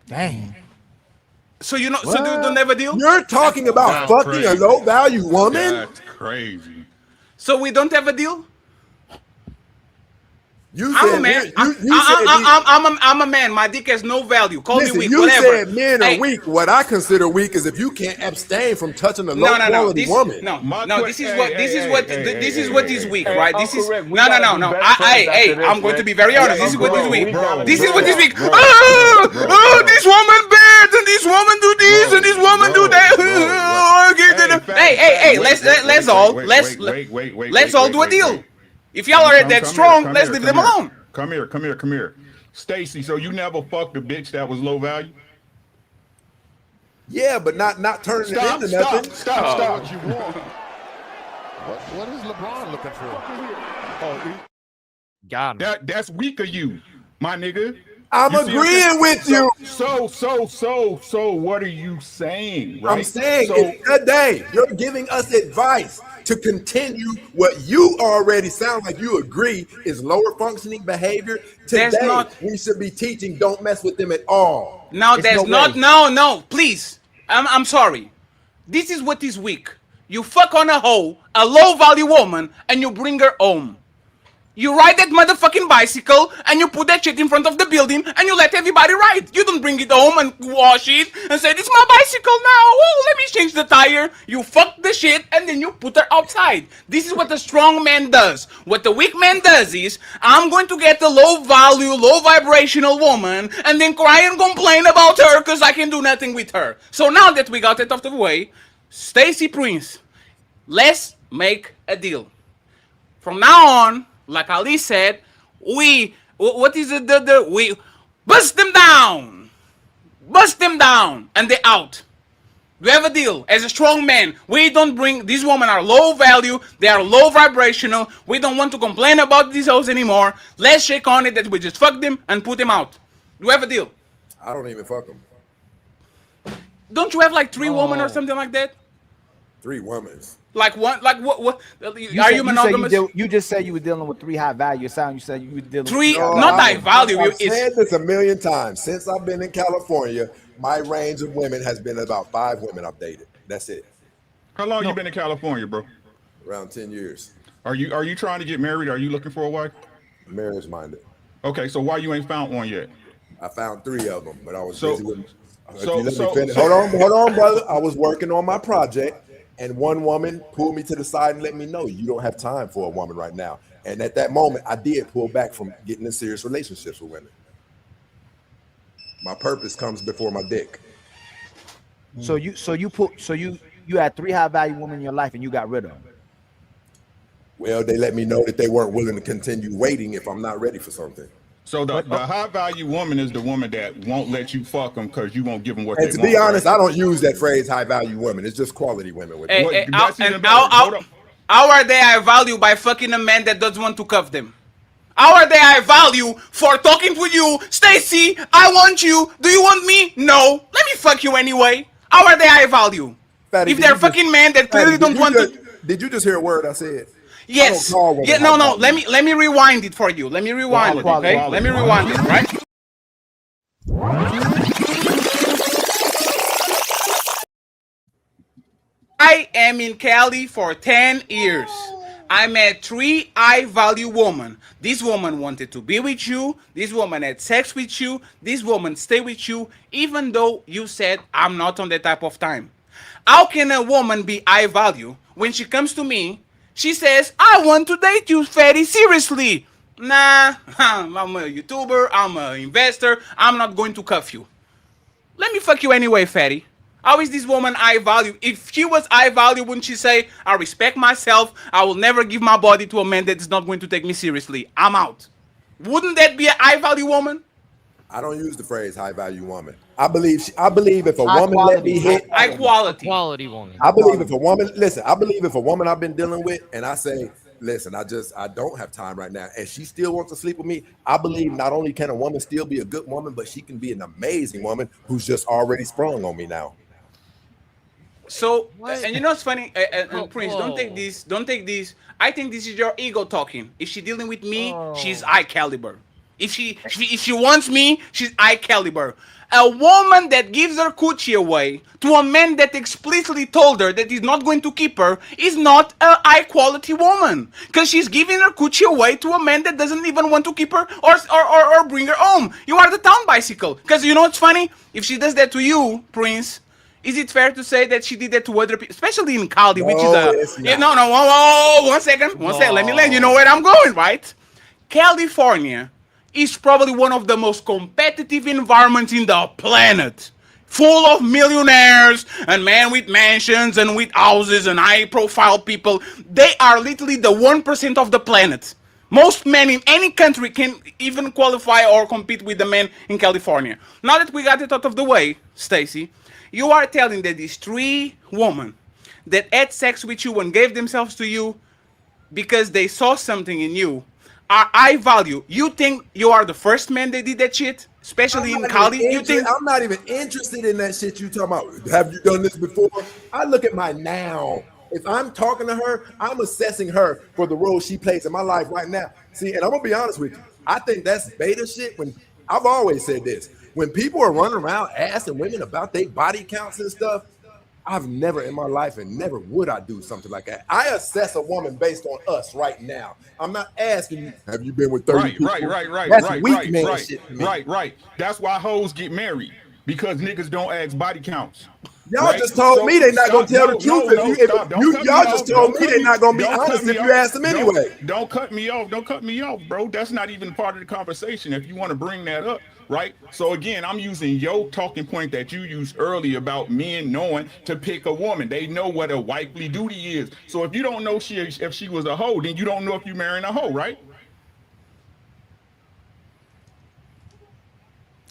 Dang.
So you know, so don't have a deal.
You're talking about fucking a low value woman.
That's crazy.
So we don't have a deal.
I'm
a man. I'm a man. My dick has no value. Call me weak.
You
Whatever.
said men are weak. What I consider weak is if you can't abstain from touching a low quality woman.
This is what is weak, right? This is no. I'm going to be very honest. This is what is weak. This is what is weak. Oh, this woman bad, and this woman do this, and this woman do that. Hey, let's all do a deal. If y'all are that strong, let's leave them alone.
Come here. Stacy, so you never fucked a bitch that was low value?
Yeah, but not turning it into nothing.
Stop. What you want? What is LeBron looking for?
Got him.
That's weak of you, my nigga.
I'm agreeing with you.
So what are you saying? Right?
I'm saying today you're giving us advice to continue what you already sound like you agree is lower functioning behavior. Today we should be teaching don't mess with them at all.
No, no, please. I'm sorry. This is what is weak. You fuck on a hoe, a low value woman, and you bring her home. You ride that motherfucking bicycle and you put that shit in front of the building and you let everybody ride. You don't bring it home and wash it and say, this is my bicycle now. Oh, let me change the tire. You fuck the shit and then you put her outside. This is what the strong man does. What the weak man does is, I'm going to get a low value, low vibrational woman and then cry and complain about her because I can do nothing with her. So now that we got it out of the way, Stacy Prince, let's make a deal. From now on, like Ali said, we bust them down, and they out. We have a deal. As a strong man, we don't bring, these women are low value, they are low vibrational, we don't want to complain about these hoes anymore. Let's shake on it that we just fuck them and put them out. Do we have a deal?
I don't even fuck them.
Don't you have like 3 women or something like that?
3 women.
Like what? Are you monogamous?
You just said you were dealing with 3 high value. You said you were dealing with
3, not high value.
I've said this a million times. Since I've been in California, my range of women has been about 5 women I've dated. That's it.
How long you been in California, bro?
Around 10 years.
Are you trying to get married? Are you looking for a wife?
Marriage minded.
Okay, so why you ain't found one yet?
I found 3 of them, but I was busy with. Hold on, brother. I was working on my project. And one woman pulled me to the side and let me know you don't have time for a woman right now. And at that moment, I did pull back from getting in serious relationships with women. My purpose comes before my dick.
So you had 3 high value women in your life and you got rid of them.
Well, they let me know that they weren't willing to continue waiting if I'm not ready for something.
So the high value woman is the woman that won't let you fuck them because you won't give them what
And
they
to
want.
be honest,
right?
I don't use that phrase high value women. It's just quality women. With
How are they high value by fucking a man that doesn't want to cuff them? How are they high value for talking to you? Stacy, I want you. Do you want me? No. Let me fuck you anyway. How are they high value?
Fatty,
If they're fucking men that clearly don't want to.
Did you just hear a word I said?
Yes. Yeah, no. Let me rewind it for you. Let me rewind it, okay? Let me rewind it, right? I am in Cali for 10 years. I met 3 high-value women. This woman wanted to be with you. This woman had sex with you. This woman stayed with you, even though you said, I'm not on that type of time. How can a woman be high-value when she comes to me? She says, I want to date you very seriously. Nah, I'm a YouTuber. I'm an investor. I'm not going to cuff you. Let me fuck you anyway, fatty. How is this woman high value? If she was high value, wouldn't she say, I respect myself, I will never give my body to a man that is not going to take me seriously. I'm out. Wouldn't that be a high value woman?
I don't use the phrase high value woman. I believe if a woman let me hit
high
quality woman.
I believe if a woman I believe if a woman I've been dealing with and I say, listen, I don't have time right now, and she still wants to sleep with me, I believe not only can a woman still be a good woman, but she can be an amazing woman who's just already sprung on me now.
So, and you know what's funny? And Prince, don't take this. I think this is your ego talking. If she's dealing with me, she's high caliber. If she wants me, she's high caliber. A woman that gives her coochie away to a man that explicitly told her that he's not going to keep her is not a high quality woman, because she's giving her coochie away to a man that doesn't even want to keep her or bring her home. You are the town bicycle. Because you know what's funny? If she does that to you, Prince, is it fair to say that she did that to other people, especially in Cali, which is whoa, one second, let me let you know where I'm going, right? California is probably one of the most competitive environments in the planet, full of millionaires and men with mansions and with houses and high-profile people. They are literally the 1% of the planet. Most men in any country can even qualify or compete with the men in California. Now that we got it out of the way, Stacy, you are telling that these 3 women that had sex with you and gave themselves to you because they saw something in you are high value. You think you are the first man that did that shit? Especially in Cali? You think
I'm not even interested in that shit you talking about. Have you done this before? I look at my now. If I'm talking to her, I'm assessing her for the role she plays in my life right now. See, and I'm gonna be honest with you. I think that's beta shit. When I've always said this, when people are running around asking women about their body counts and stuff, I've never in my life, and never would I do something like that. I assess a woman based on us right now. I'm not asking you, have you been with 30 people?
Right.
That's
right,
weak
right,
man
right,
shit to me.
right. That's why hoes get married, because niggas don't ask body counts.
Y'all just told me they're not gonna tell the truth. Y'all just told me they're not gonna be honest if you ask them anyway.
Don't cut me off. Don't cut me off, bro. That's not even part of the conversation. If you want to bring that up, right? So again, I'm using your talking point that you used earlier about men knowing to pick a woman. They know what a wifely duty is. So if you don't know if she was a hoe, then you don't know if you're marrying a hoe, right?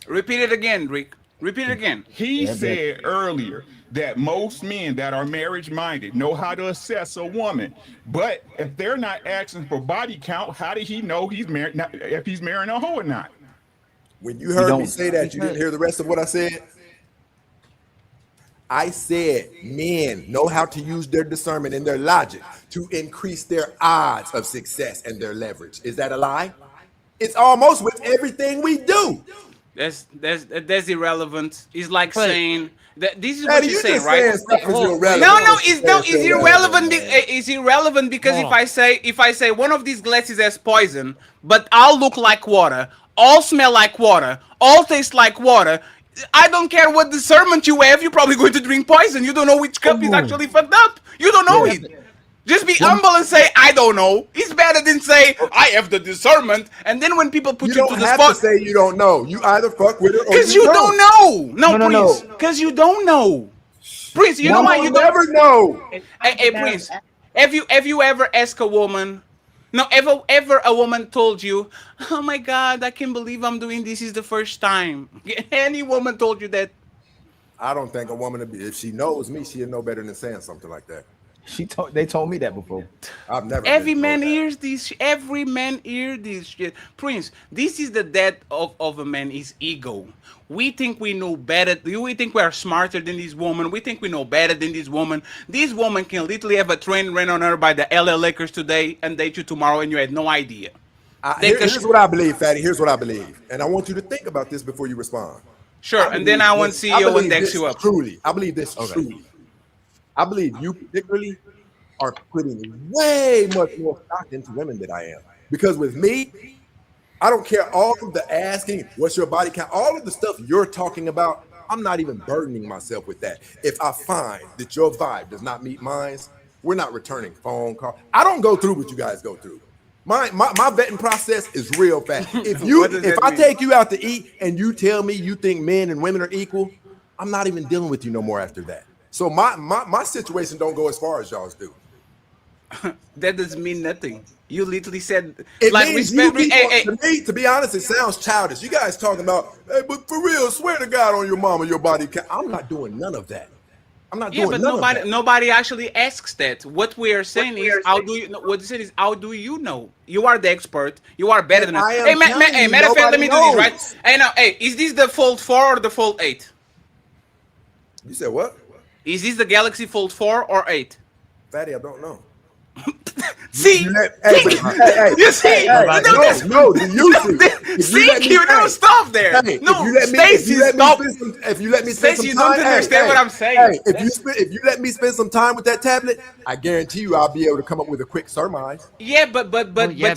Repeat it again, Rick. Repeat it again.
He said earlier that most men that are marriage minded know how to assess a woman, but if they're not asking for body count, how did he know he's married? If he's marrying a hoe or not?
When you heard me say that, you didn't hear the rest of what I said. I said men know how to use their discernment and their logic to increase their odds of success and their leverage. Is that a lie? It's almost with everything we do.
That's irrelevant. It's like saying that this is
Daddy,
what you're saying, right?
It's
irrelevant. It's irrelevant because if I say one of these glasses has poison, but all look like water, all smell like water, all taste like water, I don't care what discernment you have. You're probably going to drink poison. You don't know which cup is actually fucked up. You don't know it. Just be humble and say, I don't know. It's better than say, I have the discernment. And then when people put you to
don't
the
have
spot.
to say you don't know. You either fuck with her or
Because you don't know. No,
No,
Prince. Because you don't know. Prince, you know why you
never know.
Hey, Prince, have you ever asked a woman? No, ever a woman told you, "Oh my God, I can't believe I'm doing this. Is the first time." Any woman told you that?
I don't think a woman, if she knows me, she'll know better than saying something like that.
They told me that before.
I've never.
Every man hears this. Every man hears this shit. Prince, this is the death of a man. Is ego. We think we know better. We think we are smarter than this woman. We think we know better than this woman. This woman can literally have a train ran on her by the LA Lakers today and date you tomorrow, and you had no idea.
Here's what I believe, Fatty. Here's what I believe, and I want you to think about this before you respond.
Sure, and then I want CEO index you up.
Truly, I believe this truly. I believe you particularly are putting way much more stock into women than I am. Because with me, I don't care all of the asking, what's your body count, all of the stuff you're talking about, I'm not even burdening myself with that. If I find that your vibe does not meet mine, we're not returning phone call. I don't go through what you guys go through. My vetting process is real fast. If I take you out to eat and you tell me you think men and women are equal, I'm not even dealing with you no more after that. So my situation don't go as far as y'all's do.
That doesn't mean nothing. You literally said
It
like
means
respect.
to me, to be honest, it sounds childish. You guys talking about, hey, but for real, swear to God on your mama, your body count. I'm not doing none of that. I'm not doing
but
none of that.
nobody actually asks that. What we are saying is, how do you know? What you said is, how do you know? You are the expert. You are better than us. Hey, matter of fact, let me do this, right? Hey, now, hey, is this the Fold 4 or the Fold 8?
You said what?
Is this the Galaxy Fold 4 or 8?
Fatty, I don't know.
See,
you
see, don't stop there.
Hey,
no, Stacy, stop.
If you let me spend
Stacy,
some time,
you don't understand what I'm saying.
Hey, if you let me spend some time with that tablet, I guarantee you I'll be able to come up with a quick surmise.
Yeah, but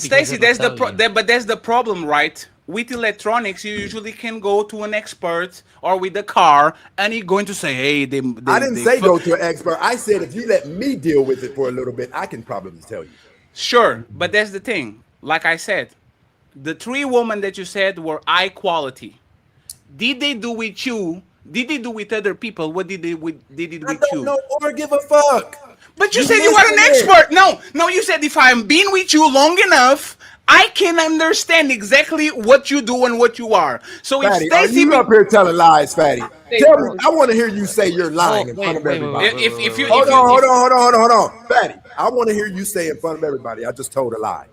Stacy, that's the problem, right? With electronics, you usually can go to an expert or with the car, and he's going to say, "Hey,
I didn't say go to an expert. I said if you let me deal with it for a little bit, I can probably tell you."
Sure, but that's the thing. Like I said, the 3 women that you said were high quality. Did they do with you? Did they do with other people? What did they with you? I don't
know or give a fuck.
But you said you are an expert. No, you said if I'm being with you long enough, I can understand exactly what you do and what you are. So
Fatty,
if Stacy,
you up here telling lies, Fatty. Tell me, I want to hear you say you're lying in front of everybody. Hold on, Fatty. I want to hear you say in front of everybody, I just told a lie.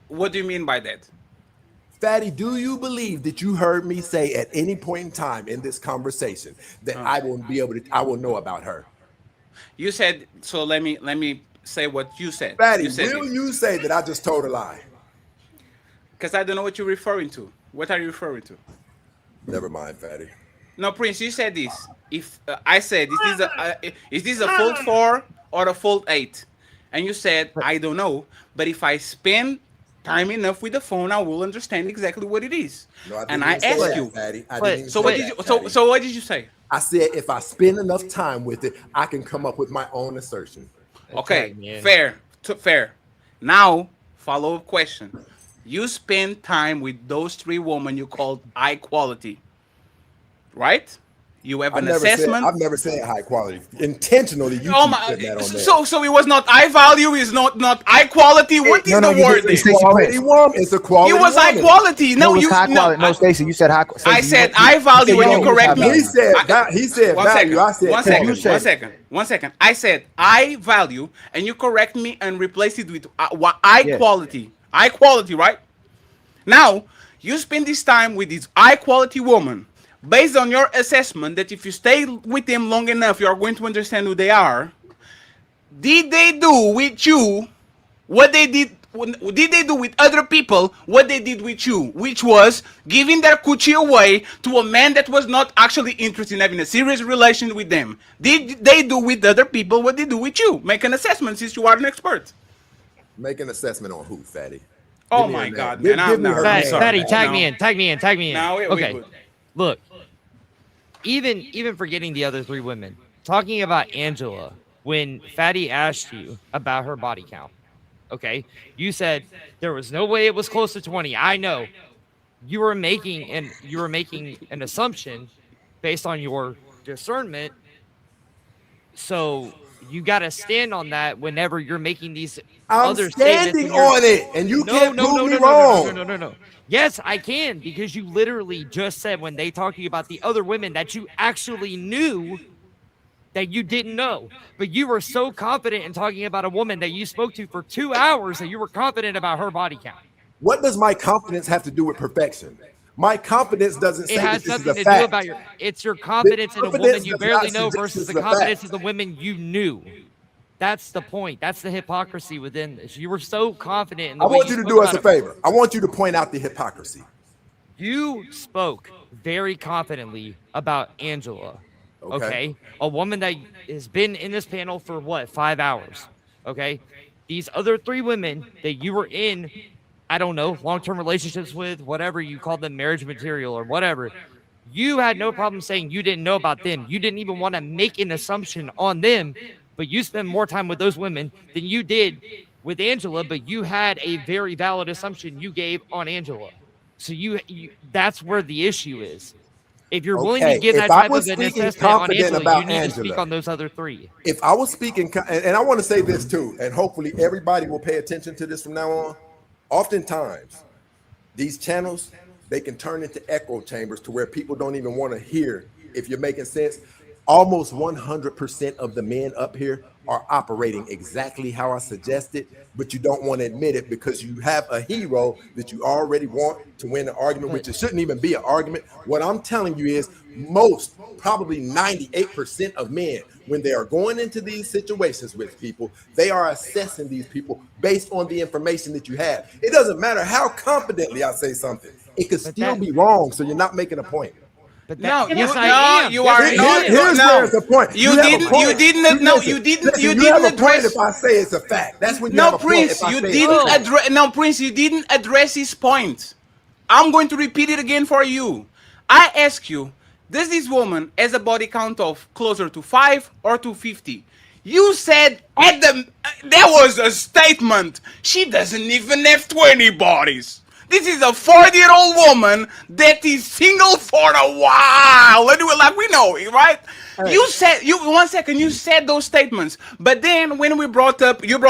What do you mean by that?
Fatty, do you believe that you heard me say at any point in time in this conversation that I will know about her?
You said so. Let me say what you said.
Fatty, will you say that I just told a lie?
Because I don't know what you're referring to. What are you referring to?
Never mind, Fatty.
No, Prince, you said this. If I said, is this a Fold 4 or a Fold 8? And you said, I don't know. But if I spend time enough with the phone, I will understand exactly what it is.
No,
I asked you. So what did you say?
I said if I spend enough time with it, I can come up with my own assertion.
Okay, fair. Now, follow-up question. You spend time with those 3 women you called high quality, right? You have an assessment.
I've never said high quality. Intentionally, you said that on there.
So it was not high value, it's not high quality. What is the word?
It's a quality.
It was high quality. No, you
high quality. No, Stacy, you said high.
I said high value and you correct me.
He said value. I said
one second. I said high value and you correct me and replace it with high quality. High quality, right? Now, you spend this time with this high quality woman. Based on your assessment that if you stay with them long enough, you are going to understand who they are. Did they do with you what they did? Did they do with other people what they did with you? Which was giving their coochie away to a man that was not actually interested in having a serious relation with them. Did they do with other people what they do with you? Make an assessment since you are an expert.
Make an assessment on who, Fatty?
Oh my God, man.
Fatty, tag me in.
Now,
okay. Look, even forgetting the other 3 women, talking about Angela, when Fatty asked you about her body count. Okay, you said there was no way it was close to 20. I know. You were making an assumption based on your discernment. So you got to stand on that whenever you're making these
I'm
other statements.
standing on it, and you can't prove me wrong.
No. Yes, I can, because you literally just said when they talked to you about the other women that you actually knew that you didn't know. But you were so confident in talking about a woman that you spoke to for 2 hours that you were confident about her body count.
What does my confidence have to do with perfection? My confidence doesn't say
It has
that this is
nothing
a
to do
fact.
about it's your confidence in a woman
confidence
you
does
barely
not
know
suggest
versus
this
the
is a
confidence
fact.
of the women you knew. That's the point. That's the hypocrisy within this. You were so confident in the
I
way
want you to
spoke
do us a
about it.
favor. I want you to point out the hypocrisy.
You spoke very confidently about Angela. Okay. A woman that has been in this panel for what, 5 hours. Okay. These other 3 women that you were in, I don't know, long-term relationships with, whatever you call them, marriage material or whatever. You had no problem saying you didn't know about them. You didn't even want to make an assumption on them, but you spent more time with those women than you did with Angela, but you had a very valid assumption you gave on Angela. So you that's where the issue is. If you're willing to give that type of an assessment on Angela, you need to speak on those other 3.
If I was speaking, and I want to say this too, and hopefully everybody will pay attention to this from now on. Oftentimes, these channels, they can turn into echo chambers to where people don't even want to hear if you're making sense. Almost 100% of the men up here are operating exactly how I suggested, but you don't want to admit it because you have a hero that you already want to win the argument, which it shouldn't even be an argument. What I'm telling you is most, probably 98% of men, when they are going into these situations with people, they are assessing these people based on the information that you have. It doesn't matter how confidently I say something. It could still be wrong, so you're not making a point.
But
no,
yes,
you,
I
no,
am.
you
Yes,
are
I
not.
am.
Here's
no,
where's the point.
You didn't. No, you didn't. You didn't address.
If I say it's a fact, that's when you
No,
have a
Prince,
point. If I
you
say
didn't
it's a fact.
address. No, Prince, you didn't address his point. I'm going to repeat it again for you. I ask you, does this woman has a body count of closer to 5 or to 50? You said at the there was a statement. She doesn't even have 20 bodies. This is a 40-year-old woman that is single for a while. And we're like, we know it, right? You said, 1 second, you said those statements. But then when you brought up your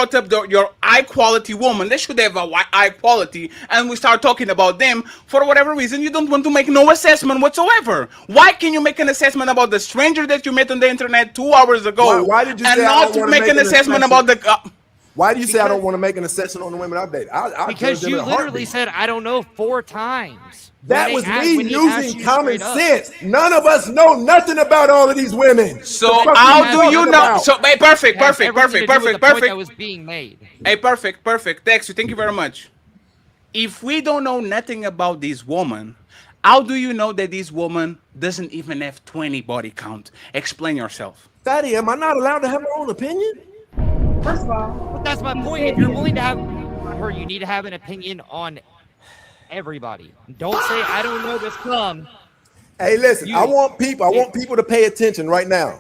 high quality woman, they should have a high quality, and we start talking about them, for whatever reason, you don't want to make no assessment whatsoever. Why can you make an assessment about the stranger that you met on the internet 2 hours ago?
Why did you
and
say
not to make an assessment about the...
Why do you say I don't want to make an assessment on the women I've dated?
Because you literally said, I don't know, 4 times.
That was me using common sense. None of us know nothing about all of these women.
So how do you know? So hey, perfect. That
was being made.
Hey, perfect. Dexter, thank you very much. If we don't know nothing about this woman, how do you know that this woman doesn't even have 20 body count? Explain yourself.
Fatty, am I not allowed to have my own opinion?
First of all,
but that's my point. If you're willing to have her, you need to have an opinion on everybody. Don't say I don't know this come.
Hey, listen, I want people to pay attention right now.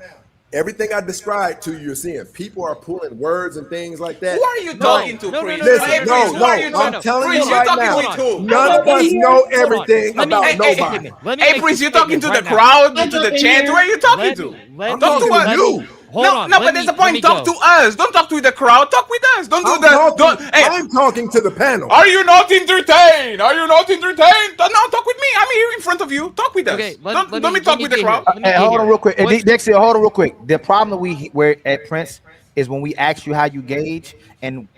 Everything I described to you, you're seeing. People are pulling words and things like that.
Who are you talking to, Prince?
Listen, I'm telling you right now. None of us know everything about nobody.
Hey, Prince, you're talking to the crowd, to the chat. Who are you talking to?
Talk to you.
No, but there's a point. Talk to us. Don't talk to the crowd. Talk with us. Don't do that.
I'm talking to the panel.
Are you not entertained? No, talk with me. I'm here in front of you. Talk with us.
Okay,
Don't me talk with the crowd.
Hey, hold on real quick. Dexter, hold on real quick. The problem that we're at, Prince, is when we ask you how you gauge and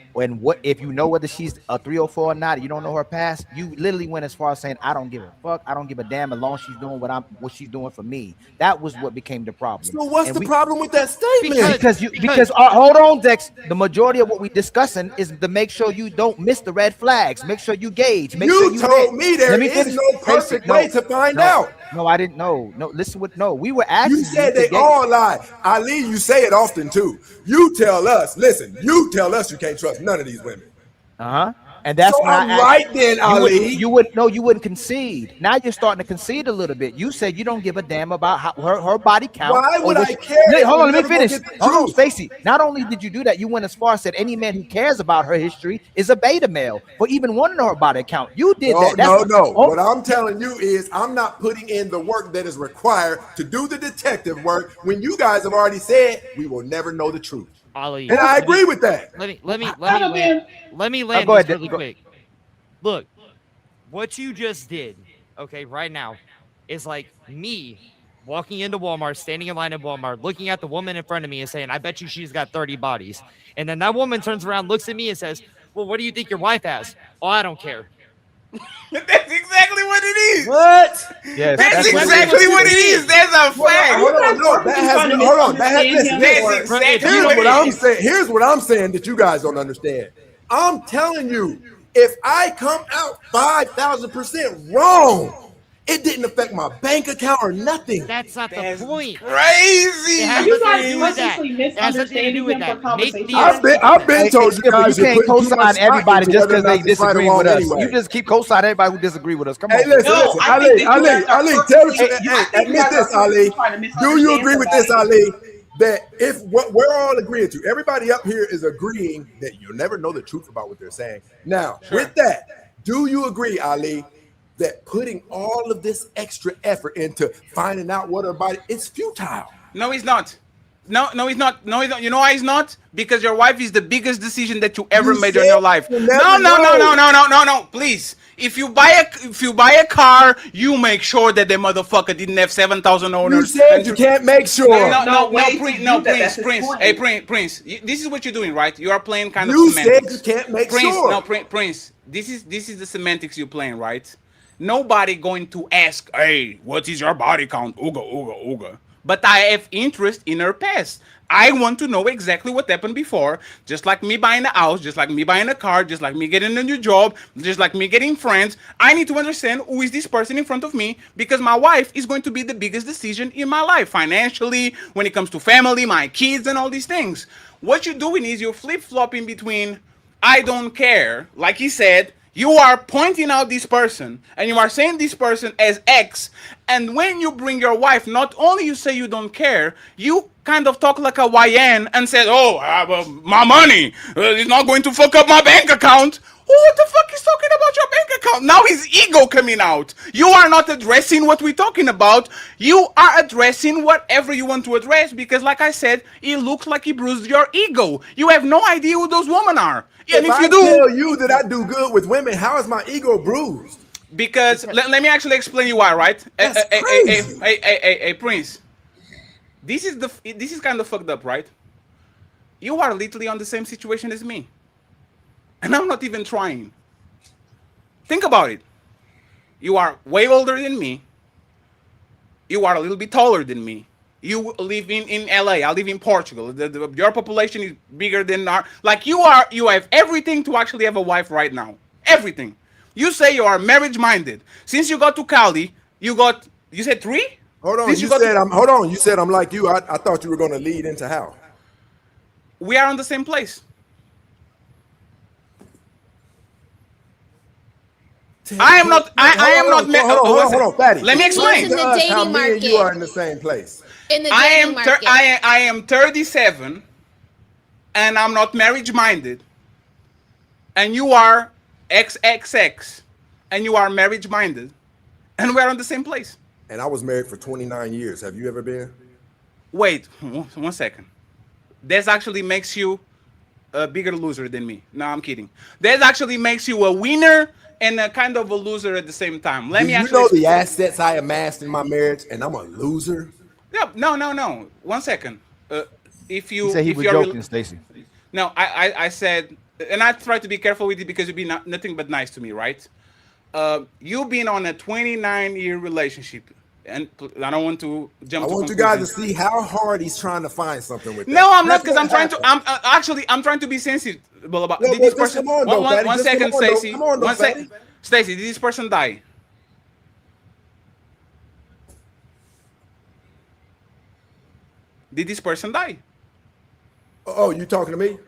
what if you know whether she's a 304 or not, you don't know her past, you literally went as far as saying, I don't give a fuck, I don't give a damn as long as she's doing what she's doing for me. That was what became the problem.
So what's the problem with that statement?
Because hold on, Dex, the majority of what we're discussing is to make sure you don't miss the red flags, make sure you gauge.
You told me there is no perfect way to find out.
No, I didn't know. No, listen we were asking.
You said they all lie. Ali, you say it often too. You tell us, listen, you tell us you can't trust none of these women.
Uh-huh. And that's
So
when
I'm
I asked,
right then, Ali.
you wouldn't concede. Now you're starting to concede a little bit. You said you don't give a damn about her body count.
Why would I care?
Hold on, let me
Never gonna
finish.
get the
Hold on,
truth.
Stacey. Not only did you do that, you went as far as said any man who cares about her history is a beta male for even wanting her body count. You did that.
No. What I'm telling you is I'm not putting in the work that is required to do the detective work when you guys have already said we will never know the truth.
Ali,
and I agree with that.
Let me land
go
this
ahead,
really quick. Look, what you just did, okay, right now, is like me walking into Walmart, standing in line at Walmart, looking at the woman in front of me and saying, I bet you she's got 30 bodies. And then that woman turns around, looks at me and says, well, what do you think your wife has? Oh, I don't care.
That's exactly what it is.
What? Yes,
that's exactly what it is. There's a fact.
Hold on, no, that has no, hold on. That has listen. Here's what I'm saying. Here's what I'm saying that you guys don't understand. I'm telling you, if I come out 5,000% wrong, it didn't affect my bank account or nothing.
That's not the point.
Crazy.
It has
You
nothing to
guys
do with that.
purposely
It has nothing to do
misunderstanding
with
him for
that. Make
conversation.
the
I've been told you guys
you can't
put too much
co-sign
stock
everybody
into
just
whether or
because
not
they
this right or
disagree
wrong
with us.
anyway.
You just keep co-signing everybody who disagree with us. Come
Hey,
on.
listen,
No, I think that you guys are
Ali,
purposely- I think
admit
you guys
this,
are
Ali.
purposely trying to
Do you
misunderstand
agree with this,
somebody.
Ali? That if what we're all agreeing to, everybody up here is agreeing that you'll never know the truth about what they're saying. Now, with that, do you agree, Ali, that putting all of this extra effort into finding out what her body, it's futile?
No, it's not. No, he's not. No, he's not. You know why he's not? Because your wife is the biggest decision that you ever made in your life.
you'll
No.
never know.
Please. If you buy a car, you make sure that the motherfucker didn't have 7,000 owners.
You said you can't make sure.
Prince. Hey, Prince. This is what you're doing, right? You are playing kind of
You
semantics.
said you can't make
Prince,
sure.
No, Prince. This is the semantics you're playing, right? Nobody going to ask, hey, what is your body count? Ooga. But I have interest in her past. I want to know exactly what happened before, just like me buying a house, just like me buying a car, just like me getting a new job, just like me getting friends. I need to understand who is this person in front of me, because my wife is going to be the biggest decision in my life, financially, when it comes to family, my kids, and all these things. What you're doing is you're flip-flopping between I don't care, like he said, you are pointing out this person and you are saying this person as X, and when you bring your wife, not only you say you don't care, you kind of talk like a YN and said, oh, my money is not going to fuck up my bank account. What the fuck is talking about your bank account? Now his ego coming out. You are not addressing what we're talking about. You are addressing whatever you want to address, because like I said, it looks like he bruised your ego. You have no idea who those women are. And
If I tell you that I do good with women, how is my ego bruised?
Because let me actually explain you why, right?
That's crazy.
Hey, Prince. This is kind of fucked up, right? You are literally on the same situation as me. And I'm not even trying. Think about it. You are way older than me. You are a little bit taller than me. You live in LA. I live in Portugal. Your population is bigger than our. Like you have everything to actually have a wife right now. Everything. You say you are marriage minded. Since you got to Cali, you said 3?
Hold on,
Since
you
got
said
to-
you said I'm like you. I thought you were gonna lead into how.
We are on the same place. I am not. I am not.
Hold on, Fatty.
Let me explain.
In the dating
how me
market.
and you are in the same place.
In the
I
dating
am.
market.
I am 37, and I'm not marriage minded. And you are XXX, and you are marriage minded, and we're on the same place.
And I was married for 29 years. Have you ever been?
Wait, 1 second. This actually makes you a bigger loser than me. No, I'm kidding. That actually makes you a winner and a kind of a loser at the same time. Let
Do
me
you
actually
know the assets I amassed in my marriage, and I'm a loser?
Yeah, no. 1 second. If you
He said he
if
was
you're
joking, Stacey.
No, I said, and I try to be careful with it because you've been nothing but nice to me, right? You've been on a 29-year relationship, and I don't want to jump.
I want you guys to see how hard he's trying to find something with that.
No, I'm not,
That's
because
what
I'm trying to.
happened.
I'm trying to be sensitive about.
No,
Did this
but just
person?
come on, though, Fatty.
One
Just
second,
come on, though.
Stacy.
Come on, though,
1 second,
Fatty.
Stacy. Did this person die? Did this person die?
Oh, you talking to me?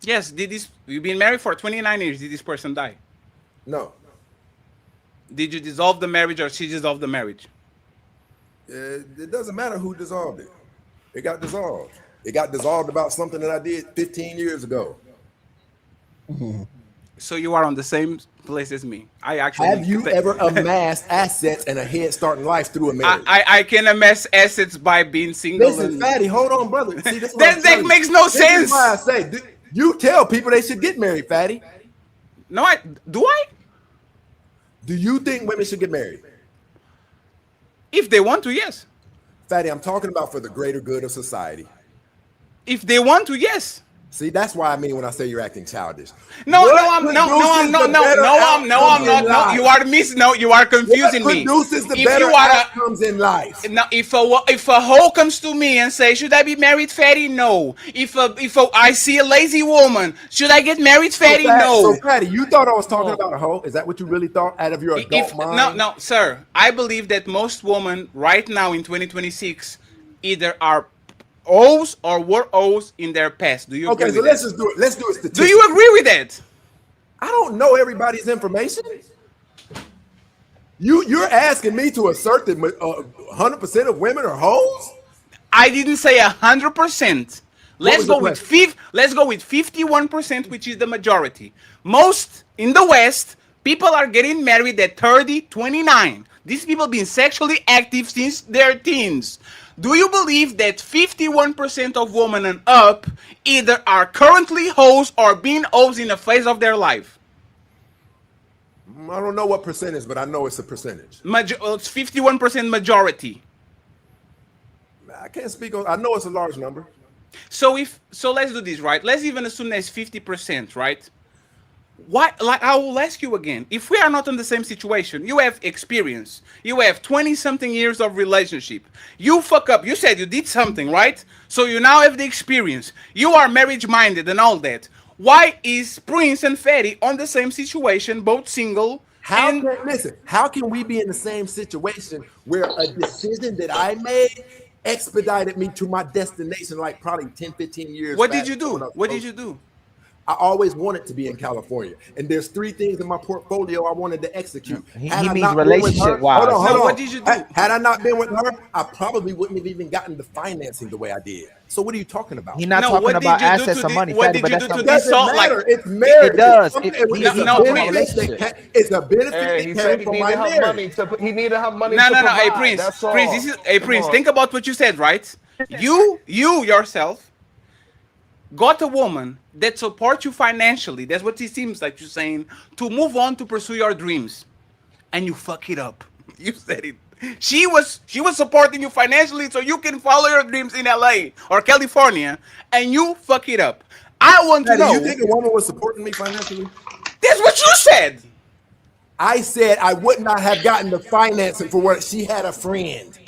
Yes. You've been married for 29 years. Did this person die?
No.
Did you dissolve the marriage or she dissolved the marriage?
It doesn't matter who dissolved it. It got dissolved. It got dissolved about something that I did 15 years ago.
So you are on the same place as me. I actually
have you ever amassed assets and a head start in life through a marriage?
I can amass assets by being single.
Listen, Fatty, hold on, brother. See, this
that makes no sense.
Is why I say you tell people they should get married, Fatty.
No, do I?
Do you think women should get married?
If they want to, yes.
Fatty, I'm talking about for the greater good of society.
If they want to, yes.
See, that's why I mean when I say you're acting childish.
No, I'm not. No, you are missing. No, you are confusing me.
Produces the better outcomes in life.
Now, if a hoe comes to me and says, "Should I be married, Fatty?" No. If I see a lazy woman, should I get married, Fatty? No.
So, Fatty, you thought I was talking about a hoe? Is that what you really thought out of your adult mind?
No, sir. I believe that most women right now in 2026 either are O's or were O's in their past. Do you agree with that?
Let's just do it. Let's do it statistically.
Do you agree with that?
I don't know everybody's information. You're asking me to assert that 100% of women are hoes?
I didn't say 100%. Let's go with 51%, which is the majority. Most in the West, people are getting married at 30, 29. These people been sexually active since their teens. Do you believe that 51% of women and up either are currently hoes or being hoes in the phase of their life?
I don't know what percentage, but I know it's a percentage.
It's 51% majority.
I can't speak on. I know it's a large number.
So let's do this, right? Let's even assume that's 50%, right? Why? Like, I will ask you again. If we are not in the same situation, you have experience. You have 20-something years of relationship. You fuck up. You said you did something, right? So you now have the experience. You are marriage-minded and all that. Why is Prince and Fatty on the same situation, both single?
How can we be in the same situation where a decision that I made expedited me to my destination like probably 10, 15 years?
What did you do? What did you do?
I always wanted to be in California, and there's 3 things in my portfolio I wanted to execute.
He means relationship-wise.
Hold on.
What did you do?
Had I not been with her, I probably wouldn't have even gotten the financing the way I did. So what are you talking about?
He's not talking about assets or money.
What did you do to
this?
Salt?
It's marriage.
It does.
It's a benefit.
He said he needed her money to put. He needed her money.
No.
to provide.
Hey, Prince.
That's all.
Prince. Prince. Think about what you said, right? You yourself got a woman that supports you financially. That's what it seems like you're saying, to move on to pursue your dreams, and you fuck it up. You said it. She was supporting you financially so you can follow your dreams in LA or California, and you fuck it up. I want to know.
You think a woman was supporting me financially?
That's what you said.
I said I would not have gotten the financing for what she had a friend.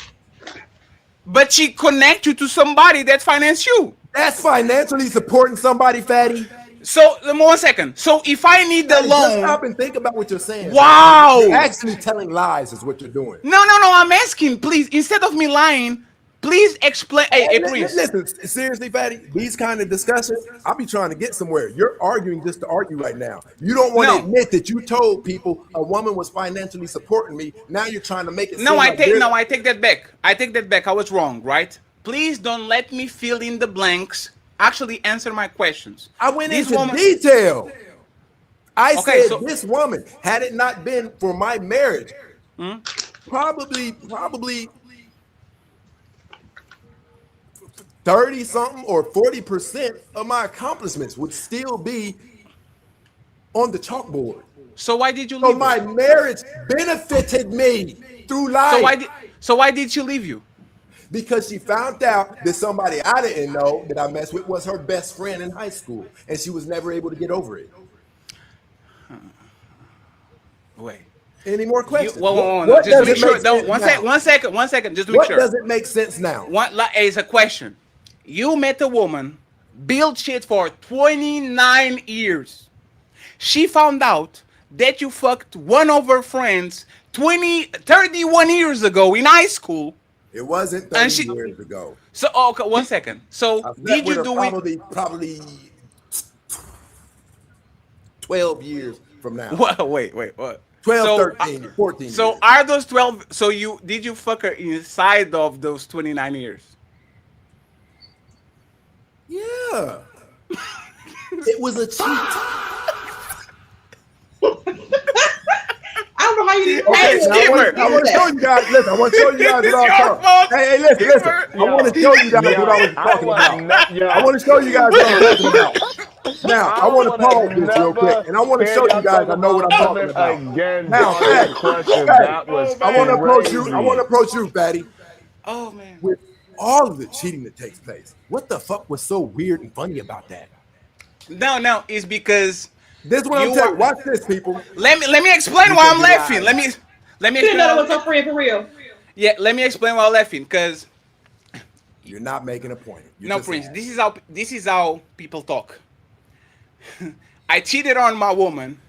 But she connect you to somebody that finance you.
That's financially supporting somebody, Fatty.
So, 1 second. So, if I need the loan,
just stop and think about what you're saying.
Wow,
you're actually telling lies is what you're doing.
No. I'm asking, please. Instead of me lying, please explain. Hey, Prince.
Listen, seriously, Fatty. These kind of discussions, I'll be trying to get somewhere. You're arguing just to argue right now. You don't want to admit that you told people a woman was financially supporting me. Now you're trying to make it.
I take that back. I take that back. I was wrong, right? Please don't let me fill in the blanks. Actually answer my questions.
I went into detail. I said this woman, had it not been for my marriage, probably 30-something or 40% of my accomplishments would still be on the chalkboard.
So why did you leave?
So my marriage benefited me through life.
So why did she leave you?
Because she found out that somebody I didn't know that I messed with was her best friend in high school, and she was never able to get over it.
Wait.
Any more questions?
Just to make sure. One second. Just to make sure.
What does it make sense now?
It's a question. You met a woman, built shit for 29 years. She found out that you fucked one of her friends 31 years ago in high school.
It wasn't 30 years ago.
So, okay, 1 second. So, did you do
probably 12 years from now.
What? Wait, what?
12,
So,
13, 14
So
years.
are those 12? So did you fuck her inside of those 29 years?
Yeah. It was a cheat.
I don't know how you didn't
Okay, now I want to show you guys. Listen, I want to show you guys what I was talking. Hey, listen. I want to show you guys what I was talking about. I want to show you guys what I'm talking about. Now, I want to pause this real quick, and I want to show you guys I know what I'm talking about.
Again,
Now,
Fatty,
Fatty,
that was
I want to approach you.
crazy.
I want to approach you, Fatty.
Oh man.
With all of the cheating that takes place, what the fuck was so weird and funny about that?
No, it's because
this is what I'm telling you. Watch this, people.
Let me explain why I'm laughing. Let me explain.
What's up, friend, for real?
Yeah, let me explain why I'm laughing. Because
you're not making a point.
No, Prince. This is how people talk. I cheated on my woman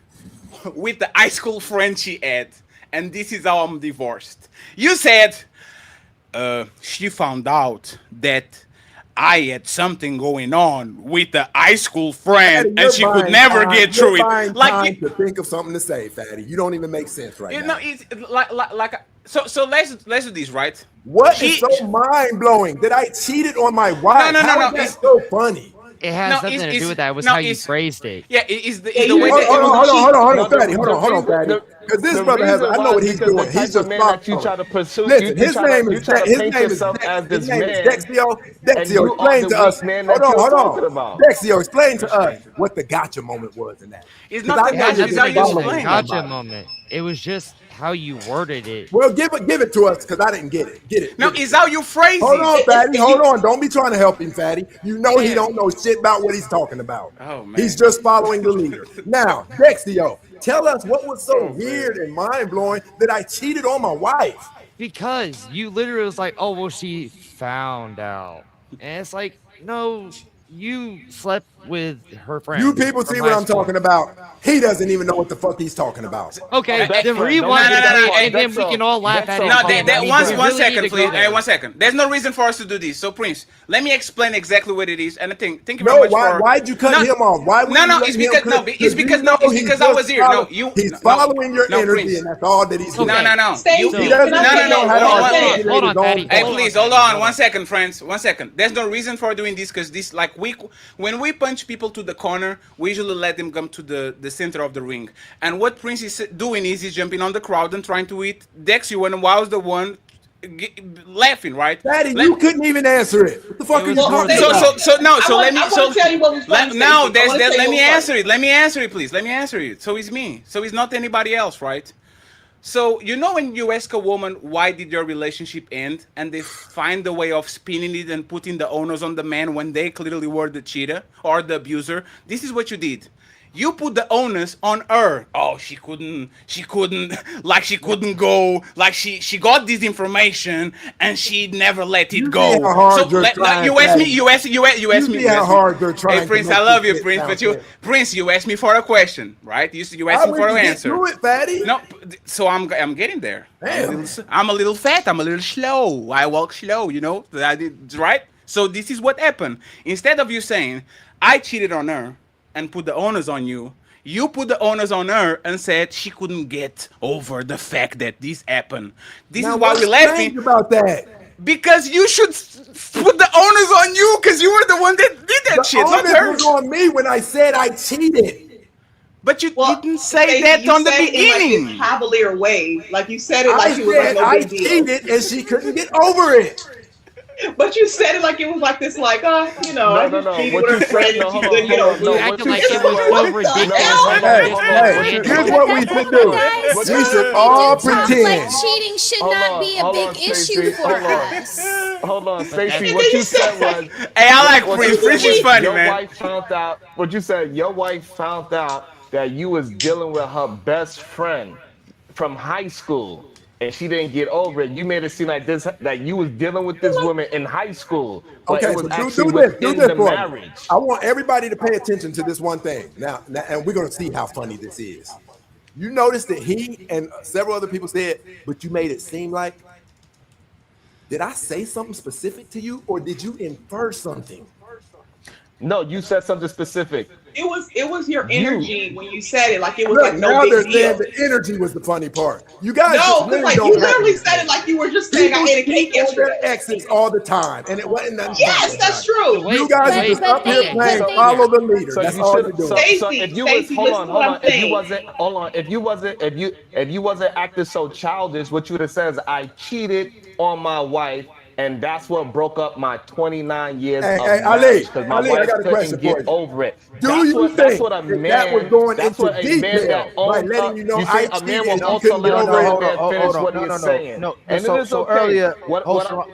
with the high school friend she had, and this is how I'm divorced. You said she found out that I had something going on with the high school friend, and she could never get through it.
Like to think of something to say, Fatty. You don't even make sense right now.
No, it's like so let's do this, right?
What is so mind blowing that I cheated on my wife?
No.
How is that so funny?
It has nothing to do with that. It was how you phrased it.
Yeah, it's the way.
Hold on, Fatty. Hold on, Fatty. Because this brother has, I know what he's doing. He's just
you try to pursue.
Listen, his name is Dexio. Dexio, explain to us. Hold on. Dexio, explain to us what the gotcha moment was in that.
It's not the gotcha. It's how you explain.
Gotcha moment. It was just how you worded it.
Well, give it to us because I didn't get it. Get it.
No, it's how you phrase it.
Hold on, Fatty. Hold on. Don't be trying to help him, Fatty. You know he don't know shit about what he's talking about.
Oh man.
He's just following the leader. Now, Dexio, tell us what was so weird and mind blowing that I cheated on my wife.
Because you literally was like, oh well, she found out, and it's like, no, you slept with her friend.
You people see what I'm talking about. He doesn't even know what the fuck he's talking about.
Okay, then rewind it, and then we can all laugh at it.
No, one second, please. Hey, 1 second. There's no reason for us to do this. So, Prince, let me explain exactly what it is. And thank you very much for.
Why'd you cut him off? Why?
It's because I was here. No,
he's following your energy, and that's all that he's doing.
No.
He doesn't know how to articulate his own.
Hey, please hold on 1 second, friends. 1 second. There's no reason for doing this because this, like, when we punch people to the corner, we usually let them come to the center of the ring. And what Prince is doing is he's jumping on the crowd and trying to eat Dexio, and I was the one laughing, right?
Daddy, you couldn't even answer it. What the fuck are you talking about?
Let me answer it. Let me answer it, please. Let me answer it. So it's me. So it's not anybody else, right? So, you know, when you ask a woman, why did your relationship end? And they find a way of spinning it and putting the onus on the man when they clearly were the cheater or the abuser. This is what you did. You put the onus on her. Oh, she couldn't go, like she got this information and she never let it go. You asked me.
How hard they're trying.
Hey, Prince, I love you, Prince, but you asked me for a question, right? You asked me for an answer.
Do it, Fatty.
No, so I'm getting there. I'm a little fat. I'm a little slow. I walk slow, you know. I did right. So this is what happened. Instead of you saying I cheated on her and put the onus on you, you put the onus on her and said she couldn't get over the fact that this happened. This is why we're laughing
about that.
Because you should put the onus on you because you were the one that did that shit.
The onus was on me when I said I cheated.
But you didn't say that on the beginning.
In like this cavalier way, like you said it like it was like no
I
big deal.
cheated and she couldn't get over it.
But you said it like it was like this, like, you know, I just cheated with her friend and she couldn't get over it.
You acted like it was so ridiculous.
Hey, here's what we should do. We should all pretend.
Like cheating should not be a big issue for us.
Hold on, Stacey. What you said was,
hey, I like Prince. Prince is funny, man.
Your wife found out. What you said? Your wife found out that you was dealing with her best friend from high school. And she didn't get over it. You made it seem like this, that you was dealing with this woman in high school, but it was actually within the marriage.
I want everybody to pay attention to this one thing now, and we're gonna see how funny this is. You notice that he and several other people said, but you made it seem like. Did I say something specific to you, or did you infer something?
No, you said something specific.
It was your energy when you said it, like it was
Look,
like no
now they're
big deal.
saying the energy was the funny part. You guys
No,
just
because
really
like
don't
you
have
literally
anything.
said it like you were just saying I ate a cake
People
yesterday.
their exes all the time, and it wasn't nothing funny
Yes, that's
about it.
true.
You guys are just up here playing follow the leader.
So
That's
you
all
should.
you're doing.
So if you was,
Stacey,
hold
listen
on,
to
hold
what
on.
I'm
If you
saying.
wasn't, hold on. If you wasn't acting so childish, what you would have said is I cheated on my wife, and that's what broke up my 29 years
Hey,
of
hey,
marriage because my
Ali, I
wife
got a question
couldn't
for
get
you.
over it.
Do
That's
you
what.
think
That's what a
that was
man.
going
That's
into
what a man that
detail by
owns
letting
up.
you know
You
I
see, a man
cheated
will
and you
also
couldn't get
let
over
another
it?
man finish what he is saying, and it is
So
okay.
earlier,
What?
Sharon,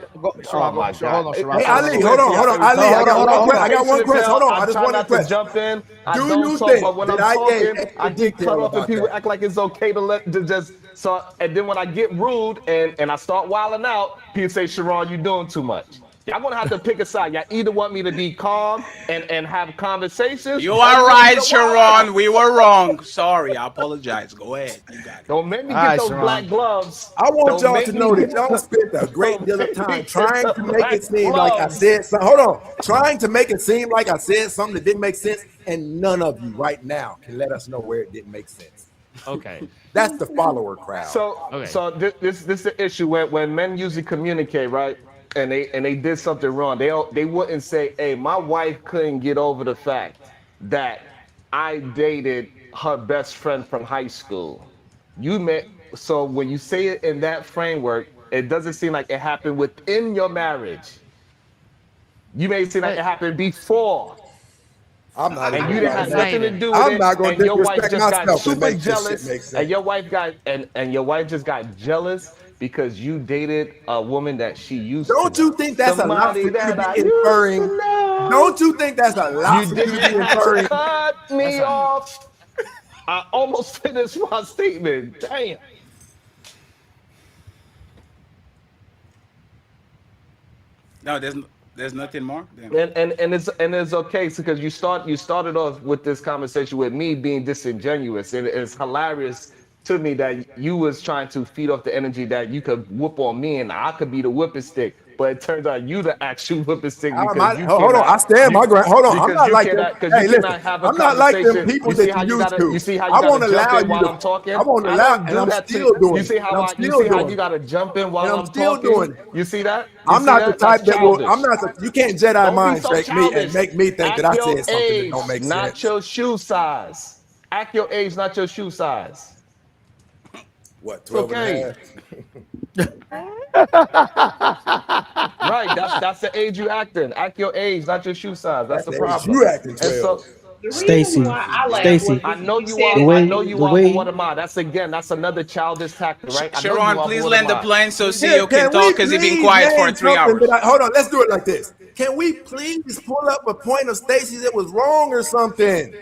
Oh my
hold
God.
on,
Hey,
Sharon.
Ali, hold on, Ali. I got one question. I got one question. Hold on, I
I'm
just
trying
want a
not to
question.
jump in. I
Do
don't
you
talk,
think
but when
that
I'm
I gave
talking,
extra
I get cut
detail
off, and
about
people
that?
act like it's okay to just so. And then when I get rude and I start wilding out, people say, "Sharon, you're doing too much." Y'all gonna have to pick a side. Y'all either want me to be calm and have conversations,
You
or
are
you want me
right,
to wild out.
Sharon. We were wrong. Sorry, I apologize. Go ahead. You got it.
Don't make me
All
get
right,
those
Sharon.
black gloves.
I want
Don't
y'all to
make me
know that
get
y'all spent a great
don't
deal of
make me
time
get
trying
the
to make
black
it seem like I
gloves.
said something. Hold on. Trying to make it seem like I said something that didn't make sense, and none of you right now can let us know where it didn't make sense.
Okay.
That's the follower crowd.
So this is the issue when men usually communicate, right? And they did something wrong. They wouldn't say, "Hey, my wife couldn't get over the fact that I dated her best friend from high school." You met so when you say it in that framework, it doesn't seem like it happened within your marriage. You may seem like it happened before.
I'm not
And
even
you didn't
gonna
have
make
nothing to
it.
do with
I'm
it,
not gonna
and your wife
disrespect
just got
myself and
super
make this shit
jealous,
make sense.
and your wife got and your wife just got jealous because you dated a woman that she used to
Don't
know.
you think that's a lot for
Somebody
you to
that I
be
used to
inferring?
know.
Don't you think that's a lot
You
for you to
didn't
be
have to
inferring?
cut me off. I almost finished my statement. Damn.
No, there's nothing more. Damn.
And it's okay because you started off with this conversation with me being disingenuous, and it's hilarious to me that you was trying to feed off the energy that you could whoop on me and I could be the whipping stick, but it turns out you the actual whipping stick because you
Hold on, I
cannot
stand my ground. Hold on, I'm
because
not
you
like them.
cannot
Hey, listen,
have a
I'm not like them
conversation.
people that you used to.
You see how
I
you
won't
gotta jump
allow
in
you
while
to.
I'm talking?
I won't
I
allow,
don't
and
do
I'm
that
still
to
doing
you.
it.
See how
And I'm
you
still
see how
doing
you
it.
gotta jump in
And
while
I'm
I'm
still
talking?
doing it.
You see that? You
I'm
see
not the
that? That's
type that will. I'm
childish.
not. You can't Jedi
Don't be
mind
so
trick me and
childish.
make me think that
Act
I
your
said something that don't
age,
make
not
sense.
your shoe size. Act your age, not your shoe size.
What,
It's
12 and
okay.
a
Right, that's the age you act in. Act your age, not your shoe size. That's
That's
the
the age
problem.
you acting
And
12.
so
The reason
Stacy,
why I laughed was
Stacy,
I know
you
you
said
are.
it
I
like
know
it
you
the
are from
way
Guatemala. That's another childish tactic, right? I know you
Sharon,
are from
please land the
Guatemala.
plane so
Here,
CEO can
can we
talk because he's been
please
quiet for
name
3
something that
hours.
hold on, let's do it like this. Can we please pull up a point of Stacy's that was wrong or something?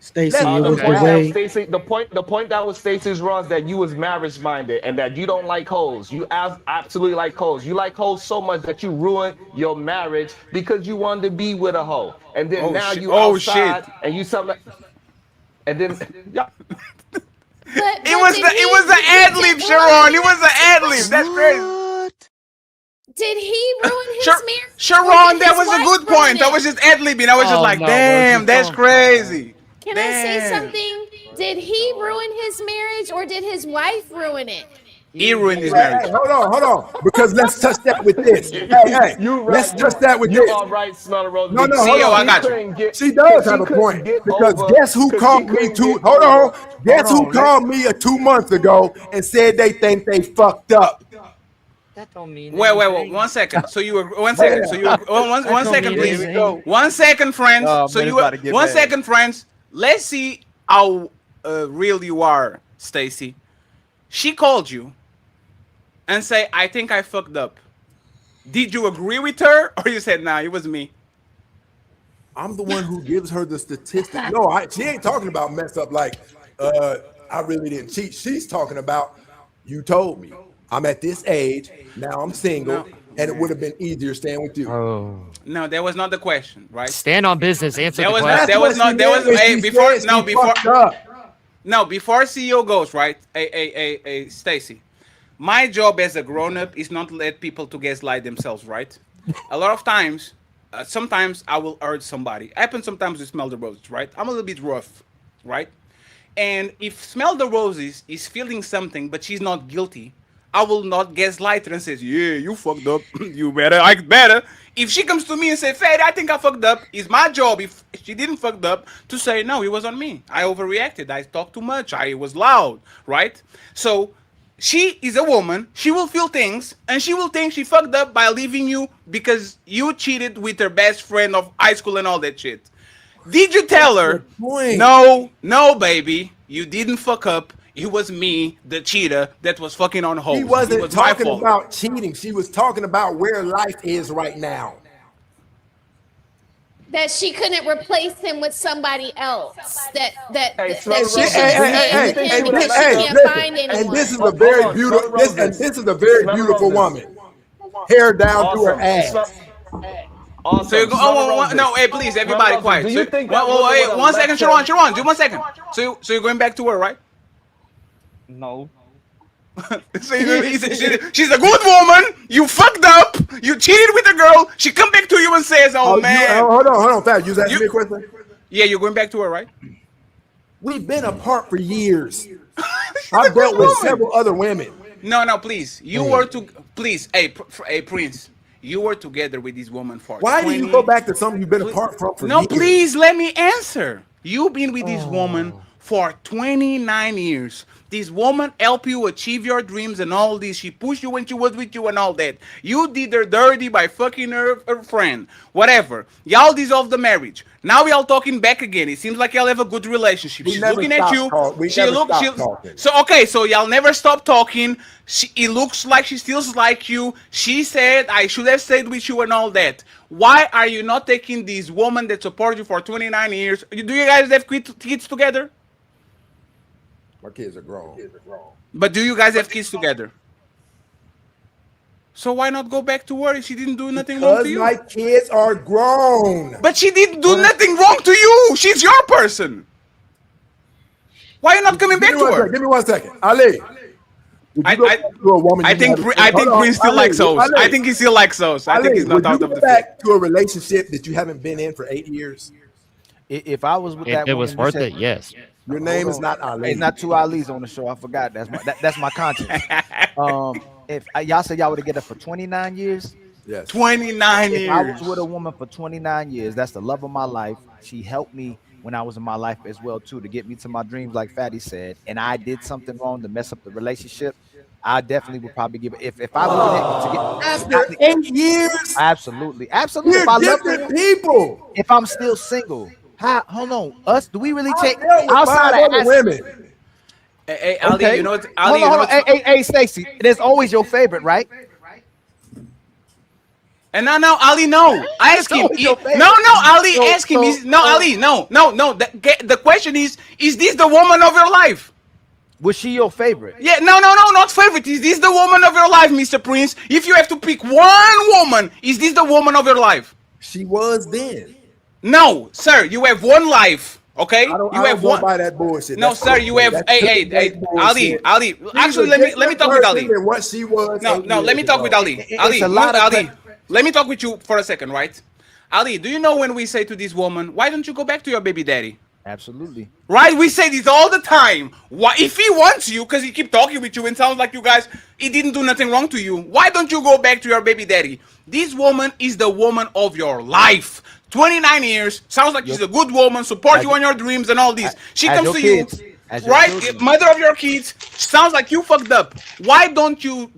Stacy, it
The
was the
point that
way.
Stacy, the point that was Stacy's wrong is that you was marriage minded and that you don't like hoes. You absolutely like hoes. You like hoes so much that you ruined your marriage because you wanted to be with a hoe, and then
Oh
now
shit!
you
Oh shit!
outside and you something, and then yeah.
But
It was
did
it
he?
was an ad lib,
Hold on,
Sharon.
can
It
I
was an
ask a
ad lib.
question?
That's crazy.
Did he ruin his
Sure,
marriage, or
Sharon,
did
that
his
was a
wife
good
ruin
point. I
it?
was just ad libbing. I was just
Oh
like,
no, Rosie,
damn, that's
come on.
crazy.
Can I say
Damn.
something? Did he ruin his marriage, or did his wife ruin it?
He ruined his
Hey,
marriage.
hold on. Because let's touch that with this. Hey,
You
let's
right.
touch that with
You
this.
are right, Smell Rose.
No,
Because
hold
CEO, I
on.
she
got you.
couldn't get.
She
Because
does
she
have a point.
couldn't get
Because
over.
guess who
Because she
called me
couldn't get
hold
over.
on. Guess who called me 2 months ago and said they think they fucked up?
That don't mean
Wait,
anything.
1 second. So you were 1
Yeah.
second. So you were
That
one
don't
second,
mean
Here we
please.
go.
anything.
1 second, friends.
Oh
So
man,
you
it's
were
about to get
1
bad.
second, friends. Let's see how real you are, Stacy. She called you and say, "I think I fucked up." Did you agree with her, or you said, "Nah, it was me"?
I'm the one who gives her the statistic. No, she ain't talking about mess up like I really didn't cheat. She's talking about you told me. I'm at this age, now I'm single,
No,
and it would have been easier staying with you.
Oh.
no, that was not the question, right?
Stand on business. Answer
There
the
was not.
That's
There
question.
what
was
she
not. There was
meant when
a
she
before.
said
No,
she
before.
fucked up.
No, before CEO goes, right? Stacy. My job as a grown up is not to let people to gaslight themselves, right? A lot of times, sometimes I will urge somebody. Happens sometimes with Smell the Roses, right? I'm a little bit rough, right? And if Smell the Roses is feeling something, but she's not guilty, I will not gaslight her and says, yeah, you fucked up. You better act better. If she comes to me and say, Fed, I think I fucked up, it's my job, if she didn't fucked up, to say, no, it was on me. I overreacted. I talked too much. I was loud, right? So she is a woman. She will feel things, and she will think she fucked up by leaving you because you cheated with her best friend of high school and all that shit. Did you tell her? No, no, baby, you didn't fuck up. It was me, the cheater, that was fucking on hoes.
She wasn't
it was my
talking
fault.
about cheating. She was talking about where life is right now.
That she couldn't replace him with somebody else. That she should
Hey,
stay with him because she can't find anyone.
and this is a very beautiful. This is a very beautiful woman. Hair down to her ass.
Awesome.
So you go, no, hey, please, everybody quiet.
Do you
So,
think
wait, 1 second, Sharon, do 1 second. So you're going back to her, right?
No.
So she's a good woman. You fucked up. You cheated with a girl. She come back to you and says, "Oh man."
Hold on, fast. You was asking me a question.
Yeah, you're going back to her, right?
We've been apart for years. I've dealt with several other women.
No, please. You were to please, hey, Prince. You were together with this woman for.
Why do you go back to something you've been apart from for years?
No, please let me answer. You've been with this woman for 29 years. This woman helped you achieve your dreams and all this. She pushed you when she was with you and all that. You did her dirty by fucking her friend. Whatever. Y'all dissolved the marriage. Now y'all talking back again. It seems like y'all have a good relationship. She's looking at you. So y'all never stop talking. It looks like she still like you. She said, I should have stayed with you and all that. Why are you not taking this woman that supported you for 29 years? Do you guys have kids together?
My kids are grown.
But do you guys have kids together? So why not go back to her if she didn't do nothing wrong to you?
My kids are grown.
But she didn't do nothing wrong to you. She's your person. Why are you not coming back to her?
Give me 1 second. Ali.
I think Prince still likes those. I think he still likes those. I think he's not out of the
back to a relationship that you haven't been in for 8 years.
If I was with that,
it was worth it. Yes.
Your name is not Ali.
It's not two Ali's on the show. I forgot. That's my conscience. If y'all said y'all were together for 29 years,
yes,
29 years.
If I was with a woman for 29 years, that's the love of my life. She helped me when I was in my life as well too, to get me to my dreams, like Fatty said. And I did something wrong to mess up the relationship. I definitely would probably give it. If I was
after 8 years,
absolutely.
We're different people.
If I'm still single. Hold on, us? Do we really take
outside of women?
Hey, Ali,
okay.
you know what?
Ali, hold on. Hey, Stacy, there's always your favorite, right?
And now, Ali, no. Ask him. Ali, ask him. Ali, no. The question is this the woman of your life?
Was she your favorite?
Yeah, no, not favorite. Is this the woman of your life, Mr. Prince? If you have to pick one woman, is this the woman of your life?
She was then.
No, sir, you have one life, okay?
You have one. By that bullshit.
No, sir, you have. Hey, Ali. Actually, let me talk with Ali.
What she was.
No, let me talk with Ali. Ali, let me talk with you for a second, right? Ali, do you know when we say to this woman, why don't you go back to your baby daddy?
Absolutely.
Right? We say this all the time. Why, if he wants you, because he keep talking with you and sounds like you guys, he didn't do nothing wrong to you. Why don't you go back to your baby daddy? This woman is the woman of your life. 29 years, sounds like she's a good woman, support you on your dreams and all this. She comes to you, right? Mother of your kids, sounds like you fucked up. Why don't you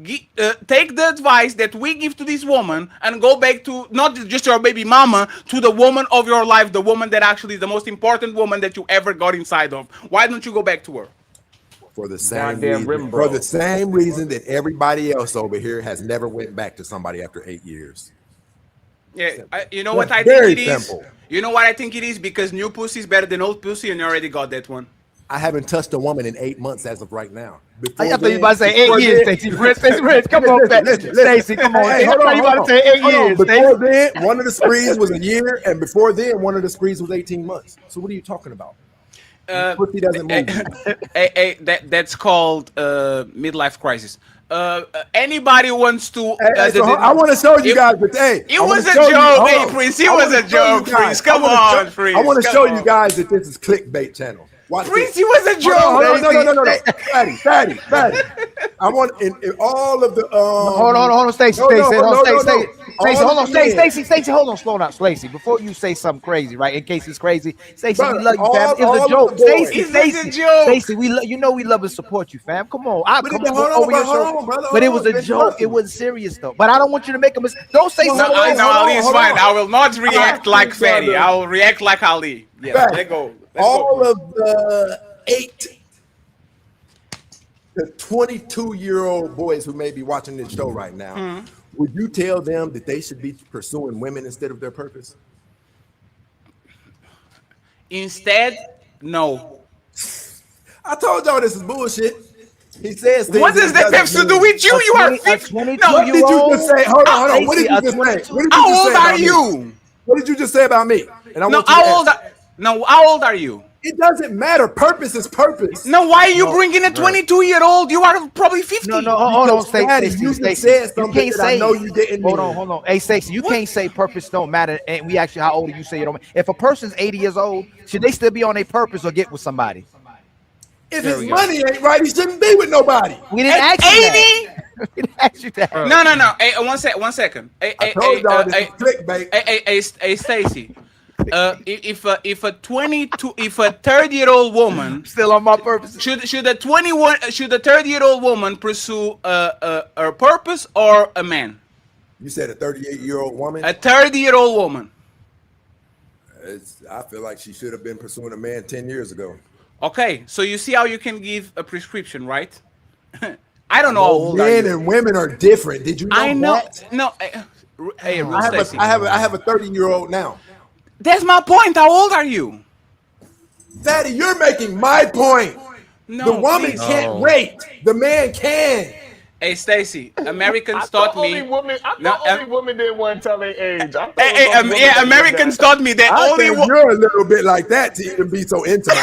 take the advice that we give to this woman and go back to not just your baby mama, to the woman of your life, the woman that actually is the most important woman that you ever got inside of? Why don't you go back to her?
For the same reason that everybody else over here has never went back to somebody after 8 years.
Yeah, you know what I think it is? You know what I think it is? Because new pussy is better than old pussy, and you already got that one.
I haven't touched a woman in 8 months as of right now.
I thought you about to say 8 years, Stacy. Come on, Stacy. Come on. I thought you about to say 8 years.
Before then, one of the sprees was a year, and before then, one of the sprees was 18 months. So what are you talking about?
Pussy doesn't move.
That's called midlife crisis. Anybody wants to?
I want to show you guys, but
it was a joke, hey Prince. It was a joke, Prince. Come on, Prince.
I want to show you guys that this is clickbait channel. Watch
Prince,
this.
it was a joke.
No. Fatty. I want in all of the
Hold on, Stacey. Hold on, slow down, Stacey. Before you say something crazy, right? In case it's crazy, Stacey, we love you, fam. It's a joke, Stacey. Stacey, we love and support you, fam. Come on, But it was a joke. It wasn't serious though. But I don't want you to make a mistake. Don't say something.
No, Ali is fine. I will not react like Fatty. I will react like Ali. Yeah, let go.
All of the 8 to 22-year-old boys who may be watching this show right now, would you tell them that they should be pursuing women instead of their purpose?
Instead, no.
I told y'all this is bullshit. He says things.
What does that have to do with you? You are 50.
No, what did you just say? Hold on. What did you just say?
How old are you?
What did you just say about me? And I want
how old are you?
It doesn't matter. Purpose is purpose.
No, why are you bringing a 22-year-old? You are probably 50.
Hold on, Stacey.
You said something that I know you didn't.
Hold on. Hey, Stacey, you can't say purpose don't matter. And we actually, how old are you? Say you don't. If a person's 80 years old, should they still be on a purpose or get with somebody?
If his money ain't right, he shouldn't be with nobody.
We didn't ask you
80?
that. We didn't ask you that.
No. Hey, one second.
I told y'all this is clickbait.
Hey, Stacey. If a 30-year-old woman
still on my purpose,
should a 30-year-old woman pursue a purpose or a man?
You said a 38-year-old woman.
A 30-year-old woman.
I feel like she should have been pursuing a man 10 years ago.
Okay, so you see how you can give a prescription, right? I don't know how old
men and women are different. Did you know
I know.
that?
No. Hey,
I have a 30-year-old now.
That's my point. How old are you?
Daddy, you're making my point.
No,
the woman can't wait. The man can.
Hey, Stacey, Americans taught me.
Only women didn't want to tell their age.
Americans taught me that only
you're a little bit like that to even be so intimate.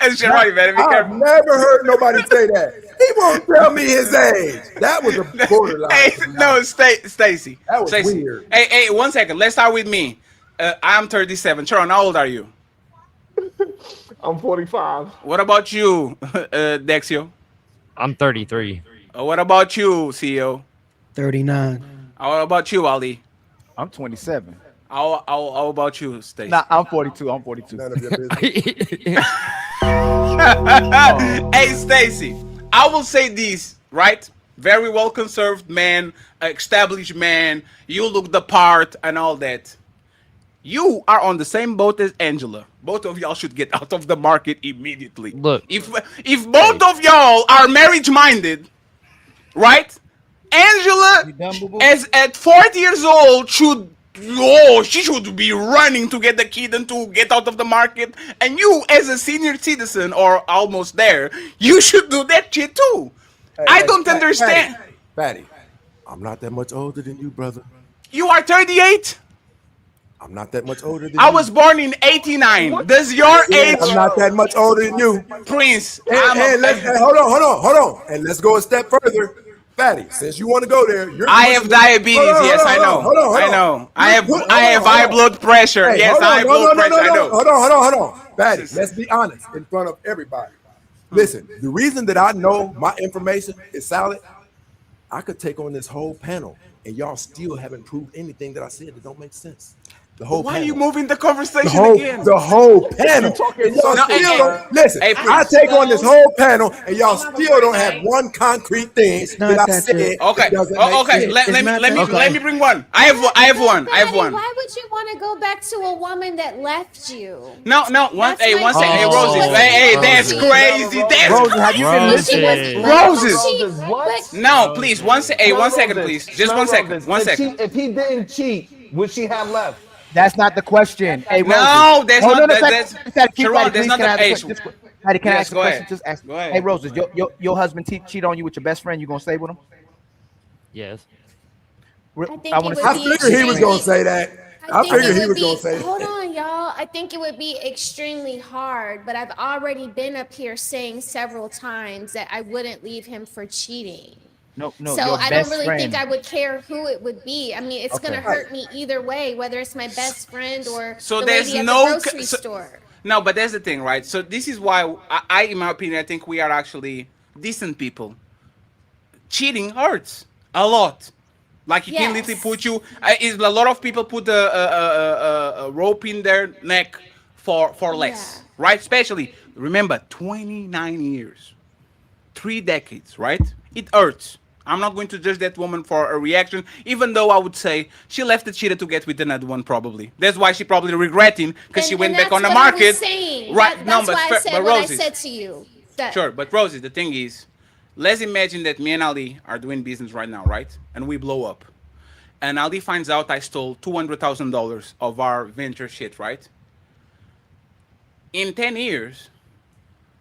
That's right, man.
I've never heard nobody say that. He won't tell me his age. That was a borderline.
Stacey.
That was weird.
Hey, 1 second. Let's start with me. I'm 37. Sharon, how old are you?
I'm 45.
What about you, Dexio?
I'm 33.
What about you, CEO?
39.
How about you, Ali?
I'm 27.
How about you, Stacey?
Nah, I'm 42. None
of your business.
Hey, Stacey, I will say this, right? Very well conserved man, established man. You look the part and all that. You are on the same boat as Angela. Both of y'all should get out of the market immediately.
Look,
if both of y'all are marriage minded, right? Angela, as at 40 years old, she should be running to get the kid and to get out of the market. And you, as a senior citizen or almost there, you should do that shit too. I don't understand.
Fatty, I'm not that much older than you, brother.
You are 38.
I'm not that much older than you.
I was born in 89. What? Does your age?
I'm not that much older than you.
Prince.
Hold on. And let's go a step further. Fatty, since you want to go there,
I have diabetes. Yes, I know. I know. I have high blood pressure. Yes, high blood pressure. I know.
Hold on. Fatty, let's be honest in front of everybody. Listen, the reason that I know my information is solid, I could take on this whole panel, and y'all still haven't proved anything that I said that don't make sense.
Why are you moving the conversation again?
The whole panel. Listen, I take on this whole panel, and y'all still don't have one concrete thing that I said.
Okay. Let me bring one. I have one.
Why would you want to go back to a woman that left you?
No. One second. Hey, Roses. Hey, that's crazy.
Roses, have you been listening?
Roses.
What?
No, please. One second, please. Just 1 second. 1 second.
If he didn't cheat, would she have left?
That's not the question. Hey,
no, that's not the age.
Patty, can I ask a question? Just ask. Hey, Roses, your husband cheat on you with your best friend. You gonna stay with him?
Yes.
I figured he was gonna say that.
I think
figured
it
he
would
was gonna
be,
say
hold on, y'all. I think it would be extremely hard, but I've already been up here saying several times that I wouldn't leave him for cheating.
No,
So
your
I don't
best
really think
friend.
I would care who it would be. I mean, it's
Okay.
gonna hurt me either way, whether it's my best friend or
So
the
there's
lady at the
no
grocery
so,
store.
no, but that's the thing, right? So this is why in my opinion, I think we are actually decent people. Cheating hurts a lot. Like you can literally put you. Is a lot of people put a rope in their neck for less, right? Especially remember 29 years, 3 decades, right? It hurts. I'm not going to judge that woman for a reaction, even though I would say she left the cheater to get with another one. Probably that's why she probably regretting because she went back on the
That's what I was
market.
saying.
Right?
That's why I said
but
what I
Roses,
said to you. That
sure, but Rosie, the thing is, let's imagine that me and Ali are doing business right now, right? And we blow up. And Ali finds out I stole $200,000 of our venture shit, right? In 10 years,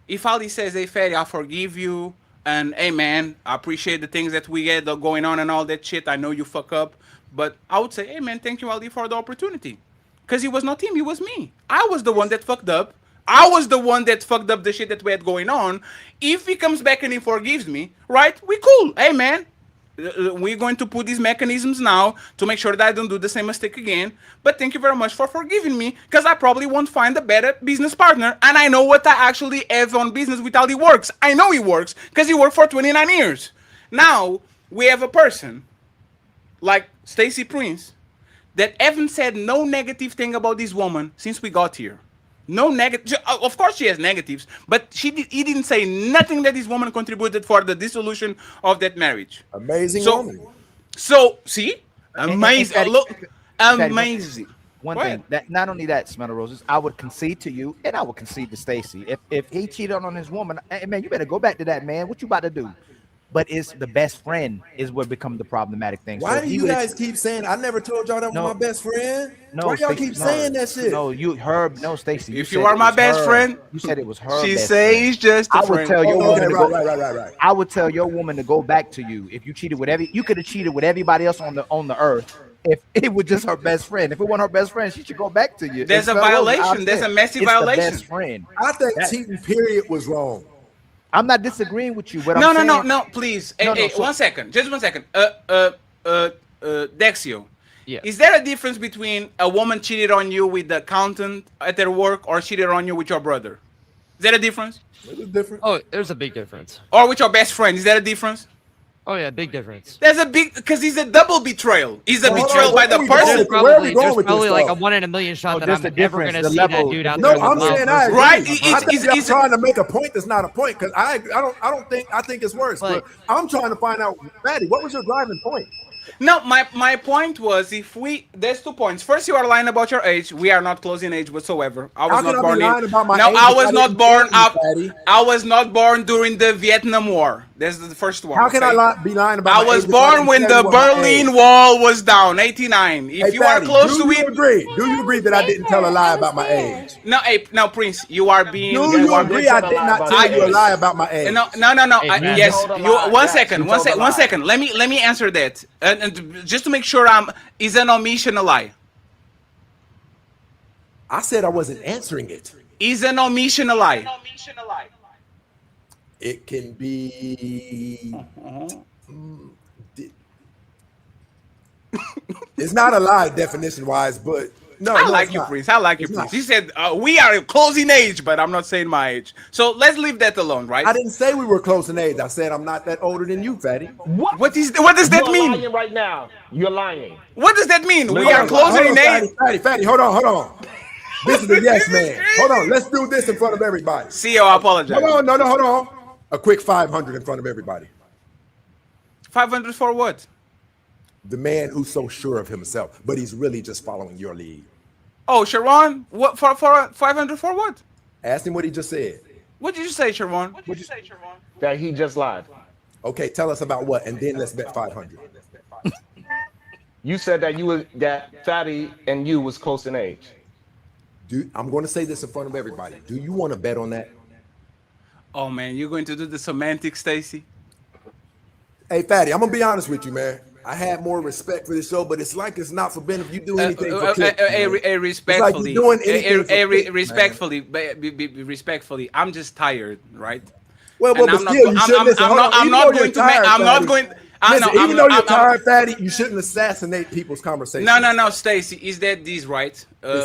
if Ali says, hey, Ferry, I forgive you, and hey, man, I appreciate the things that we get going on and all that shit. I know you fuck up. But I would say, hey, man, thank you, Ali, for the opportunity. Because it was not him, it was me. I was the one that fucked up. I was the one that fucked up the shit that we had going on. If he comes back and he forgives me, right? We cool. Hey, man, we're going to put these mechanisms now to make sure that I don't do the same mistake again. But thank you very much for forgiving me, because I probably won't find a better business partner. And I know what I actually have on business with how he works. I know he works because he worked for 29 years. Now we have a person like Stacy Prince that haven't said no negative thing about this woman since we got here. No negative. Of course, she has negatives, but he didn't say nothing that this woman contributed for the dissolution of that marriage.
Amazing woman.
So see, amazing.
Fatty,
Look,
Fatty,
amazing.
One thing that not only that, Smell of Roses, I would concede to you, and I would concede to Stacy. If he cheated on his woman, hey, man, you better go back to that man. What you about to do? But it's the best friend is what become the problematic thing.
Why
so
do you guys keep saying I never told y'all that was my best friend?
No,
why y'all keep saying that shit?
No, Stacy.
If you are my best friend,
you said it was her.
She
best
says
friend.
just a
I would
friend.
tell your woman to go.
Right.
I would tell your woman to go back to you if you cheated with you could have cheated with everybody else on the earth. If it was just her best friend, if it wasn't her best friend, she should go back to you.
There's a violation. There's a massive violation.
The best friend.
I think cheating period was wrong.
I'm not disagreeing with you, but
No, please.
No,
Hey,
so-
1 second. Just 1 second. Dexio.
Yeah.
Is there a difference between a woman cheated on you with the accountant at their work or cheated on you with your brother? Is there a difference?
It was different.
Oh, there's a big difference.
Or with your best friend? Is there a difference?
Oh yeah, big difference.
There's a big, because he's a double betrayal. He's a
Hold
betrayal
on,
by the
where are we
person.
going? Where are we going
There's
with this
probably like a
stuff?
1 in a million shot that
just
I'm
the
never
difference,
gonna
the
see
level-
that dude out
No,
there. with
I'm
Miles
saying I agree.
versus
Right,
Miles.
I think
it's-
y'all trying to make a point that's not a point because I think it's worse. But I'm trying to find out, Fatty, what was your driving point?
No, my point was there's 2 points. First, you are lying about your age. We are not close in age whatsoever. I was
How can
not
I be
born
lying about my
No,
age
I
if
was
I
not
didn't
born
tell you,
up.
Fatty?
I was not born during the Vietnam War. That's the first one.
How can
okay?
I be lying about
I
my
was
age if I
born
didn't
when
tell
the
you what my
Berlin
age?
Wall was down, 89. If
Hey,
you are
Fatty,
close to
do you
it,
agree? Do you agree that I didn't tell a lie about my age?
no, hey, now Prince, you are being.
Do you agree I did not tell you a lie about my age?
No.
Hey, man.
Yes,
told a
you.
lie.
One
Yes,
second.
you
One
told a
second. One
lie.
second. Let me answer that, and just to make sure is an omission a lie?
I said I wasn't answering it.
Is an omission a lie?
It can be. It's not a lie definition wise, but no.
I
no,
like
it's
you,
not.
Prince. I like you,
It's
Prince.
not.
You said we are close in age, but I'm not saying my age. So let's leave that alone, right?
I didn't say we were close in age. I said I'm not that older than you, Fatty.
What does that
You're
mean?
lying right now. You're lying.
What does that mean? We
Hold
are
on,
closer in age.
Fatty, hold on. This is the yes man. Hold on, let's do this in front of everybody.
CEO, I apologize.
Hold on. A quick 500 in front of everybody.
500 for what?
The man who's so sure of himself, but he's really just following your lead.
Oh, Sharon, what for 500 for what?
Ask him what he just said.
What did you say, Sharon?
That he just lied.
Okay, tell us about what, and then let's bet 500.
You said that Fatty and you was close in age.
I'm going to say this in front of everybody. Do you want to bet on that?
Oh man, you're going to do the semantics, Stacy?
Hey, Fatty, I'm going to be honest with you, man. I had more respect for the show, but it's like it's not forbidden if you do anything for clicks.
Respectfully,
it's like you're doing anything for clicks,
respectfully, respectfully, I'm just tired, right?
Well, but still, you shouldn't listen.
I'm not going to. I'm not going.
Even though you're tired, Fatty, you shouldn't assassinate people's conversations.
No, Stacy, is that this right?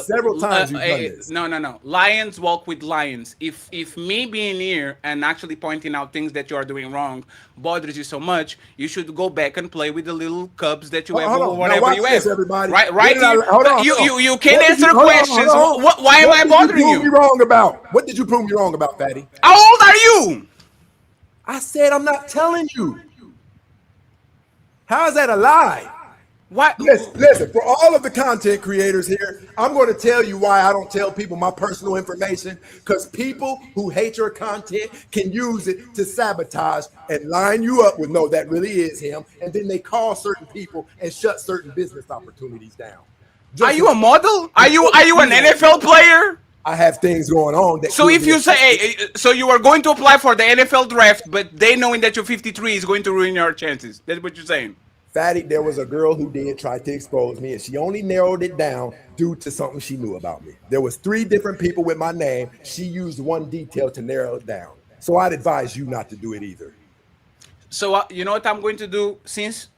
Several times you've done this.
No. Lions walk with lions. If me being here and actually pointing out things that you are doing wrong bothers you so much, you should go back and play with the little cubs that you have or whatever you have.
Everybody.
Right here. You can't answer questions. Why am I bothering you?
What did you prove me wrong about? What did you prove me wrong about, Fatty?
How old are you?
I said I'm not telling you. How is that a lie?
What?
Listen, for all of the content creators here, I'm going to tell you why I don't tell people my personal information, because people who hate your content can use it to sabotage and line you up with, no, that really is him. And then they call certain people and shut certain business opportunities down.
Are you a model? Are you an NFL player?
I have things going on.
So if you say, hey, so you are going to apply for the NFL draft, but they knowing that you're 53 is going to ruin your chances. That's what you're saying.
Fatty, there was a girl who did try to expose me, and she only narrowed it down due to something she knew about me. There was 3 different people with my name. She used one detail to narrow it down. So I'd advise you not to do it either.
So you know what I'm going to do? Since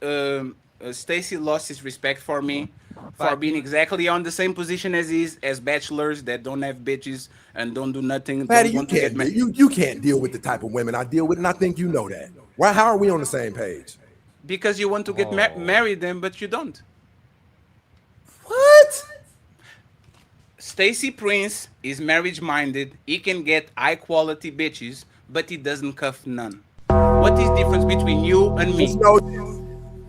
Stacy lost his respect for me, for being exactly on the same position as bachelors that don't have bitches and don't do nothing.
Fatty, you can't deal with the type of women I deal with, and I think you know that. Why? How are we on the same page?
Because you want to get marry them, but you don't.
What?
Stacy Prince is marriage-minded. He can get high-quality bitches, but he doesn't cuff none. What is the difference between you and me?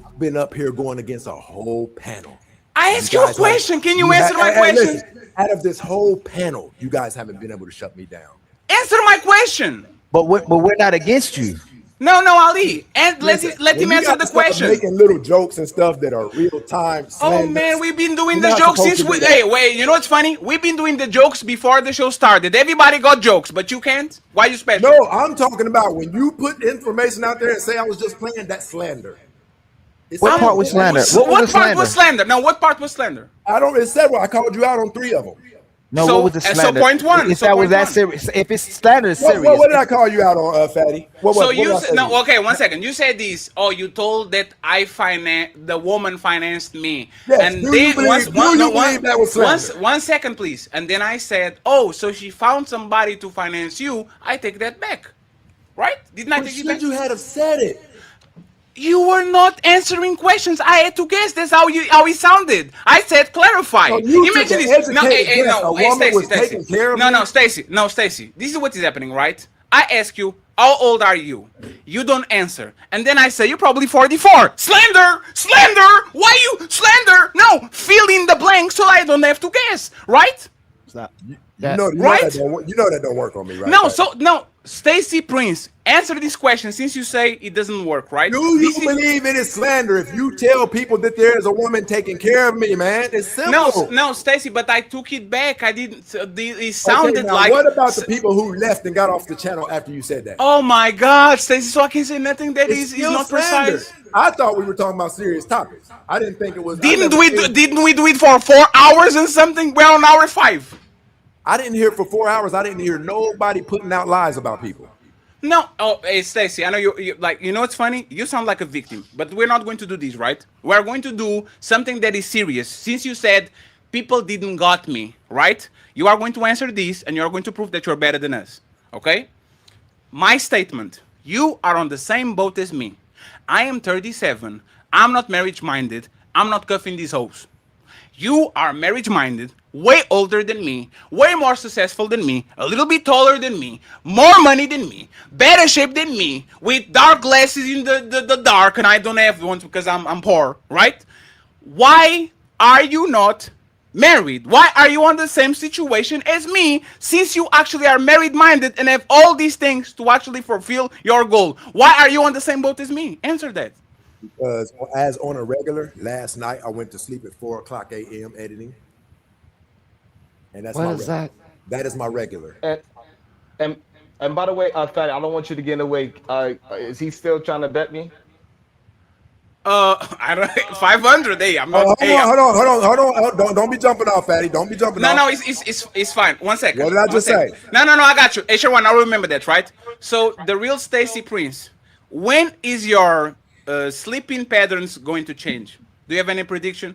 I've been up here going against a whole panel.
I asked you a question. Can you answer my question?
Listen, out of this whole panel, you guys haven't been able to shut me down.
Answer my question.
But we're not against you.
No, Ali. And let him answer the question.
Making little jokes and stuff that are real time.
Oh man, we've been doing the jokes since wait, you know what's funny? We've been doing the jokes before the show started. Everybody got jokes, but you can't. Why you special?
No, I'm talking about when you put information out there and say I was just playing, that slander.
What part was slander?
What part was slander? No, what part was slander?
I don't. It said, well, I called you out on 3 of them.
No, what was the slander?
So point 1.
If that was that serious, if it's slander, it's serious.
What did I call you out on, Fatty?
Okay, 1 second. You said this. Oh, you told that the woman financed me.
Yes.
And
do
then
you believe that was slander?
1 second, please. And then I said, oh, so she found somebody to finance you. I take that back, right? Didn't I take it back?
You had have said it.
You were not answering questions. I had to guess. That's how it sounded. I said clarify.
So
Imagine this.
Stacy.
No, Stacy. This is what is happening, right? I ask you, how old are you? You don't answer. And then I say, you're probably 44. Slander! Why you slander? No, fill in the blank so I don't have to guess, right?
You know that don't work on me, right?
No, Stacy Prince, answer this question since you say it doesn't work, right?
Do you believe it is slander if you tell people that there is a woman taking care of me, man? It's simple.
No, Stacy, but I took it back. I didn't. It sounded like.
What about the people who left and got off the channel after you said that?
Oh my God, Stacy! So I can say nothing that is not
slander.
precise.
I thought we were talking about serious topics. I didn't think it was.
Didn't we do it for 4 hours and something? We're on hour 5.
I didn't hear for 4 hours. I didn't hear nobody putting out lies about people.
No, hey Stacy, I know you like. You know what's funny? You sound like a victim, but we're not going to do this, right? We're going to do something that is serious. Since you said people didn't got me, right? You are going to answer this, and you are going to prove that you're better than us. Okay? My statement: you are on the same boat as me. I am 37. I'm not marriage-minded. I'm not cuffing these hoes. You are marriage-minded, way older than me, way more successful than me, a little bit taller than me, more money than me, better shape than me, with dark glasses in the dark, and I don't have ones because I'm poor, right? Why are you not married? Why are you on the same situation as me, since you actually are married-minded and have all these things to actually fulfill your goal? Why are you on the same boat as me? Answer that.
Because as on a regular, last night I went to sleep at 4:00 a.m. editing, and that's that? That is my regular.
And by the way, Fatty, I don't want you to get away. Is he still trying to bet me?
I don't 500. Hey, I'm not.
Hold
Hey,
on. Don't be jumping off, Fatty. Don't be jumping off.
no, it's fine. 1 second.
What did I just say?
No, I got you. Hey, Sherwan, I remember that, right? So the real Stacy Prince, when is your sleeping patterns going to change? Do you have any prediction?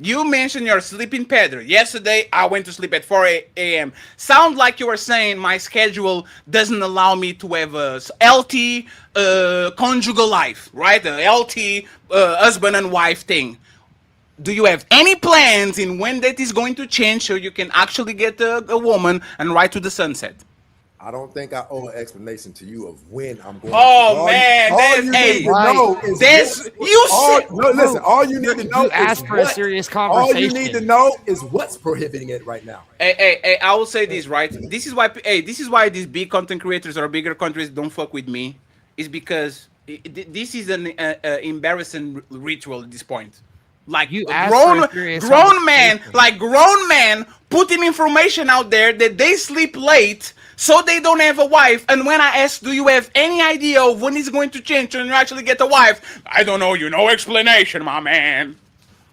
You mentioned your sleeping pattern. Yesterday, I went to sleep at 4 a.m. Sound like you were saying my schedule doesn't allow me to have a LT conjugal life, right? A LT husband and wife thing. Do you have any plans in when that is going to change so you can actually get a woman and ride to the sunset?
I don't think I owe an explanation to you of when I'm going.
Oh man,
listen. All you need to know
you ask for a serious conversation.
All you need to know is what's prohibiting it right now.
Hey, I will say this, right? This is why these big content creators or bigger countries don't fuck with me. Is because this is an embarrassing ritual at this point. Like
you
grown man putting information out there that they sleep late so they don't have a wife. And when I ask, do you have any idea of when it's going to change when you actually get a wife? I don't know. No explanation, my man.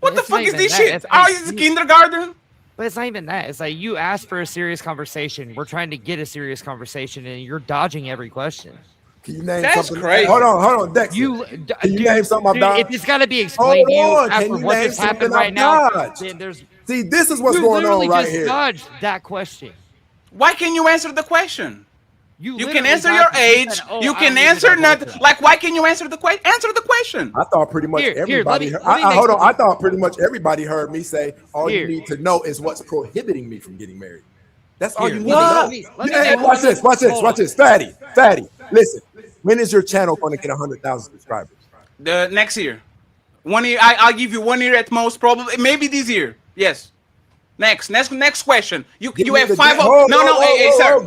What the fuck is this shit? Is it kindergarten?
But it's not even that. It's like you asked for a serious conversation. We're trying to get a serious conversation, and you're dodging every question.
Can you name
That's
something?
crazy.
Hold on, Dex. Can you name something I've done?
If it's got to be explained to you after
Can you
what
name
just happened
something
right
I've
now,
dodged?
then there's.
See, this is what's
You
going
literally
on right
just
here.
dodged that question.
Why can you answer the question? You can
literally
answer
got
your
to-
age.
said, "Oh,
You
I
can
don't
answer
even know
not
what
like. Why can you answer the question? Answer the question.
I thought pretty much everybody. Hold on. I thought pretty much everybody heard me say all you need to know is what's prohibiting me from getting married. That's all you need to know. Watch this. Fatty. Listen. When is your channel going to get 100,000 subscribers?
The next year. 1 year. I'll give you 1 year at most. Probably maybe this year. Yes. Next question. You have five. Sir.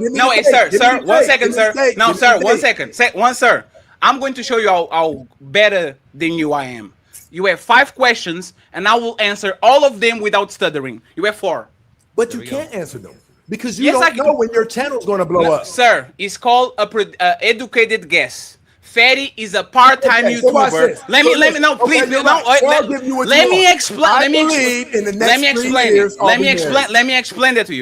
1 second, sir. No, sir. 1 second. Sir. I'm going to show you how better than you I am. You have 5 questions, and I will answer all of them without stuttering. You have 4.
But you can't answer them because you don't know when your channel's going to blow up.
Sir, it's called a educated guess. Fatty is a part-time YouTuber. Let me explain that to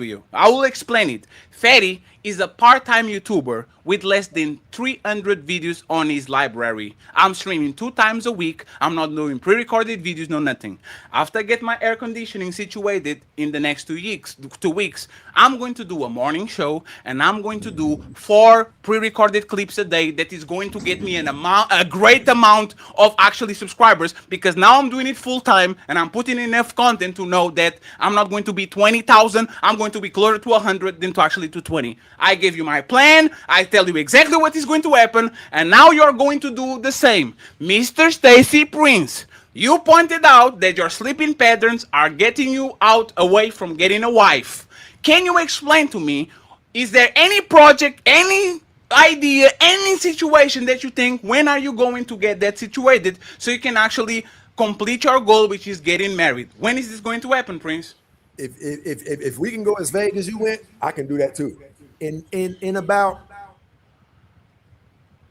you. I will explain it. Fatty is a part-time YouTuber with less than 300 videos on his library. I'm streaming 2 times a week. I'm not doing pre-recorded videos, no nothing. After I get my air conditioning situated in the next 2 weeks, I'm going to do a morning show and I'm going to do 4 pre-recorded clips a day that is going to get me a great amount of actually subscribers, because now I'm doing it full time and I'm putting enough content to know that I'm not going to be 20,000. I'm going to be closer to 100 than to actually to 20. I gave you my plan. I tell you exactly what is going to happen, and now you're going to do the same. Mr. Stacy Prince, you pointed out that your sleeping patterns are getting you away from getting a wife. Can you explain to me, is there any project, any idea, any situation that you think, when are you going to get that situated so you can actually complete your goal, which is getting married? When is this going to happen, Prince?
If we can go as vague as you went, I can do that too. In about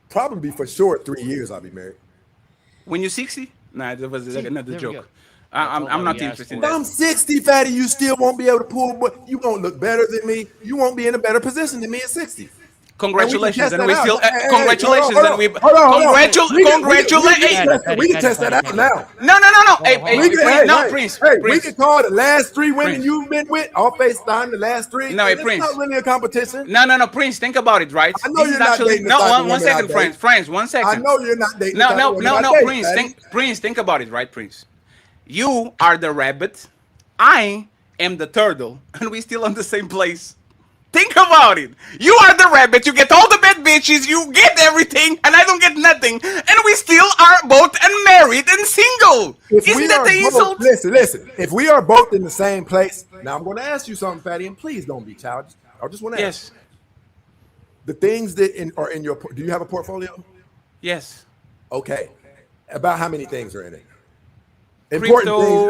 probably for sure 3 years, I'll be married.
When you're 60? Nah, that was another joke. I'm not interested in that.
I'm 60, Fatty. You still won't be able to pull, but you won't look better than me. You won't be in a better position than me at 60.
Congratulations, and we still
We can test that out now.
No, Prince.
We can call the last 3 women you've been with all FaceTime. The last 3.
No,
it's
Prince.
not really a competition.
No, Prince. Think about it, right?
I know you're not dating.
No, one second, Friends. 1 second.
I know you're not dating.
No, Prince. Think about it, right, Prince? You are the rabbit. I am the turtle, and we still on the same place. Think about it. You are the rabbit. You get all the bad bitches. You get everything, and I don't get nothing. And we still are both unmarried and single. Isn't that the insult?
Listen. If we are both in the same place, now I'm going to ask you something, Fatty, and please don't be childish. I just want to ask. The things that are in your. Do you have a portfolio?
Yes.
Okay. About how many things are in it?
Crypto.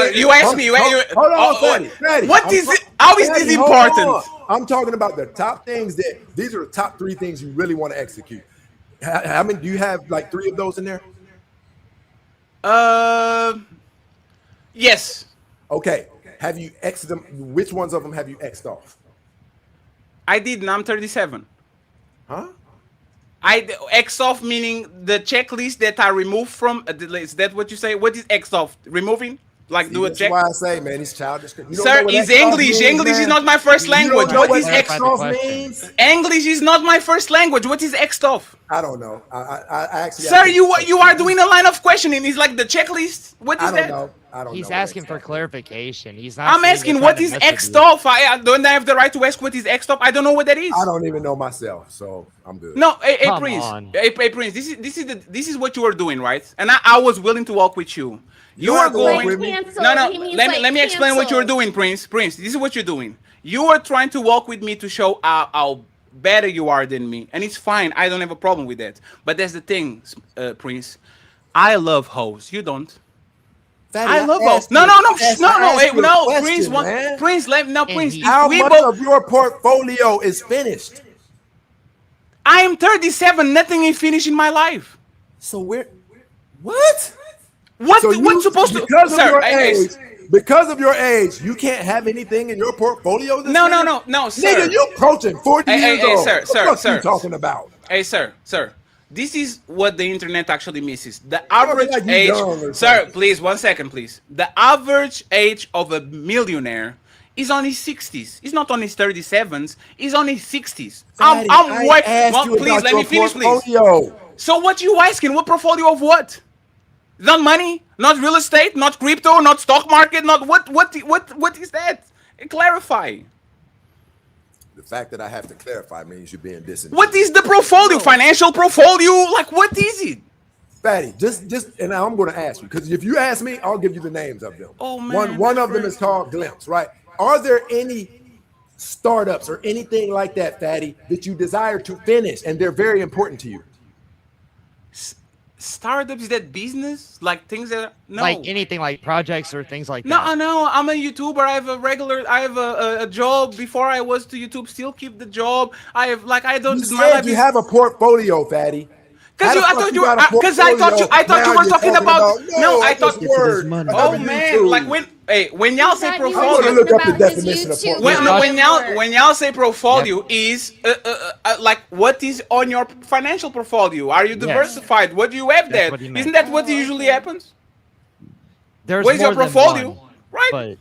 You asked me.
Hold on, Fatty.
What is it? How is this important?
I'm talking about the top things that these are the top 3 things you really want to execute. How many do you have? Like 3 of those in there?
Yes.
Okay. Have you X'd them? Which ones of them have you X'd off?
I did, and I'm 37.
Huh?
I X off meaning the checklist that I removed from. Is that what you say? What is X off? Removing? Like do a check?
That's why I say, man, he's childish.
Sir, is English. English is not my first language. What is
X off means?
English is not my first language. What is X off?
I don't know. I actually.
Sir, you are doing a line of questioning. It's like the checklist. What is that?
I don't know.
He's asking for clarification. He's not.
I'm asking what is X off. Don't I have the right to ask what is X off? I don't know what that is.
I don't even know myself, so I'm good.
No, hey Prince. Hey Prince. This is what you are doing, right? And I was willing to walk with you. You are going. No. Let me explain what you're doing, Prince. Prince, this is what you're doing. You are trying to walk with me to show how better you are than me, and it's fine. I don't have a problem with that. But that's the thing, Prince. I love hoes. You don't. I love hoes. No. Prince. Prince.
How much of your portfolio is finished?
I am 37. Nothing is finished in my life.
So what?
What's
So
supposed to?
Because of your age, you can't have anything in your portfolio.
No, sir.
Nigga, you approaching 40 years old.
Sir,
what are you talking about?
Hey, sir. This is what the internet actually misses. The average age. Sir, please, 1 second, please. The average age of a millionaire is on his 60s. He's not on his 37s. He's on his 60s. I'm working. Well, please let me finish, please. So what you asking? What portfolio of what? Not money, not real estate, not crypto, not stock market, not what is that? Clarify.
The fact that I have to clarify means you're being disingenuous.
What is the portfolio? Financial portfolio? Like what is it?
Fatty, just and I'm going to ask you, because if you ask me, I'll give you the names of them.
Oh man.
One of them is called Glimpse, right? Are there any startups or anything like that, Fatty, that you desire to finish and they're very important to you?
Startups, is that business? Like things that no.
Like anything like projects or things like
No,
that.
no, I'm a YouTuber. I have a job before I was to YouTube. Still keep the job. I have
You said you have a portfolio, Fatty.
Because I thought you were talking about. No, I thought. Oh man, like when y'all say portfolio.
Look up the definition of portfolio.
When y'all say portfolio is like what is on your financial portfolio? Are you diversified? What do you have there? Isn't that what usually happens?
There's
what is your portfolio? Right.
But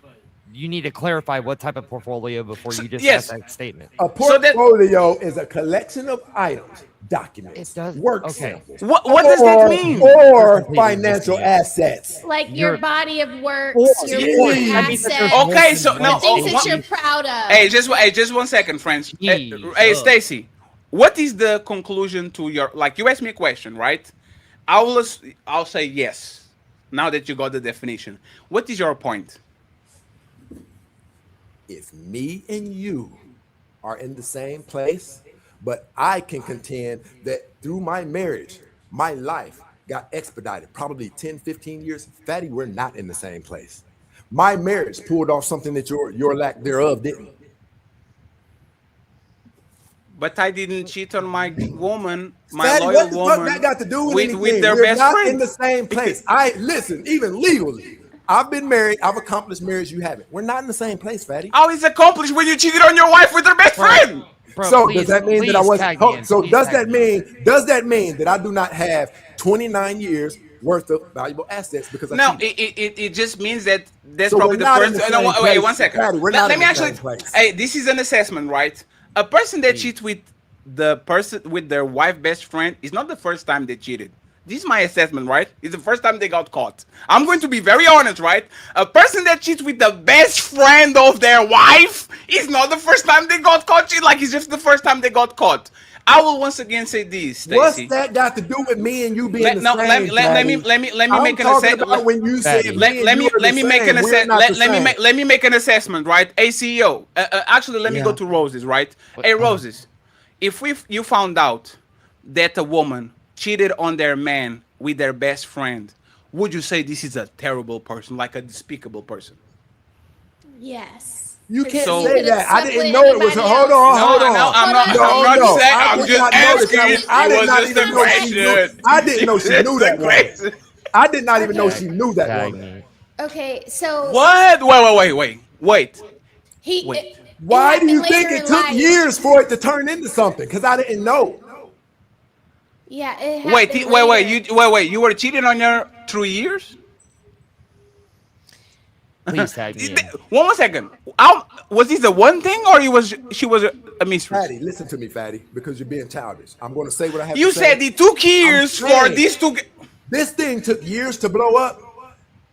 you need to clarify what type of portfolio before you just ask that statement.
A portfolio is a collection of items, documents, work samples.
What does that mean?
Or financial assets.
Like your body of work, your assets.
Okay, so no.
Things that you're proud of.
Hey, just 1 second, friends. Hey, Stacy, what is the conclusion to your? Like, you asked me a question, right? I'll say yes. Now that you got the definition, what is your point?
If me and you are in the same place, but I can contend that through my marriage, my life got expedited, probably 10, 15 years. Fatty, we're not in the same place. My marriage pulled off something that your lack thereof didn't.
But I didn't cheat on my woman, my
Fatty,
loyal
what the
woman.
fuck that got to do with anything?
With their
we're
best
not
friend.
in the same place. Listen, even legally. I've been married. I've accomplished marriage. You haven't. We're not in the same place, Fatty.
How is accomplished when you cheated on your wife with her best friend?
Bro, so does that mean that I wasn't? So does that mean that I do not have 29 years worth of valuable assets because
no, it just means that's probably the first. No, wait 1 second.
Fatty,
let me actually. Hey, this is an assessment, right? A person that cheats with their wife best friend is not the first time they cheated. This is my assessment, right? It's the first time they got caught. I'm going to be very honest, right? A person that cheats with the best friend of their wife is not the first time they got caught. Like it's just the first time they got caught. I will once again say this, Stacy.
What's that got to do with me and you being the same?
Let me make an assessment.
When you say
let me make an assessment, right? Hey, CEO. Actually, let me go to Roses, right? Hey, Roses. If you found out that a woman cheated on their man with their best friend, would you say this is a terrible person, like a despicable person?
Yes.
You can't
So-
say
could've
that. I
slept
didn't
with
know it was her.
anybody
Hold
else.
on.
No, I'm not
No.
saying.
I
I'm
did
just
not know that
asking.
was. I
It
did
was
not
just
even
a
know she knew.
question.
I didn't know she knew that woman. I did not even know
Okay.
she knew that
Tag
woman.
me.
Okay, so
What? Wait.
he
Wait.
it
Why do
happened
you
later
think it
in
took
life.
years for it to turn into something? Because I didn't know.
Yeah, it
Wait,
happened
wait,
later.
you were cheating on her 3 years?
Please tag me in.
One more second. Was this the one thing, or she was a mistress?
Fatty, listen to me, Fatty, because you're being childish. I'm going to say what I have
You
to say.
said it took years for this to get.
This thing took years to blow up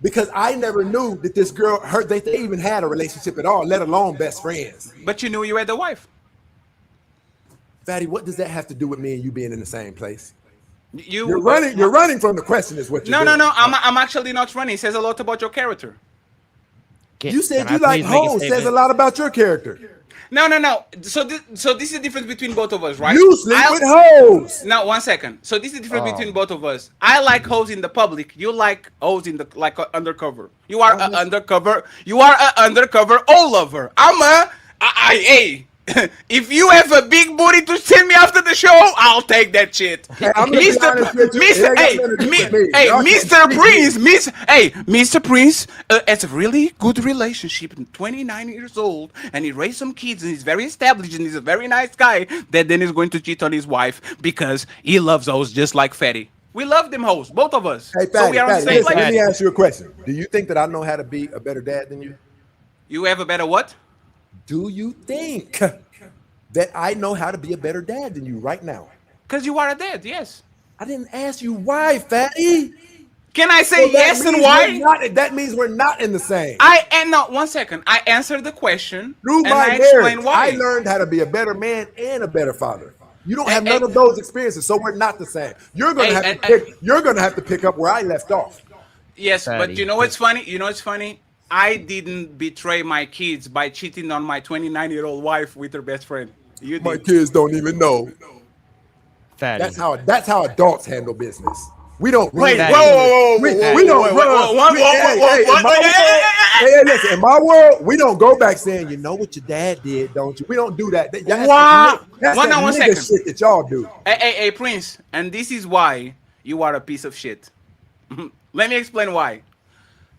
because I never knew that this girl, they even had a relationship at all, let alone best friends.
But you knew you had a wife.
Fatty, what does that have to do with me and you being in the same place?
You're
running from the question is what you're doing.
No. I'm actually not running. It says a lot about your character.
You said you like hoes. Says a lot about your character.
No. So this is the difference between both of us, right?
You sleep with hoes.
No, 1 second. So this is the difference between both of us. I like hoes in the public. You like hoes in the undercover. You are an undercover. You are an undercover all lover. Hey. If you have a big booty to send me after the show, I'll take that shit. Mr. Prince has a really good relationship, 29 years old, and he raised some kids, and he's very established, and he's a very nice guy, that then is going to cheat on his wife because he loves hoes just like Fatty. We love them hoes, both of us.
Hey, Fatty,
so we are on the same place.
let me ask you a question. Do you think that I know how to be a better dad than you?
You have a better what?
Do you think that I know how to be a better dad than you right now?
Because you are a dad, yes.
I didn't ask you why, Fatty.
Can I say yes and why?
That means we're not in the same.
No, 1 second. I answered the question.
Through
and
my
I
marriage,
explained why.
I learned how to be a better man and a better father. You don't have none of those experiences, so we're not the same. You're gonna have to pick up where I left off.
Yes, but you know what's funny? I didn't betray my kids by cheating on my 29-year-old wife with her best friend. You did.
My kids don't even know.
Fatty.
That's how adults handle business. We don't.
Wait,
whoa. We don't run. Hey, listen. In my world, we don't go back saying, you know what your dad did, don't you? We don't do that. That's
One second.
Shit that y'all do.
Hey, Prince, and this is why you are a piece of shit. Let me explain why.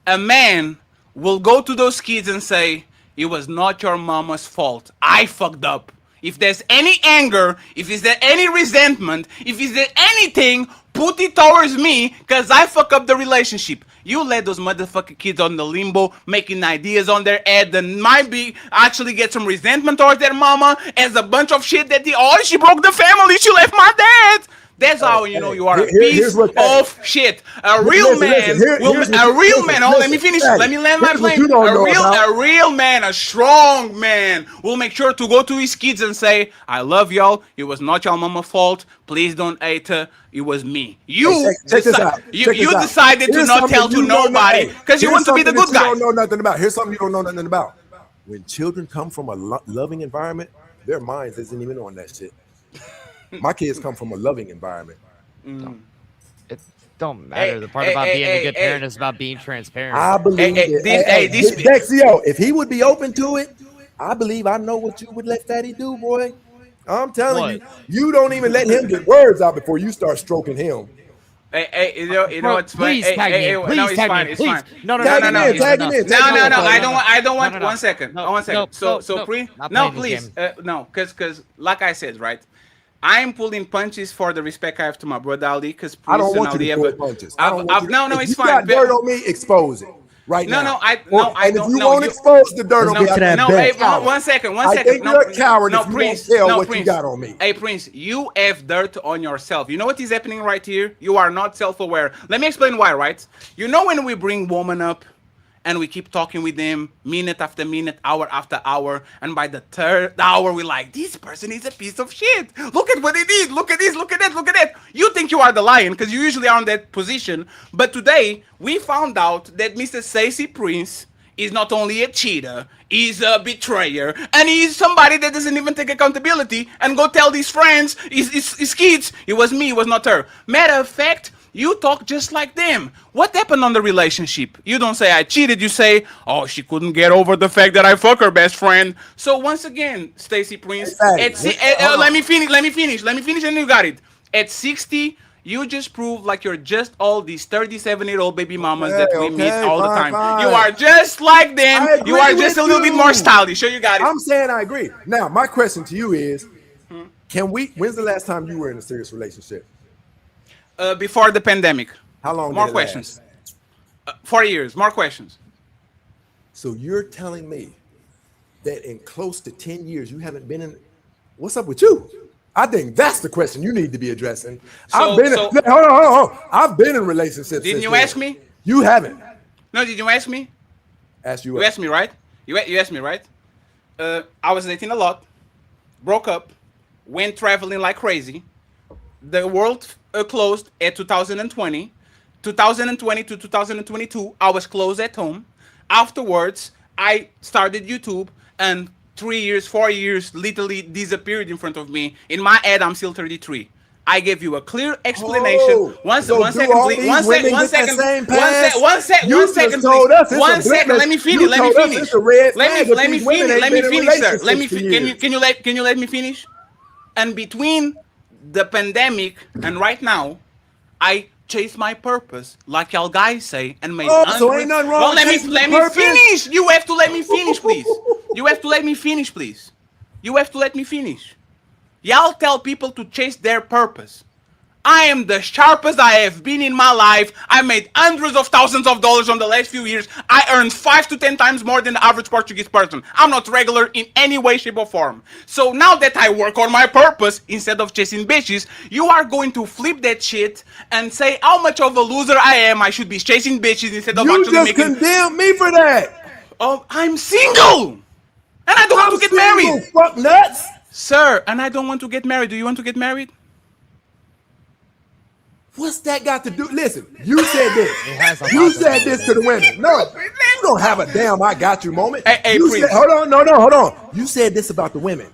A man will go to those kids and say, it was not your mama's fault. I fucked up. If there's any anger, if there's any resentment, if there's anything, put it towards me because I fuck up the relationship. You let those motherfucking kids on the limbo making ideas on their head and might be actually get some resentment towards their mama as a bunch of shit that she broke the family. She left my dad. That's how you know you are a piece of shit. A real man oh, let me finish. Let me land my plane. A real man, a strong man will make sure to go to his kids and say, I love y'all. It was not your mama's fault. Please don't hate her. It was me. You decided to not tell to nobody because you want to be the good guy.
You don't know nothing about. Here's something you don't know nothing about. When children come from a loving environment, their minds isn't even on that shit. My kids come from a loving environment.
It don't matter. The part about being a good parent is about being transparent.
I believe Dexio, if he would be open to it, I believe I know what you would let Fatty do, boy. I'm telling you, you don't even let him get words out before you start stroking him.
Hey, you know what's funny?
Please tag me.
No, it's fine. It's fine. No.
Tag him in.
I don't want. 1 second. 1 second. So, please, no, because like I said, right. I'm pulling punches for the respect I have to my brother Ali. Because
I don't want you to pull punches.
No, it's fine.
If you got dirt on me, expose it right now.
I don't.
If you won't expose the dirt on me,
hey, 1 second.
I think you're a coward if you won't tell what you got on me.
Hey, Prince, you have dirt on yourself. You know what is happening right here? You are not self-aware. Let me explain why, right? You know when we bring women up, and we keep talking with them minute after minute, hour after hour. And by the third hour, we're like, this person is a piece of shit. Look at what he did. Look at this. Look at that. Look at that. You think you are the lion because you usually are in that position. But today, we found out that Mr. STACY Prince is not only a cheater, he's a betrayer, and he's somebody that doesn't even take accountability and go tell his friends, his kids, it was me, it was not her. Matter of fact, You talk just like them. What happened on the relationship? You don't say I cheated. You say, oh, she couldn't get over the fact that I fuck her best friend. So once again, Stacey Prince, let me finish, and you got it. At 60, you just prove like you're just all these 37-year-old baby mamas that we meet all the time.
Fine.
You are just like them. You are just a little bit more stylish. Sure, you got it.
I'm saying I agree. Now, my question to you is, when's the last time you were in a serious relationship?
Before the pandemic.
How long?
More questions. 4 years. More questions.
So you're telling me that in close to 10 years you haven't been in? What's up with you? I think that's the question you need to be addressing. Hold on. I've been in relationships.
Didn't you ask me?
You haven't.
No, did you ask me?
Ask you.
You asked me, right? You asked me, right? I was dating a lot, broke up, went traveling like crazy. The world closed at 2020. 2020 to 2022, I was closed at home. Afterwards, I started YouTube, and 3 years, 4 years literally disappeared in front of me. In my head, I'm still 33. I gave you a clear explanation. One second, please. One second. Let me finish. Let me finish, sir. Can you let me finish? And between the pandemic and right now, I chase my purpose, like y'all guys say, and made.
So ain't nothing wrong.
Well, let me finish. You have to let me finish, please. You have to let me finish, please. You have to let me finish. Y'all tell people to chase their purpose. I am the sharpest I have been in my life. I made hundreds of thousands of dollars on the last few years. I earned 5 to 10 times more than the average Portuguese person. I'm not regular in any way, shape, or form. So now that I work on my purpose instead of chasing bitches, you are going to flip that shit and say how much of a loser I am. I should be chasing bitches instead of actually making...
You just condemn me for that.
Oh, I'm single. And I don't want to get married.
Fuck nuts.
Sir, and I don't want to get married. Do you want to get married?
What's that got to do? Listen, you said this. You said this to the women. No, you don't have a damn I got you moment. You said, hold on. You said this about the women.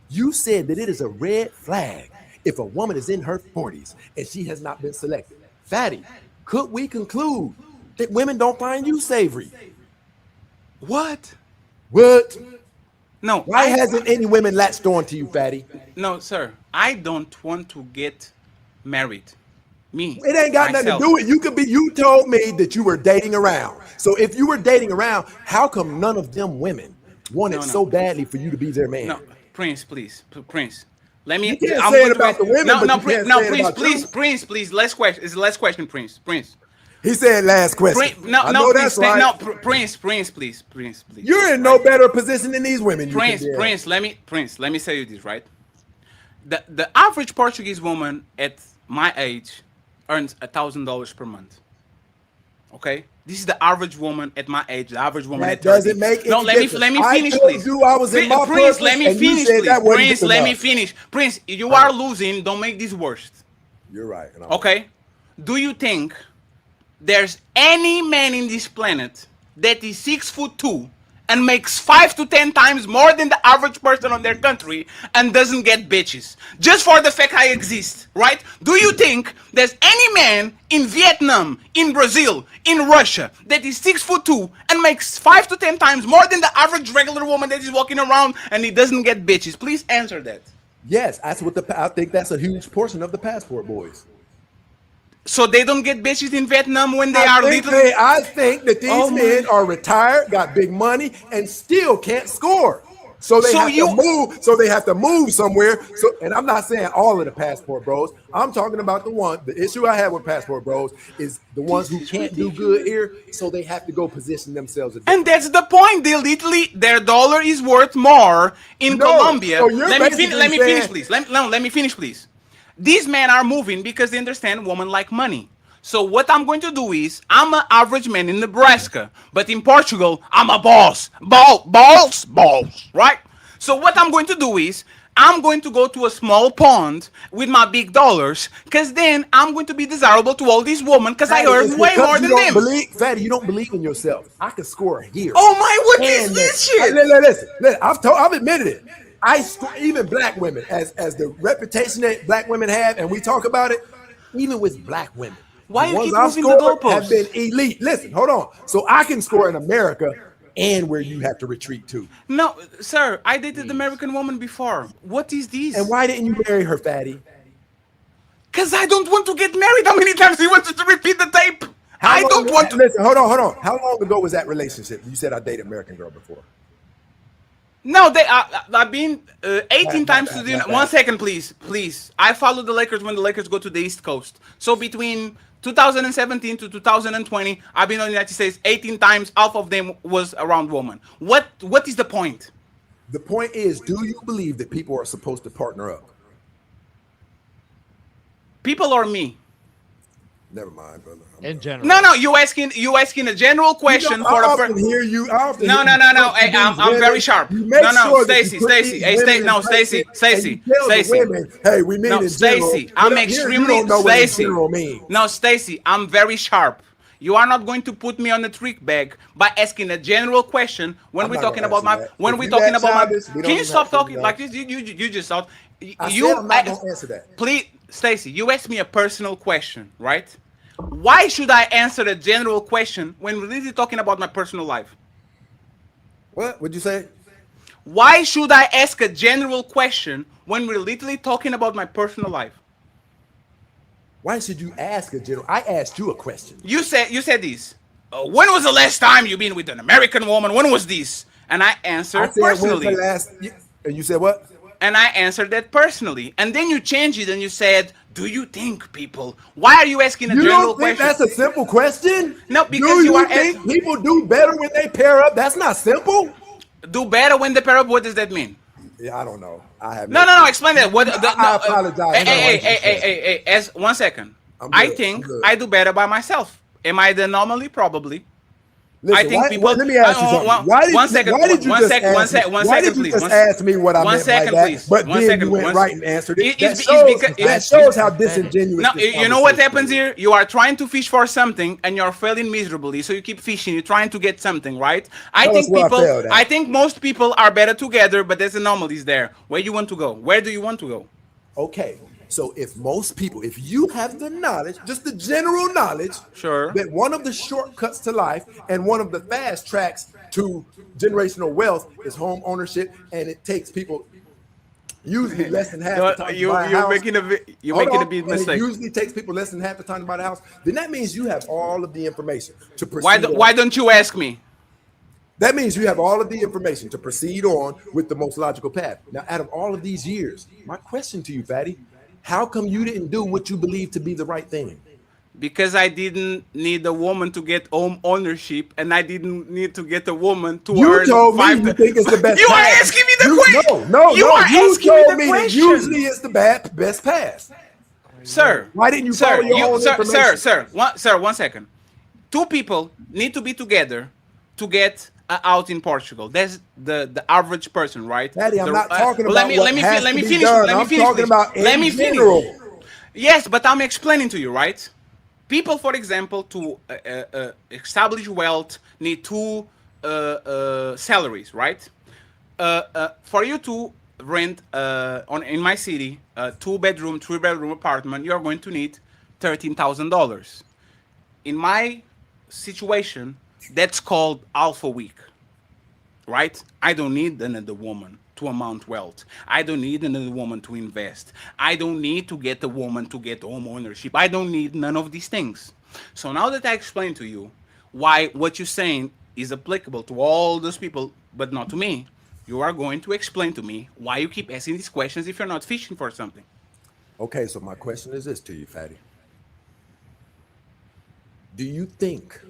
You said that it is a red flag if a woman is in her 40s and she has not been selected. Fatty, could we conclude that women don't find you savory?
What? No.
Why hasn't any women latched on to you, Fatty?
No, sir. I don't want to get married. Me.
It ain't got nothing to do with it. You told me that you were dating around. So if you were dating around, how come none of them women wanted so badly for you to be their man?
No, Prince, please. Prince. Let me.
You can't say it about the women.
Prince, please. Last question. It's the last question, Prince.
He said last question.
Prince, please.
You're in no better position than these women.
Prince, let me say you this, right? The average Portuguese woman at my age earns $1,000 per month. Okay, this is the average woman at my age. The average woman at 30.
Doesn't make any difference.
Let me finish, please.
I was in my
Prince, let me finish, please.
Prince,
let me finish. Prince, you are losing. Don't make this worse.
You're right.
Okay, do you think there's any man in this planet that is 6'2" and makes 5 to 10 times more than the average person on their country and doesn't get bitches just for the fact I exist, right? Do you think there's any man in Vietnam, in Brazil, in Russia that is 6'2" and makes 5 to 10 times more than the average regular woman that is walking around and he doesn't get bitches? Please answer that.
Yes, that's what I think that's a huge portion of the passport boys.
So they don't get bitches in Vietnam when they are literally...
I think that these men are retired, got big money, and still can't score. So they have to move. So they have to move somewhere. So, and I'm not saying all of the passport bros. I'm talking about the issue I have with passport bros is the ones who can't do good here. So they have to go position themselves.
And that's the point. They literally, their dollar is worth more in Colombia.
So
let me finish, please. These men are moving because they understand women like money. So what I'm going to do is, I'm an average man in Nebraska, but in Portugal, I'm a boss. Balls, right? So what I'm going to do is, I'm going to go to a small pond with my big dollars, because then I'm going to be desirable to all these women, because I earn way more than them.
Fatty, you don't believe in yourself. I can score here.
Oh my, what is this shit?
Listen, I've admitted it. Even black women, as the reputation that black women have, and we talk about it, even with black women,
Why
the
you
ones
keep
I've
moving the
scored have
goalposts?
been elite. Listen, hold on. So I can score in America and where you have to retreat to.
No, sir, I dated American woman before. What is this?
And why didn't you marry her, fatty?
Because I don't want to get married. How many times do you want to repeat the tape? I don't want to.
Listen, hold on. How long ago was that relationship? You said I dated American girl before.
No, I've been 18 times to the. 1 second, please. I follow the Lakers when the Lakers go to the East Coast. So between 2017 to 2020, I've been in the United States 18 times. Half of them was around woman. What is the point?
The point is, do you believe that people are supposed to partner up?
People or me?
Never mind, brother.
In general.
No. You asking a general question for a person.
Hear you. No.
Hey, I'm very sharp. No, Stacy. Hey, no, Stacy.
Hey, we mean
no, Stacy. I'm extremely Stacy. No, Stacy. I'm very sharp. You are not going to put me on the trick bag by asking a general question when we're talking about my. Can you stop talking like this? You just thought.
I'm not going to answer that.
Please, Stacy. You asked me a personal question, right? Why should I answer a general question when we're really talking about my personal life?
What would you say?
Why should I ask a general question when we're literally talking about my personal life?
Why should you ask a general? I asked you a question.
You said this. When was the last time you've been with an American woman? When was this? And I answered personally.
And you said what?
And I answered that personally. And then you changed it and you said, do you think people? Why are you asking a general question?
That's a simple question?
No, because you
think people do better when they pair up? That's not simple.
Do better when they pair up? What does that mean?
Yeah, I don't know. I have
no. Explain that.
I apologize.
Hey. As 1 second. I think I do better by myself. Am I the anomaly? Probably.
Listen,
I think people.
Let me ask you something. Why did you just ask me what I meant by that? But then you went right and answered it. That shows how disingenuous.
No, you know what happens here? You are trying to fish for something and you're failing miserably. So you keep fishing. You're trying to get something, right? I think most people are better together, but there's anomalies there. Where you want to go? Where do you want to go?
Okay. So if most people, if you have the knowledge, just the general knowledge,
sure,
that one of the shortcuts to life and one of the fast tracks to generational wealth is home ownership, and it takes people usually less than half the time to buy a house.
You're making a big mistake.
It usually takes people less than half the time to buy the house. Then that means you have all of the information to proceed.
Why don't you ask me?
That means you have all of the information to proceed on with the most logical path. Now, out of all of these years, my question to you, Fatty, how come you didn't do what you believe to be the right thing?
Because I didn't need a woman to get home ownership, and I didn't need to get a woman to earn.
You told me you think it's the best.
You are asking me the question. No. You
told me that usually it's the best pass.
Sir,
why didn't you follow your own information?
Sir, 1 second. Two people need to be together to get out in Portugal. That's the average person, right?
Daddy, I'm not talking about
let me finish. Yes, but I'm explaining to you, right? People, for example, to establish wealth need two salaries, right? For you to rent in my city a 2-bedroom, 3-bedroom apartment, you're going to need $13,000. In my situation, that's called alpha week, right? I don't need another woman to amount wealth. I don't need another woman to invest. I don't need to get a woman to get home ownership. I don't need none of these things. So now that I explained to you why what you're saying is applicable to all those people, but not to me, you are going to explain to me why you keep asking these questions if you're not fishing for something.
Okay, so my question is this to you, Fatty. Do you think...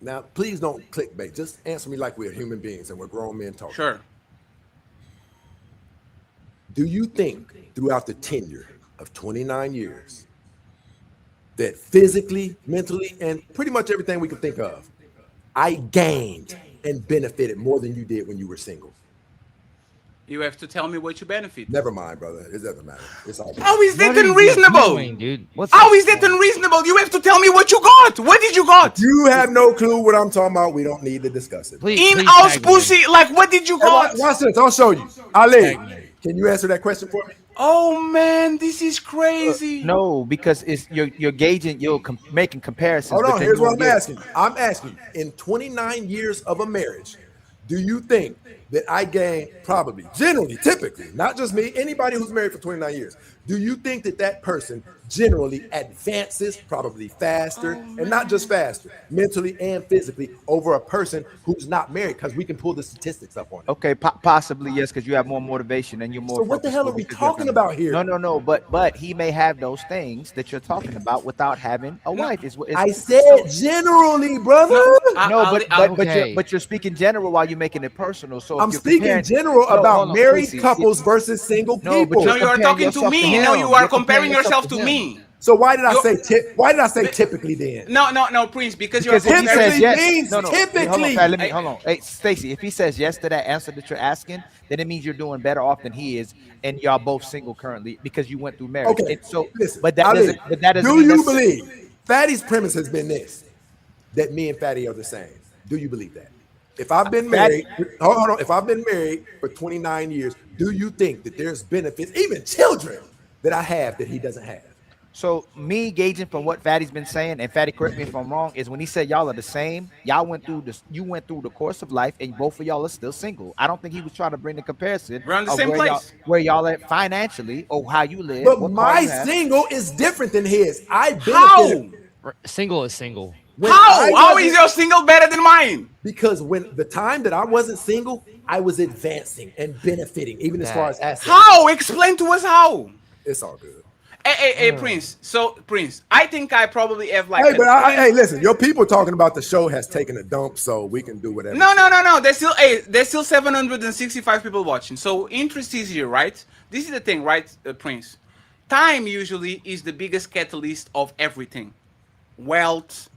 Now, please don't clickbait. Just answer me like we're human beings and we're grown men talking.
Sure.
Do you think throughout the tenure of 29 years that physically, mentally, and pretty much everything we can think of, I gained and benefited more than you did when you were single?
You have to tell me what you benefit.
Never mind, brother. It doesn't matter. It's all
How is that unreasonable? How is that unreasonable? You have to tell me what you got. What did you got?
You have no clue what I'm talking about. We don't need to discuss it.
In-house pussy, like what did you got?
Watch this. I'll show you. Ali, can you answer that question for me?
Oh man, this is crazy.
No, because it's you're gauging, making comparisons.
Hold
but
on,
then
here's
you
what I'm
don't get-
asking. I'm asking, in 29 years of a marriage, do you think that I gain probably, generally, typically, not just me, anybody who's married for 29 years, do you think that that person generally advances probably faster, and not just faster, mentally and physically, over a person who's not married? Because we can pull the statistics up on it.
Okay, possibly yes, because you have more motivation and you're more.
So what the hell are we talking about here?
No, but he may have those things that you're talking about without having a wife.
I said generally, brother.
But you're speaking general while you're making it personal. So
I'm speaking general about married couples versus single people.
No, you are talking to me. No, you are comparing yourself to me.
So why did I say typically then?
No, Prince, because you're
if he says yes,
means typically.
Hold on. Hey, Stacy, if he says yes to that answer that you're asking, then it means you're doing better off than he is, and y'all both single currently because you went through marriage.
Okay,
so
listen,
but that doesn't.
Do you believe Fatty's premise has been this, that me and Fatty are the same? Do you believe that? If I've been married, hold on. If I've been married for 29 years, do you think that there's benefits, even children, that I have that he doesn't have?
So me gauging from what Fatty's been saying, and Fatty, correct me if I'm wrong, is when he said y'all are the same, y'all went through this. You went through the course of life, and both of y'all are still single. I don't think he was trying to bring the comparison.
We're on the same place.
Where y'all at financially, or how you live.
But my single is different than his.
How?
Single is single.
How is your single better than mine?
Because when the time that I wasn't single, I was advancing and benefiting, even as far as assets.
How? Explain to us how.
It's all good.
Hey, Prince. So, Prince, I think I probably have like.
Hey, but hey, listen, your people talking about the show has taken a dump, so we can do whatever.
No. There's still 765 people watching. So interest is here, right? This is the thing, right, Prince? Time usually is the biggest catalyst of everything. Wealth,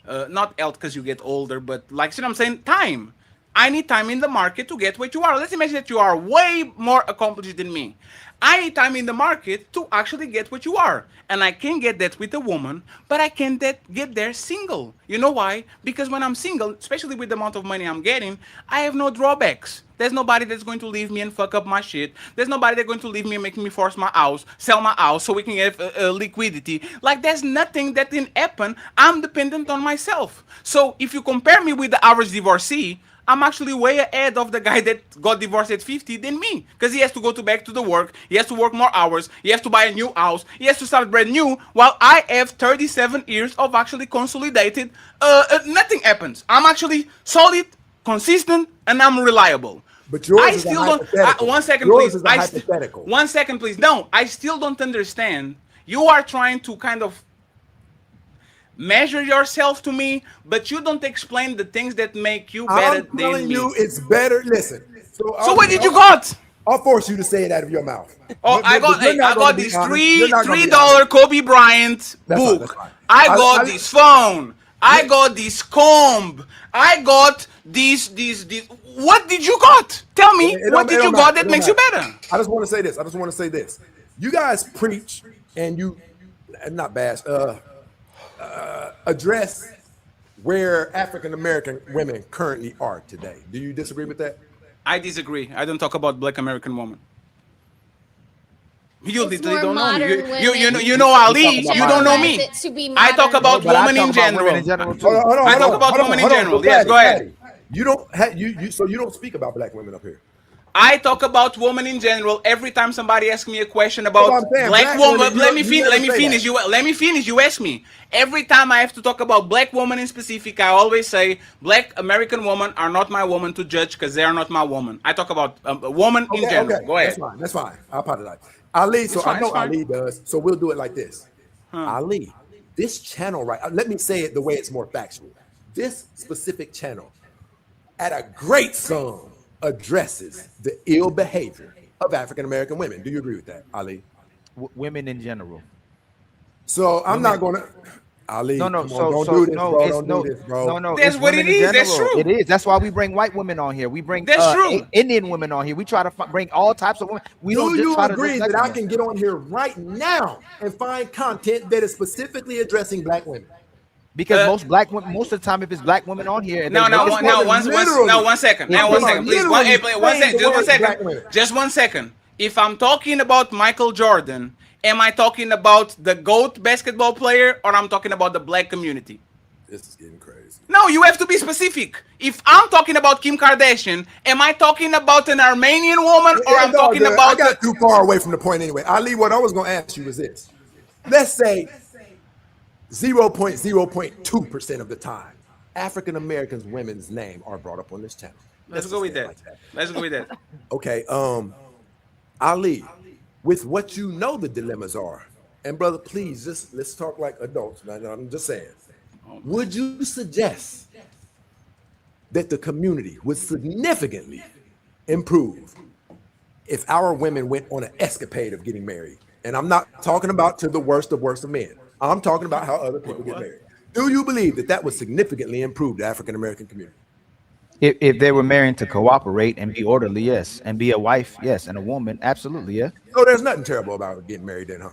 not health because you get older, but like, see what I'm saying? Time. I need time in the market to get what you are. Let's imagine that you are way more accomplished than me. I need time in the market to actually get what you are. And I can get that with a woman, but I can't get there single. You know why? Because when I'm single, especially with the amount of money I'm getting, I have no drawbacks. There's nobody that's going to leave me and fuck up my shit. There's nobody that's going to leave me and make me force my house, sell my house so we can have liquidity. Like, there's nothing that didn't happen. I'm dependent on myself. So if you compare me with the average divorcee, I'm actually way ahead of the guy that got divorced at 50 than me. Because he has to go back to the work. He has to work more hours. He has to buy a new house. He has to start brand new. While I have 37 years of actually consolidated. Nothing happens. I'm actually solid, consistent, and I'm reliable.
But yours
I
is
still
a
don't.
hypothetical.
One second,
Yours
please.
is a hypothetical.
1 second, please. No, I still don't understand. You are trying to kind of measure yourself to me, but you don't explain the things that make you better
I'm telling
than me.
you, it's better. Listen.
So what did you got?
I'll force you to say it out of your mouth.
Oh,
But
I got
be
this
honest. You're not gonna be
$3
honest.
Kobe Bryant
That's fine,
book.
that's fine.
I got this phone. I got this comb. I got this. What did you got? Tell me. What did you got that makes you better?
I just want to say this. You guys preach and you, not bash, address where African American women currently are today. Do you disagree with that?
I disagree. I don't talk about Black American women. You
It's
literally
more
don't know me.
modern
You know Ali.
women.
You don't know me.
It to be
I talk about women in general. I talk about women in general. Yes, go ahead.
You don't have so you don't speak about black women up here.
I talk about women in general. Every time somebody asks me a question about
That's what I'm saying.
black
Black
woman,
women,
let me
you
finish. Let me finish. You ask me. Every time I have to talk about black women in specific, I always say Black American women are not my woman to judge because they are not my woman. I talk about a woman in general. Go ahead.
That's fine. I apologize. Ali, so I know Ali does, so we'll do it like this. Ali, this channel, right? Let me say it the way it's more factual. This specific channel, at a great sum, addresses the ill behavior of African American women. Do you agree with that, Ali?
Women in general.
So I'm not going to. Ali,
no.
Come on, don't do this, bro. Don't do this, bro.
No.
That's what it is. That's true.
It is. That's why we bring white women on here. We bring
That's true.
Indian women on here. We try to bring all types of women. We
Do
don't just
you
try to
agree
just
that I can get on here right now and find content that is specifically addressing black women?
Because most black women, most of the time, if it's black women on here,
one second. Just 1 second. Just 1 second. If I'm talking about Michael Jordan, am I talking about the GOAT basketball player or I'm talking about the black community?
This is getting crazy.
No, you have to be specific. If I'm talking about Kim Kardashian, am I talking about an Armenian woman or I'm talking
I
about...
got too far away from the point anyway. Ali, what I was going to ask you was this. Let's say 0.02% of the time, African Americans women's name are brought up on this channel.
Let's go with that. Let's go with that.
Okay, Ali, with what you know the dilemmas are, and brother, please, just let's talk like adults. Now, I'm just saying, would you suggest that the community would significantly improve if our women went on an escapade of getting married? And I'm not talking about to the worst of men. I'm talking about how other people get married. Do you believe that that would significantly improve the African American community?
If they were married to cooperate and be orderly, yes, and be a wife, yes, and a woman, absolutely, yeah.
So there's nothing terrible about getting married then, huh?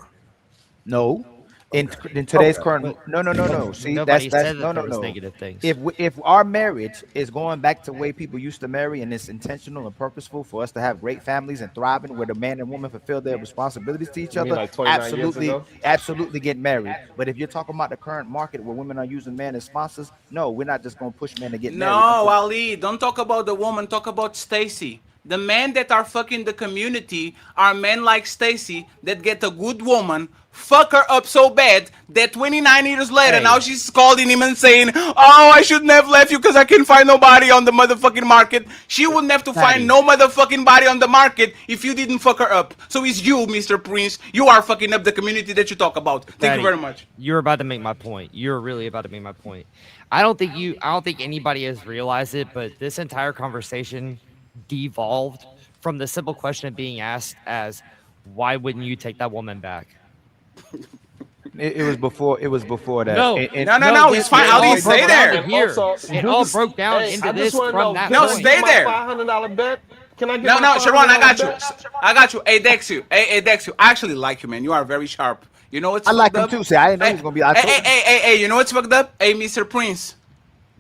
No. In today's current, no. See,
Nobody
that's
said that
no.
there was negative things.
If our marriage is going back to the way people used to marry, and it's intentional and purposeful for us to have great families and thriving, where the man and woman fulfill their responsibilities to each
You mean
other,
like 29 years ago?
absolutely get married. But if you're talking about the current market where women are using men as sponsors, no, we're not just going to push men to get married.
No, Ali, don't talk about the woman, talk about Stacy. The men that are fucking the community are men like Stacy that get a good woman, fuck her up so bad that 29 years later, now she's calling him and saying, oh, I shouldn't have left you because I can't find nobody on the motherfucking market. She wouldn't have to find no motherfucking body on the market if you didn't fuck her up. So it's you, Mr. Prince. You are fucking up the community that you talk about. Thank you very much.
You're about to make my point. You're really about to make my point. I don't think anybody has realized it, but this entire conversation devolved from the simple question being asked as, why wouldn't you take that woman back?
It was before that.
No, no, it's fine. Ali, stay there.
It all broke down into this from that
No,
point.
stay there.
$500 bet. Can I get
No, Sharon, I got you.
bet?
I got you. Hey, Dexu. Hey, Dexu. I actually like you, man. You are very sharp. You know what's
I like
fucked
him
up?
too. See, I didn't know he was gonna be.
Hey, you know what's fucked up? Hey, Mr. Prince,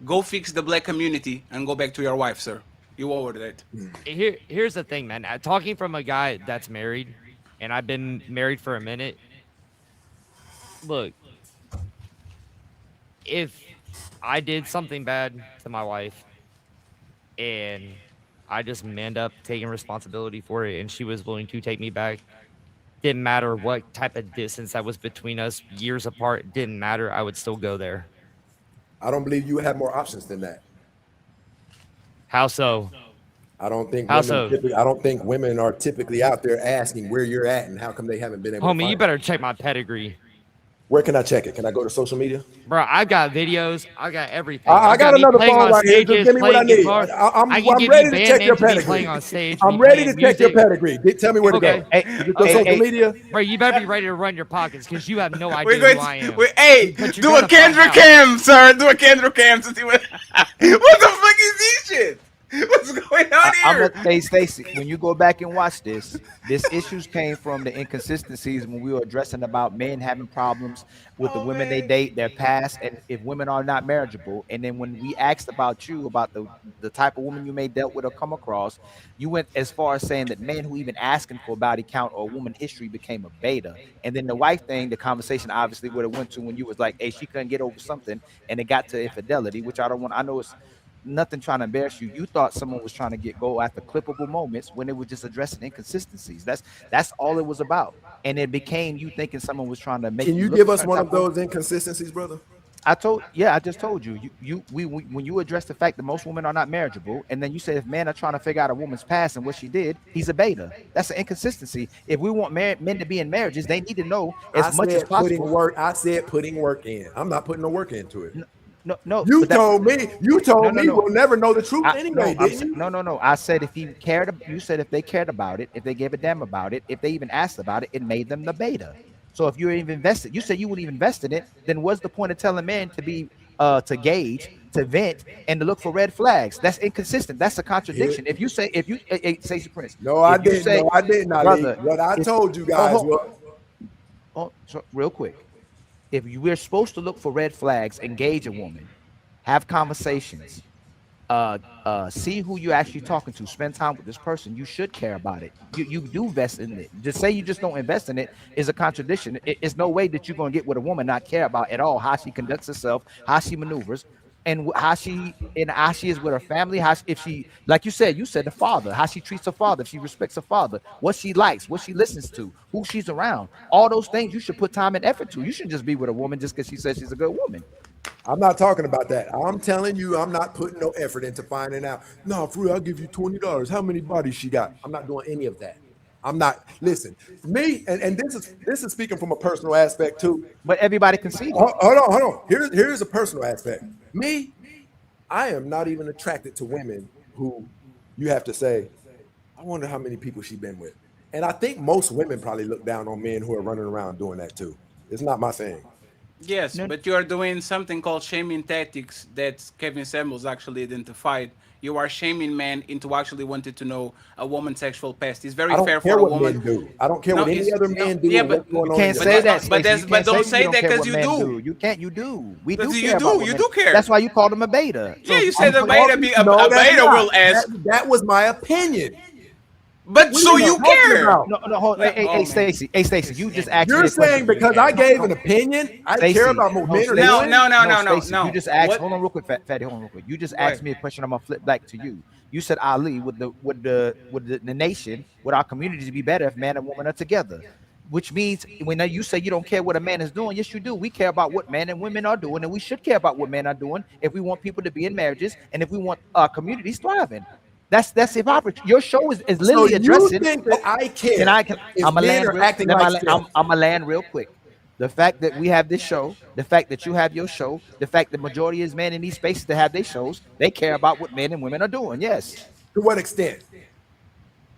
go fix the black community and go back to your wife, sir. You over that.
Here's the thing, man. Talking from a guy that's married, and I've been married for a minute. Look, if I did something bad to my wife, and I just manned up taking responsibility for it, and she was willing to take me back, didn't matter what type of distance that was between us, years apart, didn't matter. I would still go there.
I don't believe you have more options than that.
How so?
I don't think
How
women
so?
I don't think women are typically out there asking where you're at and how come they haven't been able to
Homie,
find
you better check my pedigree.
Where can I check it? Can I go to social media?
Bro, I got videos. I got everything.
I got another phone right here. Just give me what I need. I'm ready to check your pedigree. I'm ready to check your pedigree. Tell me where to go.
Hey,
go social media.
Bro, you better be ready to run your pockets because you have no idea who I am.
Hey, do a Kendrick Cam, sir. Do a Kendrick Cam to see what. What the fuck is this shit? What's going on here?
I'm gonna say, Stacy, when you go back and watch this issues came from the inconsistencies when we were addressing about men having problems with the women they date, their past, and if women are not marriageable. And then when we asked about you, about the type of woman you may dealt with or come across, you went as far as saying that men who even asking for a body count or woman history became a beta. And then the wife thing, the conversation obviously would have went to when you was like, hey, she couldn't get over something, and it got to infidelity, which I know it's nothing trying to embarrass you. You thought someone was trying to go after clippable moments when it was just addressing inconsistencies. That's all it was about. And it became you thinking someone was trying to make.
Can you give us one of those inconsistencies, brother?
I just told you. When you address the fact that most women are not marriageable, and then you say if men are trying to figure out a woman's past and what she did, he's a beta. That's an inconsistency. If we want men to be in marriages, they need to know as much as possible.
I said putting work in. I'm not putting no work into it.
No.
You told me we'll never know the truth anyway, didn't you?
No. I said if he cared, you said if they cared about it, if they gave a damn about it, if they even asked about it, it made them the beta. So if you even invested, you said you wouldn't even invest in it, then what's the point of telling men to be to gauge, to vent, and to look for red flags? That's inconsistent. That's a contradiction. If you say Stacey Prince.
No, I didn't. Brother, what I told you guys was
so real quick. If we're supposed to look for red flags, engage a woman, have conversations, see who you're actually talking to, spend time with this person. You should care about it. You do invest in it. Just say you just don't invest in it is a contradiction. It's no way that you're going to get with a woman not care about at all how she conducts herself, how she maneuvers, and how she is with her family. If she, like you said the father, how she treats her father, if she respects her father, what she likes, what she listens to, who she's around, all those things you should put time and effort to. You shouldn't just be with a woman just because she says she's a good woman.
I'm not talking about that. I'm telling you, I'm not putting no effort into finding out. No, for real, I'll give you $20. How many bodies she got? I'm not doing any of that. I'm not. Listen, me, and this is speaking from a personal aspect too.
But everybody can see.
Hold on. Here's a personal aspect. Me, I am not even attracted to women who you have to say, I wonder how many people she been with. And I think most women probably look down on men who are running around doing that too. It's not my thing.
Yes, but you are doing something called shaming tactics that Kevin Samuels actually identified. You are shaming men into actually wanting to know a woman's sexual past. It's very fair for a woman.
I don't care what any other men do.
Yeah, but
you
can't say that.
But don't say that because you do.
You can't. You do. We do.
You do care.
That's why you called him a beta.
Yeah, you said a beta. A beta will ask.
That was my opinion.
But so you care.
No, hold on. Hey, Stacy. Hey, Stacy, you just asked.
You're saying because I gave an opinion, I care about what men are doing?
No.
You just asked. Hold on, real quick, Fatty. Hold on, real quick. You just asked me a question. I'm gonna flip back to you. You said, Ali, would the nation, would our communities be better if man and woman are together? Which means when you say you don't care what a man is doing, yes, you do. We care about what men and women are doing, and we should care about what men are doing if we want people to be in marriages and if we want our communities thriving. That's hypocrisy. Your show is literally
so
addressing.
You think that I care?
I'm a land real quick. The fact that we have this show, the fact that you have your show, the fact that majority is men in these spaces that have their shows, they care about what men and women are doing. Yes.
To what extent?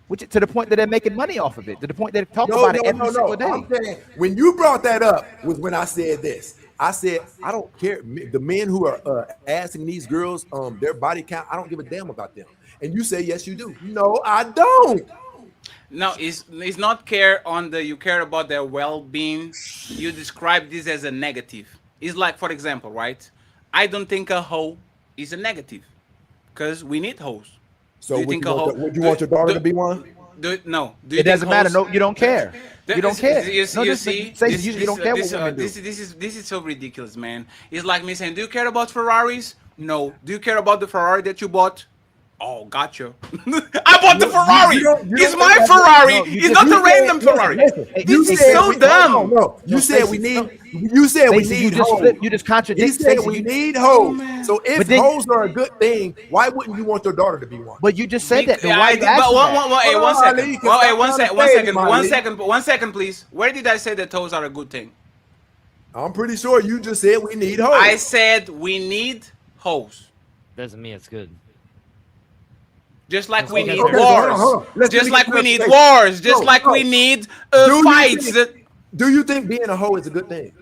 Which to the point that they're making money off of it. To the point that they talk about it every single day.
I'm saying, when you brought that up was when I said this. I said, I don't care. The men who are asking these girls their body count, I don't give a damn about them. And you say, yes, you do. No, I don't.
No, it's not care on the, you care about their well-being. You describe this as a negative. It's like, for example, right? I don't think a hoe is a negative because we need hoes.
So would you want your daughter to be one?
No.
It doesn't matter. No, you don't care. You don't care.
You see,
you don't care what women do.
This is so ridiculous, man. It's like me saying, do you care about Ferraris? No. Do you care about the Ferrari that you bought? Oh, gotcha. I bought the Ferrari. It's my Ferrari. It's not a random Ferrari. This is so dumb.
No, you said we need. You said we need hoes.
You just contradict.
You said we need hoes. So if hoes are a good thing, why wouldn't you want your daughter to be one?
But you just said that.
One second, please. Where did I say that hoes are a good thing?
I'm pretty sure you just said we need hoes.
I said we need hoes.
Doesn't mean it's good.
Just like we need wars. Just like we need wars. Just like we need fights.
Do you think being a hoe is a good thing?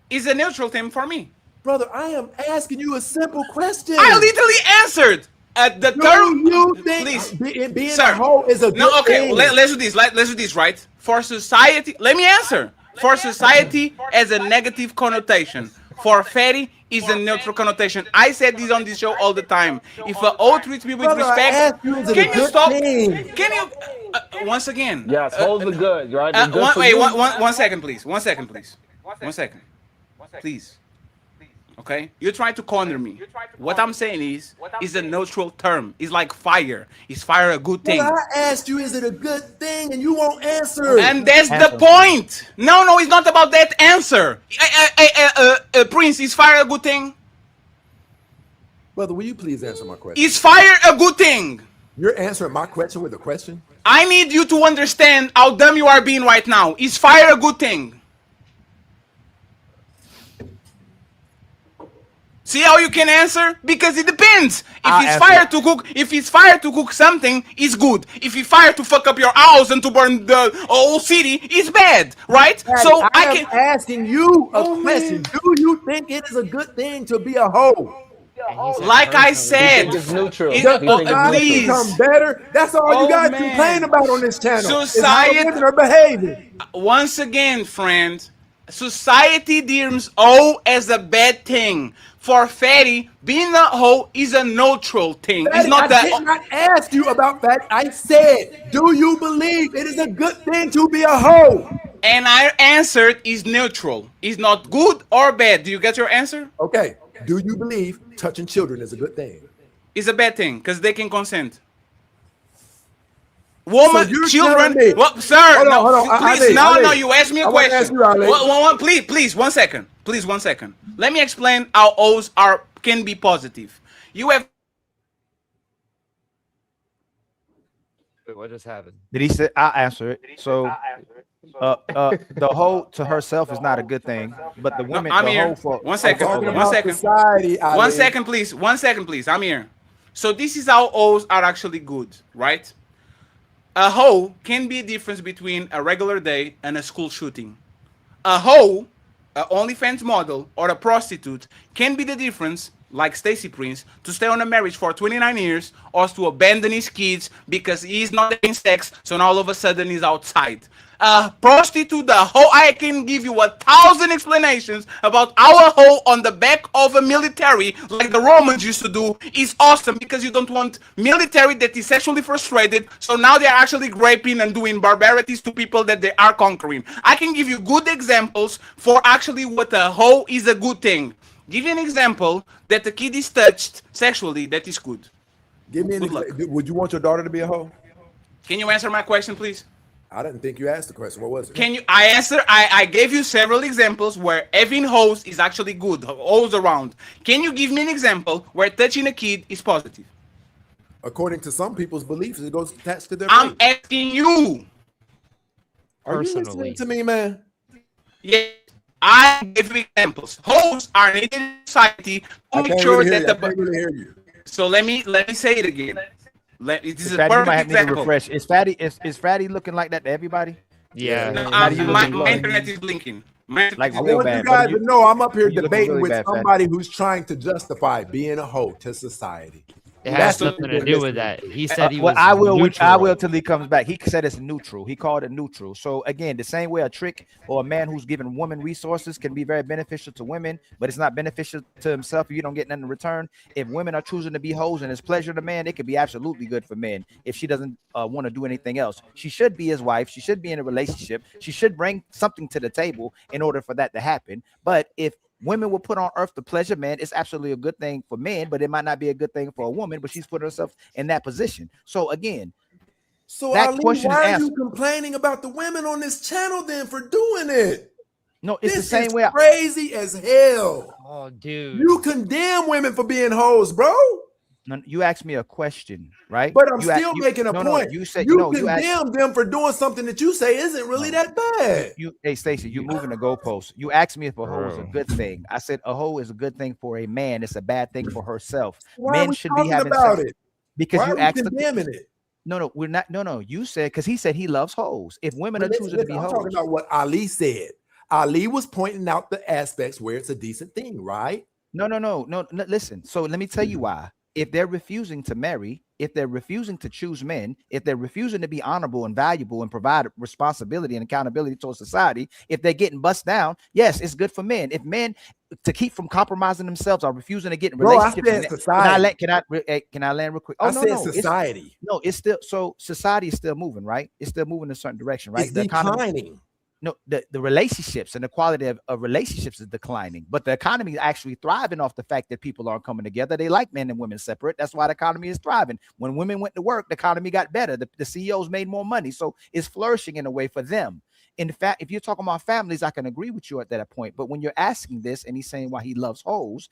It's a neutral thing for me.
Brother, I am asking you a simple question.
I literally answered. The term.
You think being a hoe is a good thing?
Let's do this. Let's do this, right? For society, let me answer. For society, as a negative connotation. For Fatty, is a neutral connotation. I said this on this show all the time. If a hoe treats me with respect, can you stop? Can you? Once again.
Yes, hoes are good, right?
One second, please. One second. Please. Okay? You're trying to corner me. What I'm saying is a neutral term. It's like fire. Is fire a good thing?
Well, I asked you, is it a good thing? And you won't answer.
And that's the point. No, it's not about that answer. Prince, is fire a good thing?
Brother, will you please answer my question?
Is fire a good thing?
You're answering my question with a question?
I need you to understand how dumb you are being right now. Is fire a good thing? See how you can answer? Because it depends. If it's fire to cook something, it's good. If it's fire to fuck up your house and to burn the whole city, it's bad, right?
Daddy,
so
I am asking you a question. Do you think it is a good thing to be a hoe?
Like I said,
it's neutral.
Please
become better. That's all you guys complain about on this channel.
Society
is how women are behaving.
Once again, friend, Society deems hoe as a bad thing. For Fatty, being a hoe is a neutral thing. It's
Fatty,
not
I
that.
did not ask you about that. I said, do you believe it is a good thing to be a hoe?
And I answered is neutral. It's not good or bad. Do you get your answer?
Okay. Do you believe touching children is a good thing?
It's a bad thing because they can consent. Woman,
so
children. What, sir?
Hold
no,
on.
please,
Ali,
no. You asked me a question.
Ask you, Ali.
Please, 1 second. Please, 1 second. Let me explain how O's can be positive. You have.
Wait, what just happened?
Did he say? I'll answer it. So, the hoe to herself is not a good thing, but the woman,
I'm
the
here.
hoe for
1 second.
talking
1 second.
Society,
1 second, please. 1 second, please. I'm here. So this is how O's are actually good, right? A hoe can be a difference between a regular day and a school shooting. A hoe, an OnlyFans model, or a prostitute can be the difference, like Stacy Prince, to stay on a marriage for 29 years or to abandon his kids because he's not having sex, so now all of a sudden he's outside. A prostitute, a hoe, I can give you 1,000 explanations about our hoe on the back of a military, like the Romans used to do, is awesome because you don't want military that is sexually frustrated, so now they're actually raping and doing barbarities to people that they are conquering. I can give you good examples for actually what a hoe is a good thing. Give you an example that the kid is touched sexually, that is good.
Give me an example. Would you want your daughter to be a hoe?
Can you answer my question, please?
I didn't think you asked the question. What was it?
Can you? I gave you several examples where having hoes is actually good. Hoes around. Can you give me an example where touching a kid is positive?
According to some people's beliefs, it goes attached to their
I'm
faith.
asking you.
Are you listening to me, man?
Yeah, I give you examples. Hoes are needed in society to make sure that the.
I can't really hear you.
So let me say it again. This is a
Fatty, you might
perfect
have me to
example.
refresh. Is Fatty looking like that to everybody?
Yeah.
No,
Fatty, you
my
looking low.
internet is blinking.
Like
I
real
want
bad.
you guys to know I'm up here
you looking
debating
really
with
bad, Fatty.
somebody who's trying to justify being a hoe to society.
It has nothing to do with that. He said he was
I will
neutral.
till he comes back. He said it's neutral. He called it neutral. So again, the same way a trick or a man who's giving women resources can be very beneficial to women, but it's not beneficial to himself if you don't get nothing in return. If women are choosing to be hoes and it's pleasure to man, it could be absolutely good for men. If she doesn't want to do anything else, she should be his wife. She should be in a relationship. She should bring something to the table in order for that to happen. But if women were put on earth to pleasure men, it's absolutely a good thing for men, but it might not be a good thing for a woman, but she's put herself in that position. So again,
so
that
Ali,
question
why
is
are
answered.
you complaining about the women on this channel then for doing it?
No, it's
this
the same
is
way.
Crazy as hell.
Oh, dude.
You condemn women for being hoes, bro.
No, you asked me a question, right?
But I'm
you
still making a point.
You said
you
no.
condemn them for doing something that you say isn't really that bad.
Hey, Stacey, you're moving the goalposts. You asked me if a hoe is a good thing. I said a hoe is a good thing for a man. It's a bad thing for herself.
Why
Men
are we
should be
talking
having
about
sex
it?
because
Why
you
are we
asked
condemning it.
No, we're not. No. You said because he said he loves hoes. If women are choosing to be
I'm
hoes,
talking about what Ali said. Ali was pointing out the aspects where it's a decent thing, right?
No. Listen. So let me tell you why. If they're refusing to marry, if they're refusing to choose men, if they're refusing to be honorable and valuable and provide responsibility and accountability towards society, if they're getting bust down, yes, it's good for men. If men to keep from compromising themselves or refusing to get in relationships,
I said society.
Can I land real quick?
I said society.
It's still so society is still moving, right? It's still moving in a certain direction, right?
It's declining.
No, the relationships and the quality of relationships is declining, but the economy is actually thriving off the fact that people aren't coming together. They like men and women separate. That's why the economy is thriving. When women went to work, the economy got better. The CEOs made more money. So it's flourishing in a way for them. In fact, if you're talking about families, I can agree with you at that point. But when you're asking this and he's saying why he loves hoes,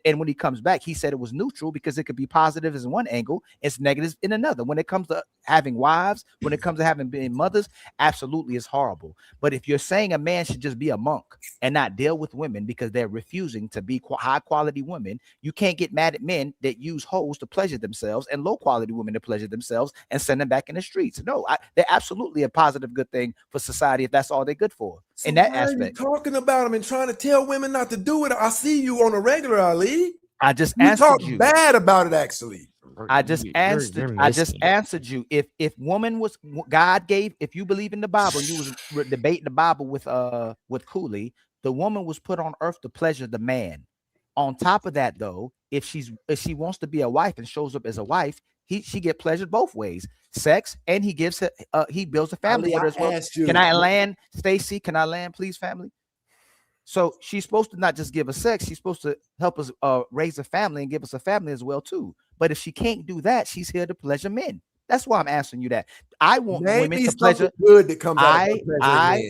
and when he comes back, he said it was neutral because it could be positive as one angle, it's negative in another. When it comes to having wives, when it comes to having being mothers, absolutely it's horrible. But if you're saying a man should just be a monk and not deal with women because they're refusing to be high quality women, you can't get mad at men that use hoes to pleasure themselves and low quality women to pleasure themselves and send them back in the streets. No, they're absolutely a positive good thing for society if that's all they're good for.
So
in that
why
aspect,
are you talking about them and trying to tell women not to do it? I see you on a regular, Ali.
I just
you
answered
talk
you.
bad about it, actually.
I just answered you. If woman was God gave, if you believe in the Bible, and you was debating the Bible with Cooley, the woman was put on earth to pleasure the man. On top of that, though, if she wants to be a wife and shows up as a wife, she get pleasured both ways, sex, and he gives her he builds a family with her as well. Can I land, Stacy? Can I land, please, family? So she's supposed to not just give us sex, she's supposed to help us raise a family and give us a family as well too. But if she can't do that, she's here to pleasure men. That's why I'm asking you that. I want women to pleasure.
Good that comes out of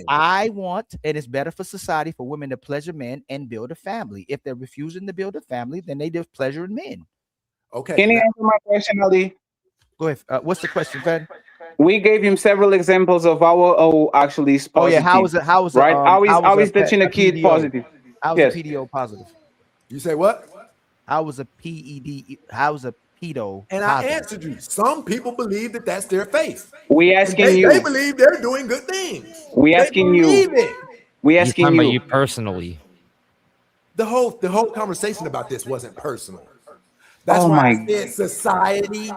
I want, and it's better for society for women to pleasure men and build a family. If they're refusing to build a family, then they just pleasure men.
Okay.
Can you answer my question, Ali?
Go ahead. What's the question, Fed?
We gave him several examples of how actually is positive.
Oh yeah, how is it? How is it?
Right? How is touching a kid
PDO
positive?
How is a PDO positive?
You say what?
How was a PED? How was a pedo?
And I answered you. Some people believe that that's their faith.
We asking you.
They believe they're doing good things.
We asking you. We asking
you personally.
The whole conversation about this wasn't personal. That's why I said society.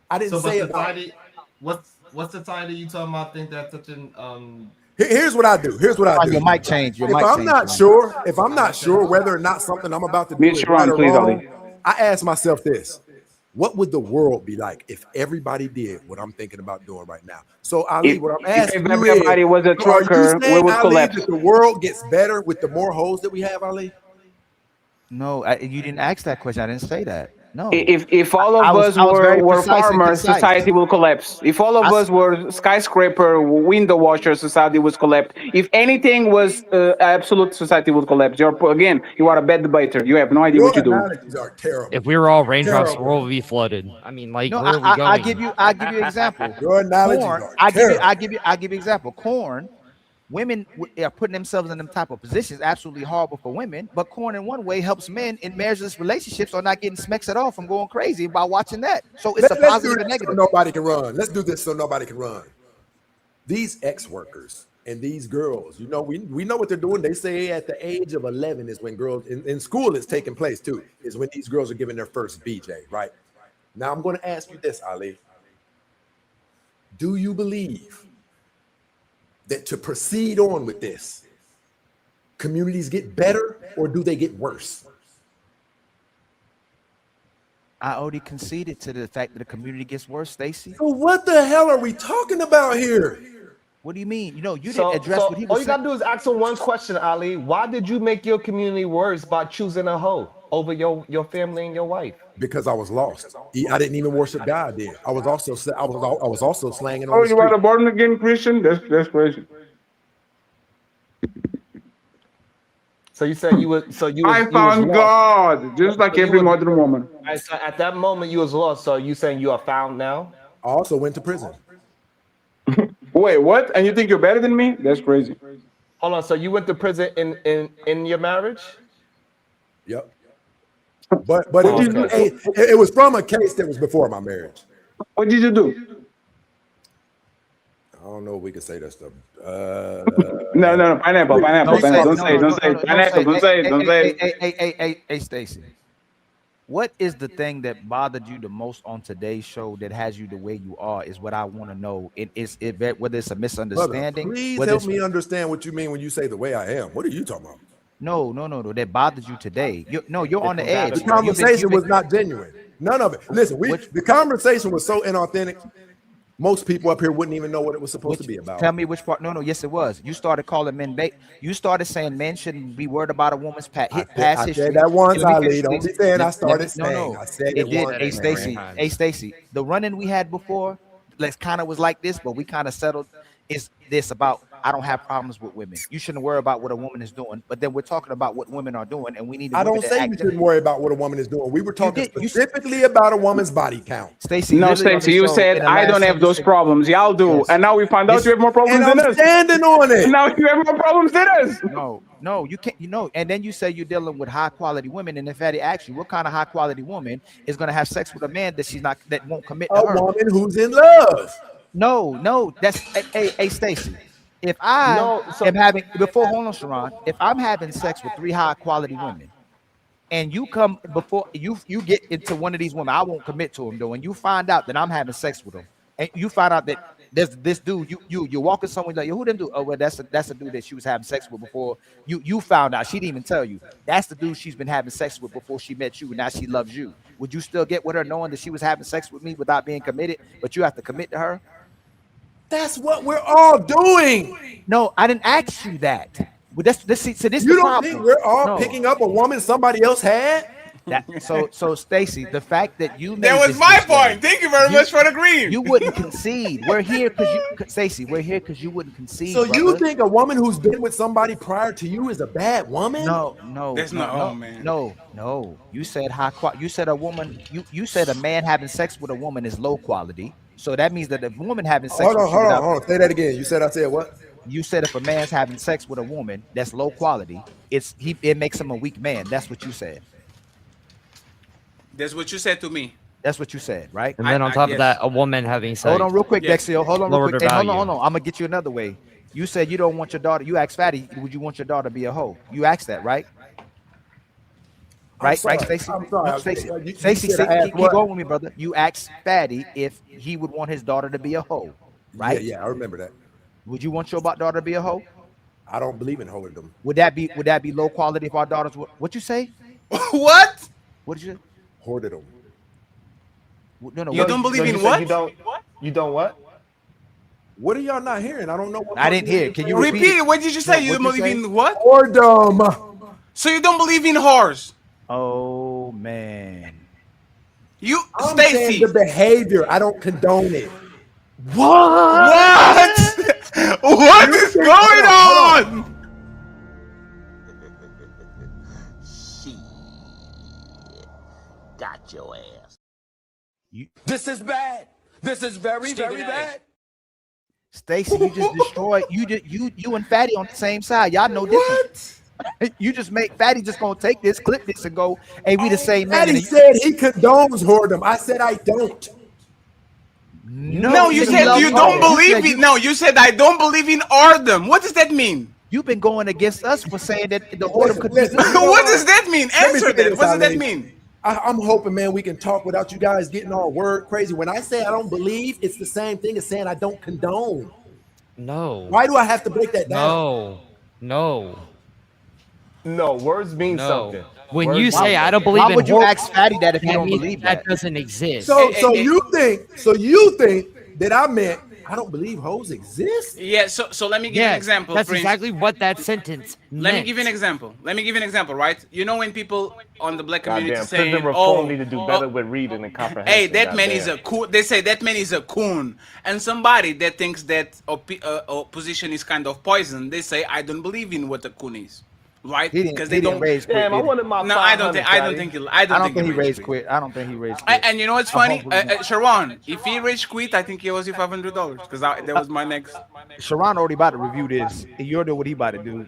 I didn't say
society. What's society you talking about? Think that's such an
Here's what I do. Here's what I do.
Your mic changed.
If I'm not sure whether or not something I'm about to do is right or wrong, I ask myself this: what would the world be like if everybody did what I'm thinking about doing right now? So Ali, what I'm asking
if everybody was a trucker, we would collapse.
That the world gets better with the more hoes that we have, Ali?
No, you didn't ask that question. I didn't say that. No.
If all of us were farmers, society will collapse. If all of us were skyscraper window washers, society would collapse. If anything was absolute, society would collapse. You are a bad debater. You have no idea what you're doing.
Are terrible.
If we were all raindrops, the world would be flooded. I mean, like,
no,
where are we going?
I give you an example.
Your analogies are terrible.
I give you an example. Corn. Women are putting themselves in them type of positions, absolutely horrible for women. But corn, in one way, helps men in marriageless relationships or not getting smacks at all from going crazy by watching that. So it's a positive and negative.
So nobody can run. Let's do this so nobody can run. These ex-workers and these girls, we know what they're doing. They say at the age of 11 is when girls in school is taking place too. Is when these girls are giving their first BJ. Right now, I'm going to ask you this, Ali. Do you believe that to proceed on with this, communities get better or do they get worse?
I already conceded to the fact that the community gets worse, Stacy.
So what the hell are we talking about here?
What do you mean? You didn't address what he was saying.
All you gotta do is ask him one question, Ali. Why did you make your community worse by choosing a hoe over your family and your wife?
Because I was lost. I didn't even worship God then. I was also slanging on
Oh,
the
you are
street.
a born again Christian? That's crazy.
So you said you was
I found God, just like every modern woman.
So at that moment you was lost. So you saying you are found now?
I also went to prison.
Wait, what? And you think you're better than me? That's crazy.
Hold on. So you went to prison in your marriage?
Yep. But it was from a case that was before my marriage.
What did you do?
I don't know if we can say that stuff.
No, pineapple. Don't say it.
Hey, Stacy. What is the thing that bothered you the most on today's show that has you the way you are? Is what I want to know. Whether it's a misunderstanding.
Brother, please help me understand what you mean when you say the way I am. What are you talking about?
No. That bothers you today. You're on the edge.
The conversation was not genuine. None of it. Listen, the conversation was so inauthentic. Most people up here wouldn't even know what it was supposed to be about.
Tell me which part. No, yes, it was. You started calling men bait. You started saying men shouldn't be worried about a woman's past history.
I said that once, Ali. Don't be saying I started saying. I said it
did. Hey, Stacy. The run-in we had before, kind of was like this, but we kind of settled. Is this about? I don't have problems with women. You shouldn't worry about what a woman is doing. But then we're talking about what women are doing, and we need.
I don't say you shouldn't worry about what a woman is doing. We were talking specifically about a woman's body count.
Stacy,
no, Stacy, you said I don't have those problems. Y'all do, and now we found out you have more problems
than
us.
I'm standing on it.
Now you have more problems than us.
No, you can't. And then you say you're dealing with high quality women, and if Eddie asks you, what kind of high quality woman is going to have sex with a man that won't commit to her?
A woman who's in love.
No, that's hey, Stacy. If am having hold on, Sharon. If I'm having sex with 3 high quality women, and you come before you get into one of these women, I won't commit to him though, and you find out that I'm having sex with him, and you find out that there's this dude, you're walking somewhere like, who them dude? Oh, well, that's a dude that she was having sex with before. You found out, she didn't even tell you. That's the dude she's been having sex with before she met you, and now she loves you. Would you still get with her knowing that she was having sex with me without being committed, but you have to commit to her?
That's what we're all doing.
No, I didn't ask you that. Well, this
You don't think we're all picking up a woman somebody else had?
So Stacy, the fact that you
that was my point. Thank you very much for agreeing.
You wouldn't concede. We're here because Stacy, we're here because you wouldn't concede.
So
brother.
you think a woman who's been with somebody prior to you is a bad woman?
No.
That's not man.
No. You said you said a woman. You said a man having sex with a woman is low quality. So that means that if a woman having sex
Hold on. Say that again. You said I said what?
You said if a man's having sex with a woman that's low quality, it makes him a weak man. That's what you said.
That's what you said to me.
That's what you said, right?
And then on top of that, a woman having sex.
Hold on real quick, Dexio. Hold on real quick. Hey, hold on. I'm gonna get you another way. You said you don't want your daughter. You asked Fatty, would you want your daughter to be a hoe? You asked that, right? Right, Stacy?
I'm sorry.
Stacy, keep going with me, brother. You asked Fatty if he would want his daughter to be a hoe, right?
Yeah, I remember that.
Would you want your daughter to be a hoe?
I don't believe in holding.
Would that be low quality if our daughters were? What you say?
What?
What did you say?
Hoarded them.
No.
You don't believe in what?
You don't what?
What are y'all not hearing? I don't know.
I didn't hear. Can you
repeat it? What did you say? You don't believe in what?
Whoredom.
So you don't believe in whores?
Oh man.
I'm saying the behavior. I don't condone it.
What? What is going on?
Got your ass.
This is bad. This is very bad.
Stacy, you just destroyed. You and Fatty on the same side. Y'all know different. You just make Fatty just gonna take this, clip this, and go, "Hey, we the same man."
Fatty said he condones whoredom. I said I don't.
No, you said you don't believe it. No, you said I don't believe in whoredom. What does that mean?
You've been going against us for saying that the whoredom could be.
What does that mean? Answer that. What does that mean?
I'm hoping, man, we can talk without you guys getting all word crazy. When I say I don't believe, it's the same thing as saying I don't condone.
No.
Why do I have to break that down?
No.
Words mean something.
When you say I don't believe in,
why would you ask Fatty that if you don't believe
that doesn't exist?
So you think that I meant I don't believe hoes exist?
Yeah. So let me give you an example.
That's exactly what that sentence meant.
Let me give you an example. Right? You know when people on the black community
Goddamn,
say,
prison reform need to do better with reading and comprehension.
Hey, that man is a coon. They say that man is a coon. And somebody that thinks that opposition is kind of poison, they say I don't believe in what a coon is. Right? Because they don't
raise quit. Damn, I wanted my
no, I don't think he
raised quit. I don't think he raised
quit. And you know what's funny? Sharon, if he raised quit, I think he owes you $500 because that was my next.
Sharon already about to review this. You already know what he about to do.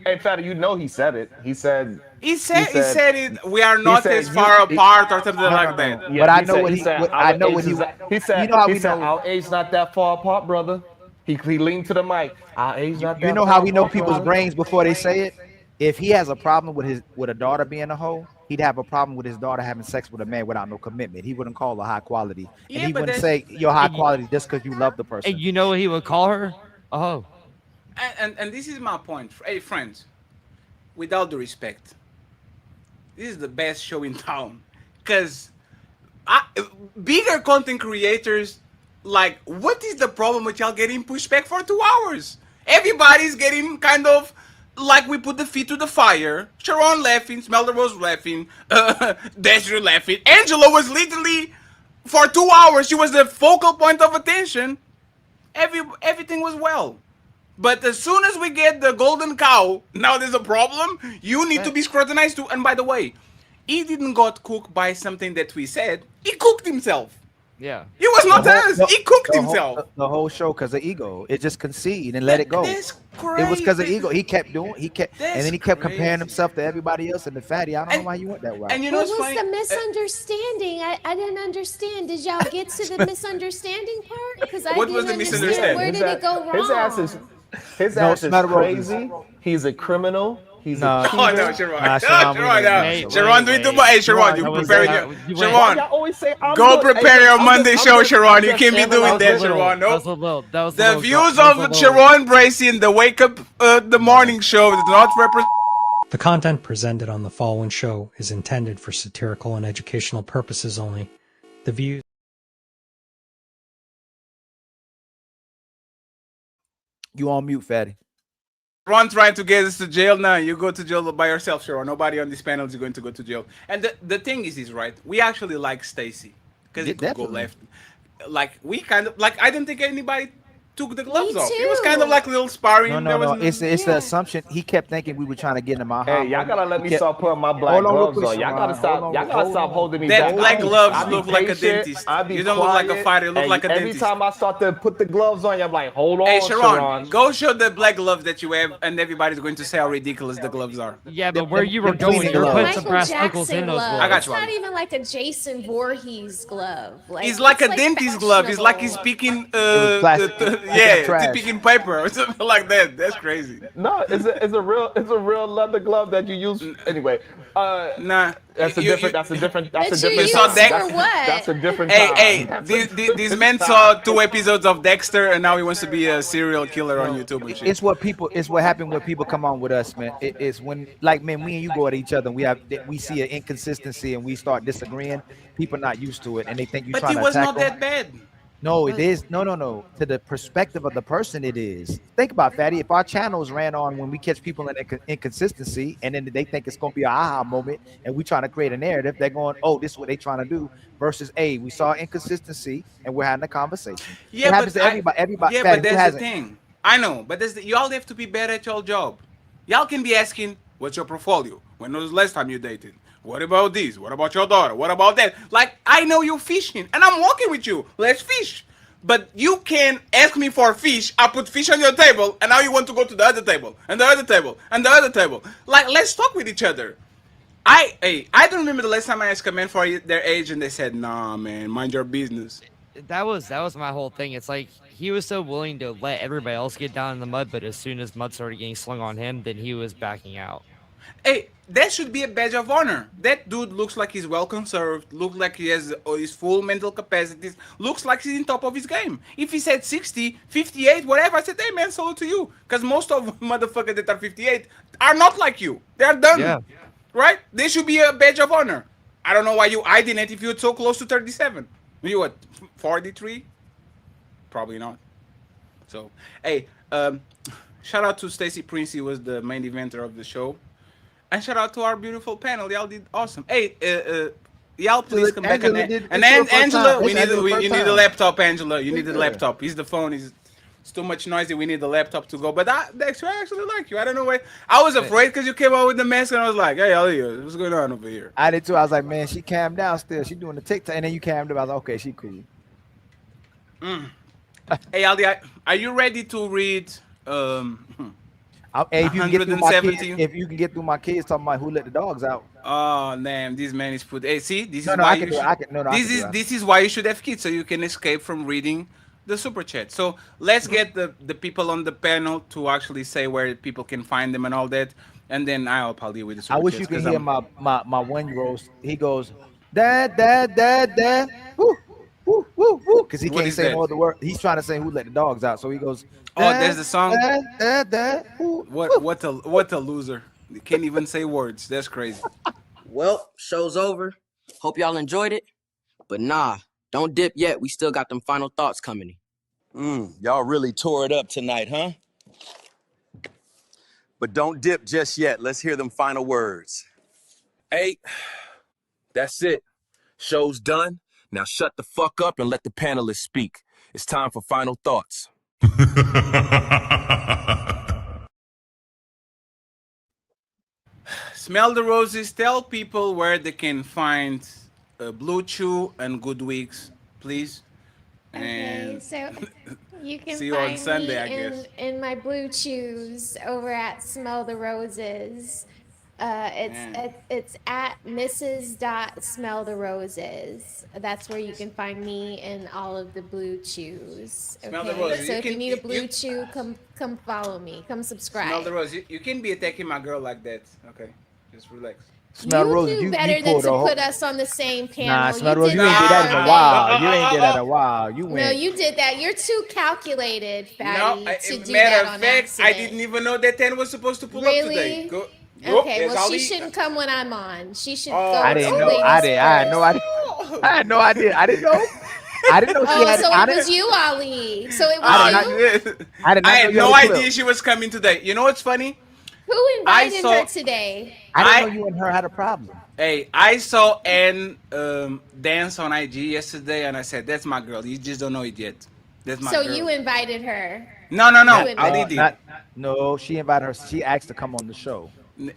Hey, Fatty, you know he said it. He said
it. We are not as far apart or something like that.
Yeah, but I know what he said. He said our age not that far apart, brother. He leaned to the mic. Our age not that
You know how we know people's brains before they say it? If he has a problem with a daughter being a hoe, he'd have a problem with his daughter having sex with a man without no commitment. He wouldn't call her high quality. And he wouldn't say you're high quality just because you love the person.
And you know what he would call her? A hoe.
And this is my point. Hey, friends, with all due respect, this is the best show in town. Because bigger content creators, like, what is the problem with y'all getting pushed back for 2 hours? Everybody's getting kind of like we put the feet to the fire. Sharon laughing, Smell the Rose laughing, Desiree laughing. Angela was literally, for 2 hours, she was the focal point of attention. Everything was well. But as soon as we get the golden cow, now there's a problem. You need to be scrutinized too. And by the way, he didn't got cooked by something that we said. He cooked himself.
Yeah.
He was not us. He cooked himself.
The whole show because of ego. It just concede and let it go.
That's crazy.
It was because of ego. He kept doing. And then he kept comparing himself to everybody else and the Fatty. I don't know why you went that way.
And you know
what was the misunderstanding? I didn't understand. Did y'all get to the misunderstanding part? Because I didn't understand. Where did it go wrong?
His ass is crazy. He's a criminal. He's
No,
a cheater.
Oh no, Sharon.
Nah,
No,
Sharon, we
Sharon,
know
no.
you.
Sharon, doing too much. Hey, Sharon, you prepare your
Why y'all
Sharon.
always say I'm
Go
good?
prepare
Hey,
your
I'm
Monday
just-
show,
I'm just-
Sharon.
I'm
You
just
can't be doing that,
analyzing.
Sharon.
That was a
Nope.
little. That was a
The
little.
views
That was a
of
little.
Sharon Bracey in the Wake Up the Morning Show does not represent.
The content presented on the following show is intended for satirical and educational purposes only. The views.
You on mute, Fatty.
Sharon trying to get us to jail now. You go to jail by yourself, Sharon. Nobody on this panel is going to go to jail. And the thing is right. We actually like Stacy because it could go left. Like we kind of like. I don't think anybody took the gloves off. It was kind of like a little sparring.
No.
Wasn't
It's the assumption. He kept thinking we were trying to get him out.
Hey, y'all gotta let me start putting my black gloves on. Y'all gotta stop. Y'all gotta stop holding me back.
That black gloves
I be
look like a
patient,
dentist.
I be
You don't look like a
quiet,
fighter. You look
and
like a
every
dentist.
time I start to put the gloves on, I'm like, hold on,
Hey,
Sharon.
go show the black gloves that you have, and everybody's going to say how ridiculous the gloves are.
Yeah, but where you were going, you were putting some brass knuckles in those gloves.
I got
It's
you.
not even like a Jason Voorhees glove. Like,
It's like a dentist glove. It's like he's picking, picking paper or something like that. That's crazy.
No, it's a real leather glove that you use anyway.
Nah,
that's a different.
You saw
That's a different.
Hey,
time.
this man saw 2 episodes of Dexter, and now he wants to be a serial killer on YouTube and shit.
It's what happened when people come on with us, man. It's when, like, man, me and you go at each other and we see an inconsistency and we start disagreeing. People not used to it and they think you're trying to attack them.
But it was not that bad.
No, it is. No. To the perspective of the person, it is. Think about, Fatty. If our channels ran on when we catch people in inconsistency, and then they think it's going to be an aha moment, and we trying to create a narrative, they're going, "Oh, this is what they trying to do." Versus, "Hey, we saw inconsistency, and we're having a conversation."
Yeah,
it happens
but
to everybody. Everybody.
Yeah,
Fatty,
but
who
that's the
hasn't?
thing. I know, but y'all have to be better at your job. Y'all can be asking, "What's your portfolio? When was the last time you dated? What about this? What about your daughter? What about that?" Like, I know you're fishing, and I'm walking with you. Let's fish. But you can ask me for fish. I put fish on your table, and now you want to go to the other table, and the other table, and the other table. Like, let's talk with each other. I don't remember the last time I asked a man for their age, and they said, "Nah, man, mind your business."
That was my whole thing. It's like he was so willing to let everybody else get down in the mud, but as soon as mud started getting slung on him, then he was backing out.
Hey, that should be a badge of honor. That dude looks like he's well conserved, looks like he has his full mental capacities, looks like he's in top of his game. If he said 60, 58, whatever, I said, hey man, salute to you. Because most of motherfuckers that are 58 are not like you. They're done.
Yeah.
Right? They should be a badge of honor. I don't know why you hiding it if you're so close to 37. You what, 43? Probably not. So, hey, shout out to Stacy Prince. He was the main eventer of the show. And shout out to our beautiful panel. Y'all did awesome. Hey, y'all please come back. And Angela, we need a laptop, Angela. You need a laptop. He's the phone. It's too much noisy. We need the laptop to go. But I actually like you. I don't know why. I was afraid because you came out with the mask and I was like, hey, Aaliyah, what's going on over here?
I did too. I was like, man, she calmed down still. She doing the TikTok. And then you calmed down. I was like, okay, she cool.
Hey, Aldi, are you ready to read
Hey, if you can get through my kids talking about who let the dogs out.
Oh damn, this man is put. Hey, see, this is why you should have kids, so you can escape from reading the super chat. So let's get the people on the panel to actually say where people can find them and all that, and then I'll probably with the super
I wish
chats,
you could hear my 1-year-old. He goes, dad, woo, woo, woo, woo, because he can't say more of the word. He's trying to say who let the dogs out, so he goes.
Oh, there's the song.
Dad.
What a loser. He can't even say words. That's crazy.
Well, show's over. Hope y'all enjoyed it. But nah, don't dip yet. We still got them final thoughts coming in.
Y'all really tore it up tonight, huh? But don't dip just yet. Let's hear them final words. Hey, that's it. Show's done. Now shut the fuck up and let the panelists speak. It's time for final thoughts.
Smell the roses. Tell people where they can find Blue Chew and Good Weeks, please. And
so you can
see you
find
on Sunday,
me
I guess.
in my Blue Chews over at Smell the Roses. It's at Mrs.SmellTheRoses. That's where you can find me and all of the blue chews.
Smell the
Okay,
roses.
so
You
if you
can
need a blue chew, come follow me. Come
smell the
subscribe.
rose. You can be attacking my girl like that. Okay, just relax.
Smell
You
roses.
knew
You
better than
pulled
to
a whole.
put us on the same
Nah,
panel.
smell
You
roses.
did
You ain't did that
that
in
for
a
a
while. You
minute.
ain't did that in a while. You
No,
went.
you did that. You're too calculated,
No,
fatty, to do
matter
that
of
on
fact, I
accident.
didn't even know that 10 was supposed to pull up today.
Really?
Go. Yup,
Okay,
there's
well, she
Ali.
shouldn't come when I'm on. She should
Oh,
go
I
to
didn't
the
know.
ladies
I had no
first.
idea. I had no idea. I didn't know. I didn't know she
Oh,
had.
so
I
it
didn't.
was you, Ali. So it was
I
Oh,
did not.
you?
I did
I
not know
had
you had
no
a clip.
idea she was coming today. You know what's funny?
Who
I
invited
saw.
her today?
I didn't know you and her had a problem.
Hey, I saw Ann dance on IG yesterday, and I said, "That's my girl. You just don't know it yet. That's my
So
girl."
you invited her.
No,
You
Ali
invited.
did.
No, she invited her. She asked to come on the show.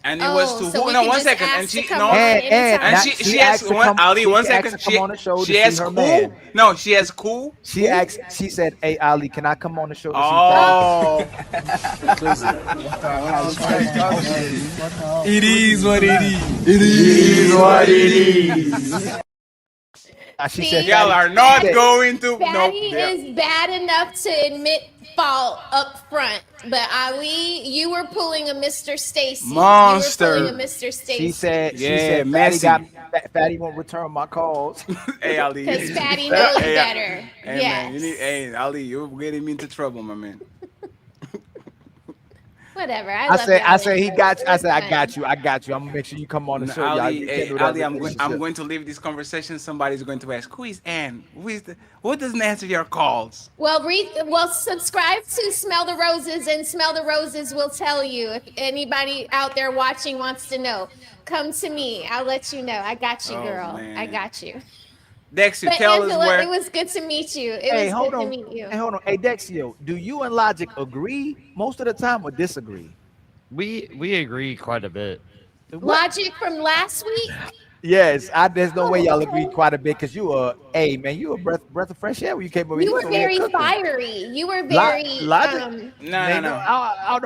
And it was
Oh,
to
so
who?
we
No,
can
one
just
second. And
ask to
she
come
no.
on
And
anytime.
And
not,
she
asked
asked
to
one
come.
Ali.
She
One
asked
second.
to come on the show to
She
see
asked
her
who?
man.
No, she asked who?
She
Who?
asked. She said, "Hey Ali, can I come on the show to see
Oh.
It is what it is.
It
is what it
is.
She
See,
said,
Y'all are not going to. No.
Fatty is bad enough to admit fault up front, but Ali, you were pulling a Mr. Stacy.
Monster.
You were pulling a Mr. Stacy.
She said,
Yeah,
Fatty
messy.
Fatty won't return my calls.
Hey Ali, you
Because
need to be
Fatty
better.
knows
Hey,
better.
hey man, you need.
Yes.
Hey Ali, you're getting me into trouble, my man.
Whatever. I
I
love
said,
y'all.
I said, he got you. I
It was
said, I
fun.
got you. I got you. I'm gonna make sure you come on the show, y'all.
Ali,
You
hey,
can't do that
Ali, I'm
relationship.
going to leave this conversation. Somebody's going to ask, who is Ann? Who is the? What doesn't answer your calls?
Well, subscribe to Smell the Roses, and Smell the Roses will tell you if anybody out there watching wants to know. Come to me. I'll let you know. I got you,
Oh,
girl.
man.
I got you.
Dexter,
But
tell us
Angela,
where.
it was good to meet you. It
Hey,
was
hold
good to
on.
meet you.
Hey, hold on. Hey, Dexio, do you and Logic agree most of the time or disagree?
We agree quite a bit.
Logic from last week.
Yes, there's no way y'all agree quite a bit because you hey man, you a breath of fresh air when you came over.
You
You was
were
over here
very
cooking.
fiery. You were very
Logic.
No.
I don't know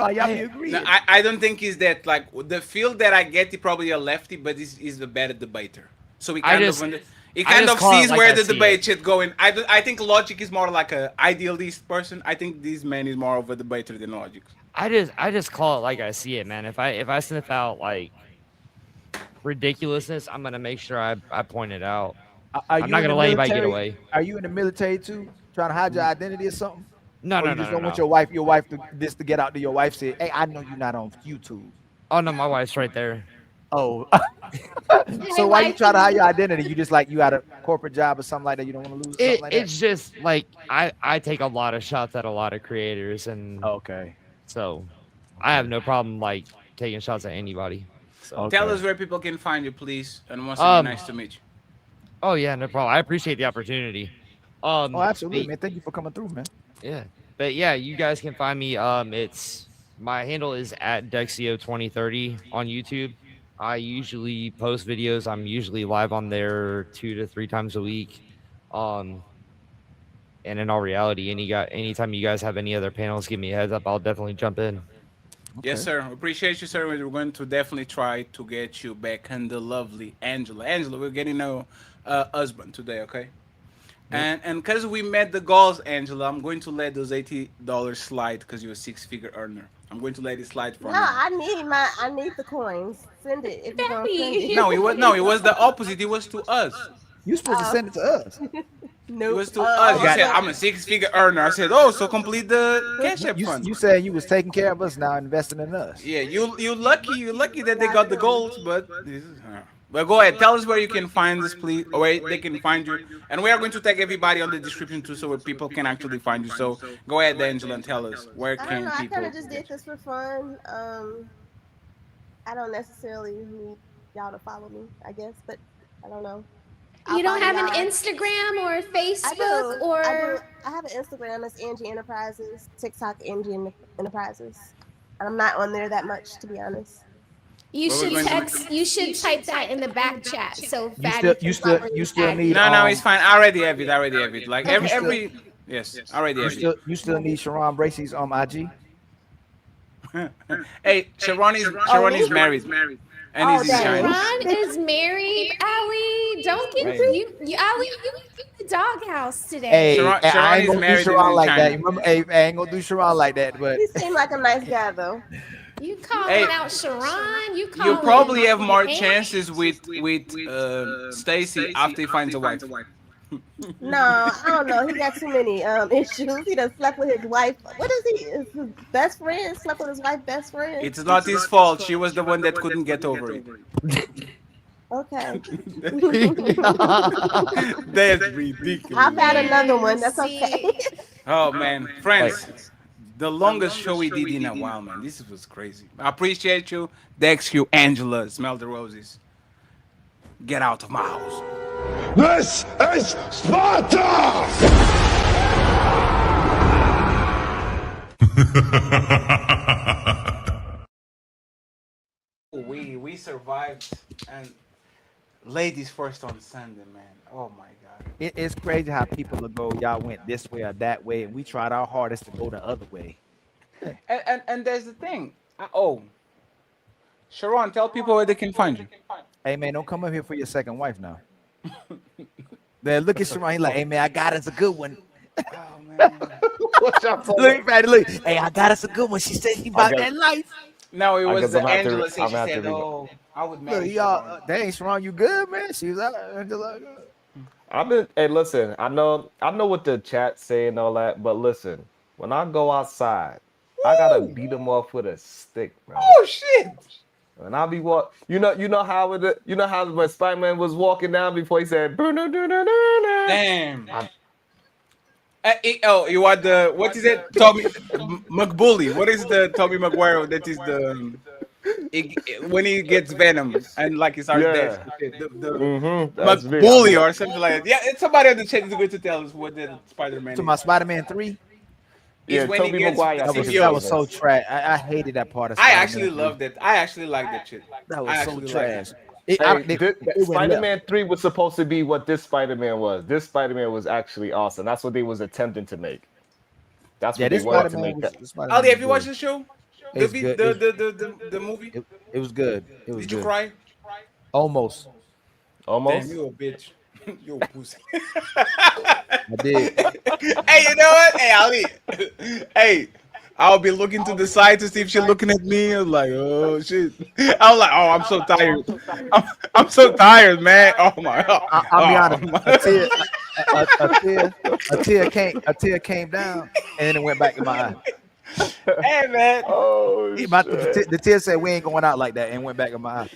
how y'all be agreeing.
No, I don't think he's that. Like the feel that I get, he probably a lefty, but he's a better debater. So he kind of
call it
sees
like
where
I
the
see
debate
it.
shit going. I think Logic is more like a idealist person. I think this man is more of a debater than Logic.
I just call it like I see it, man. If I sniff out like ridiculousness, I'm gonna make sure I point it out.
Are
I'm
you
not
in the
gonna let anybody get
military?
away.
Are you in the military too? Trying to hide your identity or something?
No,
or
no,
you
no,
just
no,
don't want
no.
your wife to get out to your wife say, hey, I know you're not on YouTube.
Oh no, my wife's right there.
Oh. So why you try to hide your identity? You just like you had a corporate job or something like that. You don't want to lose something like that.
It's just like I take a lot of shots at a lot of creators, and
okay,
so I have no problem like taking shots at anybody. So
Tell us where people can find you, please. And once again, nice to meet you.
Oh yeah, no problem. I appreciate the opportunity.
Oh, absolutely, man. Thank you for coming through, man.
Yeah, but yeah, you guys can find me. It's my handle is at Dexio2030 on YouTube. I usually post videos. I'm usually live on there 2 to 3 times a week. And in all reality, anytime you guys have any other panels, give me a heads up. I'll definitely jump in.
Okay. Yes, sir. Appreciate you, sir. We're going to definitely try to get you back and the lovely Angela. Angela, we're getting a husband today, okay? Yep. And because we met the goals, Angela, I'm going to let those $80 slide because you're a 6-figure earner. I'm going to let it slide for
No,
you.
I need the coins. Send it if you're gonna send it.
No, it was the opposite. It was to us.
You supposed to send it to us.
No,
it was to us. You said I'm a 6-figure earner. I said, oh, so complete the cash app fund.
You said you was taking care of us, now investing in us.
Yeah, you lucky that they got the goals, but this is. But go ahead, tell us where you can find this, please, or where they can find you. And we are going to tag everybody on the description too, so people can actually find you. So go ahead, Angela, and tell us where can
I
people.
kind of just did this for fun. I don't necessarily need y'all to follow me, I guess, but I don't know.
You don't have an Instagram or Facebook or?
I have an Instagram. It's Angie Enterprises. TikTok, Angie Enterprises. And I'm not on there that much, to be honest.
You should type that in the back chat. So
you still need.
No, it's fine. I already have it. Like every yes, I already have it.
You still need Sharon Bracey's IG.
Hey, Sharon is married. and he's in China.
Sharon is married, Ali. Don't get Ali, you in the doghouse today.
Hey,
Sharon
I ain't
is
gonna do
married and
Sharon
in
like that.
China.
You remember? Hey, I ain't gonna do Sharon like that. But
He seemed like a nice guy though.
You calling out Sharon? You
You
calling
probably have more
Ant?
chances with Stacy after he finds a wife.
No, I don't know. He got too many issues. He done slept with his wife. What is he? Is his best friend? Slept with his wife best friend?
It's not his fault. She was the one that couldn't get over it.
Okay.
That's ridiculous.
I've had another one. That's okay.
Oh man, friends, the longest show we did in a while, man. This was crazy. I appreciate you. Thanks you, Angela. Smell the roses. Get out of my house.
This is Sparta!
We survived, and ladies first on Sunday, man. Oh my God.
it's crazy how people will go, y'all went this way or that way, and we tried our hardest to go the other way.
And there's the thing. Sharon, tell people where they can find you.
Hey man, don't come up here for your second wife now. Man, look at Sharon. He like, hey man, I got us a good one. Look, Fatty, look. Hey, I got us a good one. She said she about that life.
No, it was
I'm
Angela.
gonna
She
have to
said,
read it.
"Oh, I would
Look,
marry
y'all, dang, Sharon, you good, man? She was out. Angela.
Hey, listen, I know what the chat's saying and all that, but listen, when I go outside, I gotta beat them off with a stick, bro.
Oh shit!
And I'll be you know how when Spider-Man was walking down before he said,
Damn. You are what is it? Tommy McBully. What is the Tommy Maguire that is the when he gets Venom and like he starts dancing? The
That's me.
McBully or something like that. Yeah, it's somebody on the chat is going to tell us what the Spider-Man
To
is.
my Spider-Man 3.
Yeah,
when
Tobey
he gets
Maguire.
That was so trash. I hated that part of
I
Spider-Man
actually
3.
loved it. I actually liked that shit.
That was so trash.
Spider-Man 3 was supposed to be what this Spider-Man was. This Spider-Man was actually awesome. That's what they was attempting to make. That's what they wanted to make.
Ali, have you watched the show?
It's good.
The movie?
It was good. It was
Did you
good.
cry?
Almost.
Almost?
Damn, you a bitch. You a pussy.
I did.
Hey, you know what? Hey, Ali. Hey, I'll be looking to the side to see if she's looking at me. I'm like, oh shit. I'm like, oh, I'm so tired. I'm so tired, man. Oh my god.
I'll be honest. A tear came down and then it went back in my eye.
Hey man.
Oh,
the tear said we ain't going out like that and went back in my eye.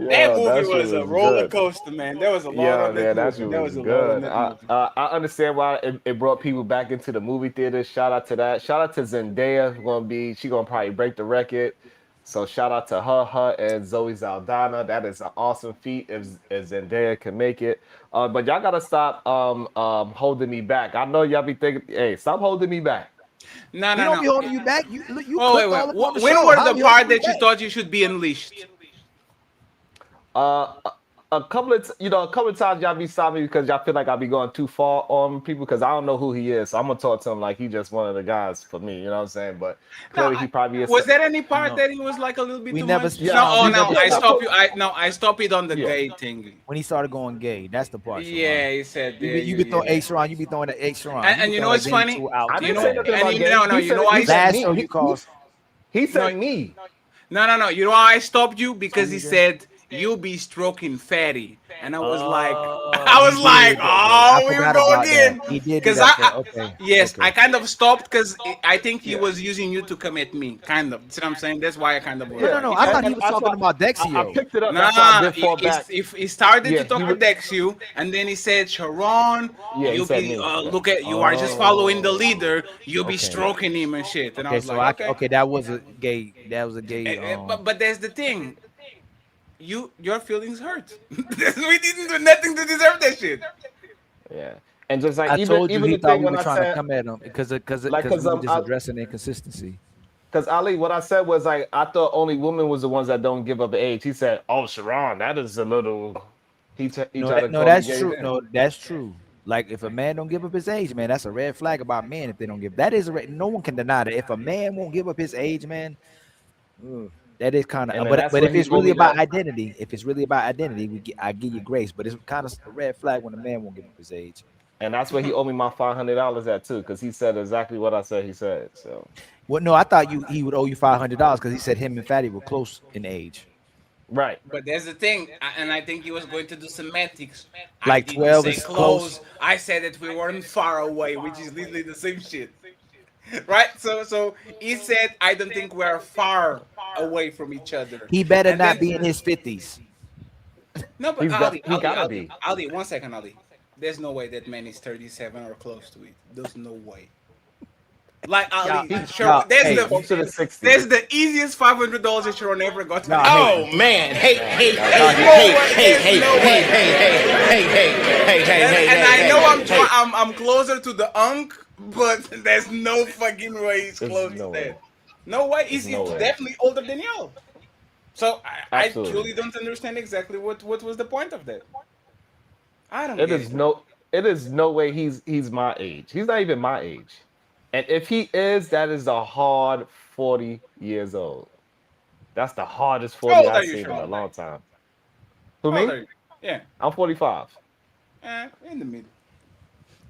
That movie was a roller coaster, man. There was a lot on that
movie.
movie. There was a lot
good.
on that movie.
I understand why it brought people back into the movie theater. Shout out to that. Shout out to Zendaya. She gonna probably break the record. So shout out to her and Zoe Saldana. That is an awesome feat if Zendaya can make it. But y'all gotta stop holding me back. I know y'all be thinking, hey, stop holding me back.
No.
Don't be holding you back. You
wait.
the
When
show.
was
How
the
you
part
holding
that you
back?
thought you should be unleashed?
A couple of times y'all be stopping me because y'all feel like I be going too far on people because I don't know who he is. So I'm gonna talk to him like he just one of the guys for me. You know what I'm saying? But clearly he probably is.
Was there any part that he was like a little bit too much?
Yeah,
I stop you. I stop it on the gay thing.
When he started going gay, that's the part.
Yeah, he said.
You be throwing A Sharon. You be throwing the A Sharon.
And you know what's funny?
I didn't say nothing about gay.
You know why
he said me.
No. You know why I stopped you? Because he said you'll be stroking fatty, and I was like, oh, we were going in.
He did
Because I kind of stopped because I think he was using you to come at me, kind of. See what I'm saying? That's why I kind of.
No. I thought he was talking about Dexio.
I picked it up.
Nah, if he started to talk about Dexio, and then he said, Sharon, you be look at you are just following the leader. You'll be stroking him and shit. And I was like,
okay, that was a gay.
But there's the thing. Your feelings hurt. We didn't do nothing to deserve that shit.
Yeah, and just like
I
even
told you,
even
he
the
thought
thing
we
when
were
I
trying to
said,
come at him because we were just addressing inconsistency.
Because Ali, what I said was like I thought only women was the ones that don't give up age. He said, "Oh, Sharon, that is a little."
That's true. No, that's true. Like if a man don't give up his age, man, that's a red flag about men. If they don't give, that is no one can deny that. If a man won't give up his age, man, That is kind
And
of,
then that's
but
when
if
he
it's
told
really
me
about
that.
identity, I give you grace. But it's kind of a red flag when a man won't give up his age.
And that's where he owed me my $500 at too, because he said exactly what I said he said. So.
Well, no, I thought he would owe you $500 because he said him and Fatty were close in age.
Right.
But there's the thing, and I think he was going to do semantics. I
Like
didn't
12
say
is close.
close. I said that we weren't far away, which is literally the same shit. Right? So he said, I don't think we're far away from each other.
He better
And
not
then
be in his 50s.
no, but
He gotta be.
Ali, 1 second, Ali. There's no way that man is 37 or close to it. There's no way. Like Ali, Sharon, there's the easiest $500 that Sharon ever got.
Oh man, hey.
And I know I'm closer to the unk, but there's no fucking way he's close to that. No way. He's definitely older than y'all. So I truly don't understand exactly what was the point of that. I don't get it.
It is no way he's my age. He's not even my age. And if he is, that is a hard 40 years old. That's the hardest 40 I've seen in a long time. Who, me?
Yeah.
I'm 45.
In the middle.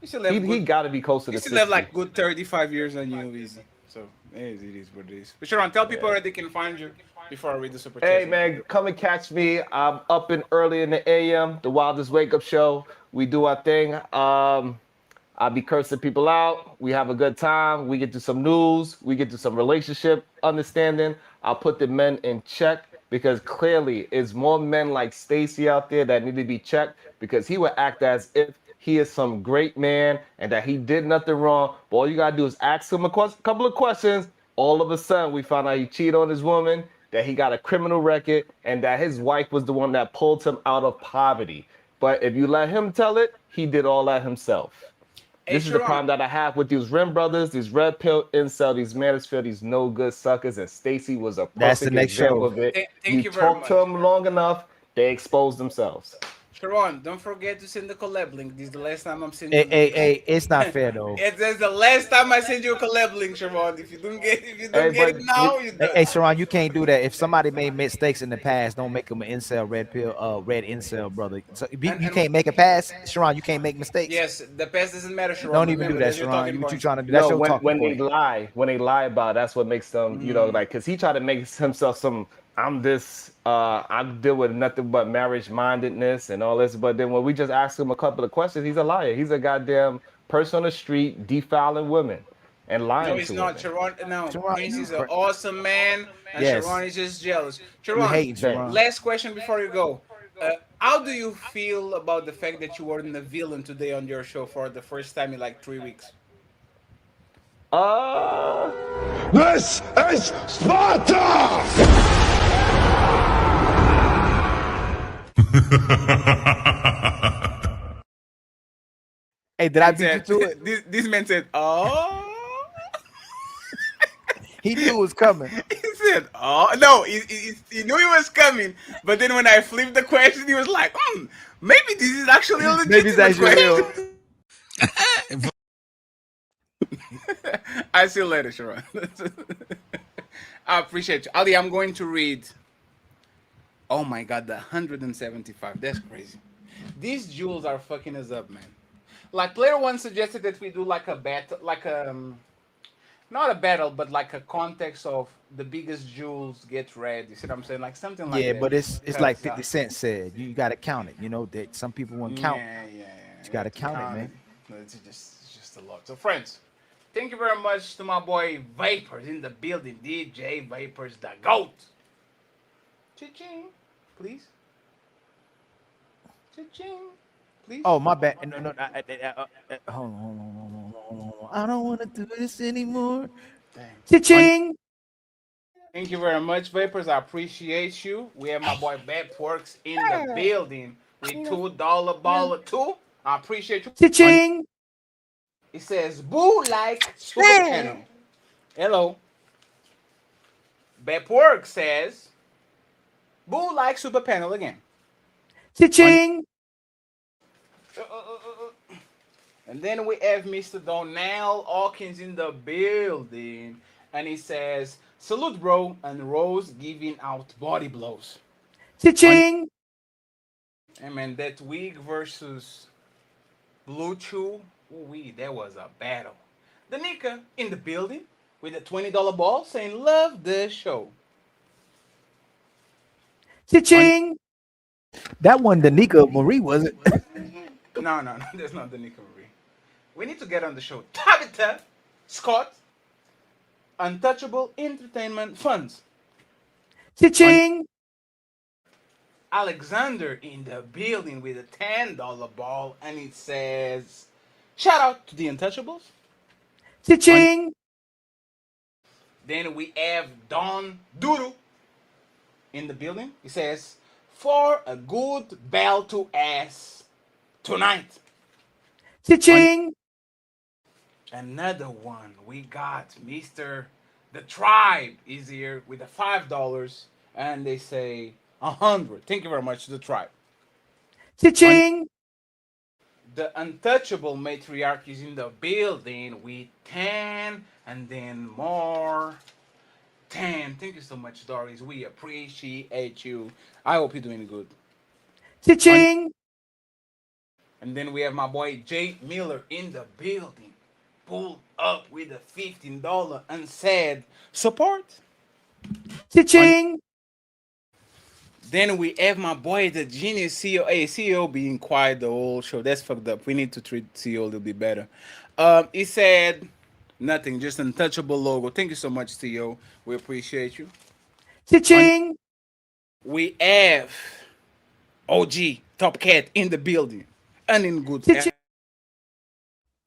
He got to be closer to 60.
You still have like good 35 years on you, easy. So it is what it is. But Sharon, tell people where they can find you before I read the super chat.
Hey man, come and catch me. I'm up and early in the AM, the Wildest Wake Up Show. We do our thing. I'll be cursing people out. We have a good time. We get to some news. We get to some relationship understanding. I'll put the men in check because clearly it's more men like Stacy out there that need to be checked because he would act as if he is some great man and that he did nothing wrong. But all you got to do is ask him a couple of questions. All of a sudden, we found out he cheated on his woman, that he got a criminal record, and that his wife was the one that pulled him out of poverty. But if you let him tell it, he did all that himself. This is the problem that I have with these Rim brothers, these red pill incel, these manosphere, these no good suckers, and Stacy was a perfect example of it.
Thank you very
talk
much.
to them long enough, they expose themselves.
Sharon, don't forget to send the collab link. This is the last time I'm sending you.
Hey, it's not fair though.
It's the last time I send you a collab link, Sharon. If you don't get it now, you don't.
Hey, Sharon, you can't do that. If somebody made mistakes in the past, don't make them an incel, red incel, brother. So you can't make a pass, Sharon. You can't make mistakes.
Yes, the past doesn't matter, Sharon.
Don't even do that, Sharon. What you trying to do? That's
No,
your talking
point. When they lie about it, that's what makes them, like, because he tried to make himself some. I'm this. I deal with nothing but marriage mindedness and all this. But then when we just ask him a couple of questions, he's a liar. He's a goddamn person on the street defiling women and lying.
No, he's not. Sharon, Prince is an awesome man, and Sharon is just jealous. Sharon, last question before you go. How do you feel about the fact that you were in the villain today on your show for the first time in like 3 weeks?
This is Sparta!
Hey, did I beat you to it?
This man said, "Oh."
He knew it was coming.
He said, "Oh no," he knew it was coming. But then when I flipped the question, he was like, maybe this is actually a legitimate question." I see you later, Sharon. I appreciate you, Ali. I'm going to read. Oh my God, the 175. That's crazy. These jewels are fucking us up, man. Like player one suggested that we do like a battle, like not a battle, but like a context of the biggest jewels get read. You see what I'm saying? Like something like that.
Yeah, but it's like 50 Cent said. You got to count it. You know that some people won't count.
Yeah.
You got to count it, man.
It's just a lot. So friends, thank you very much to my boy Vapors in the building. DJ Vapors, the GOAT. Cha-ching, please. Cha-ching. Please.
Oh, my bad. No, hold on. I don't want to do this anymore. Cha-ching.
Thank you very much, Vapors. I appreciate you. We have my boy Batworks in the building with $2 baller too. I appreciate you.
Cha-ching.
It says boo like super panel. Hello. Batworks says boo like super panel again.
Cha-ching.
And then we have Mr. Donnell Hawkins in the building. and he says, "Salute, bro," and Rose giving out body blows.
Cha-ching!
And man, that wig versus Blue Chew, ooh, that was a battle. Danica in the building with a $20 ball saying, "Love the show."
Cha-ching! That one, Danica Marie, was it?
No, that's not Danica Marie. We need to get on the show. Tabitha Scott, Untouchable Entertainment Funds.
Cha-ching!
Alexander in the building with a $10 ball, and it says, "Shout out to the Untouchables."
Cha-ching!
Then we have Don Duru in the building. He says, "For a good bell to ass tonight."
Cha-ching!
Another one. We got Mr. The Tribe is here with a $5, and they say 100. Thank you very much to the Tribe.
Cha-ching!
The Untouchable Matriarch is in the building with 10, and then more 10. Thank you so much, Doris. We appreciate you. I hope you're doing good.
Cha-ching!
And then we have my boy Jay Miller in the building. Pulled up with a $15 and said, "Support."
Cha-ching!
Then we have my boy, the genius CEO. Hey, CEO being quiet the whole show. That's fucked up. We need to treat CEO a little bit better. He said nothing, just Untouchable logo. Thank you so much, CEO. We appreciate you.
Cha-ching!
We have OG Top Cat in the building. And in good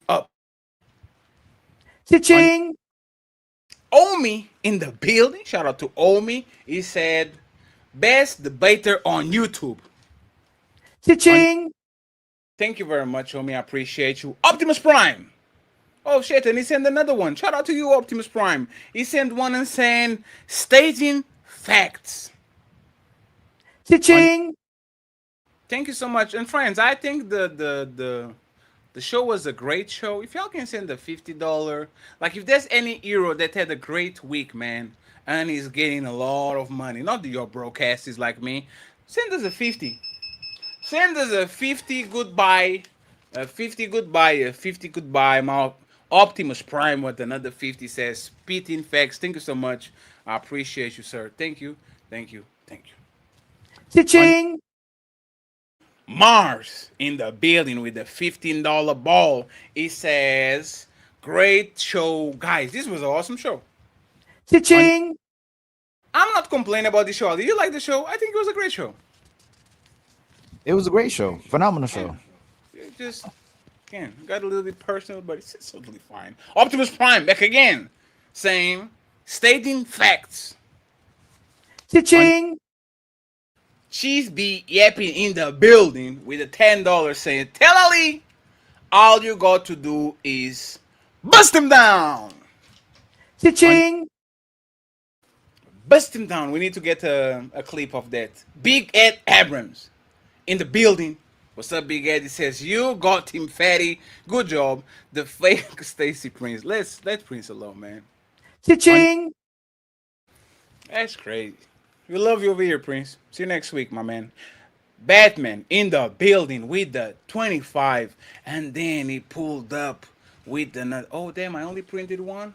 up.
Cha-ching!
Omi in the building. Shout out to Omi. He said, "Best debater on YouTube."
Cha-ching!
Thank you very much, Omi. I appreciate you. Optimus Prime. Oh shit, and he sent another one. Shout out to you, Optimus Prime. He sent one and saying, "Stating facts."
Cha-ching!
Thank you so much. And friends, I think the show was a great show. If y'all can send a $50, like if there's any hero that had a great week, man, and is getting a lot of money, not your broadcasters like me, send us a 50. Send us a 50 goodbye, a 50 goodbye, a 50 goodbye. My Optimus Prime with another 50 says, "Spitting facts." Thank you so much. I appreciate you, sir. Thank you. Thank you. Thank you.
Cha-ching!
Mars in the building with the $15 ball. It says, "Great show, guys. This was an awesome show."
Cha-ching!
I'm not complaining about the show. Did you like the show? I think it was a great show.
It was a great show. Phenomenal show.
It just, again, got a little bit personal, but it's totally fine. Optimus Prime back again, saying, "Stating facts."
Cha-ching!
Cheese be yapping in the building with a $10 saying, "Tell Ali, all you got to do is bust him down."
Cha-ching!
Bust him down. We need to get a clip of that. Big Ed Abrams in the building. What's up, Big Ed? He says, "You got him, fatty. Good job." The fake Stacy Prince. Let Prince alone, man.
Cha-ching!
That's crazy. We love you over here, Prince. See you next week, my man. Batman in the building with the 25, and then he pulled up with another. Oh damn! I only printed one.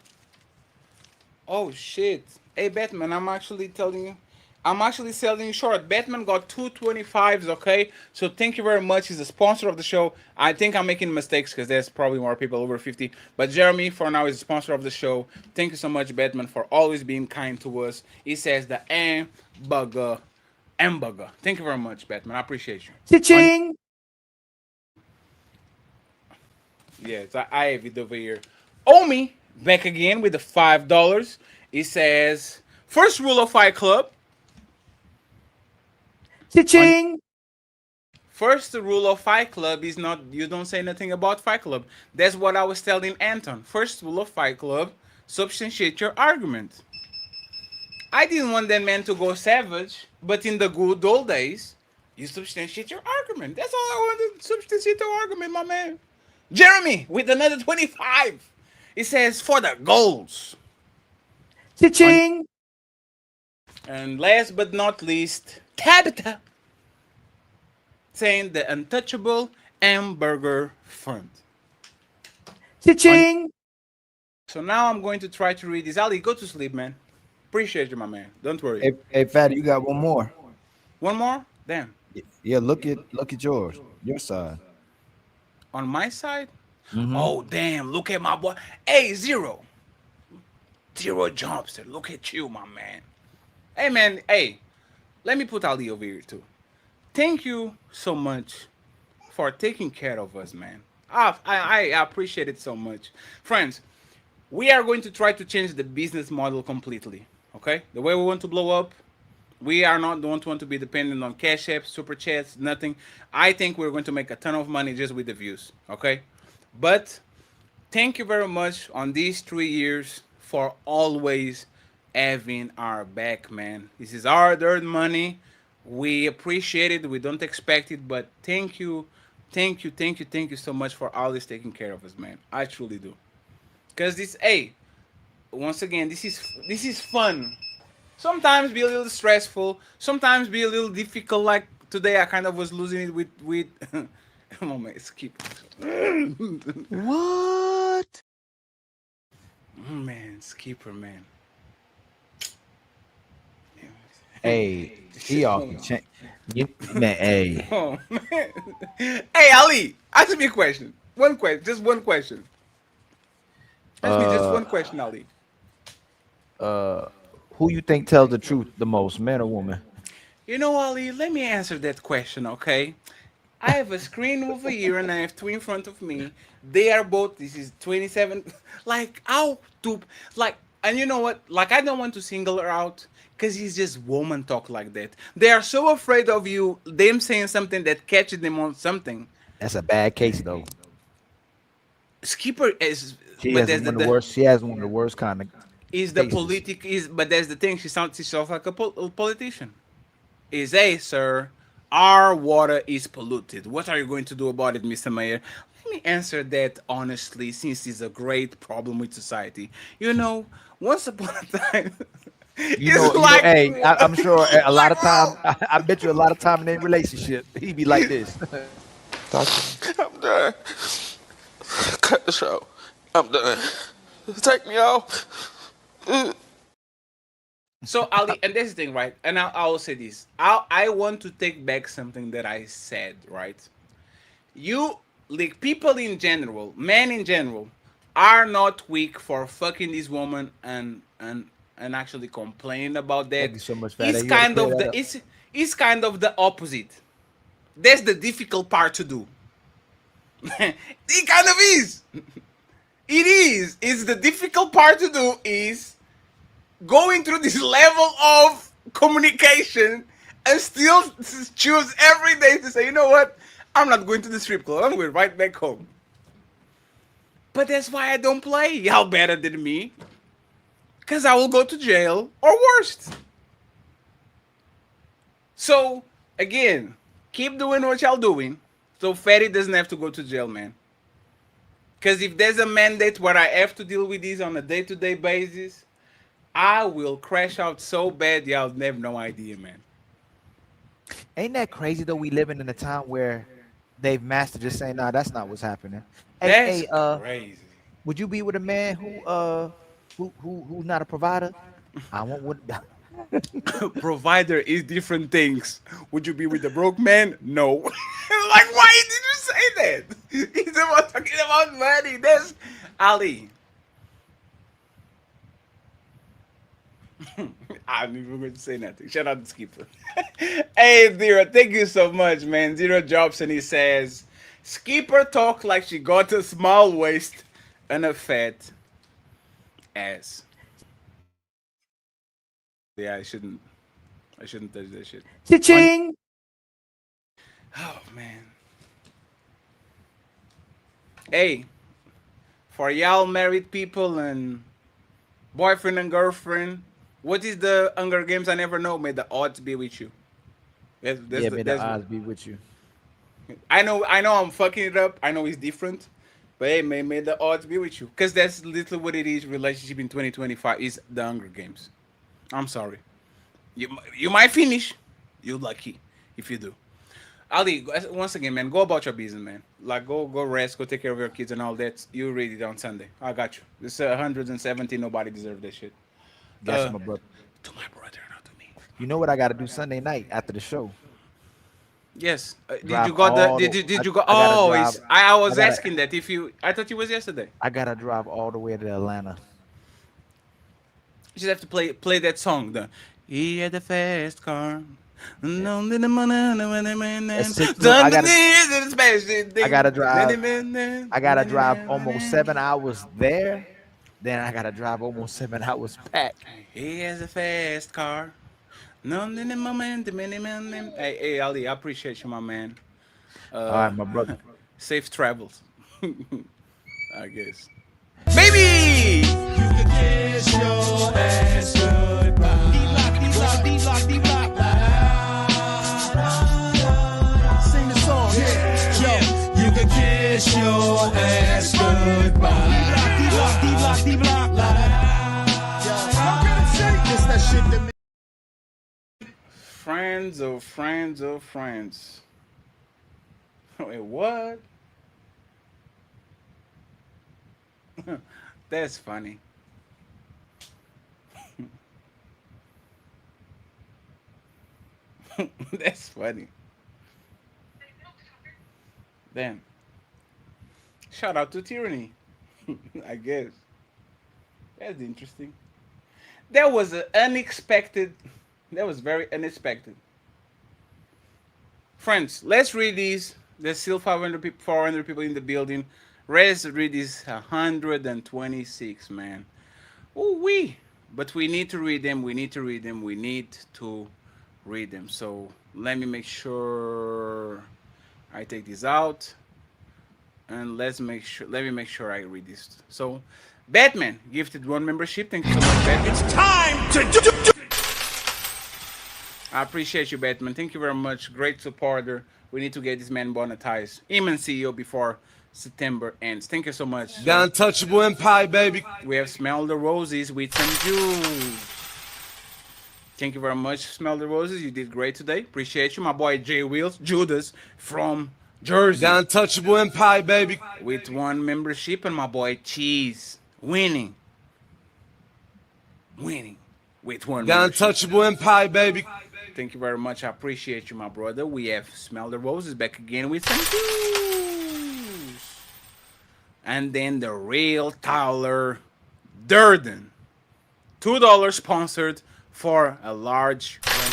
Oh shit! Hey Batman, I'm actually telling you, I'm actually selling you short. Batman got two 25s. Okay, so thank you very much. He's a sponsor of the show. I think I'm making mistakes because there's probably more people over 50. But Jeremy, for now, is a sponsor of the show. Thank you so much, Batman, for always being kind to us. He says the hamburger. Thank you very much, Batman. I appreciate you.
Cha-ching!
Yes, I have it over here. Omi back again with the $5. He says, "First rule of Fight Club."
Cha-ching!
First rule of Fight Club is not, you don't say nothing about Fight Club. That's what I was telling Anton. First rule of Fight Club, substantiate your argument. I didn't want that man to go savage, but in the good old days, you substantiate your argument. That's all I wanted, substantiate your argument, my man. Jeremy with another 25. He says, "For the goals."
Cha-ching!
And last but not least, Tabitha saying the Untouchable Hamburger Fund.
Cha-ching!
So now I'm going to try to read this. Ali, go to sleep, man. Appreciate you, my man. Don't worry.
Hey, Fatty, you got one more.
One more? Damn.
Yeah, look at yours. Your side.
On my side?
Mhm.
Oh, damn. Look at my boy. Hey, Zero. Zero Jumpster. Look at you, my man. Hey, man. Hey, let me put Ali over here, too. Thank you so much for taking care of us, man. I appreciate it so much. Friends, we are going to try to change the business model completely. Okay? The way we want to blow up, we are not don't want to be dependent on cash apps, super chats, nothing. I think we're going to make a ton of money just with the views. Okay? But thank you very much on these 3 years for always having our back, man. This is hard-earned money. We appreciate it. We don't expect it, but thank you, thank you so much for always taking care of us, man. I truly do. Cause this, hey, once again, this is fun. Sometimes be a little stressful. Sometimes be a little difficult. Like today, I kind of was losing it with. Oh man, skip.
What?
Man, skipper, man.
Hey, he off the chain. Man, hey.
Oh, man. Hey, Ali, ask me a question. One question, just one question. Ask me just one question, Ali.
Who you think tells the truth the most, man or woman?
You know, Ali, let me answer that question, okay? I have a screen over here and I have two in front of me. They are both, this is 27. Like, how to, like, and you know what? Like, I don't want to single her out because he's just woman talk like that. They are so afraid of you, them saying something that catches them on something.
That's a bad case, though.
Skipper is,
She
but
has
there's
one of the worst. She has one of the worst kind of.
is the
cases.
politic is, but that's the thing. She sounds like a politician. Is hey, sir, our water is polluted. What are you going to do about it, Mr. Mayor? Let me answer that honestly, since it's a great problem with society. You know, once upon a time,
Hey, I'm sure a lot of time. I bet you a lot of time in their relationship, he be like this.
I'm done. Cut the show. I'm done. Take me off.
So Ali, and that's the thing, right? And I will say this. I want to take back something that I said, right? You, like people in general, men in general, are not weak for fucking this woman and actually complaining about that.
Thank you so much, Fatty.
It's
You gotta
kind
clear
of
that
the
up.
it's kind of the opposite. That's the difficult part to do. It kind of is. It is. It's the difficult part to do is going through this level of communication and still choose every day to say, you know what? I'm not going to the strip club. I'm going right back home. But that's why I don't play. Y'all better than me. Because I will go to jail or worse. So, again, keep doing what y'all doing. So Fatty doesn't have to go to jail, man. Because if there's a mandate where I have to deal with these on a day-to-day basis, I will crash out so bad y'all have no idea, man.
Ain't that crazy though? We living in a time where they've mastered just saying, "Nah, that's not what's happening."
That's crazy.
Would you be with a man who's not a provider? I want what.
Provider is different things. Would you be with a broke man? No. Like, why did you say that? He's about talking about money. That's Ali. I'm not even going to say nothing. Shout out to Skipper. Hey, Zero, thank you so much, man. Zero drops and he says, Skipper talk like she got a small waist and a fat ass. Yeah, I shouldn't touch that shit.
Cha-ching!
Oh, man. Hey, for y'all married people and boyfriend and girlfriend, what is the Hunger Games I never know? May the odds be with you.
May the odds be with you.
I know I'm fucking it up. I know it's different. But hey, man, may the odds be with you. Because that's literally what it is. Relationship in 2025 is the Hunger Games. I'm sorry. You might finish. You're lucky if you do. Ali, once again, man, go about your business, man. Like, go rest, go take care of your kids and all that. You read it on Sunday. I got you. This 170. Nobody deserves that shit.
Got you, my brother.
To my brother, not to me.
You know what I got to do Sunday night after the show?
Yes. Did
Drive
you got the?
all
Did
the-
you did you
I-
go?
I gotta
Oh,
drive-
it's, I was
I gotta-
asking that if you. I thought it was yesterday.
I gotta drive all the way to Atlanta.
You just have to play that song. The he had a fast car. No, I
gotta drive almost 7 hours there. Then I gotta drive almost 7 hours back.
He has a fast car. No, hey, Ali, I appreciate you, my man.
All right, my brother.
Safe travels. I guess. Baby! You can kiss your ass goodbye.
Sing the song. Yeah. Yo, you can kiss your ass goodbye. Kiss that shit to me.
Friends of friends of friends. Wait, what? That's funny. That's funny. Damn. Shout out to Tyranny. I guess. That's interesting. That was an unexpected. That was very unexpected. Friends, let's read these. There's still 400 people in the building. Let's read these 126, man. Ooh wee. But we need to read them. We need to read them. We need to read them. So let me make sure I take this out. And let me make sure I read this. So Batman gifted 1 membership. Thank you so much, Batman. It's time to do. I appreciate you, Batman. Thank you very much. Great supporter. We need to get this man monetized. Him and CEO before September ends. Thank you so much.
The Untouchable Empire, baby.
We have Smell the Roses with some juice. Thank you very much, Smell the Roses. You did great today. Appreciate you. My boy Jay Wheels, Judas from Jersey.
The Untouchable Empire, baby.
With 1 membership. And my boy Cheese. Winning. With 1
The
membership.
Untouchable Empire, baby.
Thank you very much. I appreciate you, my brother. We have Smell the Roses back again with some juice. And then the real Tyler Durden. $2 sponsored for a large running.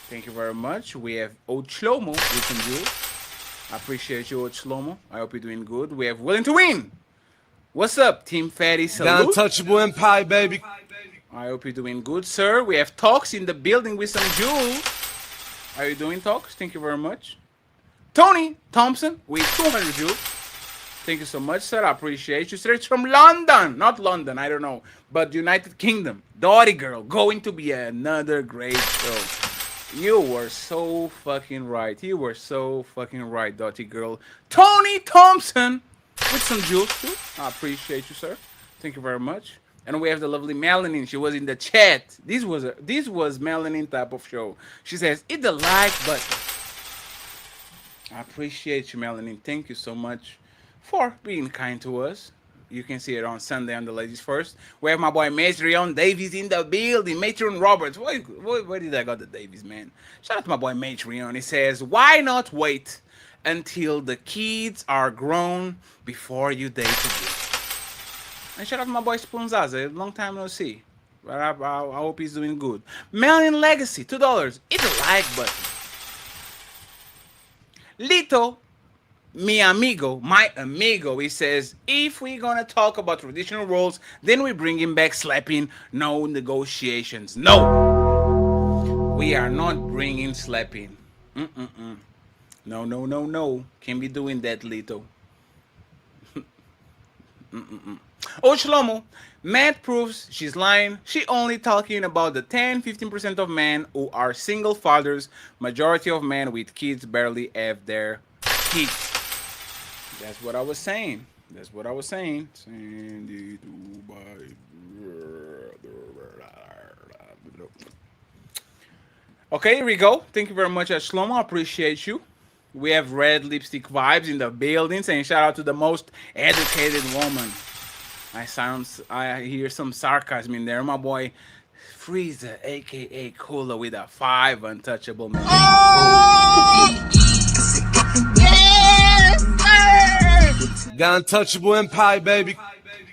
Thank you very much. We have Old Shlomo with some juice. I appreciate you, Old Shlomo. I hope you're doing good. We have Willing to Win. What's up, Team Fatty?
The
Salute.
Untouchable Empire, baby.
I hope you're doing good, sir. We have Talks in the building with some jewels. How you doing, Talks? Thank you very much. Tony Thompson with 200 jewels. Thank you so much, sir. I appreciate you, sir. It's from London. Not London, I don't know. But United Kingdom. Dottie Girl. Going to be another great show. You were so fucking right. You were so fucking right, Dottie Girl. Tony Thompson with some jewels, too. I appreciate you, sir. Thank you very much. And we have the lovely Melanin. She was in the chat. This was Melanin type of show. She says, hit the like button. I appreciate you, Melanin. Thank you so much for being kind to us. You can see it on Sunday on the Ladies First. We have my boy Matreon Davies in the building. Matreon Roberts. Where did I got the Davies, man? Shout out to my boy Matreon. He says, why not wait until the kids are grown before you date again? And shout out to my boy Spoonzaza. Long time no see. But I hope he's doing good. Melanin Legacy, $2. Hit the like button. Lito, mi amigo, my amigo, he says, if we're gonna talk about traditional roles, then we bring him back slapping. No negotiations. No. We are not bringing slapping. No. Can't be doing that, Lito. Oh, Shlomo, Matt proves she's lying. She only talking about the 10-15% of men who are single fathers. Majority of men with kids barely have their kids. That's what I was saying. That's what I was saying. Sandy Dubai. Okay, here we go. Thank you very much, Shlomo. I appreciate you. We have red lipstick vibes in the building, saying shout out to the most educated woman. I hear some sarcasm in there. My boy Freezer, aka Cooler, with a 5 untouchable man.
Got untouchable empire, baby.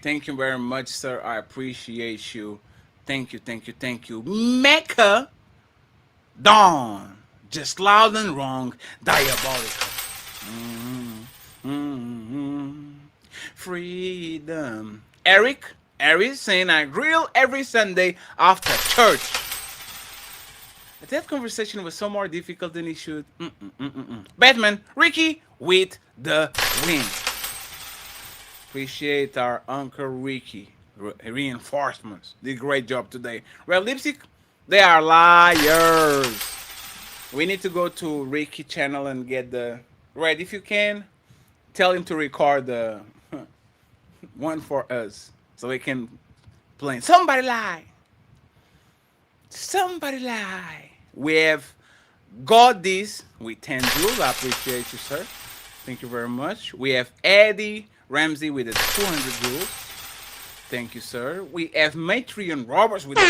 Thank you very much, sir. I appreciate you. Thank you, thank you, thank you. Mecca Dawn. Just loud and wrong. Diabolical. Freedom. Eric Aries saying I grill every Sunday after church. That conversation was so more difficult than it should. Batman, Ricky with the win. Appreciate our Uncle Ricky. Reinforcements. Did a great job today. Red Lipstick, they are liars. We need to go to Ricky channel and get the... Red, if you can, tell him to record the one for us. So we can play. Somebody lie. Somebody lie. We have got this with 10 jewels. I appreciate you, sir. Thank you very much. We have Eddie Ramsey with the 200 jewels. Thank you, sir. We have Matrion Roberts with the...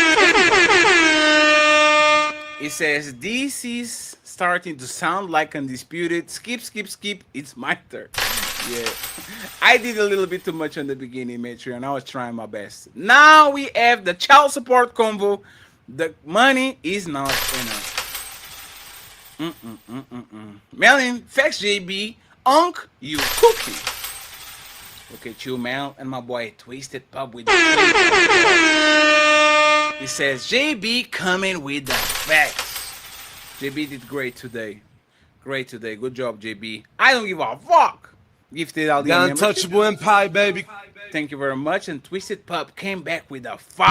It says, this is starting to sound like Undisputed. Skip, skip, skip. It's my turn. Yeah. I did a little bit too much in the beginning, Matrion. I was trying my best. Now we have the child support convo. The money is not enough. Melon, Fex JB, Unk, you cookie. Look at you, Mel, and my boy Twisted Pub with the... He says, JB coming with the facts. JB did great today. Great today. Good job, JB. I don't give a fuck. Gifted all the
untouchable empire, baby.
Thank you very much. And Twisted Pup came back with a 5.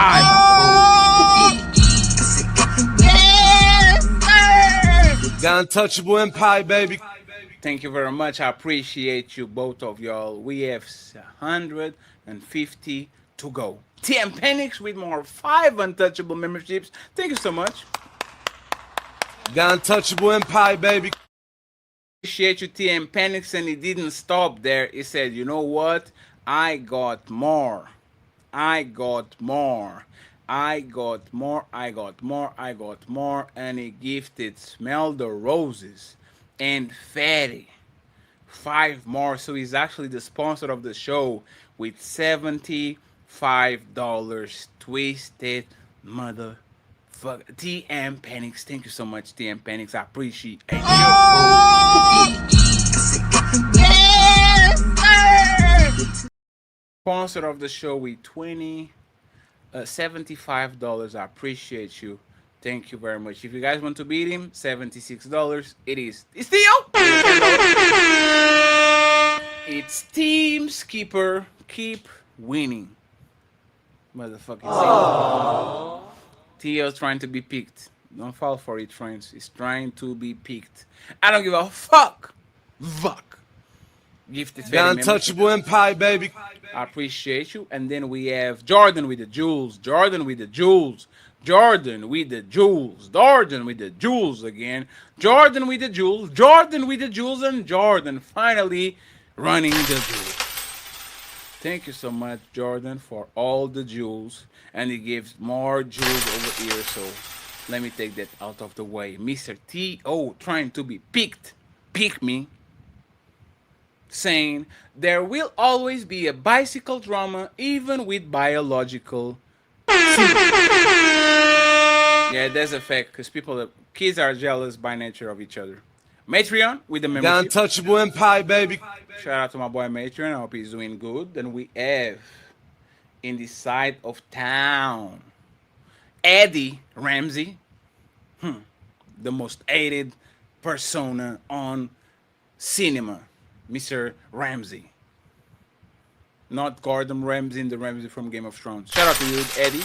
Got untouchable empire, baby.
Thank you very much. I appreciate you, both of y'all. We have 150 to go. TM Penix with more 5 untouchable memberships. Thank you so much.
Got untouchable empire, baby.
Appreciate you, TM Penix, and he didn't stop there. He said, you know what? I got more. I got more. I got more. I got more. I got more. And he gifted Smell the Roses and Fatty 5 more. So he's actually the sponsor of the show with $75. Twisted motherfucker. TM Penix. Thank you so much, TM Penix. I appreciate you. Sponsor of the show with $75. I appreciate you. Thank you very much. If you guys want to beat him, $76. It is. It's Theo. It's Team Skipper. Keep winning. Motherfucking Theo's trying to be picked. Don't fall for it, friends. He's trying to be picked. I don't give a fuck. Fuck. Gifted
Got untouchable empire, baby.
I appreciate you. And then we have Jordan with the jewels. Jordan with the jewels. Jordan with the jewels. Jordan with the jewels again. Jordan with the jewels. Jordan with the jewels. And Jordan finally running the jewels. Thank you so much, Jordan, for all the jewels. And he gives more jewels over here. So let me take that out of the way. Mr. T.O. trying to be picked. Pick me. Saying there will always be a bicycle drama even with biological yeah, that's a fact because kids are jealous by nature of each other. Matreon with the membership.
Got untouchable empire, baby.
Shout out to my boy Matreon. I hope he's doing good. Then we have in the side of town Eddie Ramsey, the most hated persona on cinema. Mr. Ramsey. Not Gordon Ramsay, the Ramsey from Game of Thrones. Shout out to you, Eddie.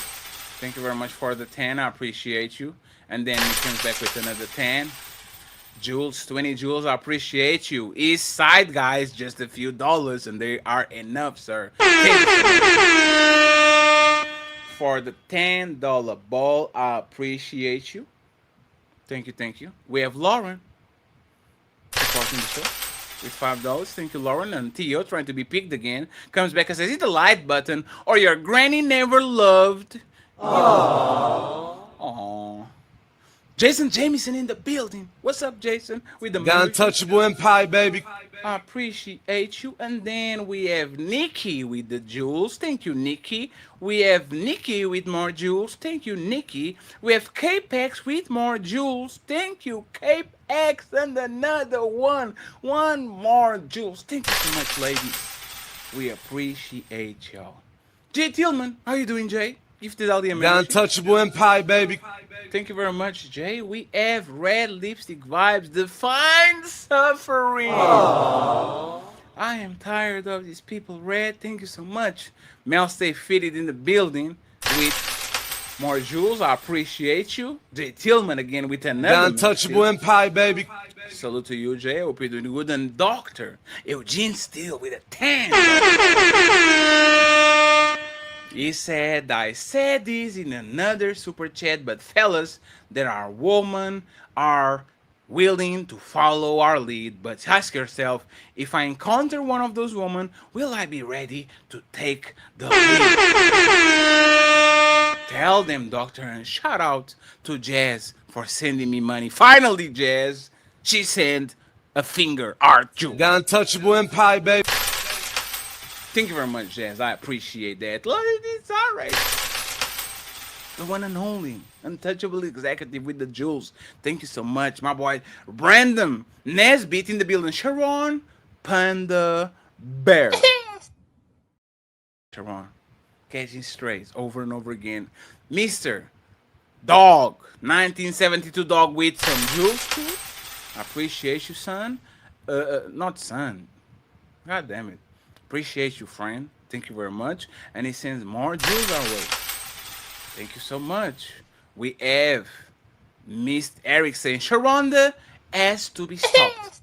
Thank you very much for the 10. I appreciate you. And then he comes back with another 10. Jules, 20 Jules, I appreciate you. East Side guys, just a few dollars, and they are enough, sir. For the $10 ball, I appreciate you. Thank you, thank you. We have Lauren supporting the show with $5. Thank you, Lauren. And Theo, trying to be picked again, comes back and says, hit the like button or your granny never loved. Aww. Jason Jamieson in the building. What's up, Jason? With the
Untouchable Empire, baby.
I appreciate you. And then we have Nikki with the jewels. Thank you, Nikki. We have Nikki with more jewels. Thank you, Nikki. We have Capex with more jewels. Thank you, Capex. And another one. One more jewels. Thank you so much, ladies. We appreciate y'all. Jay Tillman, how you doing, Jay? Gifted all the American.
Untouchable Empire, baby.
Thank you very much, Jay. We have Red Lipstick Vibes, Define Suffering. Aww. I am tired of these people, Red. Thank you so much. Mel Stay Fitted in the building with more jewels. I appreciate you. Jay Tillman again with another.
Untouchable Empire, baby.
Salute to you, Jay. Hope you're doing good. And Dr. Eugene Steele with a 10. He said, I said this in another super chat, but fellas, there are women are willing to follow our lead. But ask yourself, if I encounter one of those women, will I be ready to take the lead? Tell them, Doctor, and shout out to Jazz for sending me money. Finally, Jazz, she sent a finger art you.
Untouchable Empire, baby.
Thank you very much, Jazz. I appreciate that. Look, it's all right. The one and only Untouchable Executive with the jewels. Thank you so much, my boy. Brandon Nesbitt in the building. Sharon Panda Bear. Sharon. Catching strays over and over again. Mr. Dog. 1972 Dog with some jewels too. I appreciate you, son. Not son. God damn it. Appreciate you, friend. Thank you very much. And he sends more jewels our way. Thank you so much. We have Miss Eric saying, Sharonda has to be stopped.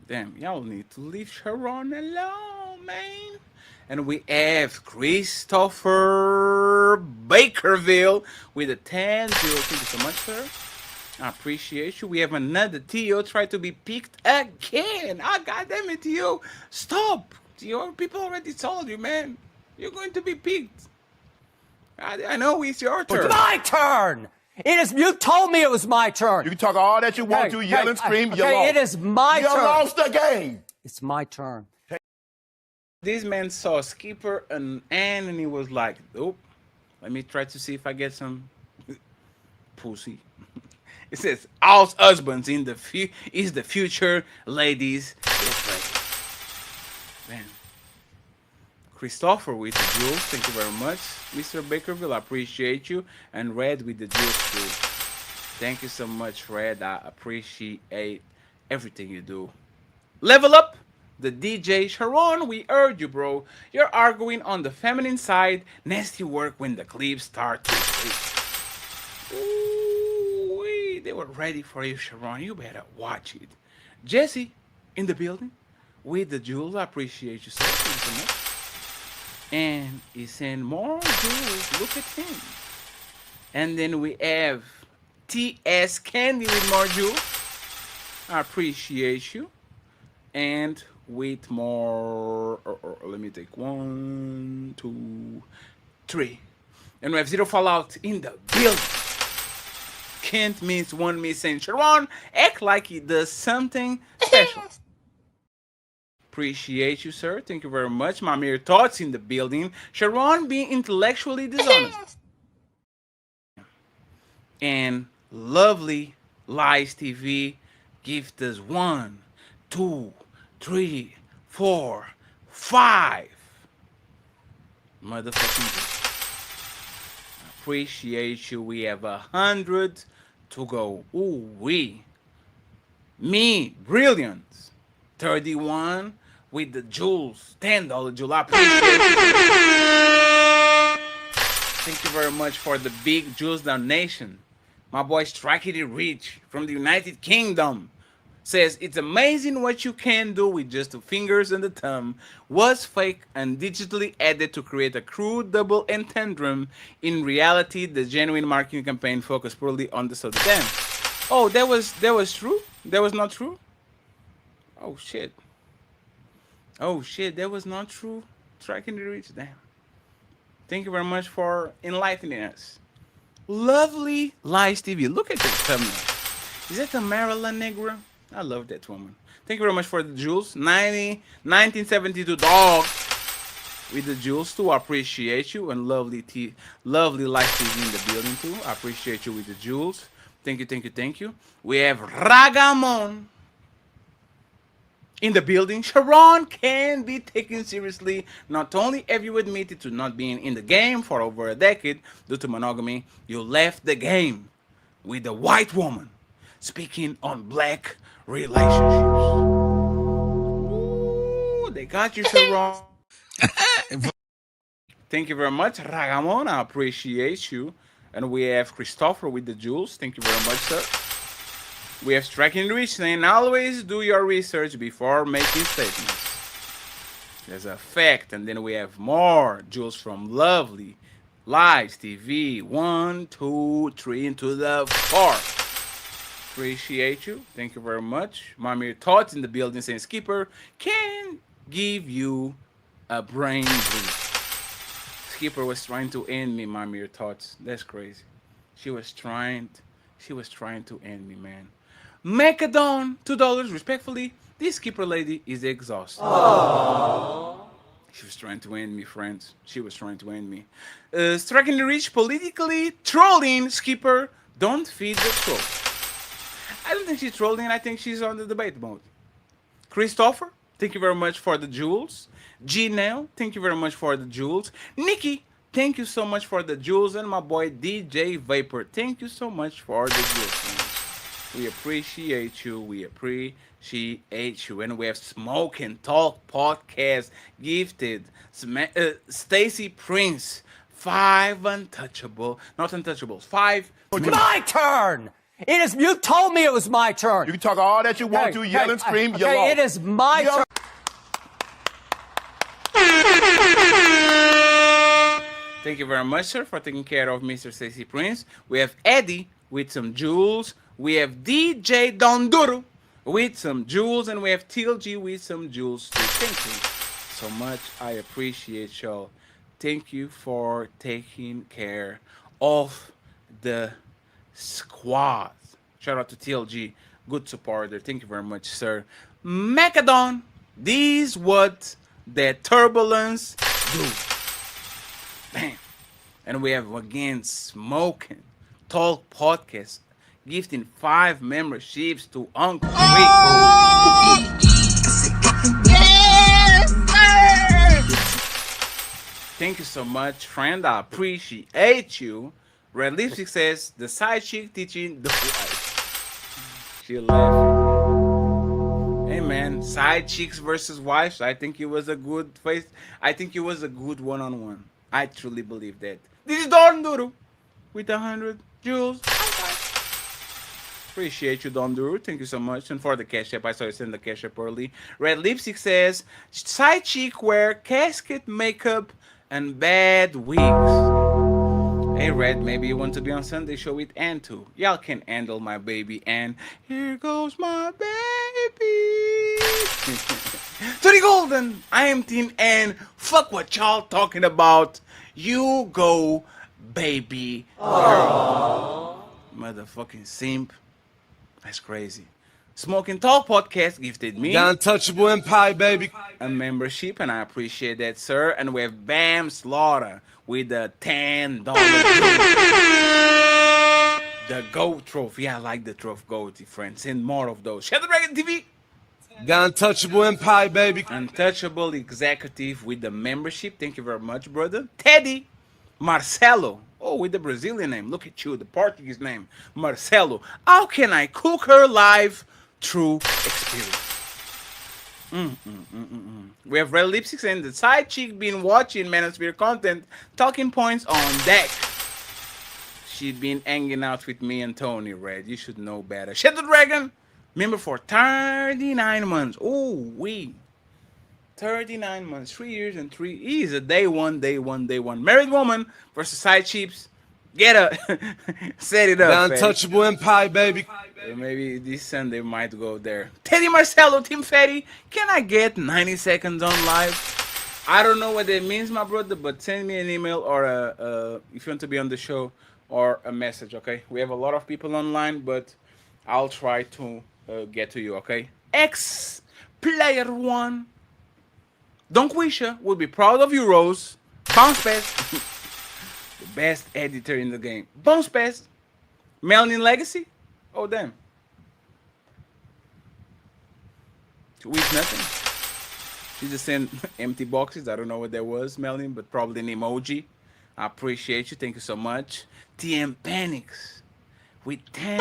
Damn, y'all need to leave Sharon alone, man. And we have Christopher Bakerville with a 10 jewels. Thank you so much, sir. I appreciate you. We have another Theo try to be picked again. Ah, goddamn it, Theo. Stop. Theo, people already told you, man. You're going to be picked. I know it's your turn.
It's my turn. It is. You told me it was my turn.
You can talk all that you want to, yell and scream. You lost.
It is my turn.
You lost the game.
It's my turn.
This man saw Skipper and Ann, and he was like, "Nope. Let me try to see if I get some pussy." It says, "All husbands in the is the future, ladies." Man, Christopher with the jewels. Thank you very much, Mr. Bakerville. I appreciate you, and Red with the jewels too. Thank you so much, Red. I appreciate everything you do. Level up. The DJ Sharon, we heard you, bro. You're arguing on the feminine side. Nasty work when the clips start to sleep. Ooh, they were ready for you, Sharon. You better watch it. Jesse in the building with the jewels. I appreciate you, sir. Thank you so much. And he's saying more jewels. Look at him. And then we have TS Candy with more jewels. I appreciate you. And with more, let me take 1, 2, 3. And we have Zero Fallout in the building. Can't miss one miss and Sharon act like he does something special. Appreciate you, sir. Thank you very much. My mere thoughts in the building. Sharon being intellectually dishonest. And lovely Lies TV gift us 1, 2, 3, 4, 5. Motherfucking appreciate you. We have 100 to go. Ooh wee. Me, brilliant. 31 with the jewels. $10 jewel. I appreciate you. Thank you very much for the big jewels donation. My boy Strikey Rich from the United Kingdom says it's amazing what you can do with just 2 fingers and a thumb. Was fake and digitally added to create a crude double entendre. In reality, the genuine marketing campaign focused purely on the soda. Damn. Oh, that was true? That was not true? Oh shit. Oh shit, that was not true. Striking the reach. Damn. Thank you very much for enlightening us. Lovely Lies TV. Look at this thumbnail. Is that a Maryland Negra? I love that woman. Thank you very much for the jewels. 1972 dog with the jewels too. I appreciate you. And lovely Lies TV in the building too. I appreciate you with the jewels. Thank you, thank you, thank you. We have Ragamon in the building. Sharon can be taken seriously. Not only have you admitted to not being in the game for over a decade due to monogamy, you left the game with a white woman. Speaking on black relationships. Ooh, they got you, Sharon. Thank you very much, Ragamon. I appreciate you. And we have Christopher with the jewels. Thank you very much, sir. We have Striking Rich saying, always do your research before making statements. There's a fact. And then we have more jewels from Lovely Lies TV. 1, 2, 3, into the 4. Appreciate you. Thank you very much. Mamir Thoughts in the building saying, Skipper can give you a brain bleed. Skipper was trying to end me, Mamir Thoughts. That's crazy. She was trying to end me, man. Macadon, $2. Respectfully, this Skipper lady is exhausted. Aww. She was trying to end me, friends. She was trying to end me. Striking the Rich, politically trolling Skipper. Don't feed the troll. I don't think she's trolling. I think she's on the debate mode. Christopher, thank you very much for the jewels. G-Nail, thank you very much for the jewels. Nikki, thank you so much for the jewels. And my boy DJ Vapor, thank you so much for the jewels. We appreciate you. We appreciate you. And we have Smoke and Talk Podcast gifted. Stacy Prince, 5 untouchable. Not untouchables. 5.
My turn! You told me it was my turn.
You can talk all that you want to, yell and scream, you
okay, it is my turn.
Thank you very much, sir, for taking care of Mr. Stacy Prince. We have Eddie with some jewels. We have DJ Donduro with some jewels. And we have TLG with some jewels too. Thank you so much. I appreciate y'all. Thank you for taking care of the squad. Shout out to TLG. Good supporter. Thank you very much, sir. Macadon. This what the turbulence do. Bam. And we have again Smoking Talk Podcast gifting 5 memberships to Uncle Rick. Yes, sir. Thank you so much, friend. I appreciate you. Red Lipstick says the side chick teaching the wife. She left. Hey man, side chicks versus wives. I think it was a good face. I think it was a good one-on-one. I truly believe that. This is Don Duru with 100 jewels. Appreciate you, Don Duru. Thank you so much. And for the cash app, I saw you send the cash app early. Red Lipstick says side chick wear casket makeup and bad wigs. Hey Red, maybe you want to be on Sunday show with Ann too. Y'all can handle my baby Ann. Here goes my baby. To the golden. I am Team Ann. Fuck what y'all talking about. You go, baby girl. Motherfucking simp. That's crazy. Smoking Talk Podcast gifted me
The Untouchable Empire, baby.
a membership, and I appreciate that, sir. And we have Bam Slaughter with a $10 the GOAT trophy. I like the trophy, GOAT, friends. Send more of those. Shadow Dragon TV.
The Untouchable Empire, baby.
Untouchable executive with the membership. Thank you very much, brother. Teddy Marcelo. Oh, with the Brazilian name. Look at you, the Portuguese name. Marcelo. How can I cook her live through experience? We have Red Lipsticks and the side chick been watching Manosphere content. Talking points on deck. She'd been hanging out with me and Tony, Red. You should know better. Shadow Dragon, member for 39 months. Oh, 39 months, 3 years and 3. He's a day one. Married woman versus side chips. Get up. Set it up.
The Untouchable Empire, baby.
Maybe this Sunday might go there. Teddy Marcello, Team Fatty, can I get 90 seconds on live? I don't know what that means, my brother, but send me an email or if you want to be on the show or a message, okay? We have a lot of people online, but I'll try to get to you, okay? Player 1. Donkwisha would be proud of you, Rose. Bounce Pass. The best editor in the game. Bounce Pass. Melanin Legacy. Oh, damn. With nothing. She just sent empty boxes. I don't know what that was, Melanin, but probably an emoji. I appreciate you. Thank you so much. TM Panics with 10.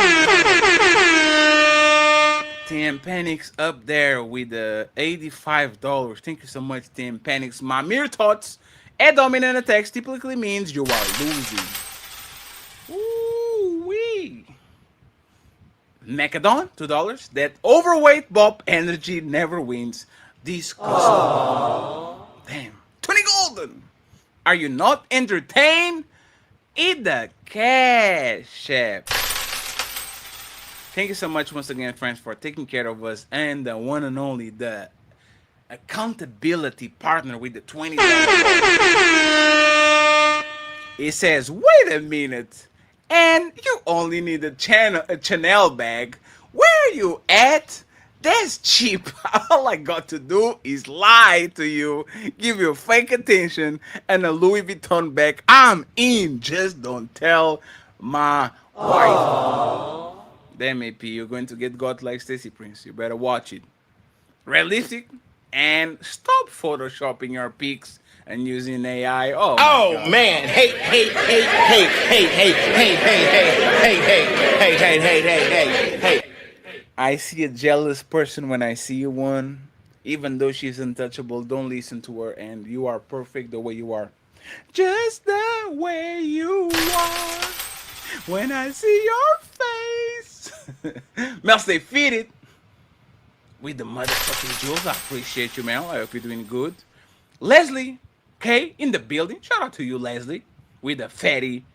TM Panics up there with $85. Thank you so much, TM Panics. My mere thoughts. A dominant attacks typically means you are losing. Ooh-wee. Macadon, $2. That overweight Bob energy never wins. Disgusting. Damn. 20 golden. Are you not entertained? Eat the cash app. Thank you so much once again, friends, for taking care of us, and the one and only, the accountability partner with the $20. It says, wait a minute, and you only need a Chanel bag. Where you at? That's cheap. All I got to do is lie to you, give you fake attention, and a Louis Vuitton bag. I'm in. Just don't tell my wife. Damn, AP, you're going to get got like Stacy Prince. You better watch it. Red lipstick, and stop photoshopping your pics and using AI. Oh,
Oh man, hey.
I see a jealous person when I see one. Even though she's untouchable, don't listen to her, and you are perfect the way you are. Just the way you are. When I see your face. Mel, stay fitted with the motherfucking jewels. I appreciate you, Mel. I hope you're doing good. Leslie K in the building. Shout out to you, Leslie, with the fatty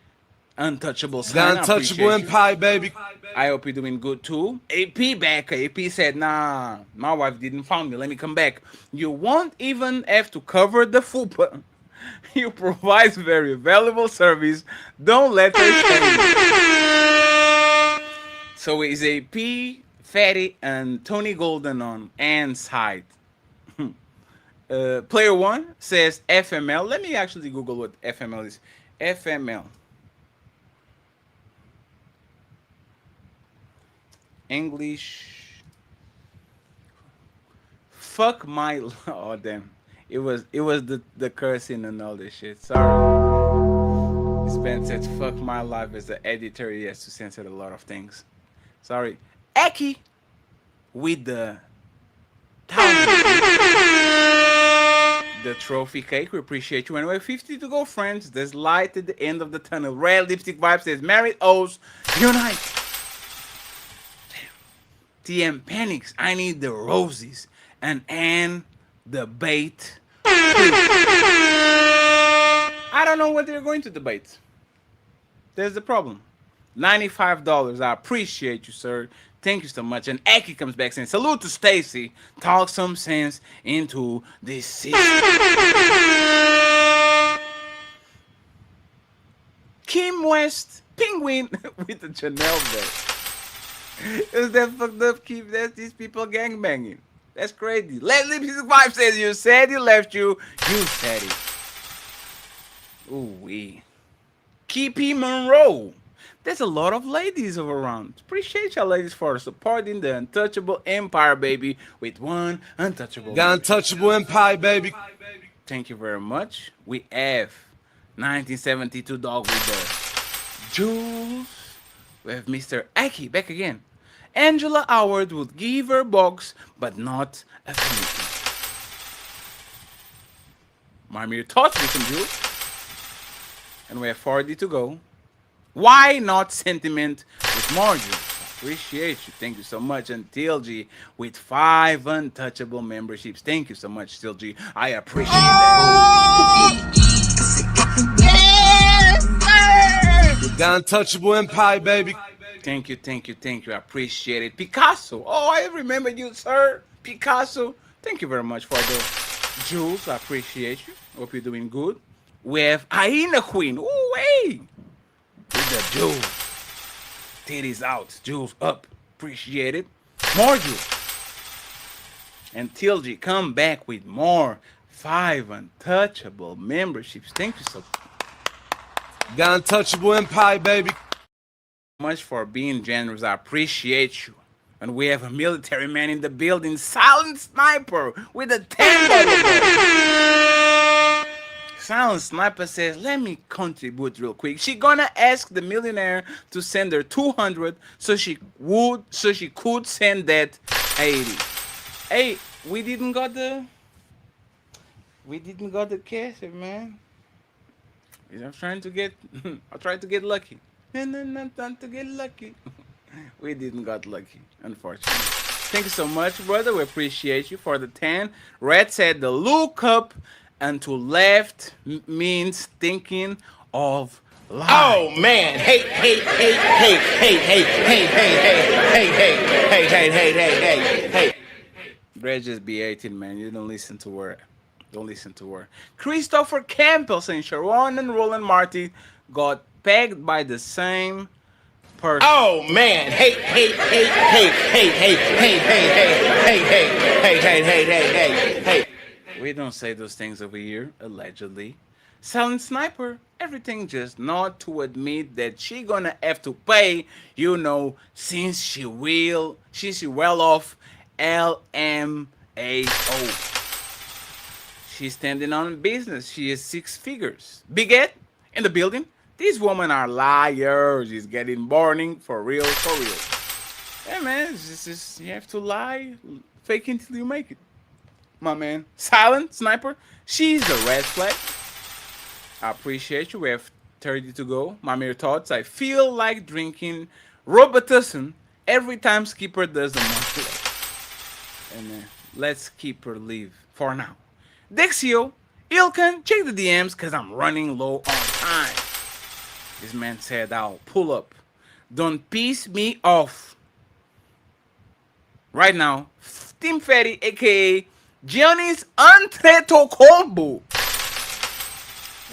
untouchable sign.
The Untouchable Empire, baby.
I hope you're doing good too. AP back. AP said, nah, my wife didn't find me. Let me come back. You won't even have to cover the fupa. You provide very valuable service. Don't let her shame you. So is AP, Fatty, and Tony Golden on Anne's side. Player 1 says FML. Let me actually Google what FML is. FML. English. Fuck my. Oh damn! It was the cursing and all this shit. Sorry. This band said "fuck my life" as the editor. He has to censor a lot of things. Sorry. Eki with the trophy cake. We appreciate you anyway. 50 to go, friends. There's light at the end of the tunnel. Red lipstick vibe says married O's unite. TM panics. I need the roses and the bait. I don't know what they're going to debate. There's the problem. $95. I appreciate you, sir. Thank you so much. And Aki comes back saying, salute to Stacy. Talk some sense into this system. Kim West, Penguin with the Chanel bag. Is that fucked up, Keith? That's these people gangbanging. That's crazy. Leslie 5 says, you said he left you. You said it. Ooh-wee. Keepy Monroe. There's a lot of ladies around. Appreciate y'all ladies for supporting the Untouchable Empire, baby, with one untouchable.
The Untouchable Empire, baby.
Thank you very much. We have 1972 dog with the Jules. We have Mr. Aki back again. Angela Howard would give her box, but not a commitment. My mere thoughts with some Jules. And we have 40 to go. Why not sentiment with more jewels? Appreciate you. Thank you so much. And TLG with 5 untouchable memberships. Thank you so much, TLG. I appreciate that.
The Untouchable Empire, baby.
Thank you, thank you, thank you. I appreciate it. Picasso. Oh, I remember you, sir. Picasso. Thank you very much for the jewels. I appreciate you. Hope you're doing good. We have Aina Queen. Ooh, hey. With the jewels. Titties out. Jewels up. Appreciate it. More jewels. And TLG come back with more 5 untouchable memberships. Thank you so
The Untouchable Empire, baby.
much for being generous. I appreciate you. And we have a military man in the building, Silent Sniper, with a 10. Silent Sniper says, let me contribute real quick. She gonna ask the millionaire to send her 200 so she could send that 80. Hey, we didn't got the cash, man. I'm trying to get I tried to get lucky. Not to get lucky. We didn't got lucky, unfortunately. Thank you so much, brother. We appreciate you for the 10. Red said the look up and to left means thinking of life.
Oh man, hey, hey, hey, hey, hey, hey, hey, hey, hey, hey, hey, hey, hey, hey, hey.
Red just be 18, man. You don't listen to her. Don't listen to her. Christopher Campbell saying Sharon and Roland Martin got pegged by the same person.
Oh man, hey, hey, hey, hey, hey, hey, hey, hey, hey, hey, hey, hey, hey, hey, hey, hey.
We don't say those things over here, allegedly. Silent Sniper, everything just not to admit that she gonna have to pay, since she well off LMAO. She's standing on business. She is 6 figures. Big Ed in the building. These women are liars. She's getting burning for real, for real. Hey man, it's just you have to lie, fake until you make it. My man, Silent Sniper. She's the red flag. I appreciate you. We have 30 to go. My mere thoughts. I feel like drinking Robitussin every time Skipper does the monthly. And let's Skipper leave for now. Dexio, Ilkan, check the DMs because I'm running low on time. This man said I'll pull up. Don't piss me off. Right now, Team Fatty, aka Giannis Antetokounmpo.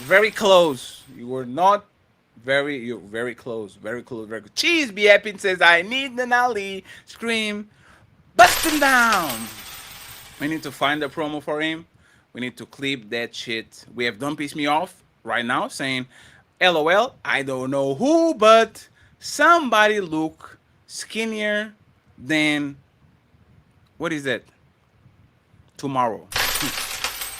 Very close. You're very close. Very close. Very close. Cheese be happy and says I need an alley. Scream. Bust him down. We need to find a promo for him. We need to clip that shit. We have Don't Piss Me Off right now saying, LOL, I don't know who, but somebody look skinnier than, what is that? Tomorrow.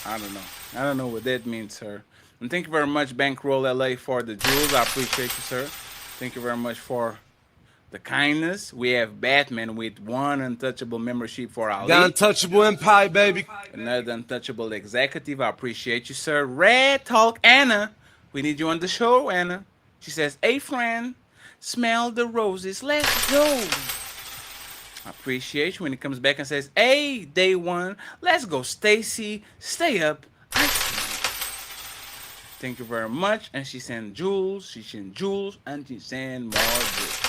I don't know. I don't know what that means, sir. And thank you very much, Bankroll LA, for the jewels. I appreciate you, sir. Thank you very much for the kindness. We have Batman with 1 untouchable membership for Ali.
The Untouchable Empire, baby.
Another untouchable executive. I appreciate you, sir. Red Talk Anna. We need you on the show, Anna. She says, hey, friend, smell the roses. Let's go. I appreciate you when he comes back and says, hey, day one, let's go, Stacy. Stay up. I see you. Thank you very much. And she sent jewels. She sent jewels. And she sent more jewels.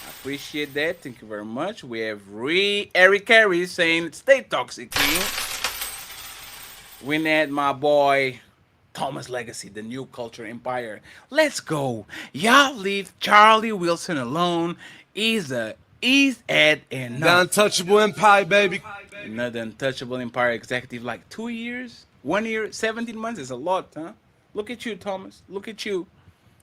I appreciate that. Thank you very much. We have Eric Carey saying, stay toxic, King. We need my boy Thomas Legacy, the new culture empire. Let's go. Y'all leave Charlie Wilson alone. He's at enough.
The Untouchable Empire, baby.
Another Untouchable Empire executive, like 2 years, 1 year, 17 months is a lot, huh? Look at you, Thomas. Look at you.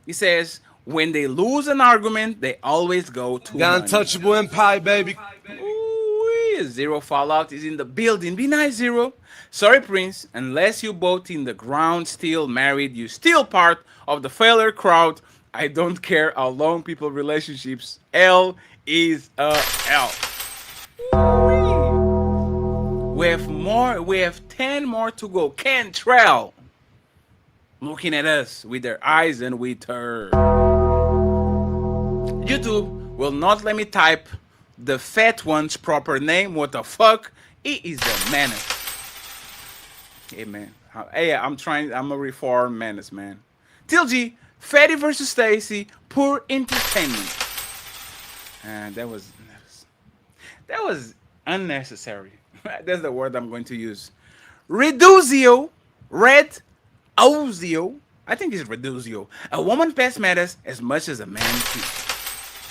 He says, when they lose an argument, they always go to
The Untouchable Empire, baby.
Ooh, Zero Fallout is in the building. Be nice, Zero. Sorry, Prince. Unless you both in the ground still married, you still part of the failure crowd. I don't care how long people relationships. L is a L. We have 10 more to go. Cantrell. looking at us with their eyes and with her. YouTube will not let me type the fat one's proper name. What the fuck? He is a menace. Hey, man. Hey, I'm a reformed menace, man. Tilgy, Fatty versus Stacy, poor entertainment. And that was unnecessary. That's the word I'm going to use. Reduzio, Red Ozio. I think it's Reduzio. A woman past matters as much as a man too.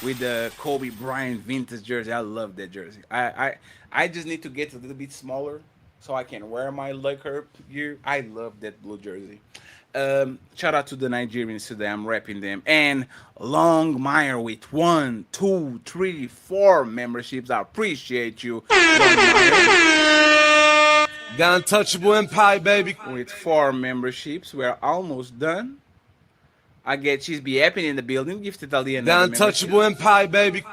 With the Kobe Bryant vintage jersey. I love that jersey. I just need to get a little bit smaller so I can wear my Laker gear. I love that blue jersey. Shout out to the Nigerians today. I'm repping them. And Longmire with 1, 2, 3, 4 memberships. I appreciate you.
The Untouchable Empire, baby.
With 4 memberships. We're almost done. I get She's Be Happy in the building. Gifted Ali and
The Untouchable Empire, baby.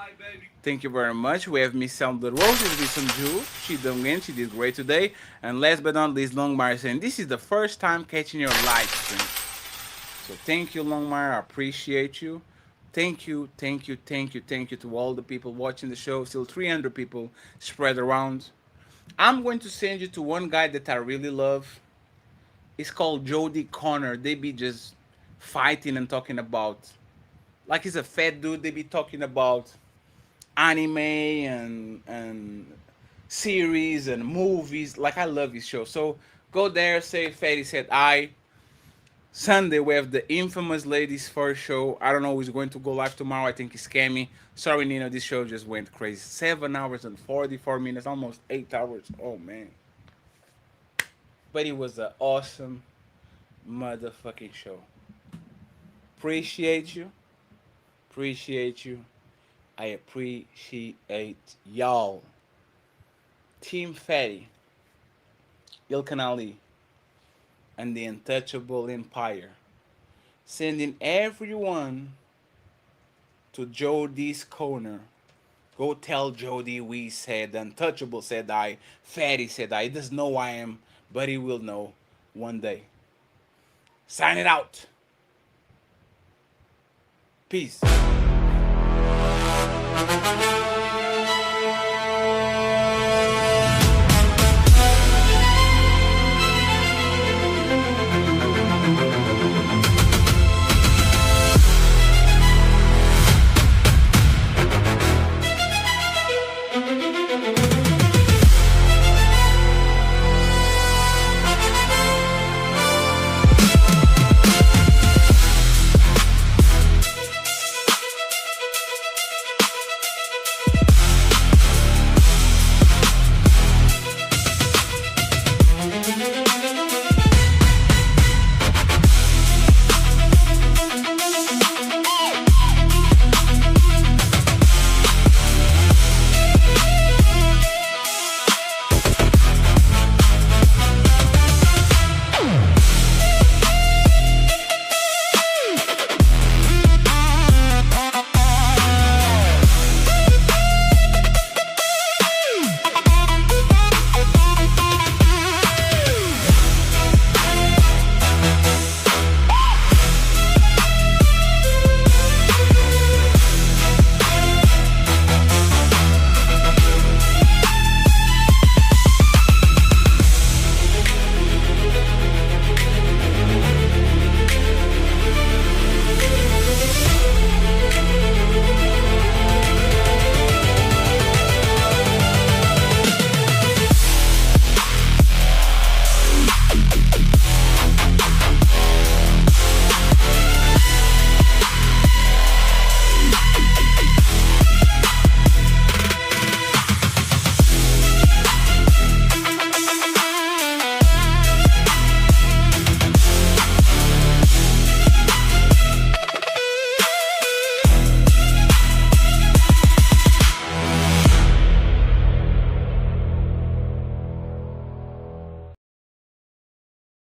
Thank you very much. We have Miss Sandra Roses with some jewels. She done again. She did great today. And last but not least, Longmire saying this is the first time catching your live stream. So thank you, Longmire. I appreciate you. Thank you to all the people watching the show. Still 300 people spread around. I'm going to send you to one guy that I really love. It's called Jody Connor. They be just fighting and talking about, like he's a fat dude. They be talking about anime and series and movies. Like, I love his show. So go there, say Fatty said I. Sunday we have the infamous ladies first show. I don't know who's going to go live tomorrow. I think it's Cammy. Sorry, Nino, this show just went crazy. 7 hours and 44 minutes, almost 8 hours. Oh man. But it was an awesome motherfucking show. Appreciate you. I appreciate y'all. Team Fatty, Ilkan Ali, and the Untouchable Empire. Sending everyone to Jody's corner. Go tell Jody we said, Untouchable said I, Fatty said I. He doesn't know who I am, but he will know one day. Sign it out. Peace.